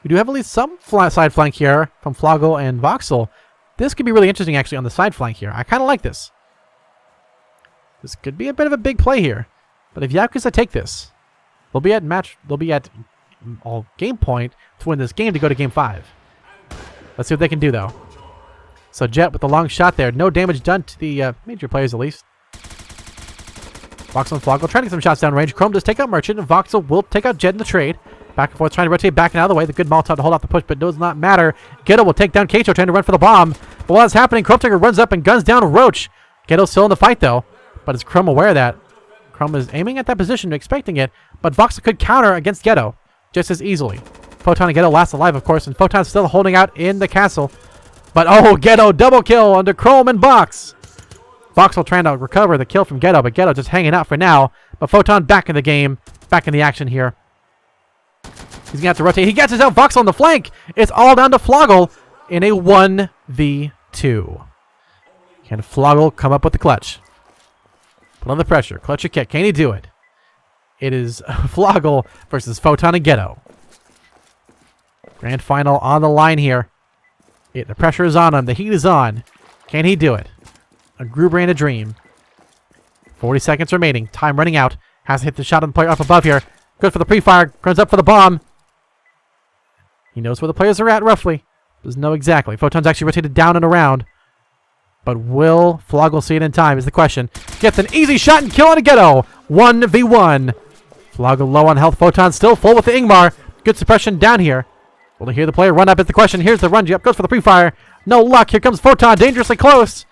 We do have at least some side flank here from Floggle and Voxel. This could be really interesting, actually, on the side flank here. I kind of like this. This could be a bit of a big play here. But if Yakuza take this, they'll be at all game point to win this game to go to game 5. Let's see what they can do, though. So Jet with the long shot there. No damage done to the major players, at least. Voxel and Floggle trying to get some shots down range. Chrome does take out Merchant, and Voxel will take out Jet in the trade. Back and forth, trying to rotate back and out of the way. The good Molotov to hold off the push, but does not matter. Ghetto will take down Keicho, trying to run for the bomb. But while that's happening, Chrome Trigger runs up and guns down Roach. Ghetto's still in the fight, though. But is Chrome aware of that? Chrome is aiming at that position, expecting it. But Voxel could counter against Ghetto just as easily. Photon and Ghetto last alive, of course, and Photon's still holding out in the castle. But, oh, Ghetto double kill under Chrome and Box. Voxel trying to recover the kill from Ghetto, but Ghetto just hanging out for now. But Photon back in the game, back in the action here. He's going to have to rotate. He gets his out. Voxel on the flank. It's all down to Floggle in a 1v2. Can Floggle come up with the clutch? Put on the pressure. Clutch or kick. Can he do it? It is Floggle versus Photon and Ghetto. Grand final on the line here. The pressure is on him. The heat is on. Can he do it? A Gruber and a dream. 40 seconds remaining. Time running out. Has to hit the shot on the player up above here. Good for the pre-fire. Runs up for the bomb. He knows where the players are at, roughly. Doesn't know exactly. Photon's actually rotated down and around. But will Floggle see it in time is the question. Gets an easy shot and kill on a Ghetto. 1v1. Floggle low on health. Photon still full with the Ingmar. Good suppression down here. Will they hear the player run up is the question. Here's the run. Up goes for the pre-fire. No luck. Here comes Photon. Dangerously close.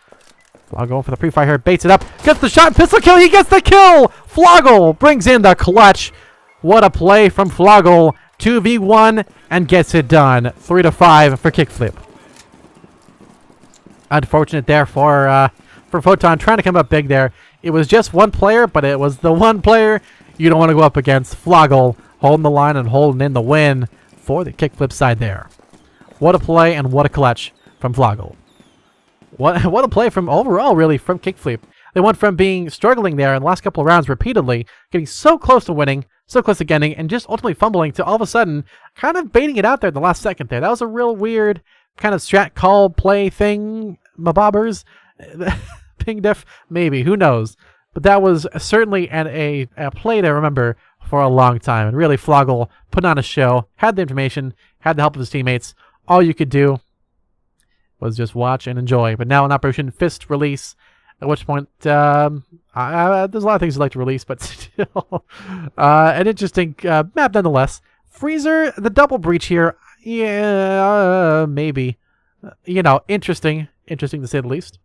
Floggle going for the pre-fire here. Baits it up. Gets the shot. Pistol kill. He gets the kill. Floggle brings in the clutch. What a play from Floggle. 2v1 and gets it done. 3-5 for Kickfleep. Unfortunate there for Photon trying to come up big there. It was just one player, but it was the one player you don't want to go up against. Floggle holding the line and holding in the win for the Kickflip side there. What a play and what a clutch from Floggle. What a play from overall, really, from Kickflip. They went from being struggling there in the last couple of rounds repeatedly, getting so close to winning, so close to getting, and just ultimately fumbling to all of a sudden kind of baiting it out there in the last second there. That was a real weird kind of strat call play thing, mabobbers. Ping def, maybe, who knows. But that was certainly a play to remember for a long time. And really, Floggle put on a show, had the information, had the help of his teammates. All you could do was just watch and enjoy. But now an Operation Fist release, at which point, there's a lot of things I'd like to release, but still, an interesting map nonetheless. Freezer, the double breach here, yeah, maybe. Interesting to say the least.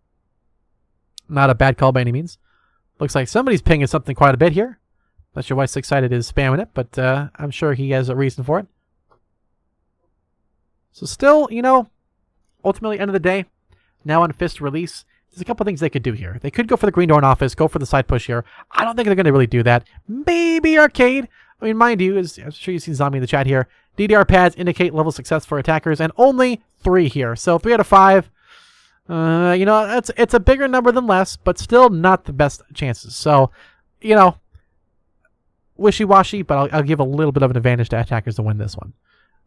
Not a bad call by any means. Looks like somebody's pinging something quite a bit here. Not sure why Six Sided is spamming it, but I'm sure he has a reason for it. So still, ultimately, end of the day, now on Fist release, there's a couple things they could do here. They could go for the green door in office, go for the side push here. I don't think they're going to really do that. Maybe arcade. I mean, mind you, I'm sure you've seen Zombie in the chat here. DDR pads indicate level success for attackers, and only 3 here. So 3 out of 5. It's a bigger number than less, but still not the best chances. So, wishy-washy, but I'll give a little bit of an advantage to attackers to win this one.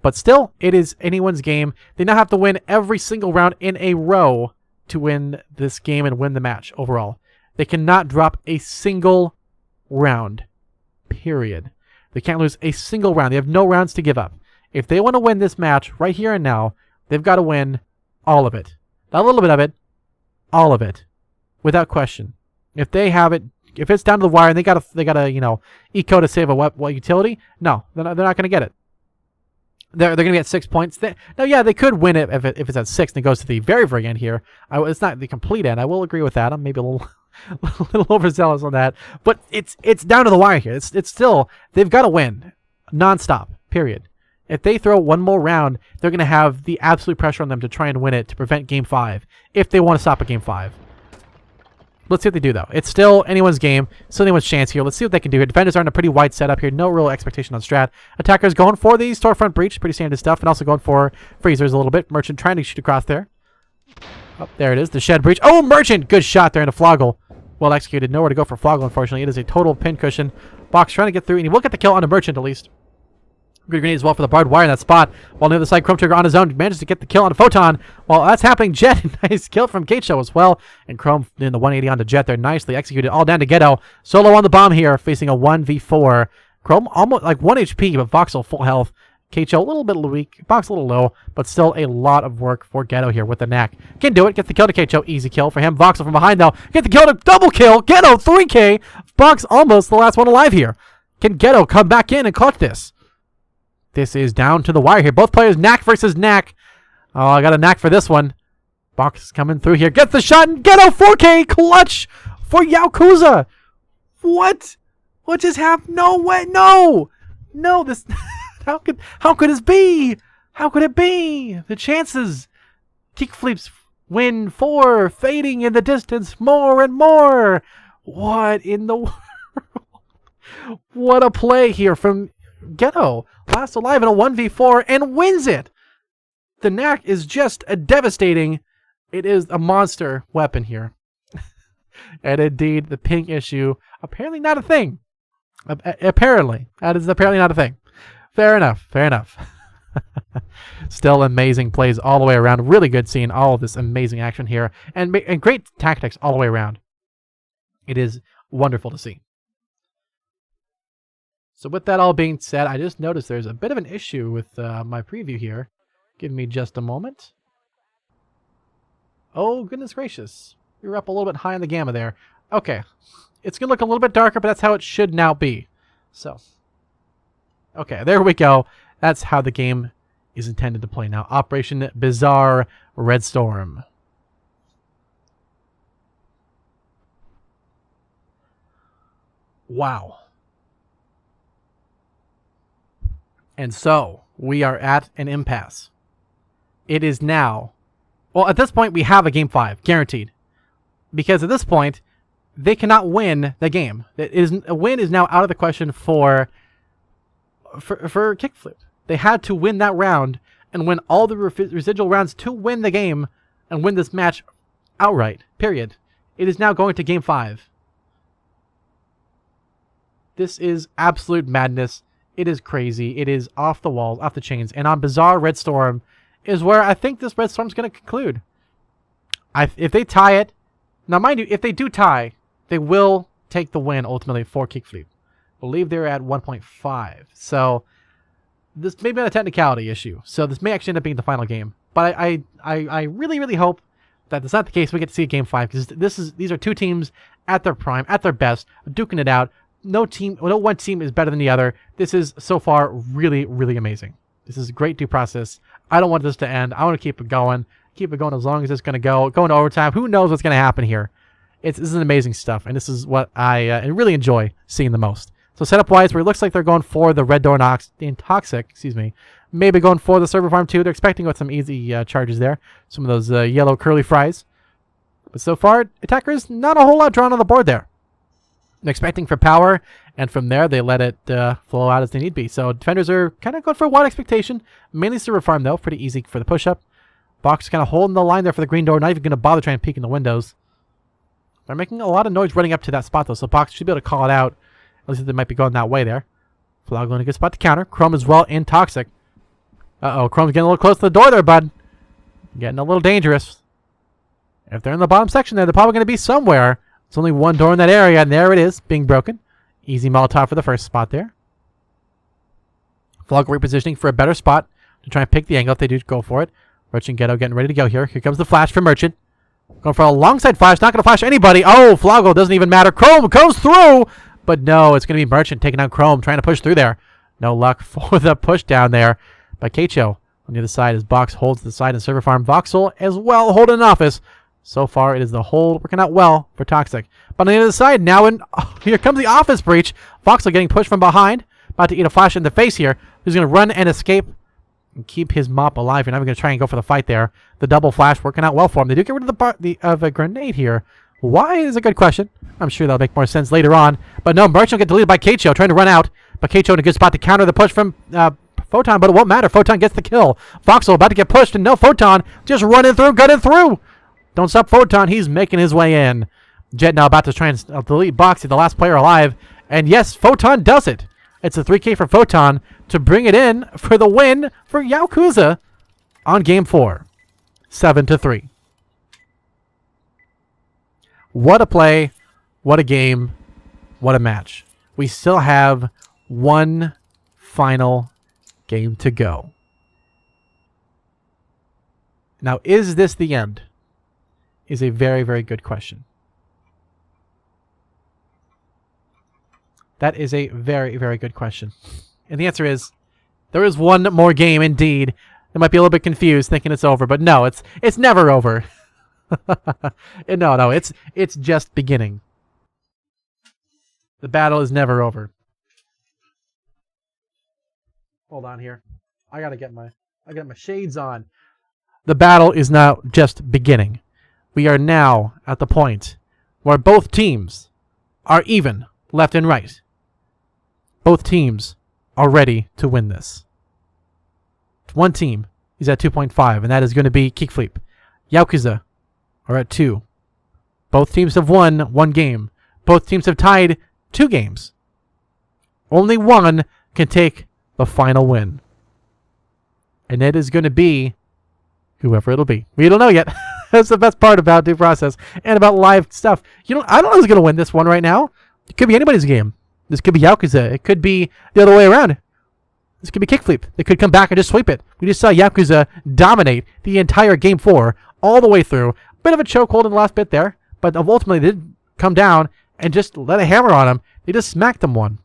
But still, it is anyone's game. They now have to win every single round in a row to win this game and win the match overall. They cannot drop a single round, period. They can't lose a single round. They have no rounds to give up. If they want to win this match right here and now, they've got to win all of it. Not a little bit of it, all of it, without question. If they have it, if it's down to the wire and they gotta eco to save a utility, no, they're not going to get it. They're going to get 6 points. They could win it if it's at 6 and it goes to the very, very end here. It's not the complete end. I will agree with that. I'm maybe a little overzealous on that. But it's down to the wire here. It's still, they've got to win nonstop, period. If they throw one more round, they're going to have the absolute pressure on them to try and win it to prevent Game 5 if they want to stop at Game 5. Let's see what they do, though. It's still anyone's game. Still anyone's chance here. Let's see what they can do here. Defenders are in a pretty wide setup here. No real expectation on strat. Attackers going for the storefront breach. Pretty standard stuff. And also going for freezers a little bit. Merchant trying to shoot across there. Oh, there it is. The shed breach. Oh, Merchant! Good shot there into Floggle. Well executed. Nowhere to go for Floggle, unfortunately. It is a total pin-cushion. Box trying to get through. And he will get the kill on a Merchant, at least. Good grenade as well for the barbed wire in that spot. While on the other side, Chrome Trigger on his own manages to get the kill on Photon. While that's happening, Jet, nice kill from Keicho as well. And Chrome in the 180 onto Jet there, nicely executed. All down to Ghetto. Solo on the bomb here, facing a 1v4. Chrome almost like 1 HP, but Voxel full health. Keicho a little bit weak. Box a little low, but still a lot of work for Geto here with the knack. Can do it. Gets the kill to Keicho. Easy kill for him. Voxel from behind, though. Get the kill to double kill. Geto, 3K. Box almost the last one alive here. Can Geto come back in and clutch this? This is down to the wire here. Both players, knack versus knack. Oh, I got a knack for this one. Box is coming through here. Gets the shot, and Geto, 4K. Clutch for Yaokuza. What? What just happened? No way. No. No, this... how could this be? How could it be? The chances. Kickfleeps win 4, fading in the distance more and more. What in the world? What a play here from Geto. Last alive in a 1v4 and wins it. The knack is just a devastating. It is a monster weapon here. And indeed, the ping issue, apparently not a thing. Apparently. That is apparently not a thing. Fair enough. Fair enough. Still amazing plays all the way around. Really good seeing all of this amazing action here. And great tactics all the way around. It is wonderful to see. So with that all being said, I just noticed there's a bit of an issue with my preview here. Give me just a moment. Oh, goodness gracious. We were up a little bit high on the gamma there. Okay. It's going to look a little bit darker, but that's how it should now be. So, okay, there we go. That's how the game is intended to play now. Operation Bizarre Red Storm. Wow. And so, we are at an impasse. It is now... Well, at this point, we have a Game 5, guaranteed. Because at this point, they cannot win the game. A win is now out of the question for Kickflip. They had to win that round and win all the residual rounds to win the game and win this match outright, period. It is now going to Game 5. This is absolute madness. It is crazy. It is off the walls, off the chains. And on Bizarre Red Storm is where I think this Red Storm is going to conclude. If they tie it, now mind you, if they do tie, they will take the win ultimately for Kickfleep. I believe they're at 1.5. So this may be a technicality issue. So this may actually end up being the final game. But I really, really hope that that's not the case. We get to see Game 5 because these are two teams at their prime, at their best, duking it out. No one team is better than the other. This is so far really, really amazing. This is a great due process. I don't want this to end. I want to keep it going. Keep it going as long as it's going to go. Going to overtime. Who knows what's going to happen here? This is amazing stuff, and this is what I really enjoy seeing the most. So setup-wise, where it looks like they're going for the Red Door Toxic, maybe going for the server farm too. They're expecting with some easy charges there. Some of those yellow curly fries. But so far, attackers, not a whole lot drawn on the board there. They're expecting for power, and from there, they let it flow out as they need be. So defenders are kind of going for a wide expectation. Mainly server farm, though. Pretty easy for the push-up. Box kind of holding the line there for the green door. Not even going to bother trying to peek in the windows. They're making a lot of noise running up to that spot, though, so Box should be able to call it out. At least they might be going that way there. Flago in a good spot to counter. Chrome as well in Toxic. Uh-oh, Chrome's getting a little close to the door there, bud. Getting a little dangerous. If they're in the bottom section there, they're probably going to be somewhere. There's only one door in that area, and there it is, being broken. Easy Molotov for the first spot there. Flago repositioning for a better spot to try and pick the angle if they do go for it. Merchant Ghetto getting ready to go here. Here comes the flash for Merchant. Going for a long side flash. Not going to flash anybody. Oh, Flago doesn't even matter. Chrome goes through. But no, it's going to be Merchant taking down Chrome. Trying to push through there. No luck for the push down there by Keicho. On the other side as Box holds the side and server farm. Voxel as well holding an office. So far it is the hold working out well for Toxic. But on the other side now, here comes the office breach. Voxel getting pushed from behind. About to eat a flash in the face here. He's going to run and escape. And keep his mop alive. You're not even going to try and go for the fight there. The double flash working out well for him. They do get rid of a grenade here. Why is a good question. I'm sure that'll make more sense later on. But no, Merchant will get deleted by Keicho, trying to run out. But Keicho in a good spot to counter the push from Photon, but it won't matter. Photon gets the kill. Voxel about to get pushed, and no, Photon just running through, gunning through. Don't stop Photon. He's making his way in. Jet now about to try and delete Boxy, the last player alive. And yes, Photon does it. It's a 3K for Photon to bring it in for the win for Yaokuza on Game 4. 7-3. What a play. What a game. What a match. We still have one final game to go. Now, is this the end? Is a very, very good question. That is a very, very good question. And the answer is, there is one more game indeed. They might be a little bit confused thinking it's over, but no, it's never over. No, it's just beginning. The battle is never over. Hold on here. I got my shades on. The battle is now just beginning. We are now at the point where both teams are even, left and right. Both teams are ready to win this. One team is at 2.5, and that is going to be Kickfleep. Yaokuza are at 2. Both teams have won 1 game. Both teams have tied 2 games. Only one can take the final win. And it is going to be whoever it'll be. We don't know yet. That's the best part about due process and about live stuff. I don't know who's going to win this one right now. It could be anybody's game. This could be Yaokuza. It could be the other way around. This could be Kickfleep. They could come back and just sweep it. We just saw Yaokuza dominate the entire Game 4 all the way through. Bit of a chokehold in the last bit there, but ultimately they did come down and just let a hammer on him. They just smacked them one.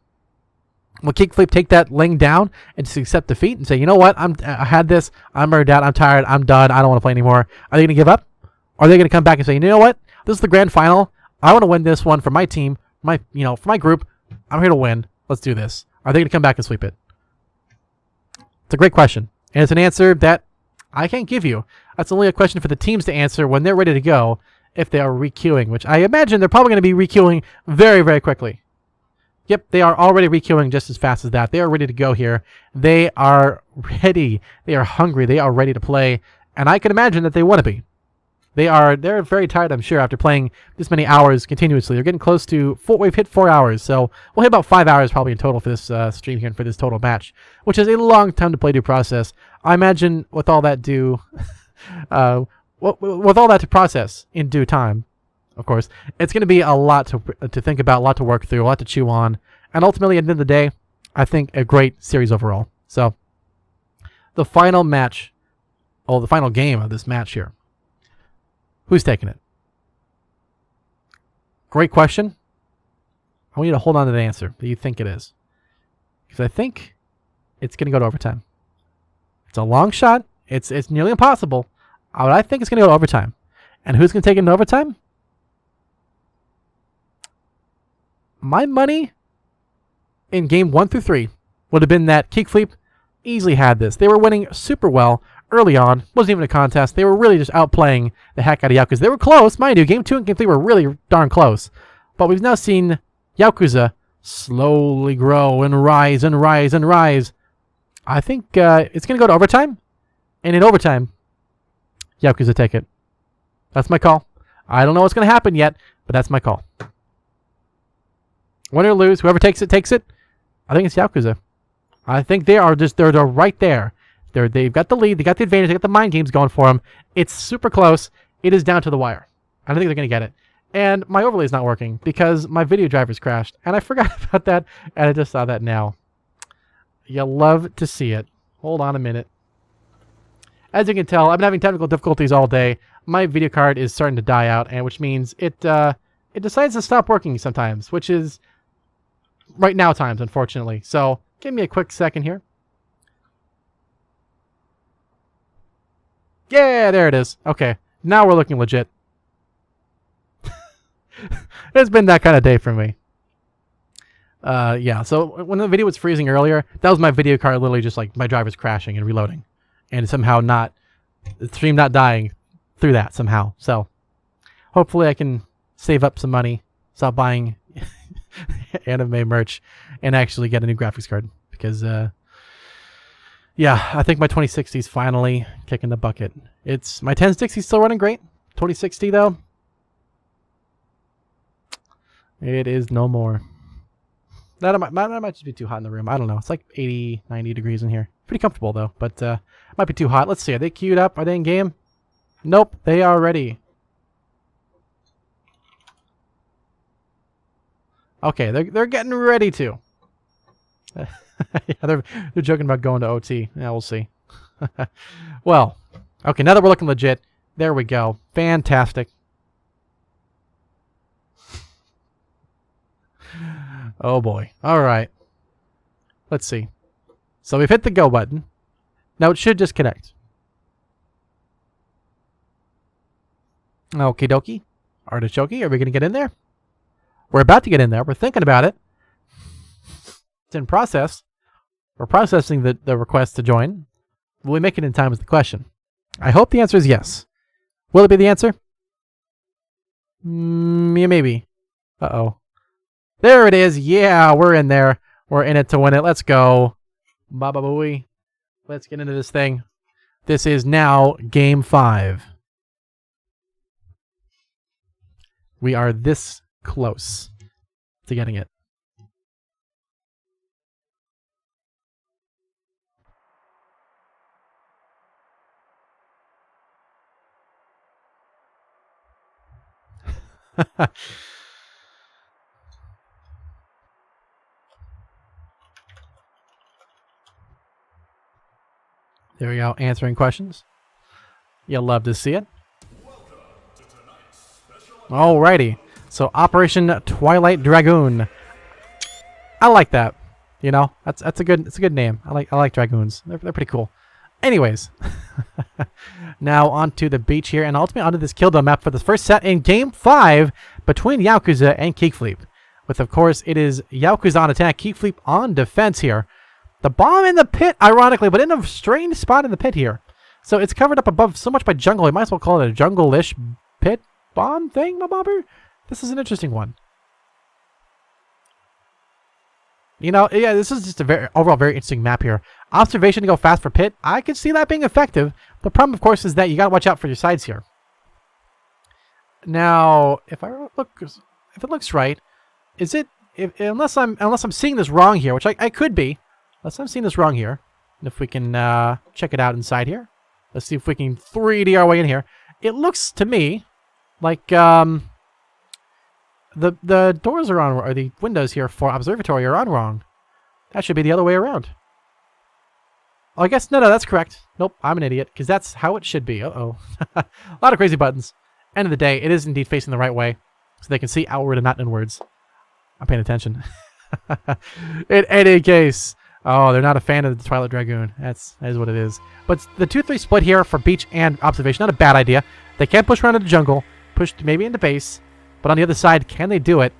Will Kickfleep take that laying down and just accept defeat and say, you know what, I had this, I'm burned out, I'm tired, I'm done, I don't want to play anymore. Are they going to give up? Or are they going to come back and say, you know what, this is the grand final, I want to win this one for my team, for my group, I'm here to win, let's do this. Are they going to come back and sweep it? It's a great question, and it's an answer that I can't give you. That's only a question for the teams to answer when they're ready to go, if they are requeuing, which I imagine they're probably going to be requeuing very, very quickly. Yep, they are already requeuing just as fast as that. They are ready to go here. They are ready. They are hungry. They are ready to play, and I can imagine that they want to be. They're very tired, I'm sure, after playing this many hours continuously. They're getting close to we've hit 4 hours, so we'll hit about 5 hours probably in total for this stream here and for this total match, which is a long time to play due process. I imagine with all that with all that to process in due time, of course, it's going to be a lot to think about, a lot to work through, a lot to chew on, and ultimately, at the end of the day, I think a great series overall. So, the final match, the final game of this match here. Who's taking it? Great question. I want you to hold on to the answer that you think it is. Because I think it's going to go to overtime. It's a long shot. It's nearly impossible. But I think it's going to go to overtime. And who's going to take it in overtime? My money in game 1 through 3 would have been that Kickfleep easily had this. They were winning super well early on. Wasn't even a contest. They were really just outplaying the heck out of Yaokuza. They were close, mind you. Game 2 and Game 3 were really darn close. But we've now seen Yaokuza slowly grow and rise and rise and rise. I think it's going to go to overtime. And in overtime, Yaokuza take it. That's my call. I don't know what's going to happen yet, but that's my call. Win or lose, whoever takes it, takes it. I think it's Yaokuza. I think they're right there. They've got the lead, they got the advantage, they got the mind games going for them. It's super close. It is down to the wire. I don't think they're going to get it. And my overlay is not working because my video drivers crashed. And I forgot about that, and I just saw that now. You love to see it. Hold on a minute. As you can tell, I've been having technical difficulties all day. My video card is starting to die out, and which means it decides to stop working sometimes, which is right now times, unfortunately. So give me a quick second here. Yeah, there it is. Okay, now we're looking legit. It's been that kind of day for me. Yeah, so when the video was freezing earlier, that was my video card literally just like my driver's crashing and reloading. And somehow the stream not dying through that somehow. So hopefully I can save up some money, stop buying anime merch, and actually get a new graphics card. Because, yeah, I think my 2060 is finally kicking the bucket. My 1060 is still running great. 2060, though, it is no more. That might just be too hot in the room. I don't know. It's like 80, 90 degrees in here. Pretty comfortable, though, but might be too hot. Let's see. Are they queued up? Are they in game? Nope. They are ready. Okay, they're getting ready to. Yeah, they're joking about going to OT. Yeah, we'll see. Well, okay, now that we're looking legit, there we go. Fantastic. Oh boy. All right. Let's see. So we've hit the go button. Now it should just connect. Okie dokie. Artichoke, are we going to get in there? We're about to get in there. We're thinking about it. It's in process. We're processing the request to join. Will we make it in time is the question. I hope the answer is yes. Will it be the answer? Yeah, maybe. Uh-oh. There it is. Yeah, we're in there. We're in it to win it. Let's go. Baba booey. Let's get into this thing. This is now game 5. We are this close to getting it. There we go, answering questions. You'll love to see it. Alrighty, so Operation Twilight Dragoon. I like that. You know, it's a good name. I like dragoons. They're pretty cool. Anyways, now onto the beach here, and ultimately onto this kill dome map for the first set in Game 5 between Yaokuza and Kickfleep. With, of course, it is Yaokuza on attack, Kickfleep on defense here. The bomb in the pit, ironically, but in a strange spot in the pit here. So it's covered up above so much by jungle, we might as well call it a jungle-ish pit bomb thing, my bobber? This is an interesting one. You know, yeah, this is just a overall very interesting map here. Observation to go fast for pit. I could see that being effective. The problem, of course, is that you got to watch out for your sides here. Now, if it looks right, is it? Unless I'm seeing this wrong here, which I could be. Unless I'm seeing this wrong here. And if we can check it out inside here, let's see if we can 3D our way in here. It looks to me like the doors are on, or the windows here for observatory are on wrong. That should be the other way around. Oh, I guess, no, that's correct. Nope, I'm an idiot, because that's how it should be. Uh-oh. A lot of crazy buttons. End of the day, it is indeed facing the right way, so they can see outward and not inwards. I'm paying attention. In any case, oh, they're not a fan of the Twilight Dragoon. That is what it is. But the 2-3 split here for beach and observation, not a bad idea. They can push around into jungle, push maybe into base, but on the other side, can they do it?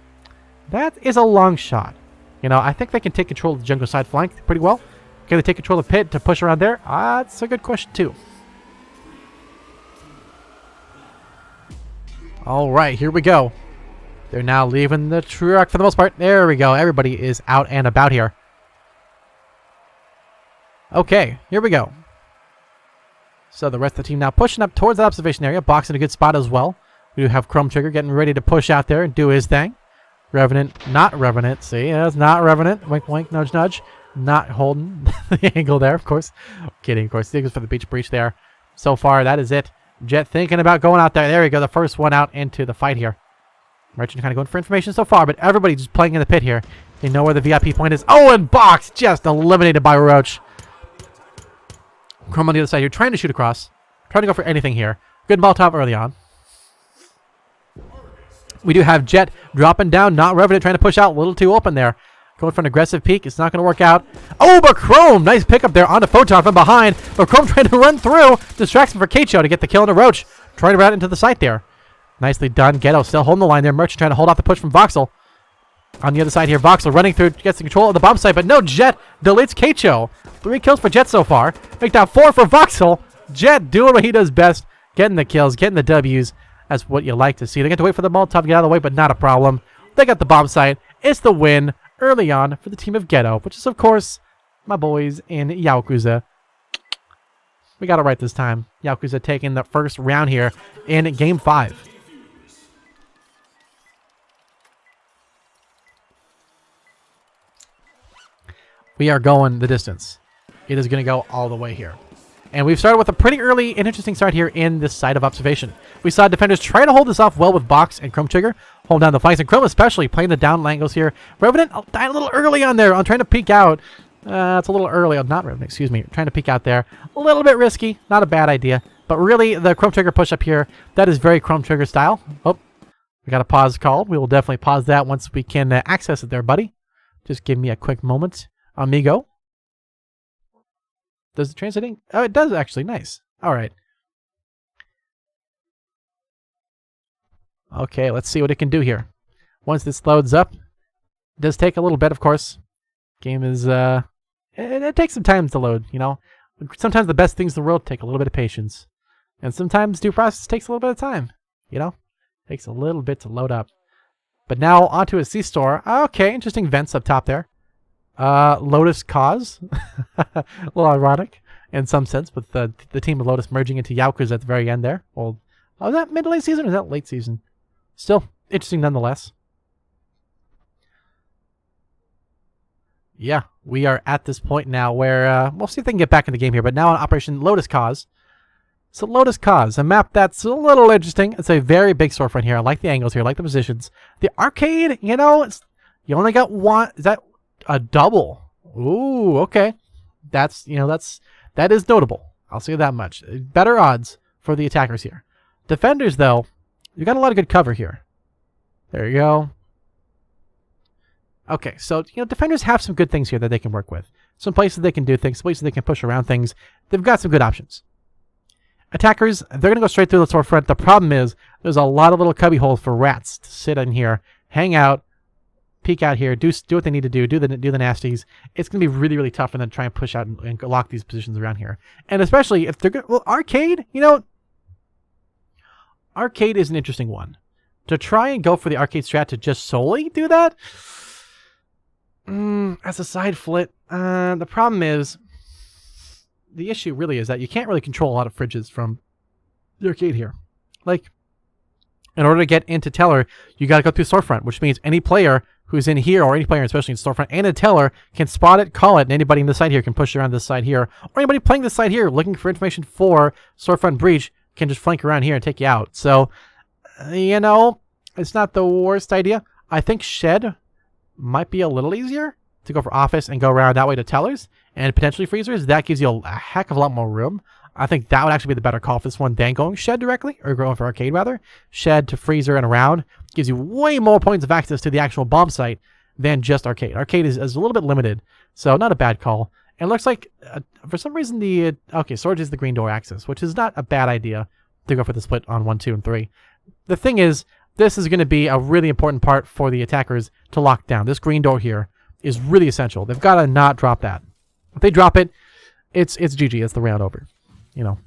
That is a long shot. You know, I think they can take control of the jungle side flank pretty well. Can they take control of the pit to push around there? That's a good question, too. All right, here we go. They're now leaving the truck for the most part. There we go. Everybody is out and about here. Okay, here we go. So the rest of the team now pushing up towards that observation area. Box in a good spot as well. We do have Chrome Trigger getting ready to push out there and do his thing. Revenant, not Revenant. See, that's not Revenant. Wink, wink, nudge, nudge. Not holding the angle there, of course. Kidding, of course. He goes for the beach breach there. So far, that is it. Jet thinking about going out there. There we go. The first one out into the fight here. Merchant kind of going for information so far, but everybody just playing in the pit here. They know where the VIP point is. Oh, and Box just eliminated by Roach. Chrome on the other side here, trying to shoot across. Trying to go for anything here. Good Molotov early on. We do have Jet dropping down, not Revenant, trying to push out. A little too open there. Going for an aggressive peek. It's not going to work out. Oh, but Chrome! Nice pickup there on the Photon from behind. But Chrome trying to run through. Distraction for Keicho to get the kill on the Roach. Trying to route into the site there. Nicely done. Ghetto still holding the line there. Merchant trying to hold off the push from Voxel. On the other side here, Voxel running through, gets the control of the bomb site, but no, Jet deletes Keicho. 3 kills for Jet so far. Make that 4 for Voxel. Jet doing what he does best. Getting the kills, getting the W's. That's what you like to see. They get to wait for the Molotov to get out of the way, but not a problem. They got the bomb site. It's the win early on for the team of Ghetto, which is, of course, my boys in Yaokuza. We got it right this time. Yaokuza taking the first round here in Game 5. We are going the distance. It is going to go all the way here. And we've started with a pretty early and interesting start here in this side of observation. We saw defenders try to hold this off well with Box and Chrome Trigger, hold down the flanks. And Chrome especially playing the down angles here. Revenant died a little early on there. I'm trying to peek out. It's a little early. Oh, not Revenant, excuse me. Trying to peek out there. A little bit risky. Not a bad idea. But really, the Chrome Trigger push up here, that is very Chrome Trigger style. Oh, we got a pause called. We will definitely pause that once we can access it there, buddy. Just give me a quick moment, amigo. Does the translating? Oh, it does actually. Nice. All right. Okay, let's see what it can do here. Once this loads up, it does take a little bit, of course. Game is, it takes some time to load, you know. Sometimes the best things in the world take a little bit of patience. And sometimes due process takes a little bit of time, you know. Takes a little bit to load up. But now onto a C-store. Okay, interesting vents up top there. Lotus Cause. A little ironic in some sense, with the team of Lotus merging into Yaokuza at the very end there. Well, was that mid to late season or was that late season? Still interesting nonetheless. Yeah, we are at this point now where we'll see if they can get back in the game here. But now on Operation Lotus Cause. So Lotus Cause, a map that's a little interesting. It's a very big storefront here. I like the angles here. I like the positions. The arcade, you know, you only got one. Is that a double? Ooh, okay. That's, you know, that is notable. I'll say that much. Better odds for the attackers here. Defenders, though, you got a lot of good cover here. There you go. Okay, so, you know, defenders have some good things here that they can work with. Some places they can do things, some places they can push around things. They've got some good options. Attackers, they're going to go straight through the storefront. The problem is there's a lot of little cubby holes for rats to sit in here, hang out, peek out here, do what they need to do the nasties. It's going to be really, really tough for them to try and push out and lock these positions around here. And especially if they're good, well, arcade, you know, arcade is an interesting one. To try and go for the arcade strat to just solely do that, as a side flit, the problem is, the issue really is that you can't really control a lot of fridges from the arcade here. Like, in order to get into Teller, you got to go through storefront, which means any player who's in here, or any player especially in storefront and a Teller, can spot it, call it, and anybody in this side here can push around this side here, or anybody playing this side here looking for information for storefront breach can just flank around here and take you out. So, you know, it's not the worst idea. I think Shed might be a little easier to go for office and go around that way to Tellers and potentially freezers. That gives you a heck of a lot more room. I think that would actually be the better call for this one than going Shed directly, or going for arcade rather. Shed to freezer and around gives you way more points of access to the actual bomb site than just arcade. Arcade is a little bit limited, so not a bad call. And it looks like, for some reason, the okay, storage is the green door access, which is not a bad idea to go for the split on 1, 2, and 3. The thing is, this is going to be a really important part for the attackers to lock down. This green door here is really essential. They've got to not drop that. If they drop it, it's GG. It's the round over. You know,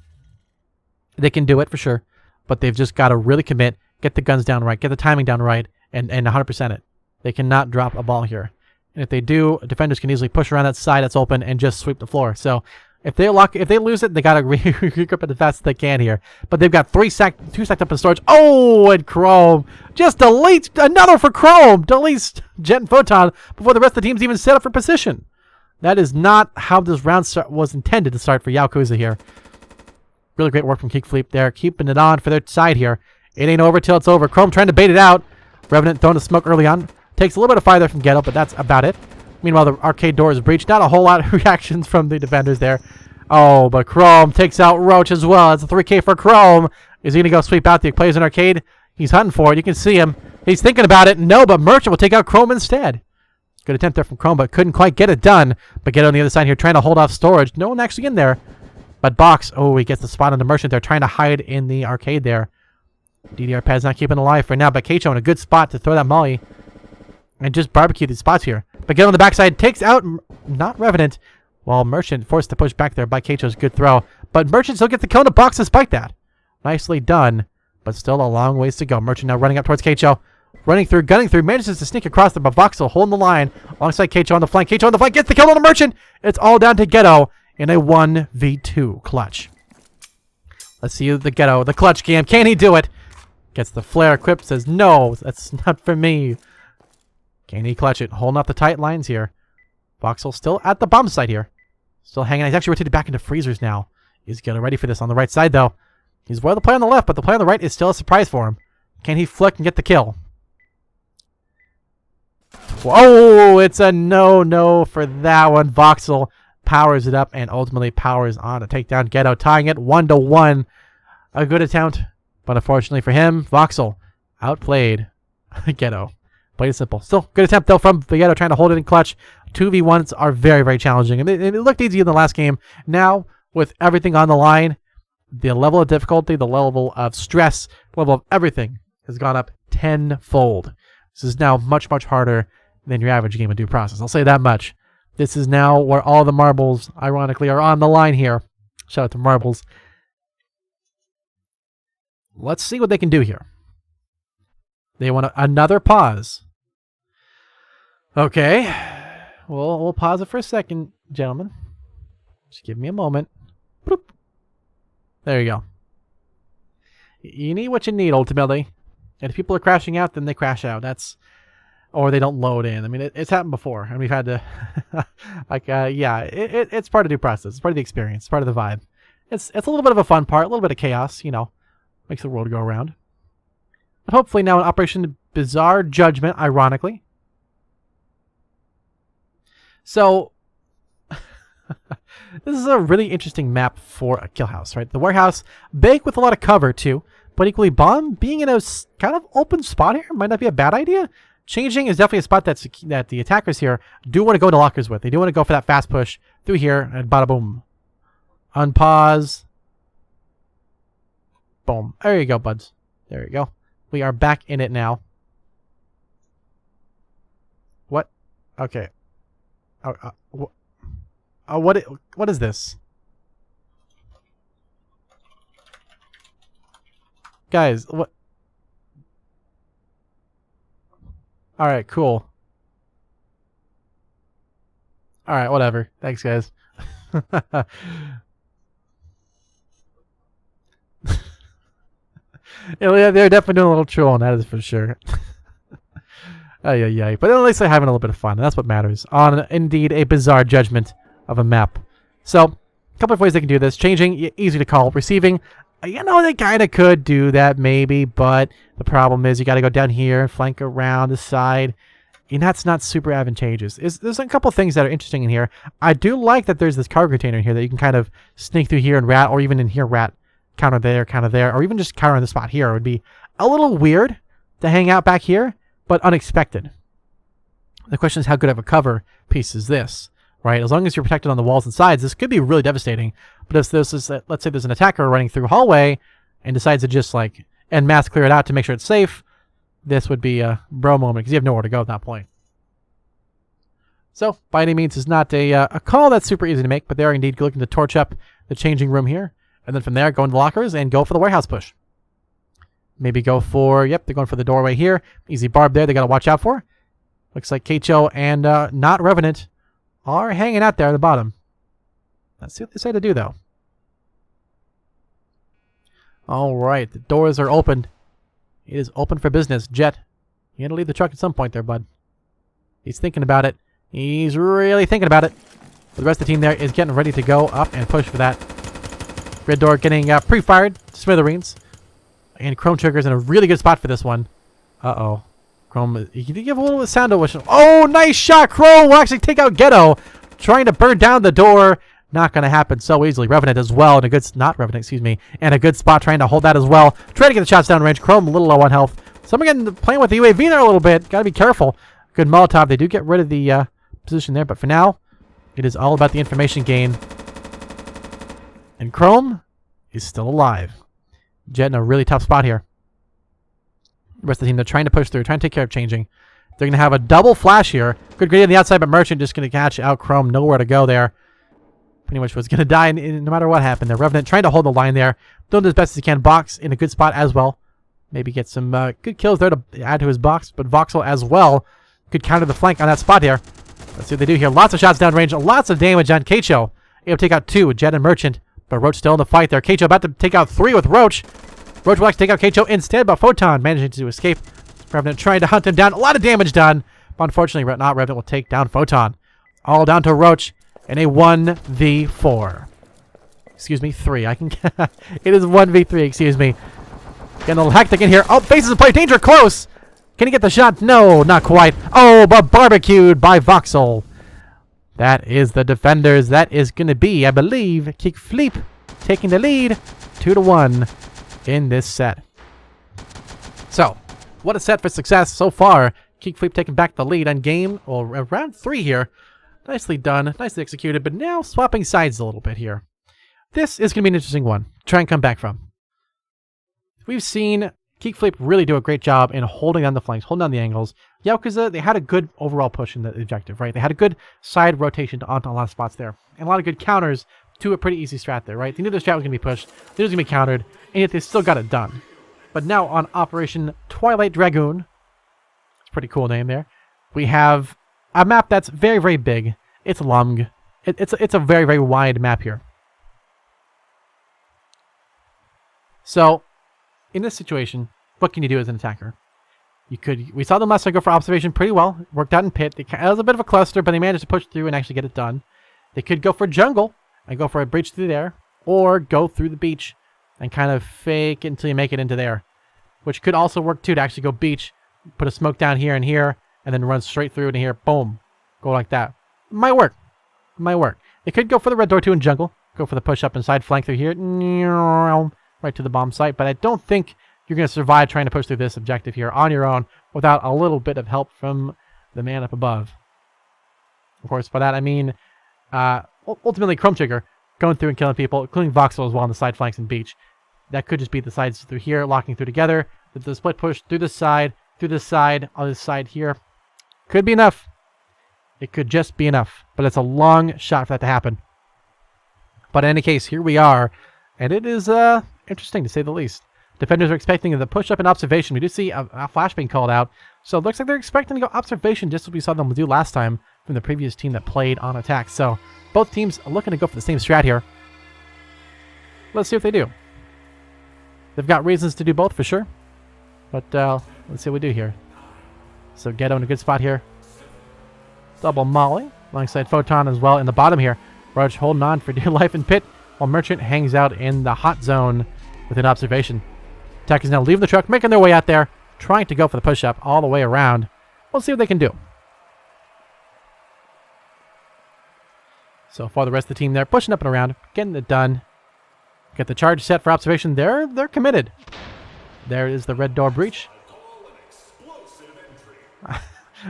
they can do it for sure, but they've just got to really commit, get the guns down right, get the timing down right, and 100% it. They cannot drop a ball here. And if they do, defenders can easily push around that side that's open and just sweep the floor. So if they lose it, they got to regroup it as fast as they can here. But they've got 2 stacked up in storage. Oh, and Chrome just deletes another for Chrome. Deletes Jet and Photon before the rest of the team's even set up for position. That is not how this round was intended to start for Yaokuza here. Really great work from Kickfleep there, keeping it on for their side here. It ain't over till it's over. Chrome trying to bait it out. Revenant throwing the smoke early on. Takes a little bit of fire there from Ghetto, but that's about it. Meanwhile, the arcade door is breached. Not a whole lot of reactions from the defenders there. Oh, but Chrome takes out Roach as well. It's a 3K for Chrome. Is he going to go sweep out the players in arcade? He's hunting for it. You can see him. He's thinking about it. No, but Merchant will take out Chrome instead. Good attempt there from Chrome, but couldn't quite get it done. But Ghetto on the other side here trying to hold off storage. No one actually in there. But Box, oh, he gets the spot on the Merchant there, trying to hide in the arcade there. DDR pad's not keeping alive for now, but Keicho in a good spot to throw that molly and just barbecue these spots here. But Ghetto on the backside takes out not Revenant, while Merchant forced to push back there by Keicho's good throw. But Merchant still gets the kill in the box despite that. Nicely done, but still a long ways to go. Merchant now running up towards Keicho. Running through, gunning through, manages to sneak across there, but Voxel holding the line alongside Keicho on the flank. Keicho on the flank gets the kill on the Merchant. It's all down to Ghetto in a 1v2 clutch. Let's see the Ghetto, the clutch cam. Can he do it? Gets the flare equipped, says, no, that's not for me. Can he clutch it? Holding up the tight lines here. Voxel still at the bomb site here. Still hanging. He's actually rotated back into freezers now. He's getting ready for this on the right side, though. He's well the play on the left, but the play on the right is still a surprise for him. Can he flick and get the kill? Oh, it's a no for that one. Voxel powers it up and ultimately powers on to take down Ghetto, tying it 1-1. A good attempt, but unfortunately for him, Voxel outplayed Ghetto. Plain and simple. Still, good attempt though from Ghetto, trying to hold it in clutch. 2v1s are very challenging. And it looked easy in the last game. Now, with everything on the line, the level of difficulty, the level of stress, the level of everything has gone up tenfold. This is now much harder than your average game of Due Process. I'll say that much. This is now where all the marbles, ironically, are on the line here. Shout out to Marbles. Let's see what they can do here. They want another pause. Okay. We'll pause it for a second, gentlemen. Just give me a moment. Boop. There you go. You need what you need, ultimately. And if people are crashing out, then they crash out. Or they don't load in. I mean, it's happened before, and we've had to, it's part of Due Process. It's part of the experience. It's part of the vibe. It's a little bit of a fun part, a little bit of chaos, makes the world go around. But hopefully now in Operation Bizarre Judgment, ironically. So, this is a really interesting map for a kill house, right? The warehouse, big with a lot of cover too, but equally bomb being in a kind of open spot here might not be a bad idea. Changing is definitely a spot that the attackers here do want to go to lockers with. They do want to go for that fast push through here and bada boom. Unpause. Boom. There you go, buds. There you go. We are back in it now. What? Okay. What is this? Guys, what? Alright, cool. Alright, whatever. Thanks, guys. Yeah, they're definitely doing a little trolling, that is for sure. But at least they're having a little bit of fun, and that's what matters. On, indeed, a bizarre judgment of a map. So, a couple of ways they can do this. Changing, easy to call. Receiving, they kind of could do that, maybe, but the problem is you got to go down here and flank around the side, and that's not super advantageous. There's a couple things that are interesting in here. I do like that there's this cargo container in here that you can kind of sneak through here and rat, or even in here rat, counter there, or even just counter on the spot here. It would be a little weird to hang out back here, but unexpected. The question is, how good of a cover piece is this, right? As long as you're protected on the walls and sides, this could be really devastating. But if this is, let's say there's an attacker running through a hallway and decides to just en masse clear it out to make sure it's safe, this would be a bro moment because you have nowhere to go at that point. So, by any means, it's not a call that's super easy to make, but they are indeed looking to torch up the changing room here. And then from there, go into the lockers and go for the warehouse push. Maybe go for, they're going for the doorway here. Easy barb there they got to watch out for. Looks like Keicho and not Revenant are hanging out there at the bottom. Let's see what they say to do, though. All right, the doors are opened. It is open for business. Jet, you got to leave the truck at some point there, bud. He's thinking about it. He's really thinking about it. But the rest of the team there is getting ready to go up and push for that. Red door getting pre-fired. Smithereens. And Chrome Trigger's in a really good spot for this one. Uh-oh. Chrome, you can give a little sound of which. Oh, nice shot. Chrome will actually take out Ghetto. Trying to burn down the door. Not going to happen so easily. Revenant as well. And a good, not Revenant, excuse me. And a good spot trying to hold that as well. Trying to get the shots down range. Chrome a little low on health. Someone getting playing with the UAV there a little bit. Got to be careful. Good Molotov. They do get rid of the position there. But for now, it is all about the information gain. And Chrome is still alive. Jet in a really tough spot here. The rest of the team, they're trying to push through, trying to take care of changing. They're going to have a double flash here. Good grenade on the outside, but Merchant just going to catch out Chrome. Nowhere to go there. Pretty much was going to die no matter what happened there. Revenant trying to hold the line there. Doing as best as he can. Box in a good spot as well. Maybe get some good kills there to add to his box. But Voxel as well could counter the flank on that spot here. Let's see what they do here. Lots of shots downrange. Lots of damage on Keicho. Able to take out 2 with Jet and Merchant. But Roach still in the fight there. Keicho about to take out 3 with Roach. Roach will actually take out Keicho instead, but Photon managing to escape. Revenant trying to hunt him down. A lot of damage done. But unfortunately, not Revenant will take down Photon. All down to Roach in a 1v4. Excuse me, 3. I can. It is 1v3, excuse me. Getting a little hectic in here. Oh, faces a play. Danger close. Can he get the shot? No, not quite. Oh, but barbecued by Voxel. That is the defenders. That is going to be, I believe, Kickfleep taking the lead 2-1 in this set. So, what a set for success so far. Kickfleep taking back the lead on game, or round 3 here. Nicely done, nicely executed, but now swapping sides a little bit here. This is going to be an interesting one. Try and come back from. We've seen Kickfleep really do a great job in holding down the flanks, holding down the angles. Yaokuza, they had a good overall push in the objective, right? They had a good side rotation onto a lot of spots there. And a lot of good counters to a pretty easy strat there, right? They knew the strat was going to be pushed, they knew it was going to be countered, and yet they still got it done. But now on Operation Twilight Dragoon, it's a pretty cool name there, we have a map that's very, very big. It's long. It's a very, very wide map here. So, in this situation, what can you do as an attacker? We saw them last time go for observation pretty well. Worked out in pit. It was a bit of a cluster, but they managed to push through and actually get it done. They could go for jungle and go for a breach through there, or go through the beach and kind of fake it until you make it into there, which could also work too, to actually go beach, put a smoke down here, and then run straight through into here. Boom. Go like that. Might work. Might work. They could go for the red door too in jungle. Go for the push up and side flank through here. Right to the bomb site. But I don't think you're going to survive trying to push through this objective here on your own without a little bit of help from the man up above. Of course, by that I mean ultimately Chrome Trigger going through and killing people, including Voxel as well on the side flanks and beach. That could just be the sides through here, locking through together. The split push through this side, on this side here. Could be enough. It could just be enough. But it's a long shot for that to happen. But in any case, here we are. And it is interesting to say the least. Defenders are expecting the push-up and observation. We do see a flash being called out. So it looks like they're expecting to go observation, just as we saw them do last time from the previous team that played on attack. So both teams are looking to go for the same strat here. Let's see what they do. They've got reasons to do both for sure. But let's see what we do here. So Ghetto in a good spot here. Double Molly alongside Photon as well in the bottom here. Roach holding on for dear life in pit, while Merchant hangs out in the hot zone with an observation. Attackers now leaving the truck, making their way out there, trying to go for the push-up all the way around. We'll see what they can do. So far, the rest of the team there pushing up and around, getting it done. Get the charge set for observation. They're committed. There is the red door breach.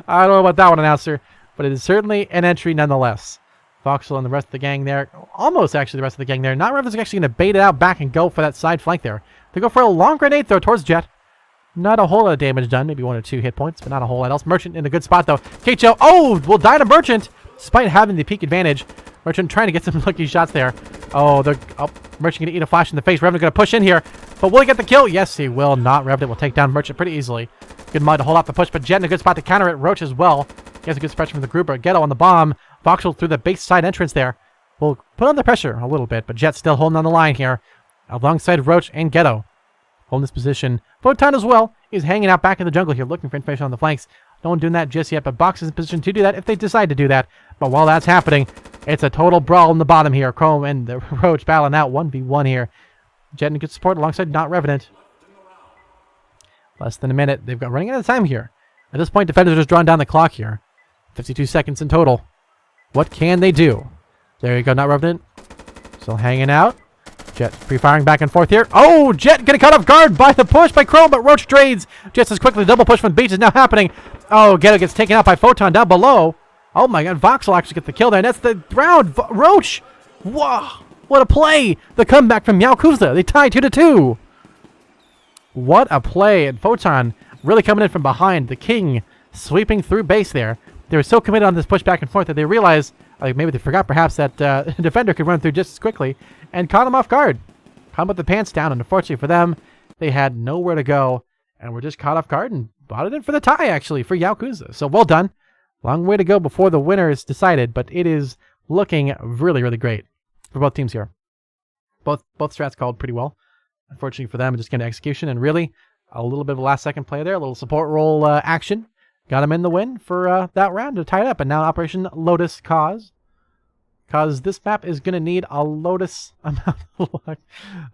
I don't know about that one, announcer, but it is certainly an entry nonetheless. Voxel and the rest of the gang there, almost actually the rest of the gang there. Not Rev is actually going to bait it out back and go for that side flank there. They go for a long grenade throw towards Jet. Not a whole lot of damage done, maybe 1 or 2 hit points, but not a whole lot else. Merchant in a good spot though. Keicho, will die to Merchant, despite having the peak advantage. Merchant trying to get some lucky shots there. Merchant going to eat a flash in the face. Revenant going to push in here, but will he get the kill? Yes, he will not. Revenant will take down Merchant pretty easily. Good mud to hold off the push, but Jet in a good spot to counter it. Roach as well. He has a good spread from the group. Ghetto on the bomb. Voxel through the base side entrance there. Will put on the pressure a little bit, but Jet still holding on the line here. Alongside Roach and Ghetto. Holding this position. Photon as well is hanging out back in the jungle here, looking for information on the flanks. No one doing that just yet, but Box is in position to do that if they decide to do that. But while that's happening, it's a total brawl in the bottom here. Chrome and the Roach battling out 1v1 here. Jet in good support alongside Not Revenant. Less than a minute. They've got running out of time here. At this point, defenders are just drawing down the clock here. 52 seconds in total. What can they do? There you go, Not Revenant. Still hanging out. Jet pre-firing back and forth here. Oh, Jet getting caught off guard by the push by Chrome, but Roach trades just as quickly. Double push from the beach is now happening. Oh, Ghetto gets taken out by Photon down below. Oh my god, Voxel actually gets the kill there, and that's the round. Roach! Wow, what a play! The comeback from Yaokuza. They tie 2-2. What a play, and Photon really coming in from behind. The King sweeping through base there. They were so committed on this push back and forth that they realized, maybe they forgot perhaps, that the defender could run through just as quickly and caught him off guard. Caught him with the pants down, and unfortunately for them, they had nowhere to go and were just caught off guard and bought it in for the tie, actually, for Yaokuza. So well done. Long way to go before the winner is decided, but it is looking really, really great for both teams here. Both strats called pretty well. Unfortunately for them, it just came to execution, and really a little bit of a last-second play there, a little support role action. Got him in the win for that round to tie it up, and now Operation Lotus Cause. Because this map is going to need a Lotus amount of luck.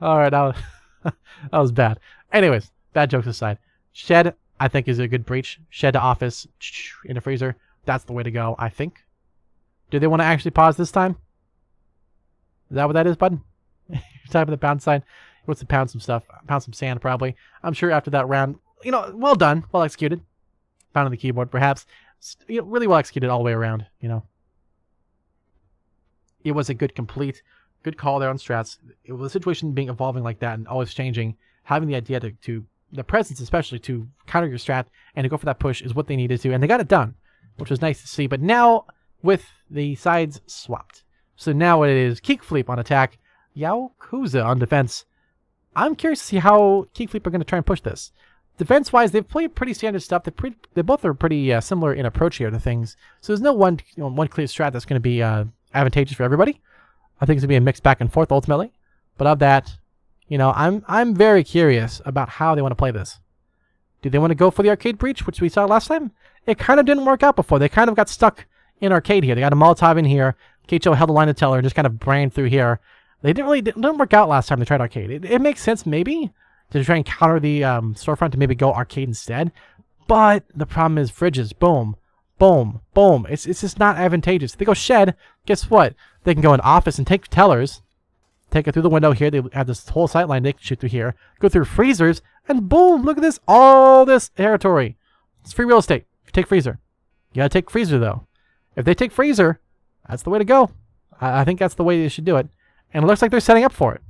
Alright, that was bad. Anyways, bad jokes aside. Shed, I think is a good breach. Shed to office, in a freezer. That's the way to go, I think. Do they want to actually pause this time? Is that what that is, bud? You're typing the pound sign. He wants to pound some stuff. Pound some sand, probably. I'm sure after that round, well done. Well executed. Pounding the keyboard, perhaps. Really well executed all the way around, It was a good complete, good call there on strats. It was a situation being evolving like that and always changing. Having the idea to the presence especially to counter your strat and to go for that push is what they needed to. And they got it done, which was nice to see. But now with the sides swapped. So now it is Kickfleep on attack, Yaokuza on defense. I'm curious to see how Kickfleep are going to try and push this. Defense-wise, they've played pretty standard stuff. They both are pretty similar in approach here to things. So there's no one clear strat that's going to be advantageous for everybody. I think it's going to be a mix back and forth ultimately. But of that, I'm very curious about how they want to play this. Do they want to go for the arcade breach, which we saw last time? It kind of didn't work out before. They kind of got stuck in arcade here. They got a Molotov in here. Keicho held the line to teller and just kind of brained through here. They didn't work out last time they tried arcade. It makes sense maybe to try and counter the storefront to maybe go arcade instead. But the problem is fridges. Boom. Boom. Boom. It's just not advantageous. If they go shed, guess what? They can go in office and take tellers. Take it through the window here. They have this whole sight line they can shoot through here. Go through freezers. And boom. Look at this. All this territory. It's free real estate. If you take freezer. You gotta take freezer though. If they take freezer, that's the way to go. I think that's the way they should do it. And it looks like they're setting up for it.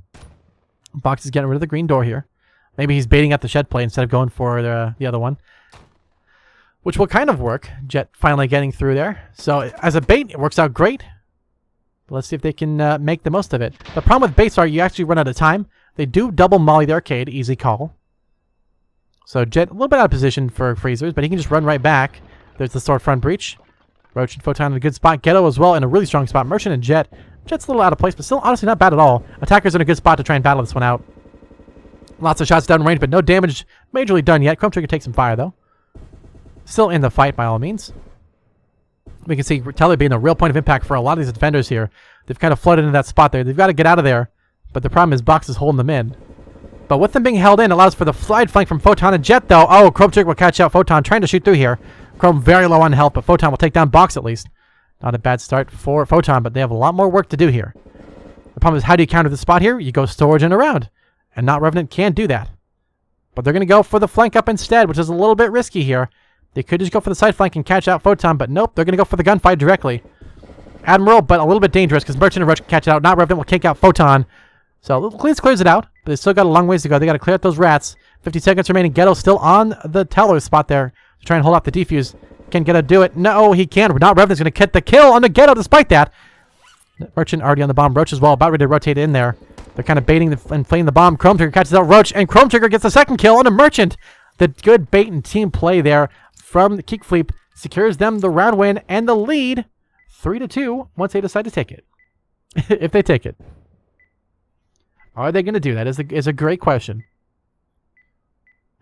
Box is getting rid of the green door here. Maybe he's baiting at the shed play instead of going for the other one. Which will kind of work. Jet finally getting through there. So as a bait, it works out great. But let's see if they can make the most of it. The problem with baits are you actually run out of time. They do double molly the arcade. Easy call. So Jet a little bit out of position for freezers, but he can just run right back. There's the storefront breach. Roach and Photon in a good spot. Ghetto as well in a really strong spot. Merchant and Jet. Jet's a little out of place, but still honestly not bad at all. Attackers in a good spot to try and battle this one out. Lots of shots down range, but no damage majorly done yet. Chrome Trigger takes some fire, though. Still in the fight, by all means. We can see Teller being a real point of impact for a lot of these defenders here. They've kind of flooded into that spot there. They've got to get out of there, but the problem is Box is holding them in. But with them being held in, allows for the slide flank from Photon and Jet, though. Oh, Chrome Trigger will catch out Photon, trying to shoot through here. Chrome very low on health, but Photon will take down Box at least. Not a bad start for Photon, but they have a lot more work to do here. The problem is, how do you counter the spot here? You go storage and around. And Not Revenant can't do that. But they're going to go for the flank up instead, which is a little bit risky here. They could just go for the side flank and catch out Photon, but nope, they're going to go for the gunfight directly. Admiral, but a little bit dangerous because Merchant and Roach can catch it out. Not Revenant will kick out Photon. So clears it out, but they still got a long ways to go. They got to clear out those rats. 50 seconds remaining. Ghetto still on the teller spot there to try and hold off the defuse. Can Ghetto do it? No, he can't. Not Revenant's going to get the kill on the Ghetto despite that. Merchant already on the bomb. Roach as well, about ready to rotate in there. They're kind of baiting and playing the bomb. Chrome Trigger catches out Roach, and Chrome Trigger gets the second kill on a Merchant. The good bait and team play there from the Kickfleep secures them the round win and the lead 3-2 once they decide to take it. If they take it. Are they going to do that is a great question.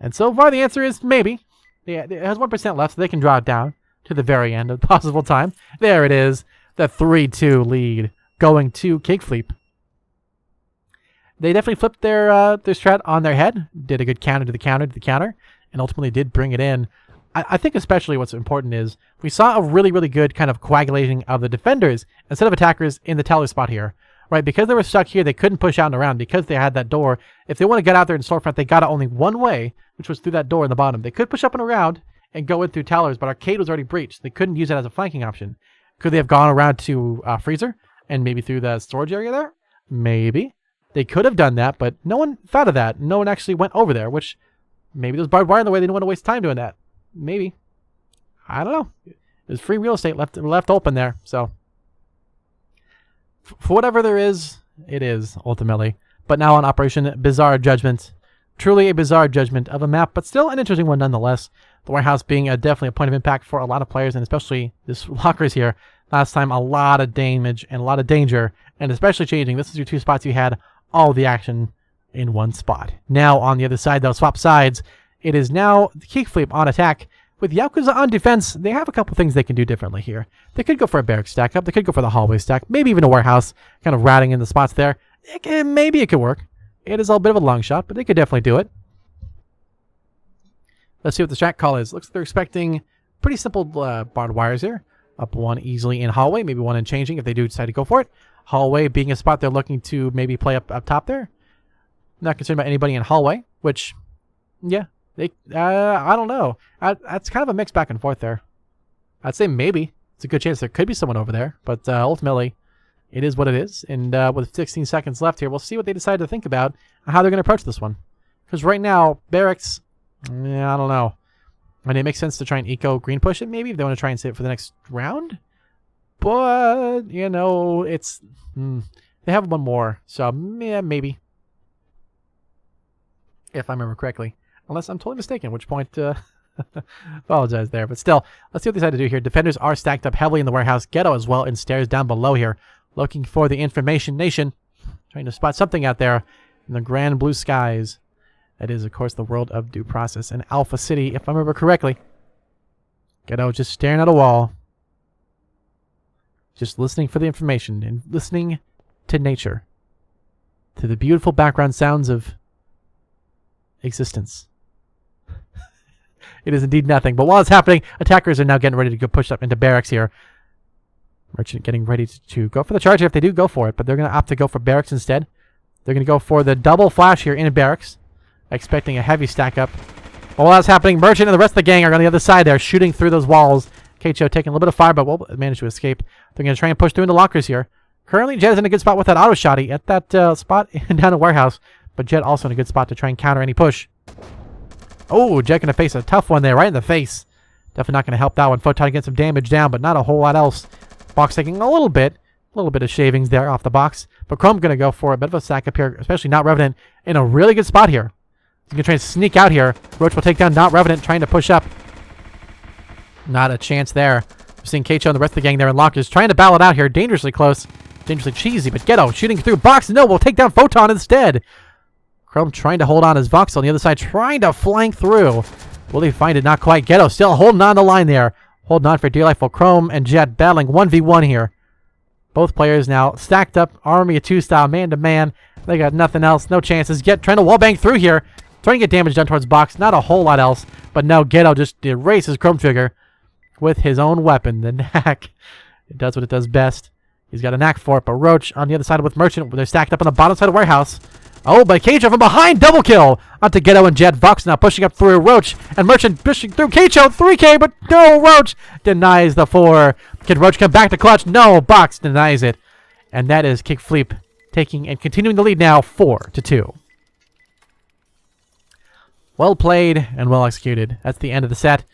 And so far the answer is maybe. Yeah, it has 1% left, so they can draw it down to the very end of the possible time. There it is. The 3-2 lead going to Kickfleep. They definitely flipped their strat on their head. Did a good counter to the counter to the counter. And ultimately did bring it in. I think especially what's important is we saw a really, really good kind of coagulating of the defenders instead of attackers in the teller spot here. Right, because they were stuck here, they couldn't push out and around because they had that door. If they want to get out there in storefront, they got it only one way, which was through that door in the bottom. They could push up and around and go in through tellers, but arcade was already breached. They couldn't use it as a flanking option. Could they have gone around to freezer and maybe through the storage area there? Maybe. They could have done that, but no one thought of that. No one actually went over there, which maybe there's barbed wire in the way. They didn't want to waste time doing that. Maybe. I don't know. There's free real estate left open there, so for whatever there is, it is, ultimately. But now on Operation Bizarre Judgment. Truly a bizarre judgment of a map, but still an interesting one nonetheless. The warehouse being definitely a point of impact for a lot of players, and especially this lockers here. Last time, a lot of damage and a lot of danger, and especially changing. This is your two spots you had all the action in one spot. Now on the other side, though, swap sides. It is now the Kickfleep on attack. With Yaokuza on defense, they have a couple things they can do differently here. They could go for a barracks stack up. They could go for the hallway stack. Maybe even a warehouse, kind of ratting in the spots there. Maybe it could work. It is a bit of a long shot, but they could definitely do it. Let's see what the strat call is. Looks like they're expecting pretty simple barbed wires here. Up one easily in hallway, maybe one in changing if they do decide to go for it. Hallway being a spot they're looking to maybe play up top there. Not concerned about anybody in hallway, which, yeah, they I don't know. That's kind of a mix back and forth there. I'd say maybe. It's a good chance there could be someone over there, but ultimately, it is what it is. And with 16 seconds left here, we'll see what they decide to think about and how they're going to approach this one. Because right now, Barracks, I don't know. I mean, it makes sense to try and eco green push it maybe if they want to try and save it for the next round. But, you know, it's... they have one more, so yeah, maybe. If I remember correctly. Unless I'm totally mistaken, at which point... apologize there. But still, let's see what they decide to do here. Defenders are stacked up heavily in the warehouse. Ghetto as well, and stairs down below here. Looking for the information nation. Trying to spot something out there in the grand blue skies. That is, of course, the world of due process and Alpha City, if I remember correctly. Ghetto just staring at a wall. Just listening for the information and listening to nature. To the beautiful background sounds of existence. It is indeed nothing. But while it's happening, attackers are now getting ready to go push up into barracks here. Merchant getting ready to go for the charge if they do go for it, but they're going to opt to go for barracks instead. They're going to go for the double flash here in barracks, expecting a heavy stack up. While that's happening, Merchant and the rest of the gang are on the other side there, shooting through those walls. Keicho taking a little bit of fire, but will manage to escape. They're going to try and push through into lockers here. Currently, Jet is in a good spot with that auto shotty at that spot down in warehouse, but Jet also in a good spot to try and counter any push. Oh, Jet going to face a tough one there, right in the face. Definitely not going to help that one. Photon gets some damage down, but not a whole lot else. Box taking a little bit of shavings there off the box. But Chrome going to go for a bit of a stack up here, especially Not Revenant in a really good spot here. He's going to try and sneak out here. Roach will take down Not Revenant, trying to push up. Not a chance there. We're seeing Keicho and the rest of the gang there in lockers, trying to battle it out here. Dangerously close. Dangerously cheesy, but Ghetto shooting through box. No, we'll take down Photon instead. Chrome trying to hold on his Vox on the other side, trying to flank through. Will he find it? Not quite. Ghetto still holding on the line there. Holding on for dear life while Chrome and Jet battling 1v1 here. Both players now stacked up, Army of Two style, man to man. They got nothing else, no chances. Get trying to wallbang through here. Trying to get damage done towards box. Not a whole lot else. But no, Ghetto just erases Chrome Trigger with his own weapon, the knack. It does what it does best. He's got a knack for it, but Roach on the other side with Merchant. They're stacked up on the bottom side of the warehouse. Oh, but Keicho from behind, double kill onto Ghetto and Jet. Vox now pushing up through Roach, and Merchant pushing through Keicho, 3K, but no, Roach denies the 4. Can Roach come back to clutch? No, Box denies it. And that is Kickfleep taking and continuing the lead now, 4-2. Well played and well executed. That's the end of the set.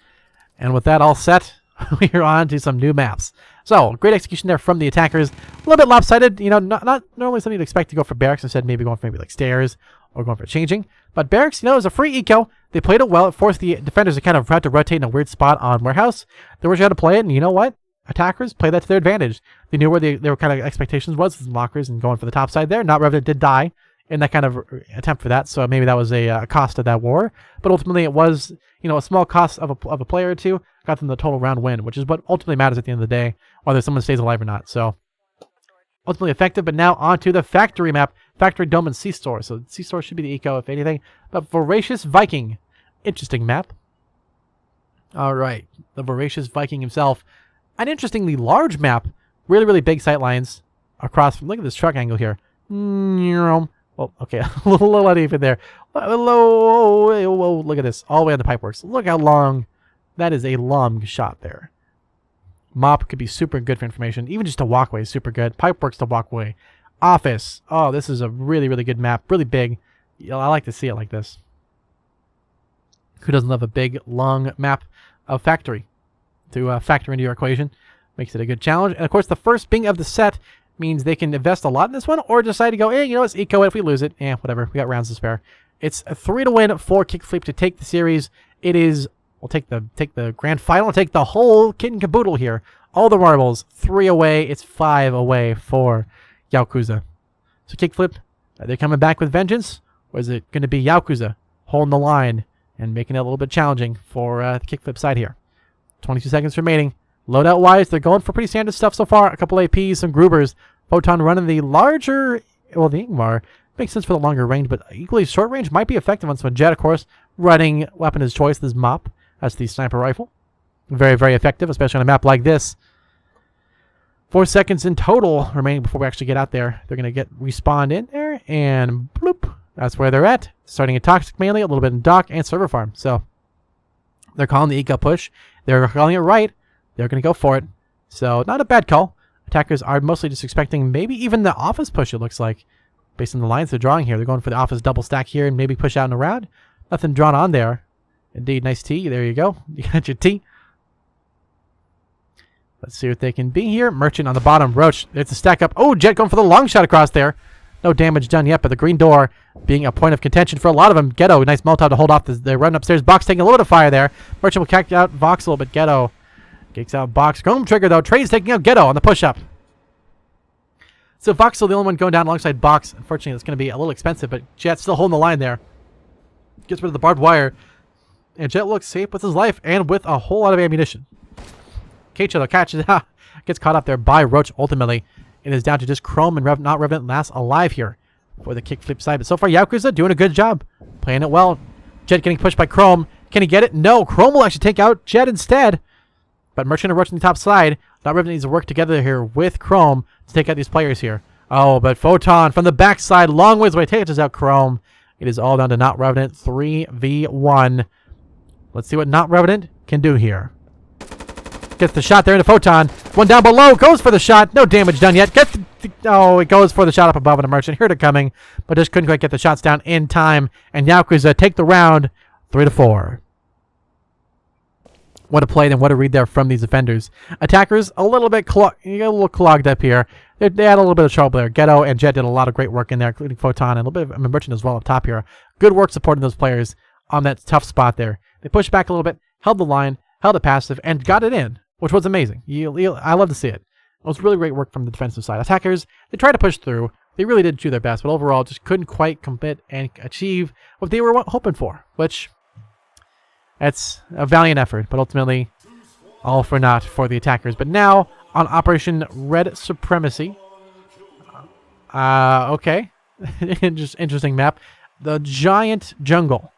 And with that all set, we're on to some new maps. So, great execution there from the attackers. A little bit lopsided, you know, not normally something you'd expect to go for barracks, instead maybe going for maybe like stairs or going for changing. But barracks, you know, is a free eco. They played it well. It forced the defenders to kind of have to rotate in a weird spot on warehouse. They were trying to play it, and you know what? Attackers played that to their advantage. They knew where their kind of expectations was with lockers and going for the top side there. Not Revenant did die in that kind of attempt for that, so maybe that was a cost of that war. But ultimately, it was, you know, a small cost of a player or two got them the total round win, which is what ultimately matters at the end of the day, whether someone stays alive or not. So ultimately effective. But now on to the factory map, Factory Dome and C-Store. So C-Store should be the eco, if anything. But Voracious Viking, interesting map. All right, the Voracious Viking himself, an interestingly large map, really, really big sightlines across. Look at this truck angle here. Well, okay, a little uneven there. Whoa, look at this. All the way on the pipeworks. Look how long. That is a long shot there. Mop could be super good for information. Even just a walkway is super good. Pipeworks to walkway. Office. Oh, this is a really, really good map. Really big. I like to see it like this. Who doesn't love a big, long map of factory to factor into your equation? Makes it a good challenge. And of course, the first being of the set means they can invest a lot in this one, or decide to go, hey, you know, let's eco it. If we lose it, whatever. We got rounds to spare. It's a 3-win for Kickfleep to take the series. It is, we'll take the grand final, take the whole kit and caboodle here. All the marbles, 3 away. It's 5 away for Yaokuza. So Kickflip, are they coming back with vengeance, or is it going to be Yaokuza holding the line and making it a little bit challenging for the Kickflip side here? 22 seconds remaining. Loadout-wise, they're going for pretty standard stuff so far. A couple APs, some Grubers. Photon running the larger, well, the Ingmar. Makes sense for the longer range, but equally short range might be effective on some Jet, of course. running weapon of his choice, this mop. That's the sniper rifle. Very, very effective, especially on a map like this. 4 seconds in total remaining before we actually get out there. They're going to get respawned in there, and bloop. That's where they're at. Starting in Toxic mainly, a little bit in Dock, and Server Farm. So they're calling the eco push. They're calling it right. They're going to go for it. So not a bad call. Attackers are mostly just expecting maybe even the office push, it looks like. Based on the lines they're drawing here. They're going for the office double stack here and maybe push out and around. Nothing drawn on there. Indeed, nice T. There you go. You got your T. Let's see what they can be here. Merchant on the bottom. Roach. There's a stack up. Oh, Jet going for the long shot across there. No damage done yet, but the green door being a point of contention for a lot of them. Ghetto, nice Molotov to hold off. They're running upstairs. Box taking a little bit of fire there. Merchant will catch out Voxel, but Ghetto kicks out Box. Chrome Trigger, though. Trade's taking out Ghetto on the push-up. So Voxel, the only one going down alongside Box. Unfortunately, it's going to be a little expensive, but Jet's still holding the line there. Gets rid of the barbed wire. And Jet looks safe with his life and with a whole lot of ammunition. Keicho, though, catches it. Gets caught up there by Roach ultimately. It is down to just Chrome and not Revenant last alive here for the kickflip side. But so far, Yaokuza doing a good job. Playing it well. Jet getting pushed by Chrome. Can he get it? No. Chrome will actually take out Jet instead. But Merchant and Roach on the top side. Not Revenant needs to work together here with Chrome to take out these players here. Oh, but Photon from the backside. Long ways away. Takes out Chrome. It is all down to Not Revenant. 3v1. Let's see what Not Revenant can do here. Gets the shot there into Photon. One down below. Goes for the shot. No damage done yet. Oh, it goes for the shot up above and a Merchant. Heard it coming, but just couldn't quite get the shots down in time. And Yaokuza take the round 3-4. What a play and what a read there from these defenders. Attackers a little bit clogged up here. They had a little bit of trouble there. Ghetto and Jet did a lot of great work in there, including Photon and a little bit of Merchant as well up top here. Good work supporting those players on that tough spot there. They pushed back a little bit, held the line, held it passive, and got it in, which was amazing. I love to see it. It was really great work from the defensive side. Attackers, they tried to push through. They really did do their best, but overall just couldn't quite commit and achieve what they were hoping for, which it's a valiant effort, but ultimately all for naught for the attackers. But now on Operation Red Supremacy. Okay. Just interesting map. The giant jungle.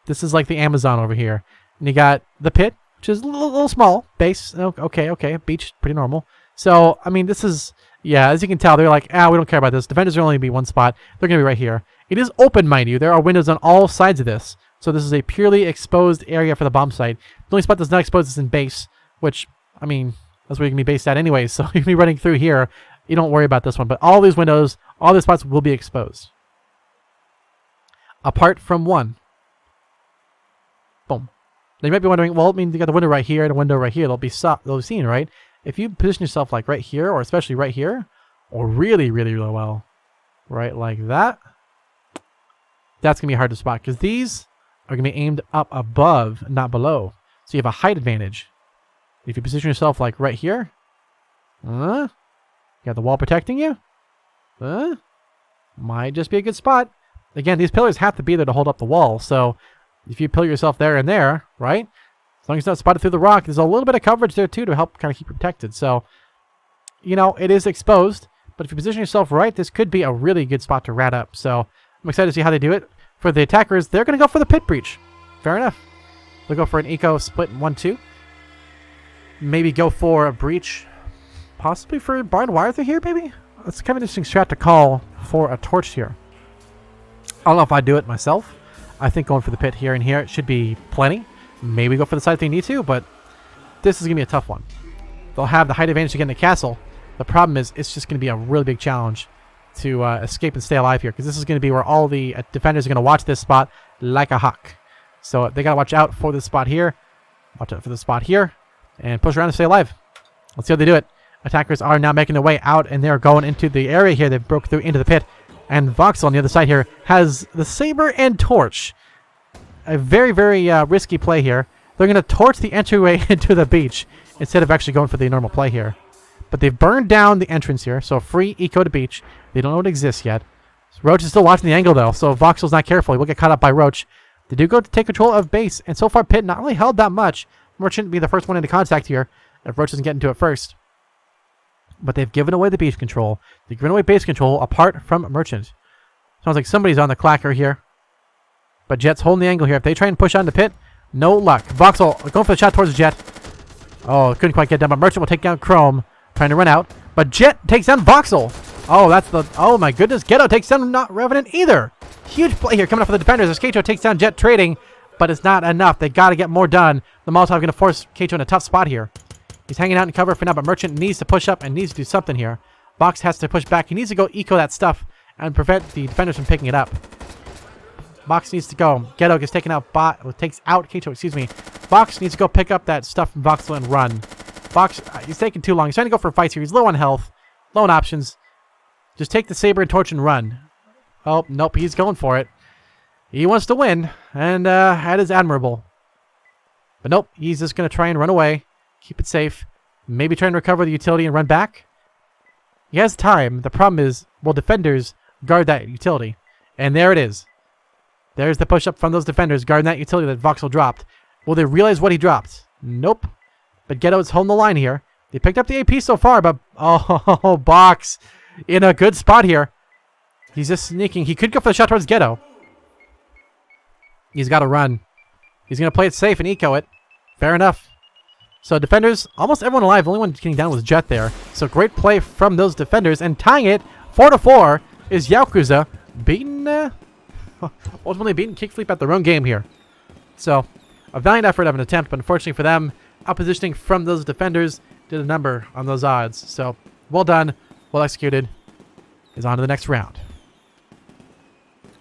This is like the Amazon over here. And you got the pit, which is a little small. Base. Okay. Beach, pretty normal. So, I mean, this is, yeah, as you can tell, they're like, we don't care about this. Defenders will only be one spot. They're going to be right here. It is open, mind you. There are windows on all sides of this. So this is a purely exposed area for the bomb site. The only spot that's not exposed is in base, which, I mean, that's where you can be based at anyway. So you can be running through here. You don't worry about this one. But all these windows, all these spots will be exposed. Apart from one. Boom. Now you might be wondering, well, I mean, you got the window right here and a window right here. They'll be seen, right? If you position yourself like right here, or especially right here, or really, really, really well, right like that, that's going to be hard to spot because these are going to be aimed up above, not below. So you have a height advantage. If you position yourself like right here, you got the wall protecting you, might just be a good spot. Again, these pillars have to be there to hold up the wall. So if you pillar yourself there and there, right? As long as it's not spotted through the rock, there's a little bit of coverage there too to help kind of keep you protected. So, you know, it is exposed, but if you position yourself right, this could be a really good spot to rat up. So I'm excited to see how they do it. For the attackers, they're going to go for the pit breach. Fair enough. They'll go for an eco split 1-2. Maybe go for a breach, possibly for barbed wire through here, maybe? It's kind of an interesting strat to call for a torch here. I don't know if I'd do it myself. I think going for the pit here and here, it should be plenty. Maybe go for the side if they need to, but this is going to be a tough one. They'll have the height advantage to get in the castle. The problem is it's just going to be a really big challenge to escape and stay alive here, because this is going to be where all the defenders are going to watch this spot like a hawk. So they got to watch out for this spot here, watch out for the spot here, and push around to stay alive. Let's see how they do it. Attackers are now making their way out, and they're going into the area here. They broke through into the pit, and Voxel on the other side here has the saber and torch. A very, very risky play here. They're going to torch the entryway into the beach instead of actually going for the normal play here. But they've burned down the entrance here, so free eco to beach. They don't know it exists yet. Roach is still watching the angle, though, so if Voxel's not careful, he will get caught up by Roach. They do go to take control of base, and so far Pit not really held that much. Merchant be the first one into contact here if Roach doesn't get into it first. But they've given away the beach control. They've given away base control apart from Merchant. Sounds like somebody's on the clacker here. But Jet's holding the angle here. If they try and push on the pit, no luck. Voxel going for the shot towards Jet. Oh, couldn't quite get down, but Merchant will take down Chrome, trying to run out. But Jet takes down Voxel. Oh, that's the... Oh, my goodness. Ghetto takes down not Revenant either. Huge play here coming up for the defenders as Keicho takes down Jet trading, but it's not enough. They got to get more done. The Molotov going to force Keicho in a tough spot here. He's hanging out in cover for now, but Merchant needs to push up and needs to do something here. Box has to push back. He needs to go eco that stuff and prevent the defenders from picking it up. Box needs to go. Ghetto gets taken out. Takes out Keicho, excuse me. Box needs to go pick up that stuff from Voxel and run. Box, he's taking too long. He's trying to go for fights here. He's low on health, low on options. Just take the saber and torch and run. Oh, nope, he's going for it. He wants to win, and that is admirable. But nope, he's just going to try and run away, keep it safe, maybe try and recover the utility and run back. He has time. The problem is, will defenders guard that utility? And there it is. There's the push-up from those defenders guarding that utility that Voxel dropped. Will they realize what he dropped? Nope. But Ghetto is holding the line here. They picked up the AP so far, but... Oh, Box in a good spot here. He's just sneaking. He could go for the shot towards Ghetto. He's got to run. He's going to play it safe and eco it. Fair enough. So defenders, almost everyone alive. The only one getting down was Jet there. So great play from those defenders. And tying it 4-4 is Yaokuza. Ultimately beating Kickfleep at their own game here. So a valiant effort of an attempt, but unfortunately for them, oppositioning from those defenders did a number on those odds. So well done, well executed. Is on to the next round.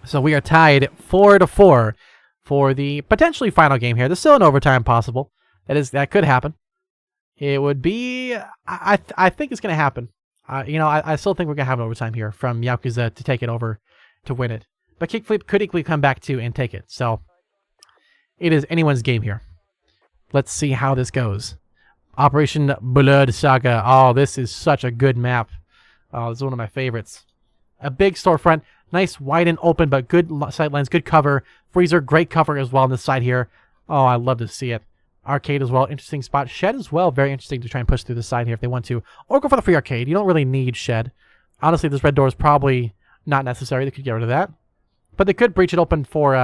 So we are tied 4-4 for the potentially final game here. There's still an overtime possible. That could happen. It would be... I think it's going to happen. I still think we're going to have an overtime here from Yaokuza to take it over to win it. But Kickfleep could equally come back too and take it. So it is anyone's game here. Let's see how this goes. Operation Blood Saga. Oh, this is such a good map. Oh, this is one of my favorites. A big storefront. Nice, wide and open, but good sightlines, good cover. Freezer, great cover as well on this side here. Oh, I love to see it. Arcade as well, interesting spot. Shed as well, very interesting to try and push through the side here if they want to. Or go for the free arcade. You don't really need Shed. Honestly, this red door is probably not necessary. They could get rid of that. But they could breach it open for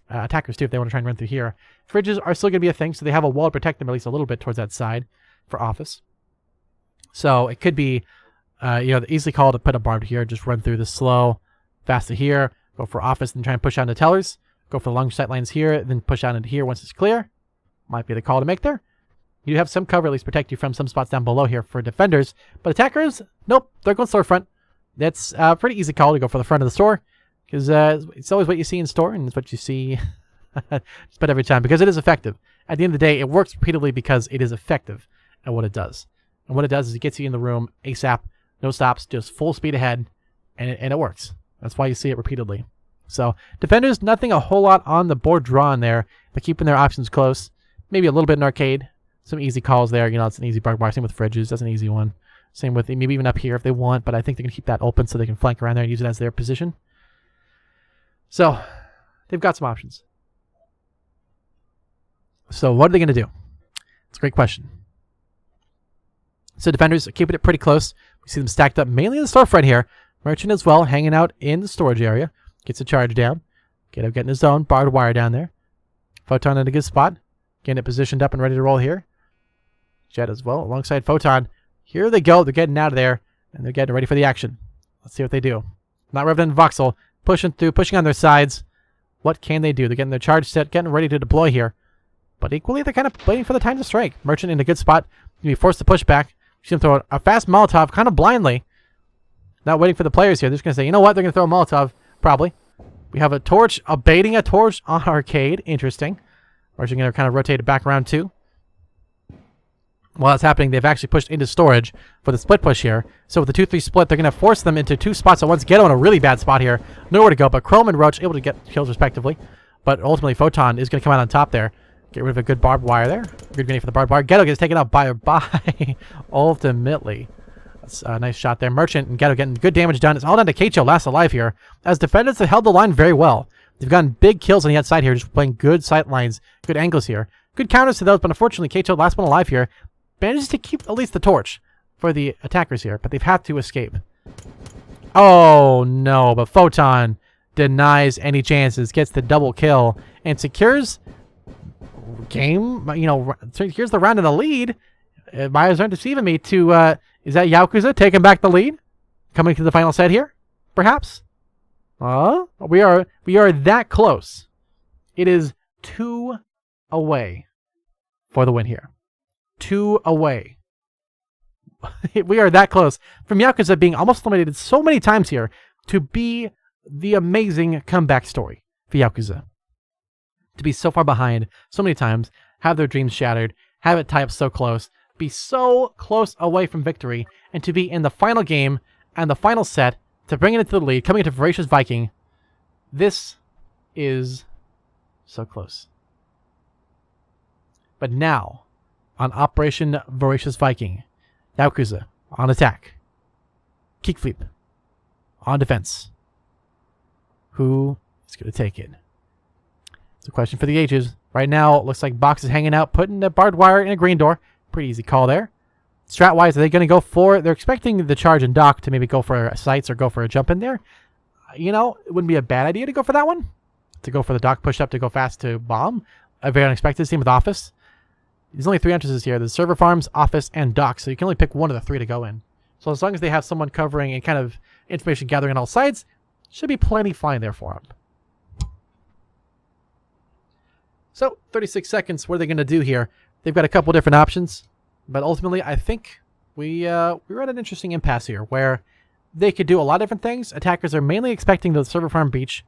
attackers too if they want to try and run through here. Fridges are still going to be a thing, so they have a wall to protect them at least a little bit towards that side for office. So it could be, easily called to put a barbed here, just run through the slow, fast to here, go for office, and try and push on to tellers. Go for the long sight lines here, then push on into here once it's clear. Might be the call to make there. You have some cover, at least protect you from some spots down below here for defenders. But attackers, nope, they're going storefront. That's a pretty easy call to go for the front of the store. Because it's always what you see in store, and it's what you see just about every time. Because it is effective. At the end of the day, it works repeatedly because it is effective at what it does. And what it does is it gets you in the room ASAP, no stops, just full speed ahead, and it works. That's why you see it repeatedly. So, defenders, nothing a whole lot on the board drawn there. They're keeping their options close. Maybe a little bit in arcade. Some easy calls there. It's an easy bar. Same with fridges. That's an easy one. Same with maybe even up here if they want, but I think they're going to keep that open so they can flank around there and use it as their position. So, they've got some options. So, what are they going to do? It's a great question. So, defenders are keeping it pretty close. We see them stacked up mainly in the storefront here. Merchant as well, hanging out in the storage area. Gets a charge down. Getting his zone. Barbed wire down there. Photon in a good spot. Getting it positioned up and ready to roll here. Jet as well, alongside Photon. Here they go. They're getting out of there. And they're getting ready for the action. Let's see what they do. Not Revenant and Voxel. Pushing through, pushing on their sides. What can they do? They're getting their charge set, getting ready to deploy here. But equally, they're kind of waiting for the time to strike. Merchant in a good spot. Going to be forced to push back. She's going to throw a fast Molotov, kind of blindly. Not waiting for the players here. They're just going to say, you know what? They're going to throw a Molotov, probably. We have a torch, baiting a torch on arcade. Interesting. Merchant going to kind of rotate it back around too. While that's happening, they've actually pushed into storage for the split push here. So with the 2-3 split, they're going to force them into two spots at once. Ghetto in a really bad spot here. Nowhere to go, but Chrome and Roach able to get kills respectively. But ultimately, Photon is going to come out on top there. Get rid of a good barbed wire there. Good grenade for the barbed wire. Ghetto gets taken out by ultimately. That's a nice shot there. Merchant and Ghetto getting good damage done. It's all down to Keicho, last alive here. As defenders have held the line very well. They've gotten big kills on the outside here, just playing good sight lines, good angles here. Good counters to those, but unfortunately, Keicho, last one alive here, manages to keep at least the torch for the attackers here, but they've had to escape. Oh, no, but Photon denies any chances, gets the double kill, and secures game. You know, secures the round in the lead. My eyes aren't deceiving me. Is that Yaokuza taking back the lead, coming to the final set here? Perhaps. We are that close. It is 2 away for the win here. 2 away. We are that close from Yakuza being almost eliminated so many times here to be the amazing comeback story for Yakuza. To be so far behind so many times, have their dreams shattered, have it tie up so close, be so close away from victory, and to be in the final game and the final set to bring it into the lead, coming into Voracious Viking. This is so close. But now, on Operation Voracious Viking, Yaokuza on attack. Kickfleep on defense. Who is going to take it? It's a question for the ages. Right now, it looks like Box is hanging out, putting the barbed wire in a green door. Pretty easy call there. Strat-wise, are they going to go for... They're expecting the charge and dock to maybe go for sights or go for a jump in there. You know, it wouldn't be a bad idea to go for that one. To go for the dock push-up to go fast to bomb. A very unexpected team with office. There's only 3 entrances here. There's server farms, office, and dock. So you can only pick one of the 3 to go in. So as long as they have someone covering and kind of information gathering on all sides, should be plenty fine there for them. So 36 seconds. What are they going to do here? They've got a couple different options. But ultimately, I think we're at an interesting impasse here where they could do a lot of different things. Attackers are mainly expecting the server farm breach,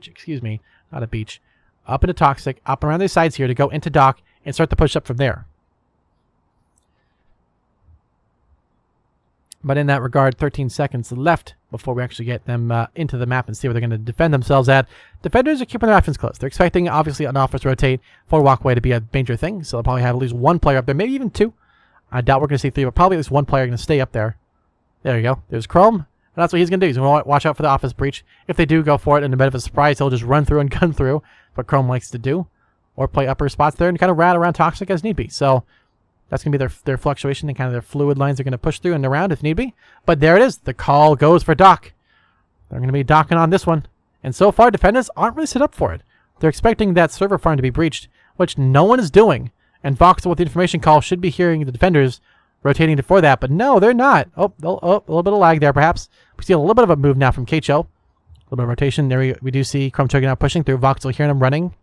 excuse me, not a beach, up into Toxic, up around the sides here to go into dock and start the push up from there. But in that regard, 13 seconds left before we actually get them into the map and see where they're going to defend themselves at. Defenders are keeping their options close. They're expecting, obviously, an office rotate for walkway to be a major thing, so they'll probably have at least 1 player up there, maybe even 2. I doubt we're going to see 3, but probably at least 1 player going to stay up there. There you go. There's Chrome. And that's what he's going to do. He's going to watch out for the office breach. If they do go for it in a bit of a surprise, he'll just run through and gun through, what Chrome likes to do, or play upper spots there and kind of rat around Toxic as need be. So that's going to be their fluctuation and kind of their fluid lines they're going to push through and around if need be. But there it is. The call goes for dock. They're going to be docking on this one. And so far, defenders aren't really set up for it. They're expecting that server farm to be breached, which no one is doing. And Voxel with the information call should be hearing the defenders rotating before that. But no, they're not. Oh, a little bit of lag there, perhaps. We see a little bit of a move now from Keicho. A little bit of rotation. There we do see Chrome Trigger now pushing through. Voxel hearing him running.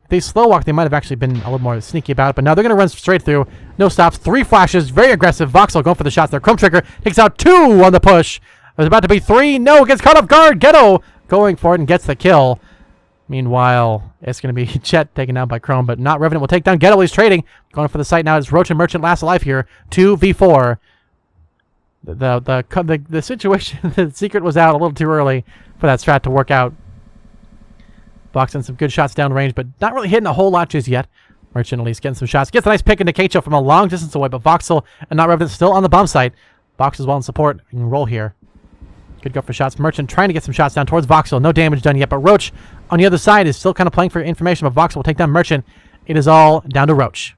If they slow walk, they might have actually been a little more sneaky about it. But now they're going to run straight through. No stops. 3 flashes. Very aggressive. Voxel going for the shots there. Chrome Trigger takes out 2 on the push. There's about to be 3. No, gets caught off guard. Ghetto going for it and gets the kill. Meanwhile, it's going to be Chet taken down by Chrome, but not Revenant will take down Ghetto. He's trading. Going for the site now. It's Roach and Merchant last alive here. 2v4. The situation, the secret was out a little too early for that strat to work out. Boxing some good shots down range, but not really hitting a whole lot just yet. Merchant at least getting some shots. Gets a nice pick into Keicho from a long distance away, but Voxel and not Revenant still on the bomb site. Box is well in support. You can roll here. Could go for shots. Merchant trying to get some shots down towards Voxel. No damage done yet, but Roach on the other side is still kind of playing for information, but Voxel will take down Merchant. It is all down to Roach.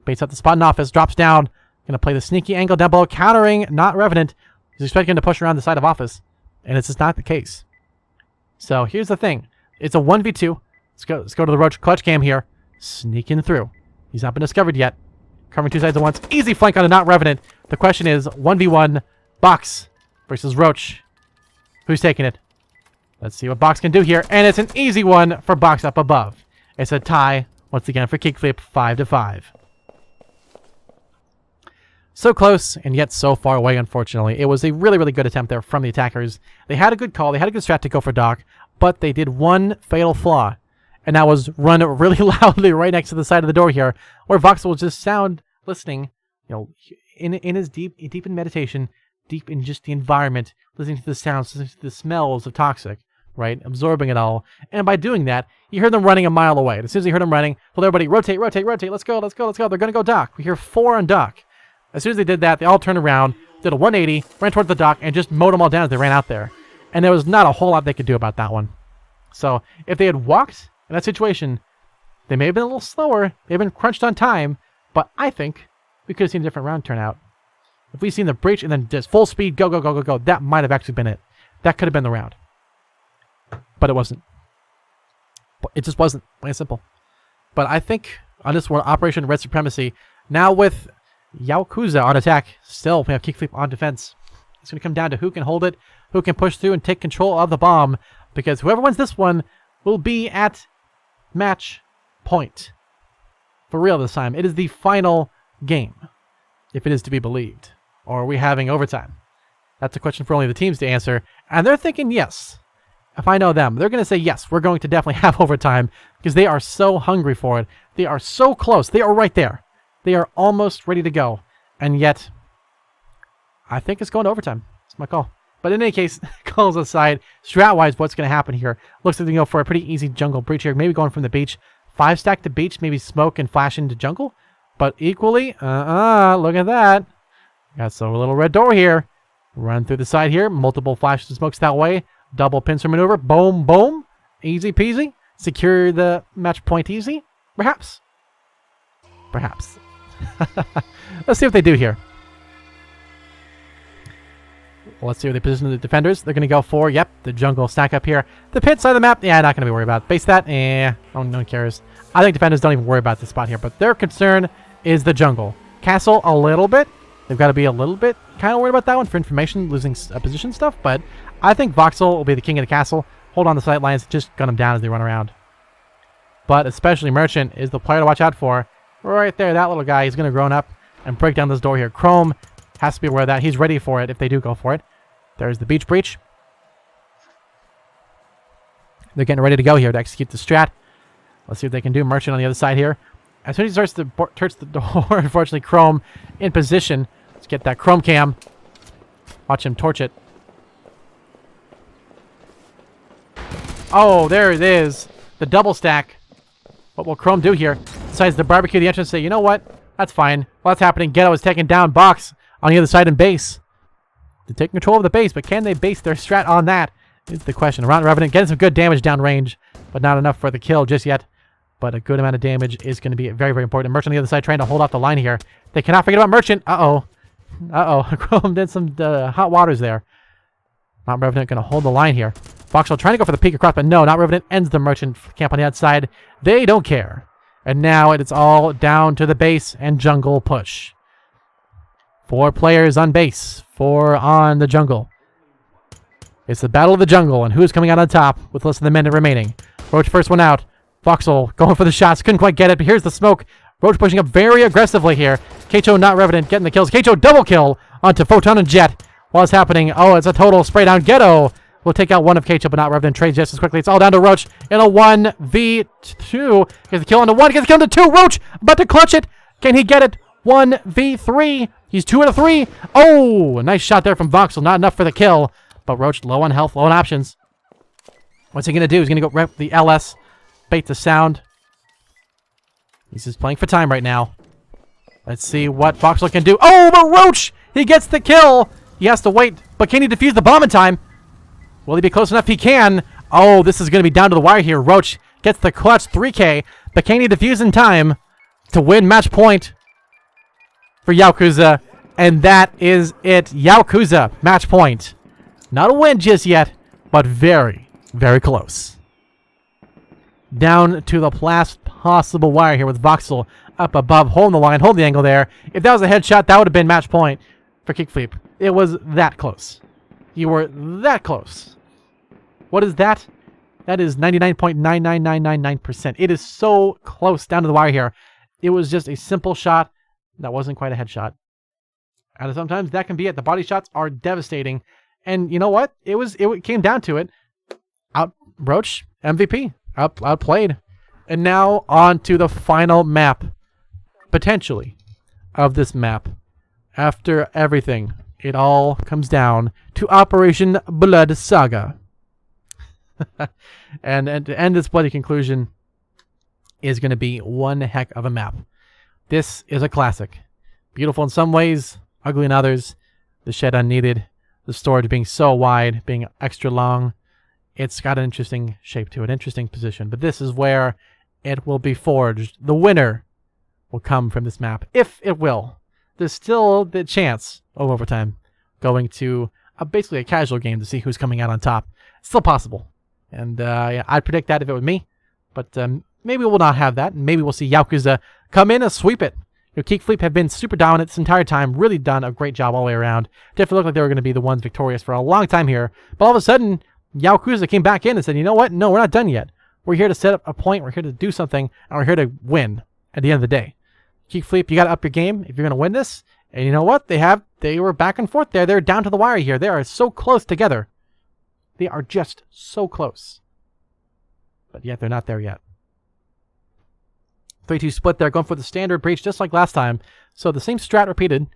Baits out the spot in office, drops down. Going to play the sneaky angle down below, countering not Revenant. He's expecting to push around the side of office, and it's just not the case. So here's the thing. It's a 1v2. Let's go to the Roach clutch cam here. Sneaking through. He's not been discovered yet. Covering 2 sides at once. Easy flank on a not Revenant. The question is 1v1 Box versus Roach. Who's taking it? Let's see what Box can do here. And it's an easy one for Box up above. It's a tie once again for Kickflip, 5-5. So close and yet so far away, unfortunately. It was a really, really good attempt there from the attackers. They had a good call. They had a good strat to go for Doc, but they did one fatal flaw. And that was run really loudly right next to the side of the door here, where Voxel will just sound listening, you know, in his deep in meditation, deep in just the environment, listening to the sounds, listening to the smells of Toxic, right? Absorbing it all. And by doing that, you hear them running a mile away. And as soon as you heard them running, told everybody, rotate, rotate, rotate, let's go, let's go, let's go. They're going to go Doc. We hear 4 on Doc. As soon as they did that, they all turned around, did a 180, ran towards the dock, and just mowed them all down as they ran out there. And there was not a whole lot they could do about that one. So if they had walked in that situation, they may have been a little slower. They've been crunched on time, but I think we could have seen a different round turnout. If we'd seen the breach and then just full speed, go, go, go, go, go, that might have actually been it. That could have been the round. but it wasn't. It just wasn't. Plain and simple. But I think on this one, Operation Red Supremacy, now with Yaokuza on attack, still we have Kickfleep on defense. It's going to come down to who can hold it, who can push through and take control of the bomb, because whoever wins this one will be at match point. For real this time. It is the final game, if it is to be believed. Or are we having overtime? That's a question for only the teams to answer. And they're thinking yes. If I know them, they're going to say yes, we're going to definitely have overtime, because they are so hungry for it. They are so close. They are right there. They are almost ready to go. And yet, I think it's going to overtime. It's my call. But in any case, calls aside, strat-wise, what's going to happen here? Looks like they go for a pretty easy jungle breach here. Maybe going from the beach. 5-stack to beach, maybe smoke and flash into jungle. But equally, look at that. Got a little red door here. Run through the side here. Multiple flashes and smokes that way. Double pincer maneuver. Boom, boom. Easy peasy. Secure the match point easy. Perhaps. Perhaps. Let's see what they do here. Well, let's see where they position the defenders. They're going to go for, yep, the jungle stack up here. The pit side of the map, yeah, not going to be worried about. Base that, no one cares. I think defenders don't even worry about this spot here, but their concern is the jungle. Castle, a little bit. They've got to be a little bit kind of worried about that one for information, losing position stuff, but I think Voxel will be the king of the castle. Hold on the sight lines, just gun them down as they run around. But especially Merchant is the player to watch out for. Right there, that little guy, he's going to grown up and break down this door here. Chrome has to be aware of that. He's ready for it if they do go for it. There's the beach breach. They're getting ready to go here to execute the strat. Let's see what they can do. Merchant on the other side here. As soon as he starts to torch the door, unfortunately, Chrome in position. Let's get that Chrome cam. Watch him torch it. Oh, there it is. The double stack. What will Chrome do here? Decides to barbecue the entrance and say, you know what? That's fine. While that's happening, Ghetto is taking down Box on the other side in base. To take control of the base, but can they base their strat on that? Is the question. Around Revenant getting some good damage downrange, but not enough for the kill just yet. But a good amount of damage is going to be very, very important. Merchant on the other side trying to hold off the line here. They cannot forget about Merchant. Uh-oh. Uh-oh. Chrome did some hot waters there. Not Revenant going to hold the line here. Voxel trying to go for the peek across, but no, Not Revenant ends the Merchant camp on the outside. They don't care. And now it's all down to the base and jungle push. 4 players on base, 4 on the jungle. It's the battle of the jungle, and who's coming out on top with less than a minute remaining. Roach first one out. Voxel going for the shots, couldn't quite get it, but here's the smoke. Roach pushing up very aggressively here. Keicho Not Revenant getting the kills. Keicho double kill onto Photon and Jet. While it's happening, oh, it's a total spray down. Ghetto will take out one of Keicho, but Not Revenant trades just as quickly. It's all down to Roach in a 1v2. Gets the kill onto 1, gets the kill onto 2. Roach about to clutch it. Can he get it? 1v3. He's 2 out of 3. Oh, a nice shot there from Voxel. Not enough for the kill. But Roach low on health, low on options. What's he going to do? He's going to go rep the LS. Bait the sound. He's just playing for time right now. Let's see what Voxel can do. Oh, but Roach! He gets the kill. He has to wait. But can he defuse the bomb in time? Will he be close enough? He can. Oh, this is going to be down to the wire here. Roach gets the clutch 3K. But can he defuse in time to win match point for Yaokuza? And that is it. Yaokuza, match point. Not a win just yet, but very, very close. Down to the last possible wire here with Voxel up above, holding the line, holding the angle there. If that was a headshot, that would have been match point for Kickfleep. It was that close. You were that close. What is that? That is 99.99999%. It is so close down to the wire here. It was just a simple shot that wasn't quite a headshot. And sometimes that can be it. The body shots are devastating. And you know what? It came down to it. Roach, MVP. Outplayed. And now on to the final map. Potentially. Of this map. After everything, it all comes down to Operation Blood Saga. and to end this bloody conclusion is going to be one heck of a map. This is a classic. Beautiful in some ways, ugly in others. The shed unneeded. The storage being so wide, being extra long. It's got an interesting shape to it, interesting position. But this is where it will be forged. The winner will come from this map, if it will. There's still the chance of overtime going to basically a casual game to see who's coming out on top. It's still possible. And yeah, I'd predict that if it was me. But maybe we'll not have that. Maybe we'll see Yaokuza come in and sweep it. Kickfleep have been super dominant this entire time. Really done a great job all the way around. Definitely looked like they were going to be the ones victorious for a long time here. But all of a sudden, Yaokuza came back in and said, you know what? No, we're not done yet. We're here to set up a point. We're here to do something. And we're here to win at the end of the day. Kickfleep, you got to up your game if you're going to win this. And you know what? They were back and forth there. They're down to the wire here. They are so close together. They are just so close. But yet they're not there yet. 3-2 split there, going for the standard breach just like last time. So the same strat repeated,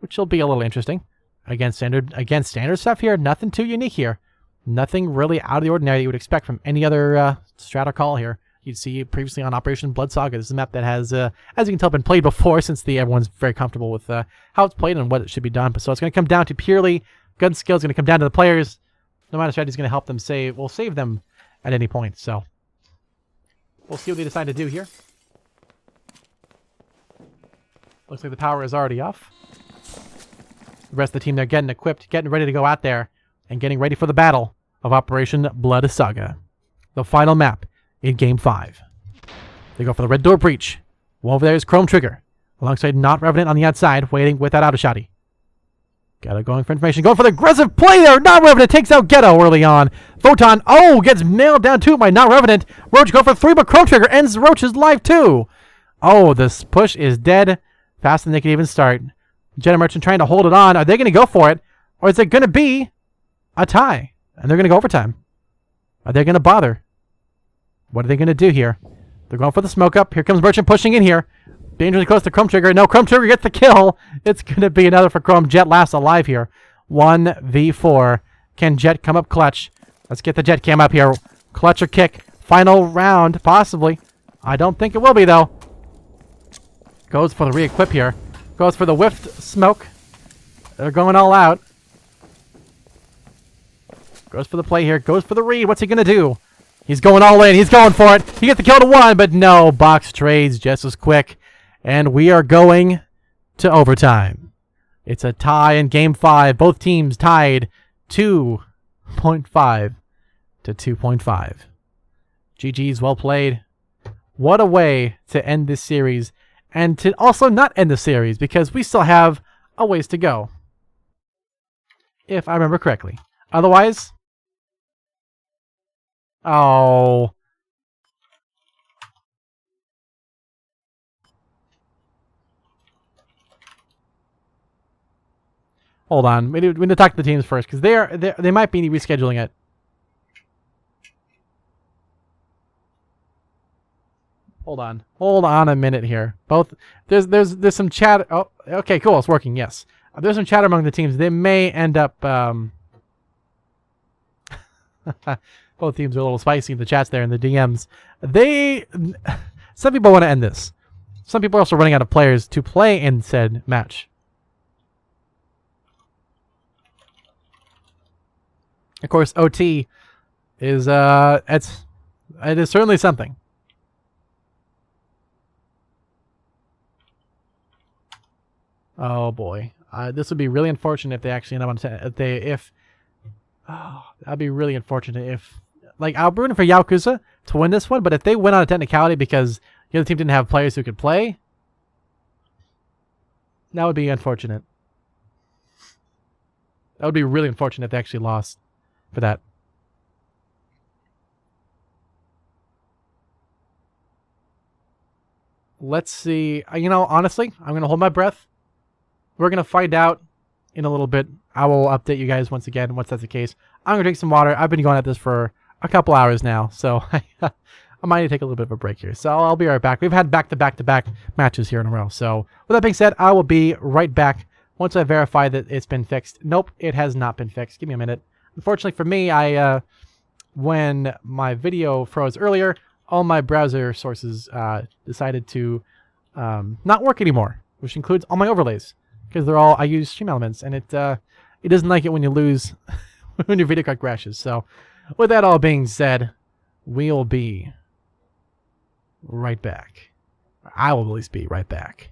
which will be a little interesting. Again, standard stuff here. Nothing too unique here. Nothing really out of the ordinary that you would expect from any other strat or call here. You'd see previously on Operation Blood Saga. This is a map that has, as you can tell, been played before since everyone's very comfortable with how it's played and what it should be done. So it's going to come down to purely gun skill. It's going to come down to the players. No matter strategy is going to help them save. We'll save them at any point. So we'll see what they decide to do here. Looks like the power is already off. The rest of the team, they're getting equipped, getting ready to go out there, and getting ready for the battle of Operation Blood Saga. The final map in Game 5. They go for the red door breach. One over there is Chrome Trigger, alongside Not Revenant on the outside, waiting with that auto shotty. Ghetto going for information. Going for the aggressive play there. Not Revenant takes out Ghetto early on. Photon, gets nailed down too by Not Revenant. Roach go for 3, but Chrome Trigger ends Roach's life too. Oh, this push is dead. Faster than they can even start. Jenna Merchant trying to hold it on. Are they going to go for it? Or is it going to be a tie? And they're going to go overtime. Are they going to bother? What are they going to do here? They're going for the smoke up. Here comes Merchant pushing in here. Dangerously close to Chrome Trigger. No, Chrome Trigger gets the kill. It's going to be another for Chrome. Jet last alive here. 1v4. Can Jet come up clutch? Let's get the Jet cam up here. Clutch or kick. Final round, possibly. I don't think it will be, though. Goes for the re-equip here. Goes for the whiffed smoke. They're going all out. Goes for the play here. Goes for the read. What's he going to do? He's going all in. He's going for it. He gets the kill to 1, but no. Box trades just as quick. And we are going to overtime. It's a tie in Game 5. Both teams tied 2.5 to 2.5. GG's, well played. What a way to end this series. And to also not end the series, because we still have a ways to go. If I remember correctly. Otherwise... Oh. Hold on. We need to talk to the teams first, because they might be rescheduling it. Hold on. Hold on a minute here. There's some chat. Oh, okay, cool. It's working. Yes. There's some chatter among the teams. They may end up both teams are a little spicy in the chats there in the DMs. Some people want to end this. Some people are also running out of players to play in said match. Of course, OT is it is certainly something. Oh boy, this would be really unfortunate if they actually end up on that'd be really unfortunate if, like, I'm rooting for Yaokuza to win this one, but if they win on a technicality because the other team didn't have players who could play, that would be unfortunate. That would be really unfortunate if they actually lost for that. Let's see. Honestly, I'm going to hold my breath. We're going to find out in a little bit. I will update you guys once again once that's the case. I'm going to drink some water. I've been going at this for a couple hours now, so I might need to take a little bit of a break here. So I'll be right back. We've had back-to-back matches here in a row. So with that being said, I will be right back once I verify that it's been fixed. Nope, it has not been fixed. Give me a minute. Unfortunately for me, when my video froze earlier, all my browser sources decided to not work anymore, which includes all my overlays. Because I use Stream Elements, and it doesn't like it when you lose, when your video card crashes. So, with that all being said, we'll be right back. I will at least be right back.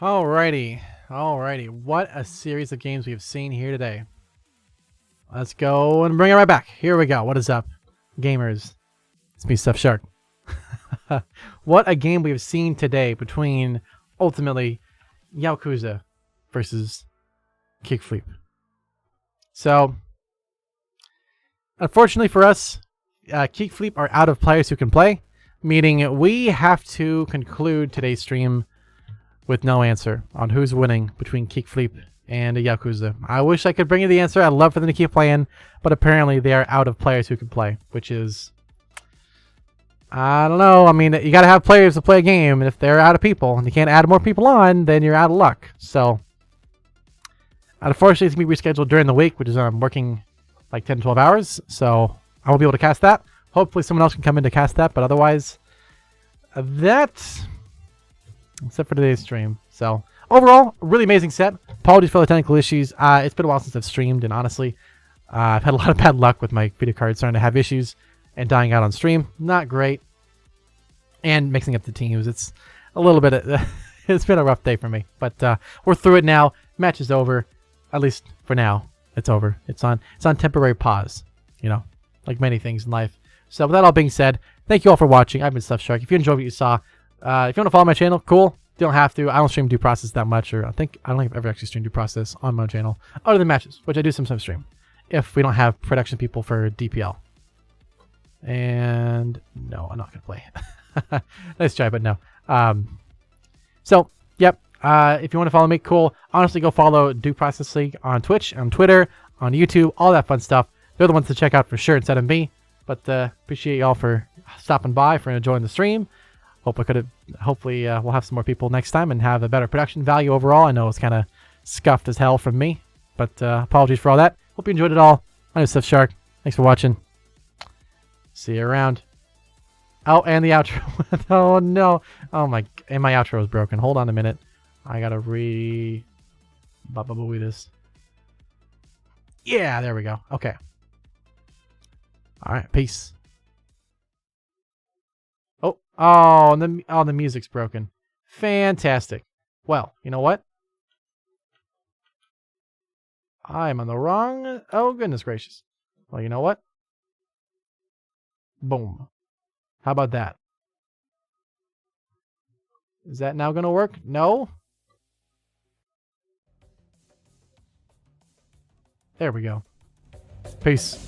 Alrighty. Alrighty. What a series of games we have seen here today. Let's go and bring it right back. Here we go. What is up, gamers? It's me, Stuff Shark. What a game we have seen today between, ultimately, Yaokuza versus Kickfleep. So, unfortunately for us, Kickfleep are out of players who can play, meaning we have to conclude today's stream with no answer on who's winning between Kickfleep and Yaokuza. I wish I could bring you the answer. I'd love for them to keep playing, but apparently they are out of players who can play, which is, I don't know. I mean, you got to have players to play a game, and if they're out of people and you can't add more people on, then you're out of luck. So, unfortunately, it's going to be rescheduled during the week, which is I'm working like 10 to 12 hours, so I won't be able to cast that. Hopefully someone else can come in to cast that, but otherwise, that, except for today's stream. So, overall, really amazing set. Apologies for the technical issues. It's been a while since I've streamed, and honestly, I've had a lot of bad luck with my video card starting to have issues and dying out on stream. Not great. And mixing up the teams. It's a little bit, it's been a rough day for me. But we're through it now. Match is over. At least for now, it's over. It's on temporary pause, you know, like many things in life. So with that all being said, thank you all for watching. I've been Stuff Shark. If you enjoyed what you saw, if you want to follow my channel, cool. You don't have to. I don't stream Due Process that much, or I don't think I've ever actually streamed Due Process on my channel, other than matches, which I do sometimes stream, if we don't have production people for DPL. And no, I'm not gonna play. Nice try, but no. So, yep. If you want to follow me, cool. Honestly, go follow Due Process League on Twitch, on Twitter, on YouTube, all that fun stuff. They're the ones to check out for sure instead of me. But appreciate y'all for stopping by, for enjoying the stream. Hopefully we'll have some more people next time and have a better production value overall. I know it's kind of scuffed as hell from me, but apologies for all that. Hope you enjoyed it all. My name is Stuff Shark. Thanks for watching. See you around. Oh, and the outro. Oh no. Oh my, and my outro is broken. Hold on a minute. I gotta this. Yeah, there we go. Okay. All right, peace. Oh, and the music's broken. Fantastic. Well, you know what? I'm on the wrong. Oh goodness gracious. Well, you know what? Boom. How about that? Is that now gonna work? No. There we go. Peace.